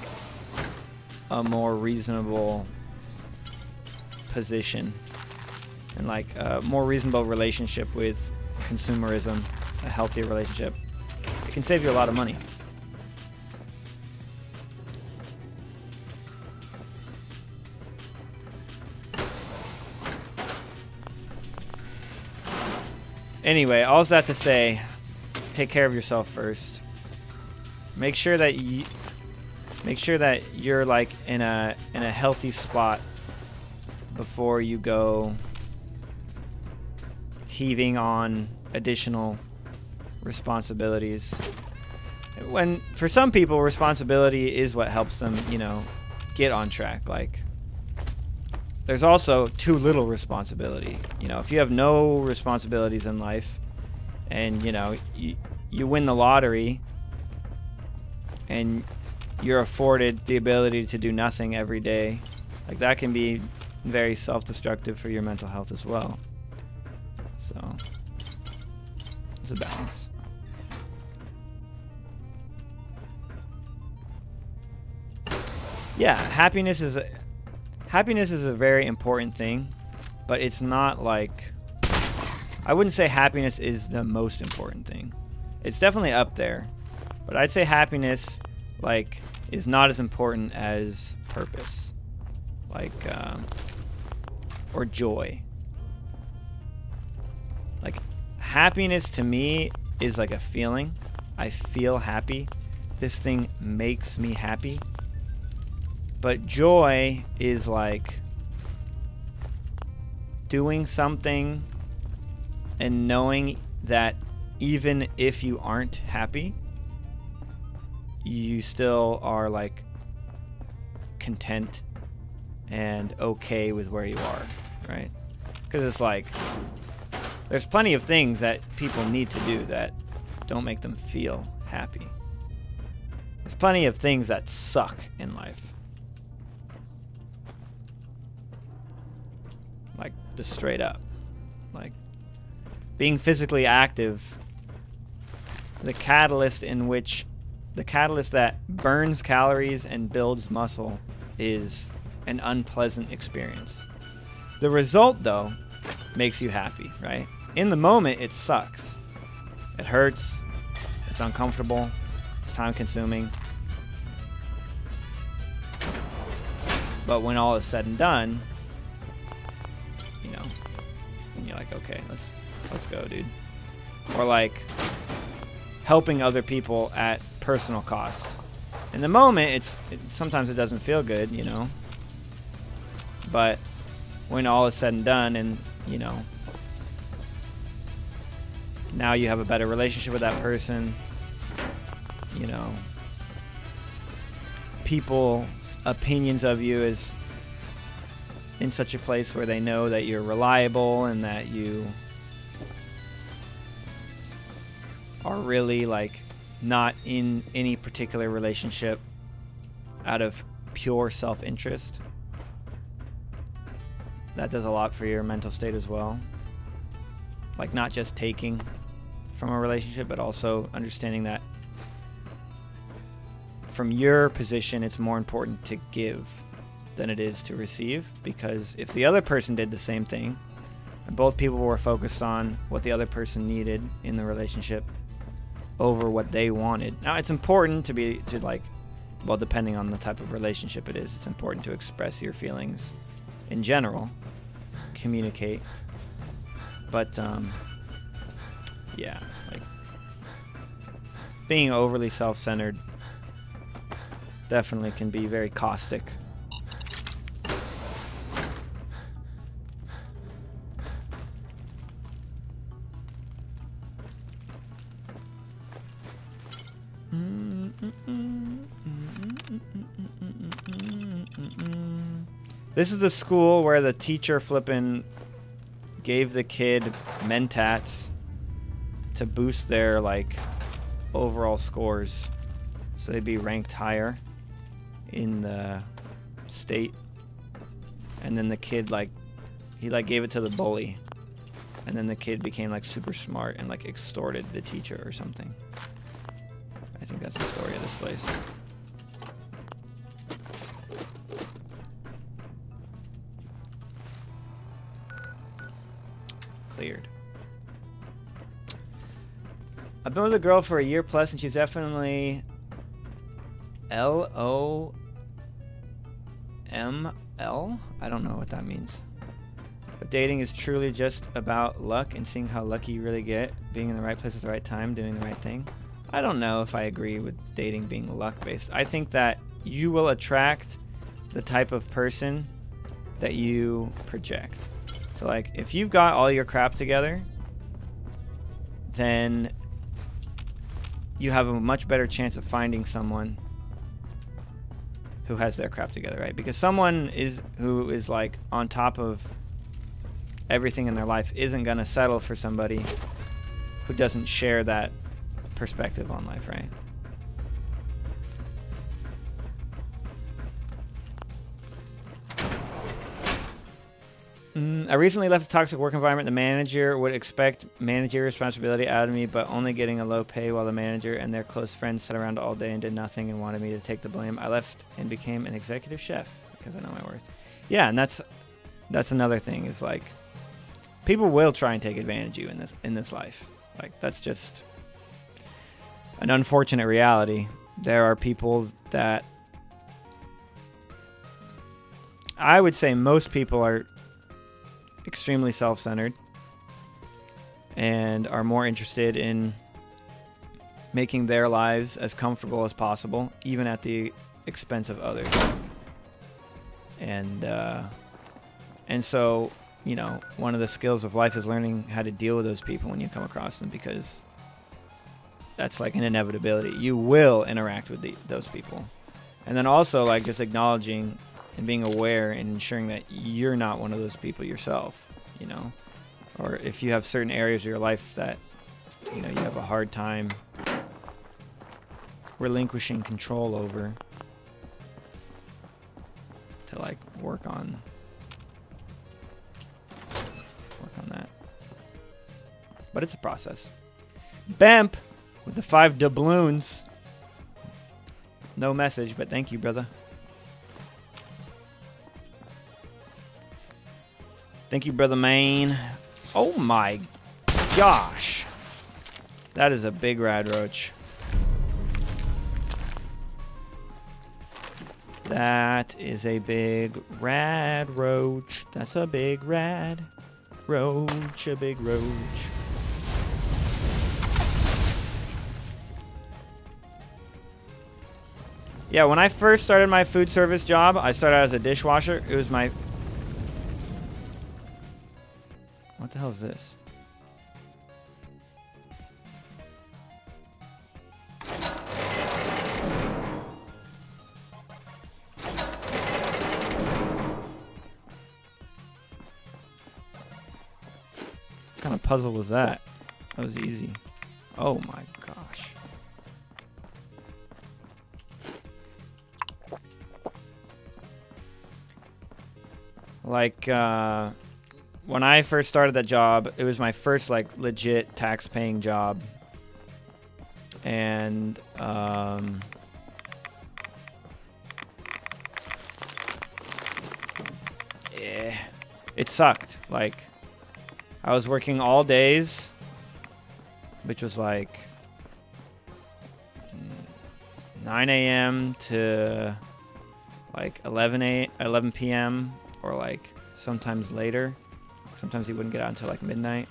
a more reasonable position and like a more reasonable relationship with consumerism, a healthier relationship, it can save you a lot of money. Anyway, all that to say, take care of yourself first. Make sure that you're like in a healthy spot before you go heaving on additional responsibilities. When for some people, responsibility is what helps them, you know, get on track. Like, there's also too little responsibility. You know, if you have no responsibilities in life and, you know, you win the lottery and you're afforded the ability to do nothing every day, like, that can be very self-destructive for your mental health as well. So, it's a balance. Yeah, happiness is a very important thing, but it's not like, I wouldn't say happiness is the most important thing. It's definitely up there, but I'd say happiness, like, is not as important as purpose, like, or joy. Like, happiness to me is like a feeling. I feel happy. This thing makes me happy. But joy is like doing something and knowing that even if you aren't happy, you still are like content and okay with where you are, right? Because it's like, there's plenty of things that people need to do that don't make them feel happy. There's plenty of things that suck in life. Like, just straight up. Like, being physically active, the catalyst that burns calories and builds muscle is an unpleasant experience. The result, though, makes you happy, right? In the moment, it sucks. It hurts. It's uncomfortable. It's time-consuming. But when all is said and done, you know, and you're like, okay, let's go, dude. Or like helping other people at personal cost. In the moment, sometimes it doesn't feel good, you know. But when all is said and done, and you know, now you have a better relationship with that person, you know, people's opinions of you is in such a place where they know that you're reliable and that you are really like not in any particular relationship out of pure self-interest. That does a lot for your mental state as well. Like, not just taking from a relationship, but also understanding that from your position, it's more important to give than it is to receive. Because if the other person did the same thing, and both people were focused on what the other person needed in the relationship over what they wanted. Now, it's important to well, depending on the type of relationship it is, it's important to express your feelings in general, communicate. But yeah, like being overly self-centered definitely can be very caustic. This is the school where the teacher flippin' gave the kid mentats to boost their like overall scores so they'd be ranked higher in the state. And then the kid he gave it to the bully, and then the kid became like super smart and like extorted the teacher or something. I think that's the story of this place. Cleared. I've been with a girl for a year plus, and she's definitely LOML. I don't know what that means. But dating is truly just about luck and seeing how lucky you really get, being in the right place at the right time, doing the right thing. I don't know if I agree with dating being luck-based. I think that you will attract the type of person that you project. So like, if you've got all your crap together, then you have a much better chance of finding someone who has their crap together, right? Because someone who is like on top of everything in their life isn't gonna settle for somebody who doesn't share that perspective on life, right? I recently left a toxic work environment. The manager would expect managerial responsibility out of me, but only getting a low pay, while the manager and their close friends sat around all day and did nothing and wanted me to take the blame. I left and became an executive chef because I know my worth. Yeah, and that's another thing, is like, people will try and take advantage of you in this life. Like, that's just an unfortunate reality. There are people that, I would say most people are extremely self-centered and are more interested in making their lives as comfortable as possible, even at the expense of others. And so, you know, one of the skills of life is learning how to deal with those people when you come across them, because that's like an inevitability. You will interact with those people. And then also, like, just acknowledging and being aware and ensuring that you're not one of those people yourself, you know? Or if you have certain areas of your life that, you know, you have a hard time relinquishing control over, to like work on that. But it's a process. Bamp with the 5 doubloons. No message, but thank you, brother. Thank you, brother Maine. Oh my gosh. That is a big rad roach. That is a big rad roach. That's a big rad roach. A big roach. Yeah, when I first started my food service job, I started out as a dishwasher. It was my... What the hell is this? What kind of puzzle was that? That was easy. Oh my gosh. Like, when I first started that job, it was my first, like, legit tax-paying job. And, yeah, it sucked. Like, I was working all days, which was like 9 a.m. to like 11 p.m. or like sometimes later. Sometimes he wouldn't get out until like midnight.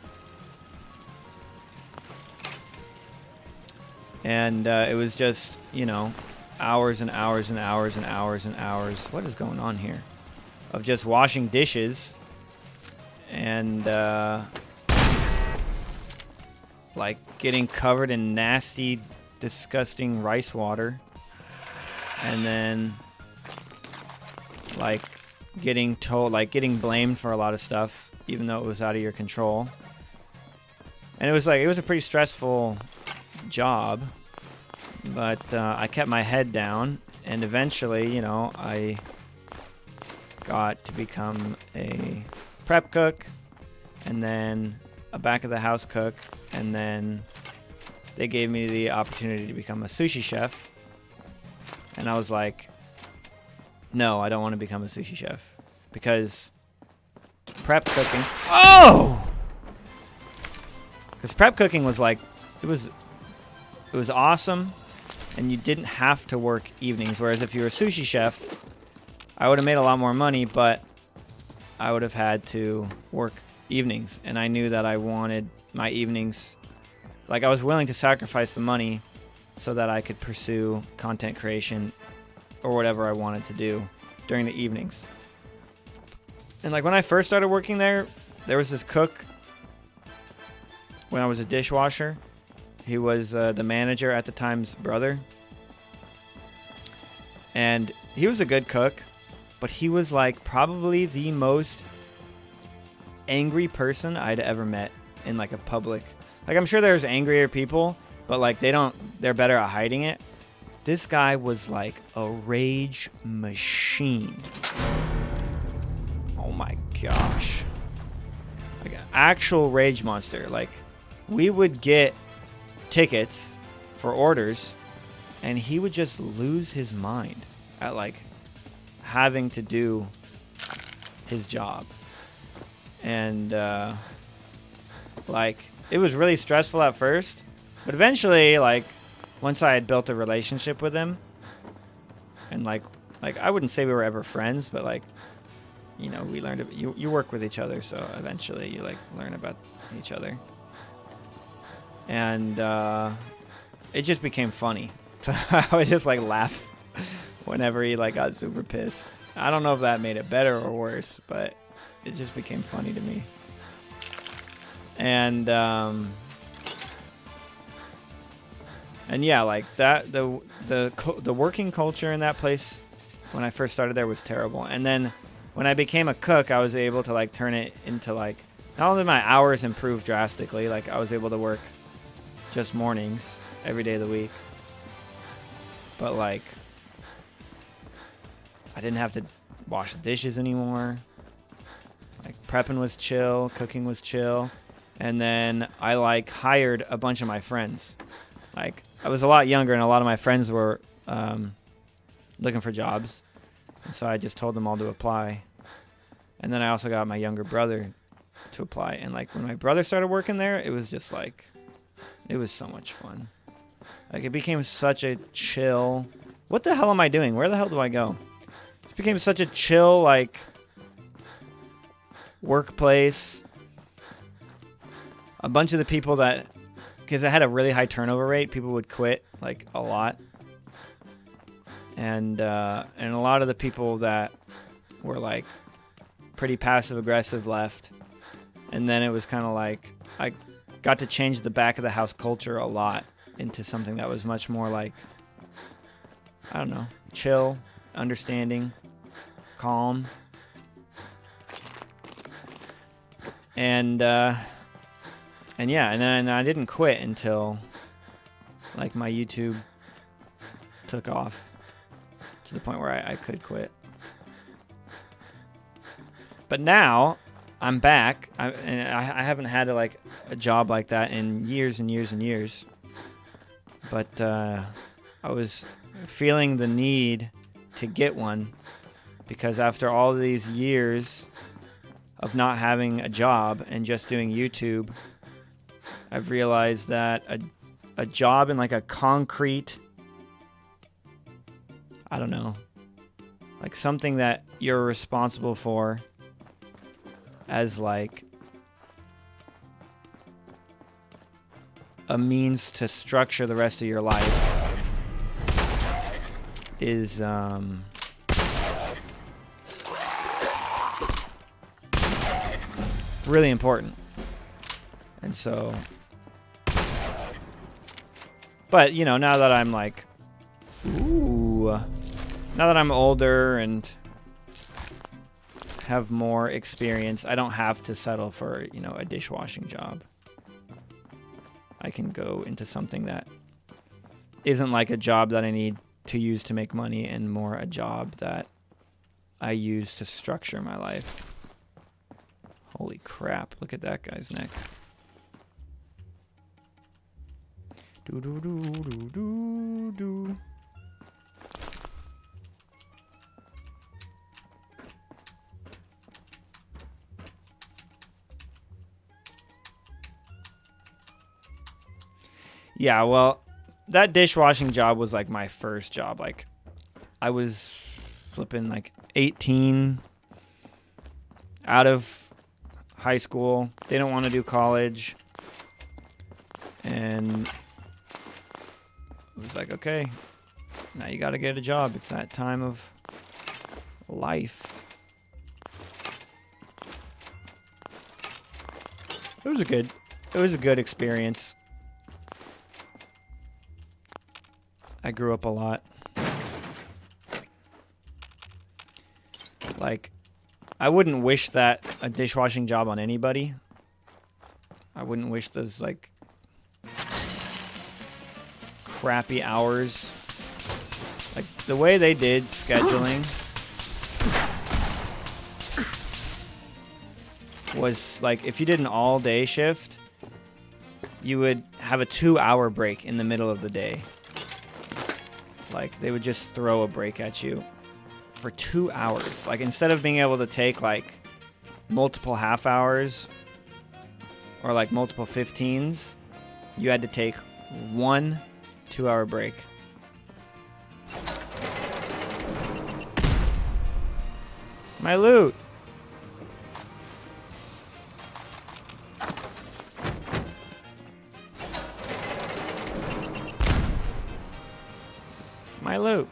And it was just, you know, hours and hours and hours and hours and hours. What is going on here? Of just washing dishes and like getting covered in nasty, disgusting rice water, and then like getting blamed for a lot of stuff, even though it was out of your control. And it was a pretty stressful job, but I kept my head down, and eventually, you know, I got to become a prep cook, and then a back of the house cook, and then they gave me the opportunity to become a sushi chef, and I was like, no, I don't want to become a sushi chef, because prep cooking, because prep cooking was like, it was awesome, and you didn't have to work evenings. Whereas if you were a sushi chef, I would have made a lot more money, but I would have had to work evenings. And I knew that I wanted my evenings, like I was willing to sacrifice the money so that I could pursue content creation or whatever I wanted to do during the evenings. And like when I first started working there was this cook when I was a dishwasher. He was the manager at the time's brother. And he was a good cook, but he was like probably the most angry person I'd ever met in like a public. Like I'm sure there's angrier people, but like they're better at hiding it. This guy was like a rage machine. Oh my gosh. Like an actual rage monster. Like we would get tickets for orders, and he would just lose his mind at like having to do his job. And like it was really stressful at first, but eventually, like once I had built a relationship with him, and like I wouldn't say we were ever friends, but like, you know, we learned you work with each other, so eventually you like learn about each other. And it just became funny. I would just like laugh whenever he like got super pissed. I don't know if that made it better or worse, but it just became funny to me. And yeah, like that the working culture in that place when I first started there was terrible. And then when I became a cook, I was able to like turn it into like, not only my hours improved drastically, like I was able to work just mornings every day of the week, but like I didn't have to wash the dishes anymore. Like prepping was chill, cooking was chill. And then I like hired a bunch of my friends. Like I was a lot younger, and a lot of my friends were looking for jobs, and so I just told them all to apply. And then I also got my younger brother to apply, and like when my brother started working there, it was just like, it was so much fun. Like it became such a chill. What the hell am I doing? Where the hell do I go? It became such a chill like workplace. A bunch of the people that, because I had a really high turnover rate, people would quit like a lot. And a lot of the people that were like pretty passive aggressive left. And then it was kind of like I got to change the back of the house culture a lot into something that was much more like, I don't know, chill, understanding, calm. And yeah, and then I didn't quit until like my YouTube took off to the point where I could quit. But now I'm back, and I haven't had a job like that in years and years and years. But I was feeling the need to get one, because after all these years of not having a job and just doing YouTube, I've realized that a job in like a concrete I don't know, like something that you're responsible for as like a means to structure the rest of your life is really important. And so, but you know, now that I'm like, now that I'm older and have more experience, I don't have to settle for, you know, a dishwashing job. I can go into something that isn't like a job that I need to use to make money, and more a job that I use to structure my life. Holy crap, look at that guy's neck. Do do do do do do. Yeah, well, that dishwashing job was like my first job. Like, I was flipping like 18, out of high school, didn't want to do college, and it was like, okay, now you got to get a job. It's that time of life. It was a good experience. I grew up a lot. Like, I wouldn't wish that a dishwashing job on anybody. I wouldn't wish those, like, crappy hours. Like, the way they did scheduling was, like, if you did an all-day shift, you would have a 2-hour break in the middle of the day. Like, they would just throw a break at you for 2 hours. Like, instead of being able to take, like, multiple half hours or, like, multiple 15s, you had to take 1 2-hour break. My loot! My loot.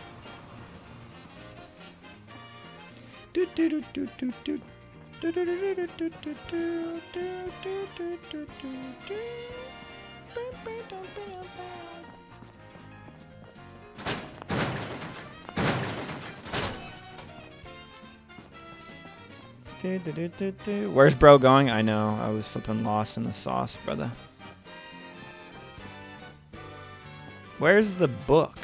Where's bro going? I know. I was flipping lost in the sauce, brother. Where's the book?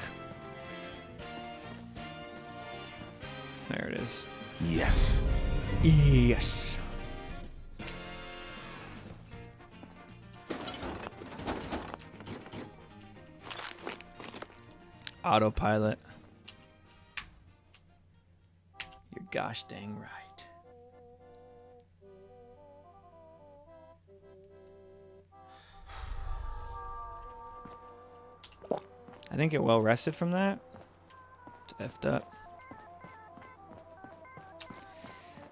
There it is. Yes. Yes. Autopilot. You're gosh dang right. I didn't get well rested from that. It's effed up.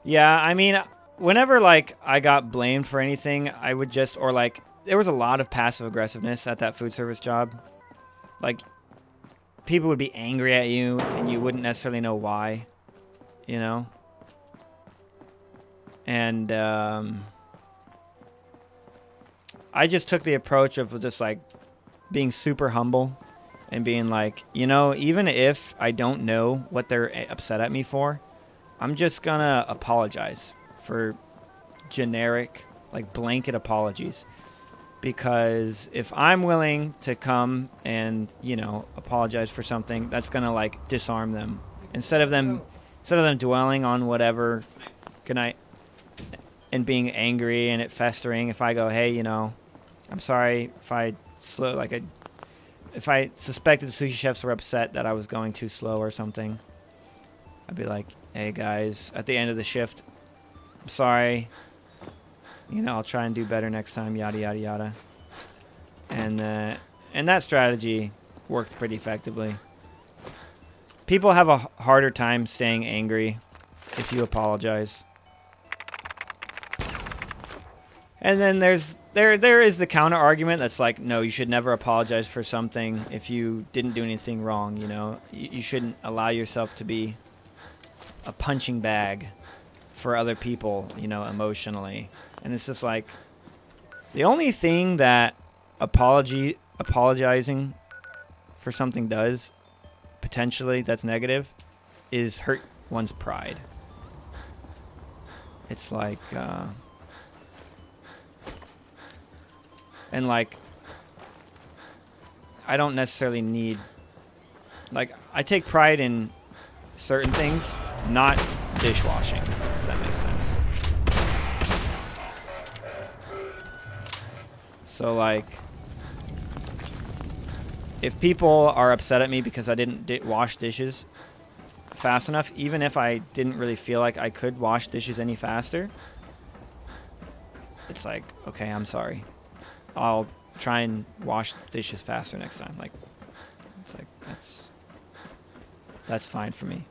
Yeah, I mean, whenever, like, I got blamed for anything, I would just, or, like, there was a lot of passive aggressiveness at that food service job. Like, people would be angry at you, and you wouldn't necessarily know why, you know? And, I just took the approach of just, like, being super humble and being like, you know, even if I don't know what they're upset at me for, I'm just gonna apologize for generic, like, blanket apologies. Because if I'm willing to come and, you know, apologize for something, that's gonna, like, disarm them. Instead of them dwelling on whatever, and being angry and it festering, if I go, hey, you know, I'm sorry if I if I suspected sushi chefs were upset that I was going too slow or something, I'd be like, hey guys, at the end of the shift, I'm sorry. You know, I'll try and do better next time, yada, yada, yada. And that strategy worked pretty effectively. people have a harder time staying angry if you apologize. And then there is the counter argument that's like, no, you should never apologize for something if you didn't do anything wrong, you know. You shouldn't allow yourself to be a punching bag for other people, you know, emotionally. And it's just like, the only thing that apologizing for something does, potentially, that's negative, is hurt one's pride. It's like, and like, I don't necessarily need, like, I take pride in certain things, not dishwashing, if that makes sense. So like, if people are upset at me because I didn't wash dishes fast enough, even if I didn't really feel like I could wash dishes any faster, it's like, okay, I'm sorry. I'll try and wash dishes faster next time. Like, it's like, that's fine for me.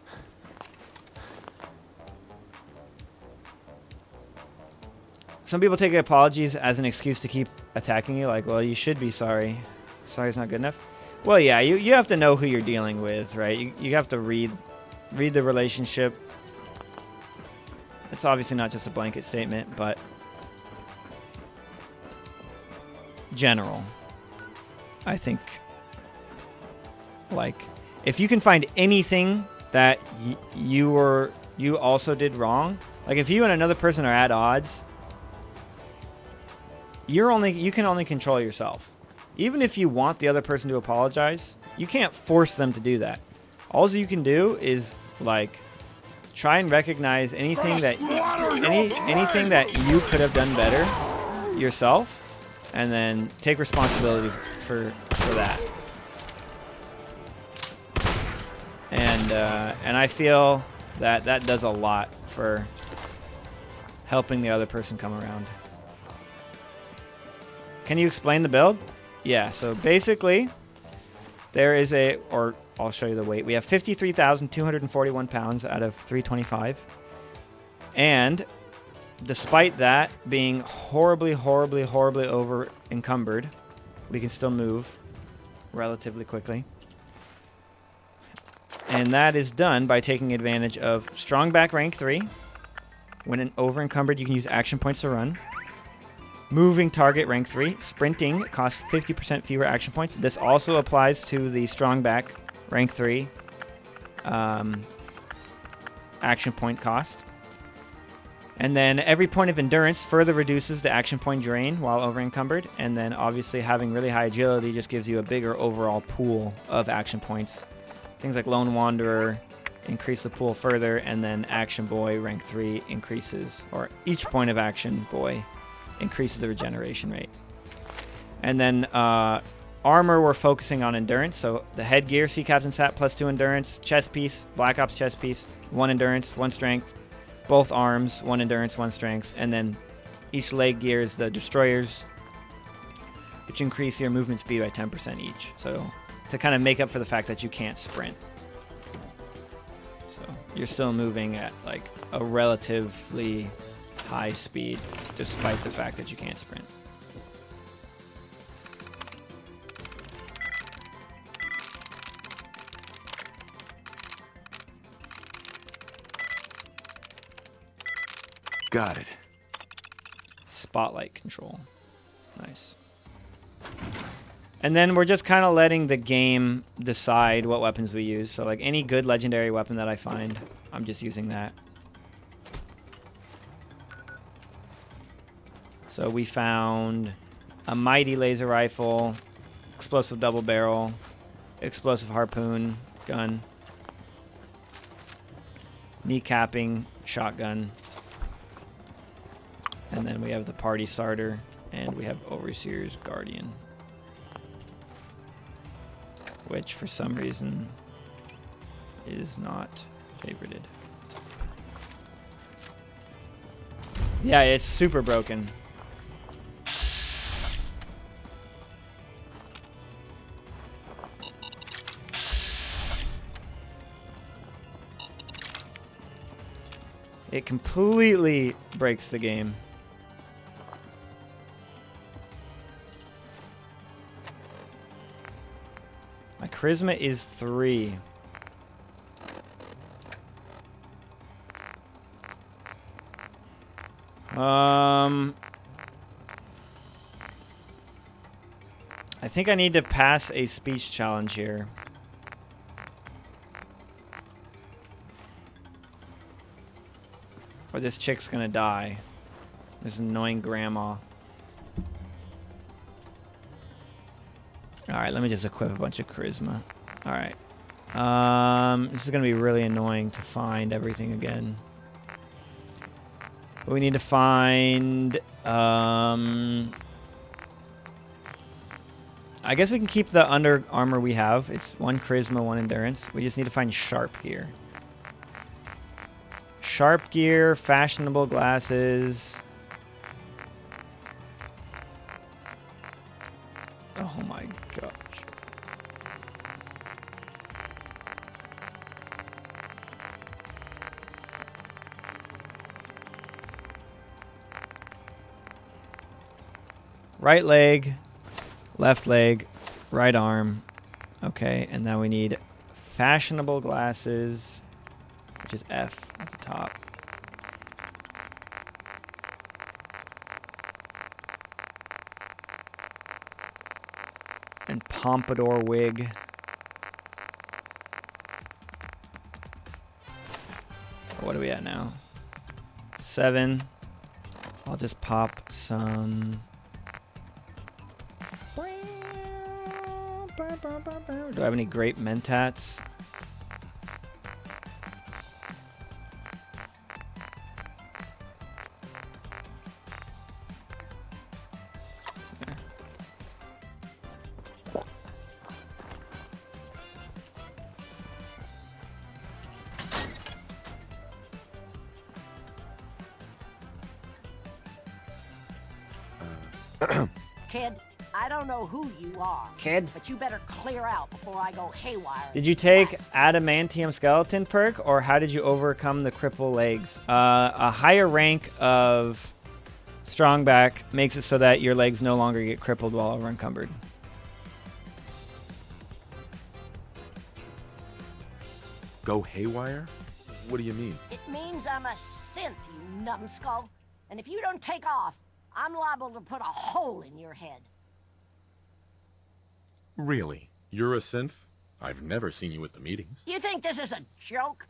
Some people take apologies as an excuse to keep attacking you. Like, well, you should be sorry. Sorry's not good enough. Well, yeah, you have to know who you're dealing with, right? You have to read the relationship. It's obviously not just a blanket statement, but general. I think, like, if you can find anything that you also did wrong, like if you and another person are at odds, you can only control yourself. Even if you want the other person to apologize, you can't force them to do that. All you can do is like try and recognize anything that anything that you could have done better yourself, and then take responsibility for that. And I feel that does a lot for helping the other person come around. Can you explain the build? Yeah, so basically there is I'll show you the weight. We have 53,241 pounds out of 325. And despite that being horribly over encumbered, we can still move relatively quickly. And that is done by taking advantage of strong back rank 3. When over encumbered, you can use action points to run. Moving target rank 3. Sprinting costs 50% fewer action points. This also applies to the strong back rank 3 action point cost. And then every point of endurance further reduces the action point drain while over encumbered. And then obviously having really high agility just gives you a bigger overall pool of action points. Things like Lone Wanderer increase the pool further, and then Action Boy rank 3 increases, or each point of Action Boy increases the regeneration rate. And then armor, we're focusing on endurance. So the headgear, Sea Captain Sat, +2 endurance. Chest piece, Black Ops chest piece, 1 endurance, 1 strength. Both arms, 1 endurance, 1 strength. And then each leg gear is the destroyers, which increase your movement speed by 10% each. So to kind of make up for the fact that you can't sprint. So you're still moving at like a relatively high speed despite the fact that you can't sprint. Got it. Spotlight control. Nice. And then we're just kind of letting the game decide what weapons we use. So like any good legendary weapon that I find, I'm just using that. So we found a mighty laser rifle, explosive double barrel, explosive harpoon gun, kneecapping shotgun, and then we have the party starter, and we have Overseer's Guardian, which for some reason is not favorited. Yeah, it's super broken. It completely breaks the game. My charisma is 3. I think I need to pass a speech challenge here. Or this chick's gonna die. This annoying grandma. Alright, let me just equip a bunch of charisma. Alright. This is gonna be really annoying to find everything again. But we need to find... I guess we can keep the under armor we have. It's 1 charisma, 1 endurance. We just need to find sharp gear. Sharp gear, fashionable glasses. Oh my gosh. Right leg, left leg, right arm. Okay, and now we need fashionable glasses, which is F at the top. And pompadour wig. What are we at now? 7. I'll just pop some... Do I have any great mentats? Kid, I don't know who you are. Kid? But you better clear out before I go haywire. Did you take adamantium skeleton perk, or how did you overcome the cripple legs? A higher rank of strongback makes it so that your legs no longer get crippled while encumbered. Go haywire? What do you mean? It means I'm a synth, you numbskull. And if you don't take off, I'm liable to put a hole in your head. Really? You're a synth? I've never seen you at the meetings. You think this is a joke?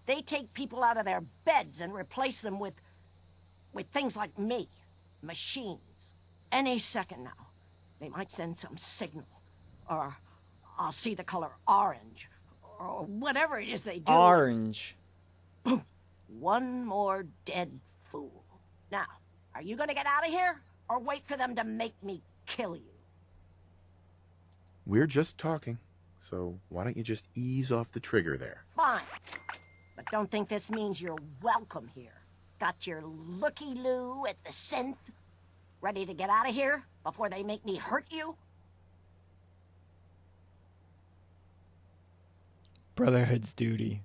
They take people out of their beds and replace them with things like me. Machines. Any second now, they might send some signal. Or I'll see the color orange. Or whatever it is they do. Orange. Boom. One more dead fool. Now, are you gonna get out of here? Or wait for them to make me kill you? We're just talking, so why don't you just ease off the trigger there? Fine. But don't think this means you're welcome here. Got your looky-loo at the synth? Ready to get out of here before they make me hurt you? Brotherhood's duty.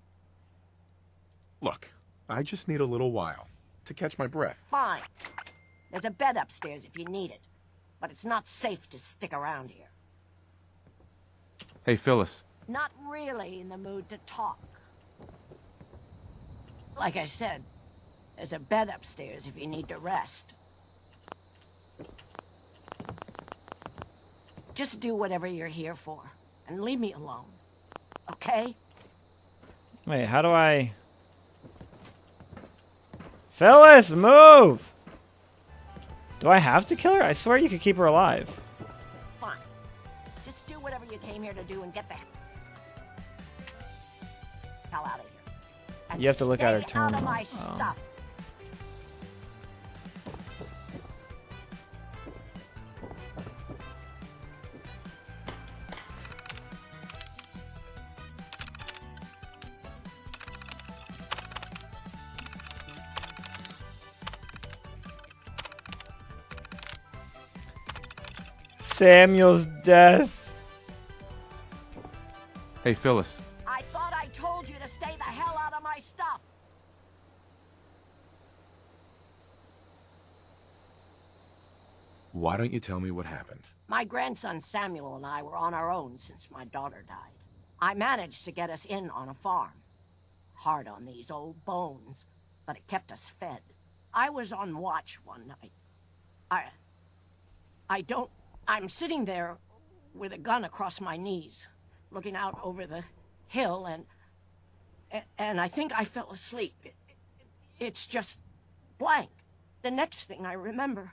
Look, I just need a little while to catch my breath. Fine. There's a bed upstairs if you need it. But it's not safe to stick around here. Hey, Phyllis. Not really in the mood to talk. Like I said, there's a bed upstairs if you need to rest. Just do whatever you're here for, and leave me alone. Okay? Wait, how do I... Phyllis, move! Do I have to kill her? I swear you could keep her alive. Fine. Just do whatever you came here to do and get the hell out of here. And You have to look at her stay out of terminal. my Oh. stuff. Samuel's death. Hey, Phyllis. I thought I told you to stay the hell out of my stuff. Why don't you tell me what happened? My grandson Samuel and I were on our own since my daughter died. I managed to get us in on a farm. Hard on these old bones, but it kept us fed. I was on watch one night. I'm sitting there with a gun across my knees, looking out over the hill, and I think I fell asleep. It's just blank. The next thing I remember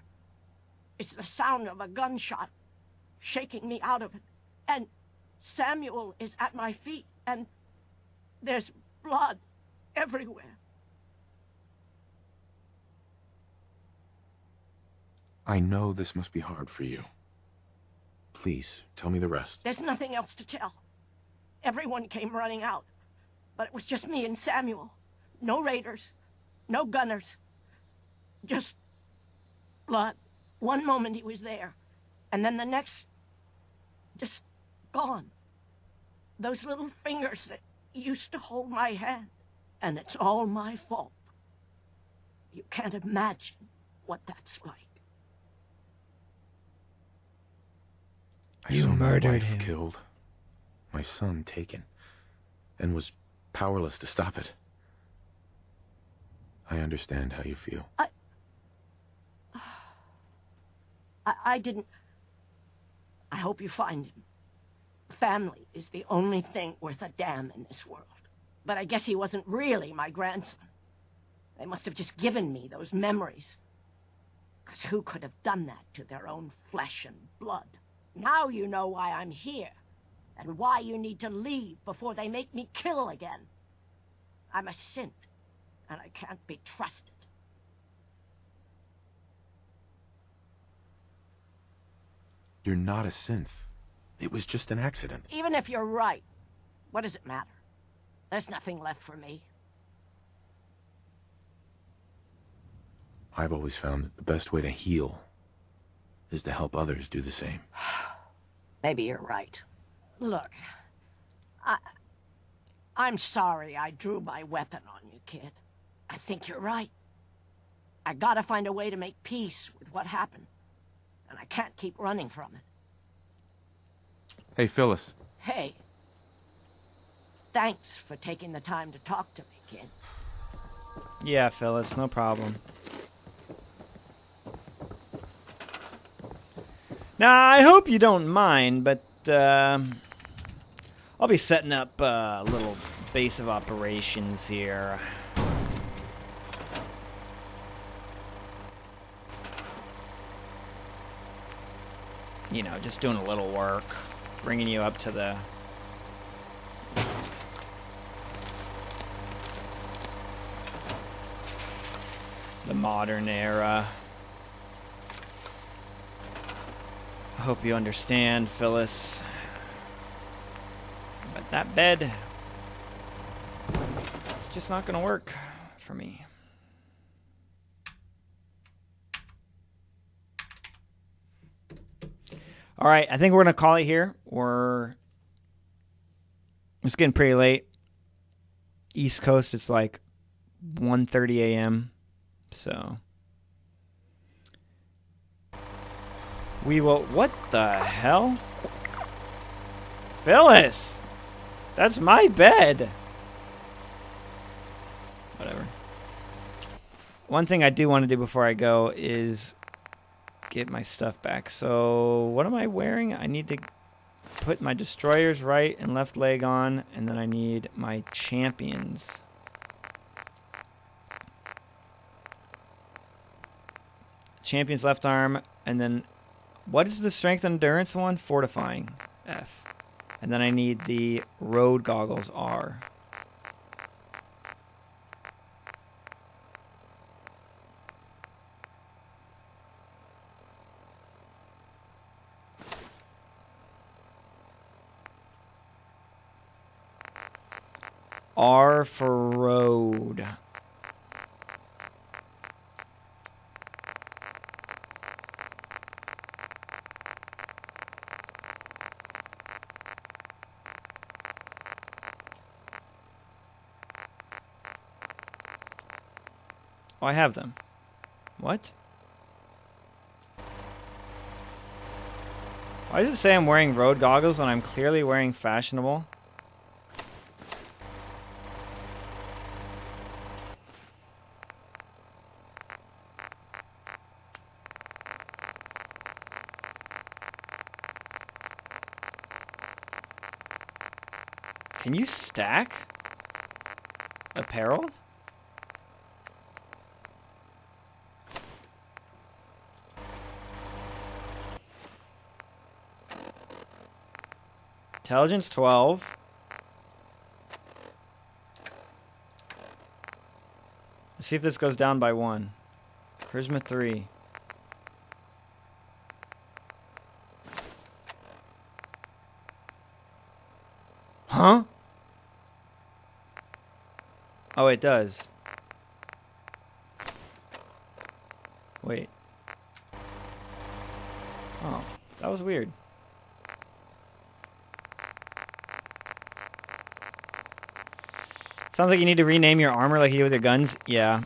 is the sound of a gunshot shaking me out of it. And Samuel is at my feet, and there's blood everywhere. I know this must be hard for you. Please, tell me the rest. There's nothing else to tell. Everyone came running out, but it was just me and Samuel. No raiders, no gunners, just blood. One moment he was there, and then the next, just gone. Those little fingers that used to hold my hand, and it's all my fault. You can't imagine what that's like. I saw my wife killed, my son taken, and was powerless to stop it. I understand how you feel. I didn't... I hope you find him. Family is the only thing worth a damn in this world. But I guess he wasn't really my grandson. They must have just given me those memories. 'Cause who could have done that to their own flesh and blood? Now you know why I'm here, and why you need to leave before they make me kill again. I'm a synth, and I can't be trusted. You're not a synth. It was just an accident. Even if you're right, what does it matter? There's nothing left for me. I've always found that the best way to heal is to help others do the same. Maybe you're right. Look, I'm sorry I drew my weapon on you, kid. I think you're right. I gotta find a way to make peace with what happened. And I can't keep running from it. Hey, Phyllis. Hey. Thanks for taking the time to talk to me, kid. Yeah, Phyllis, no problem. Now, I hope you don't mind, but I'll be setting up a little base of operations here. You know, just doing a little work, bringing you up to the modern era. I hope you understand, Phyllis. But that bed, it's just not gonna work for me. All right, I think we're gonna call it here. It's getting pretty late. East Coast, it's like 1:30 a.m. So we will. What the hell, Phyllis? That's my bed. Whatever. One thing I do want to do before I go is get my stuff back. So what am I wearing? I need to put my destroyer's right and left leg on, and then I need my champions. Champion's left arm, and then what is the strength and endurance one? Fortifying, F. And then I need the road goggles, R. R for road. Oh, I have them. What? Why does it say I'm wearing road goggles when I'm clearly wearing fashionable? Can you stack apparel? Intelligence 12. Let's see if this goes down by 1. Charisma 3. Huh? Oh, it does. Wait. Oh, that was weird. Sounds like you need to rename your armor like you do with your guns. Yeah.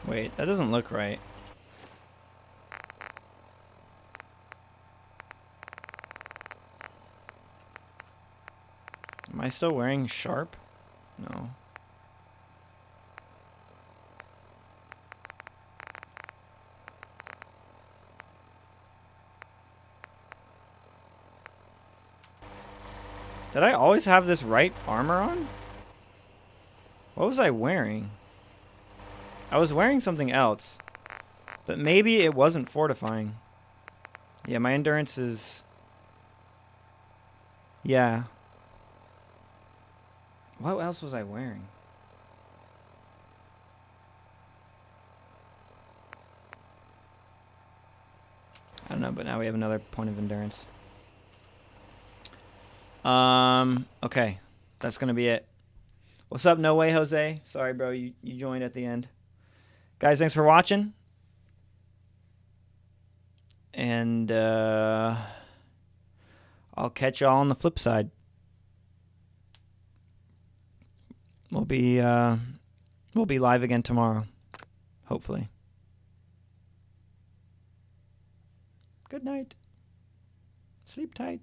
Wait, that doesn't look right. Am I still wearing sharp? No. Did I always have this right armor on? What was I wearing? I was wearing something else. But maybe it wasn't fortifying. Yeah, my endurance is... Yeah. What else was I wearing? I don't know, but now we have another point of endurance. Okay. That's gonna be it. What's up, No Way Jose? Sorry, bro, you joined at the end. Guys, thanks for watching. And I'll catch y'all on the flip side. We'll be live again tomorrow, hopefully. Good night. Sleep tight.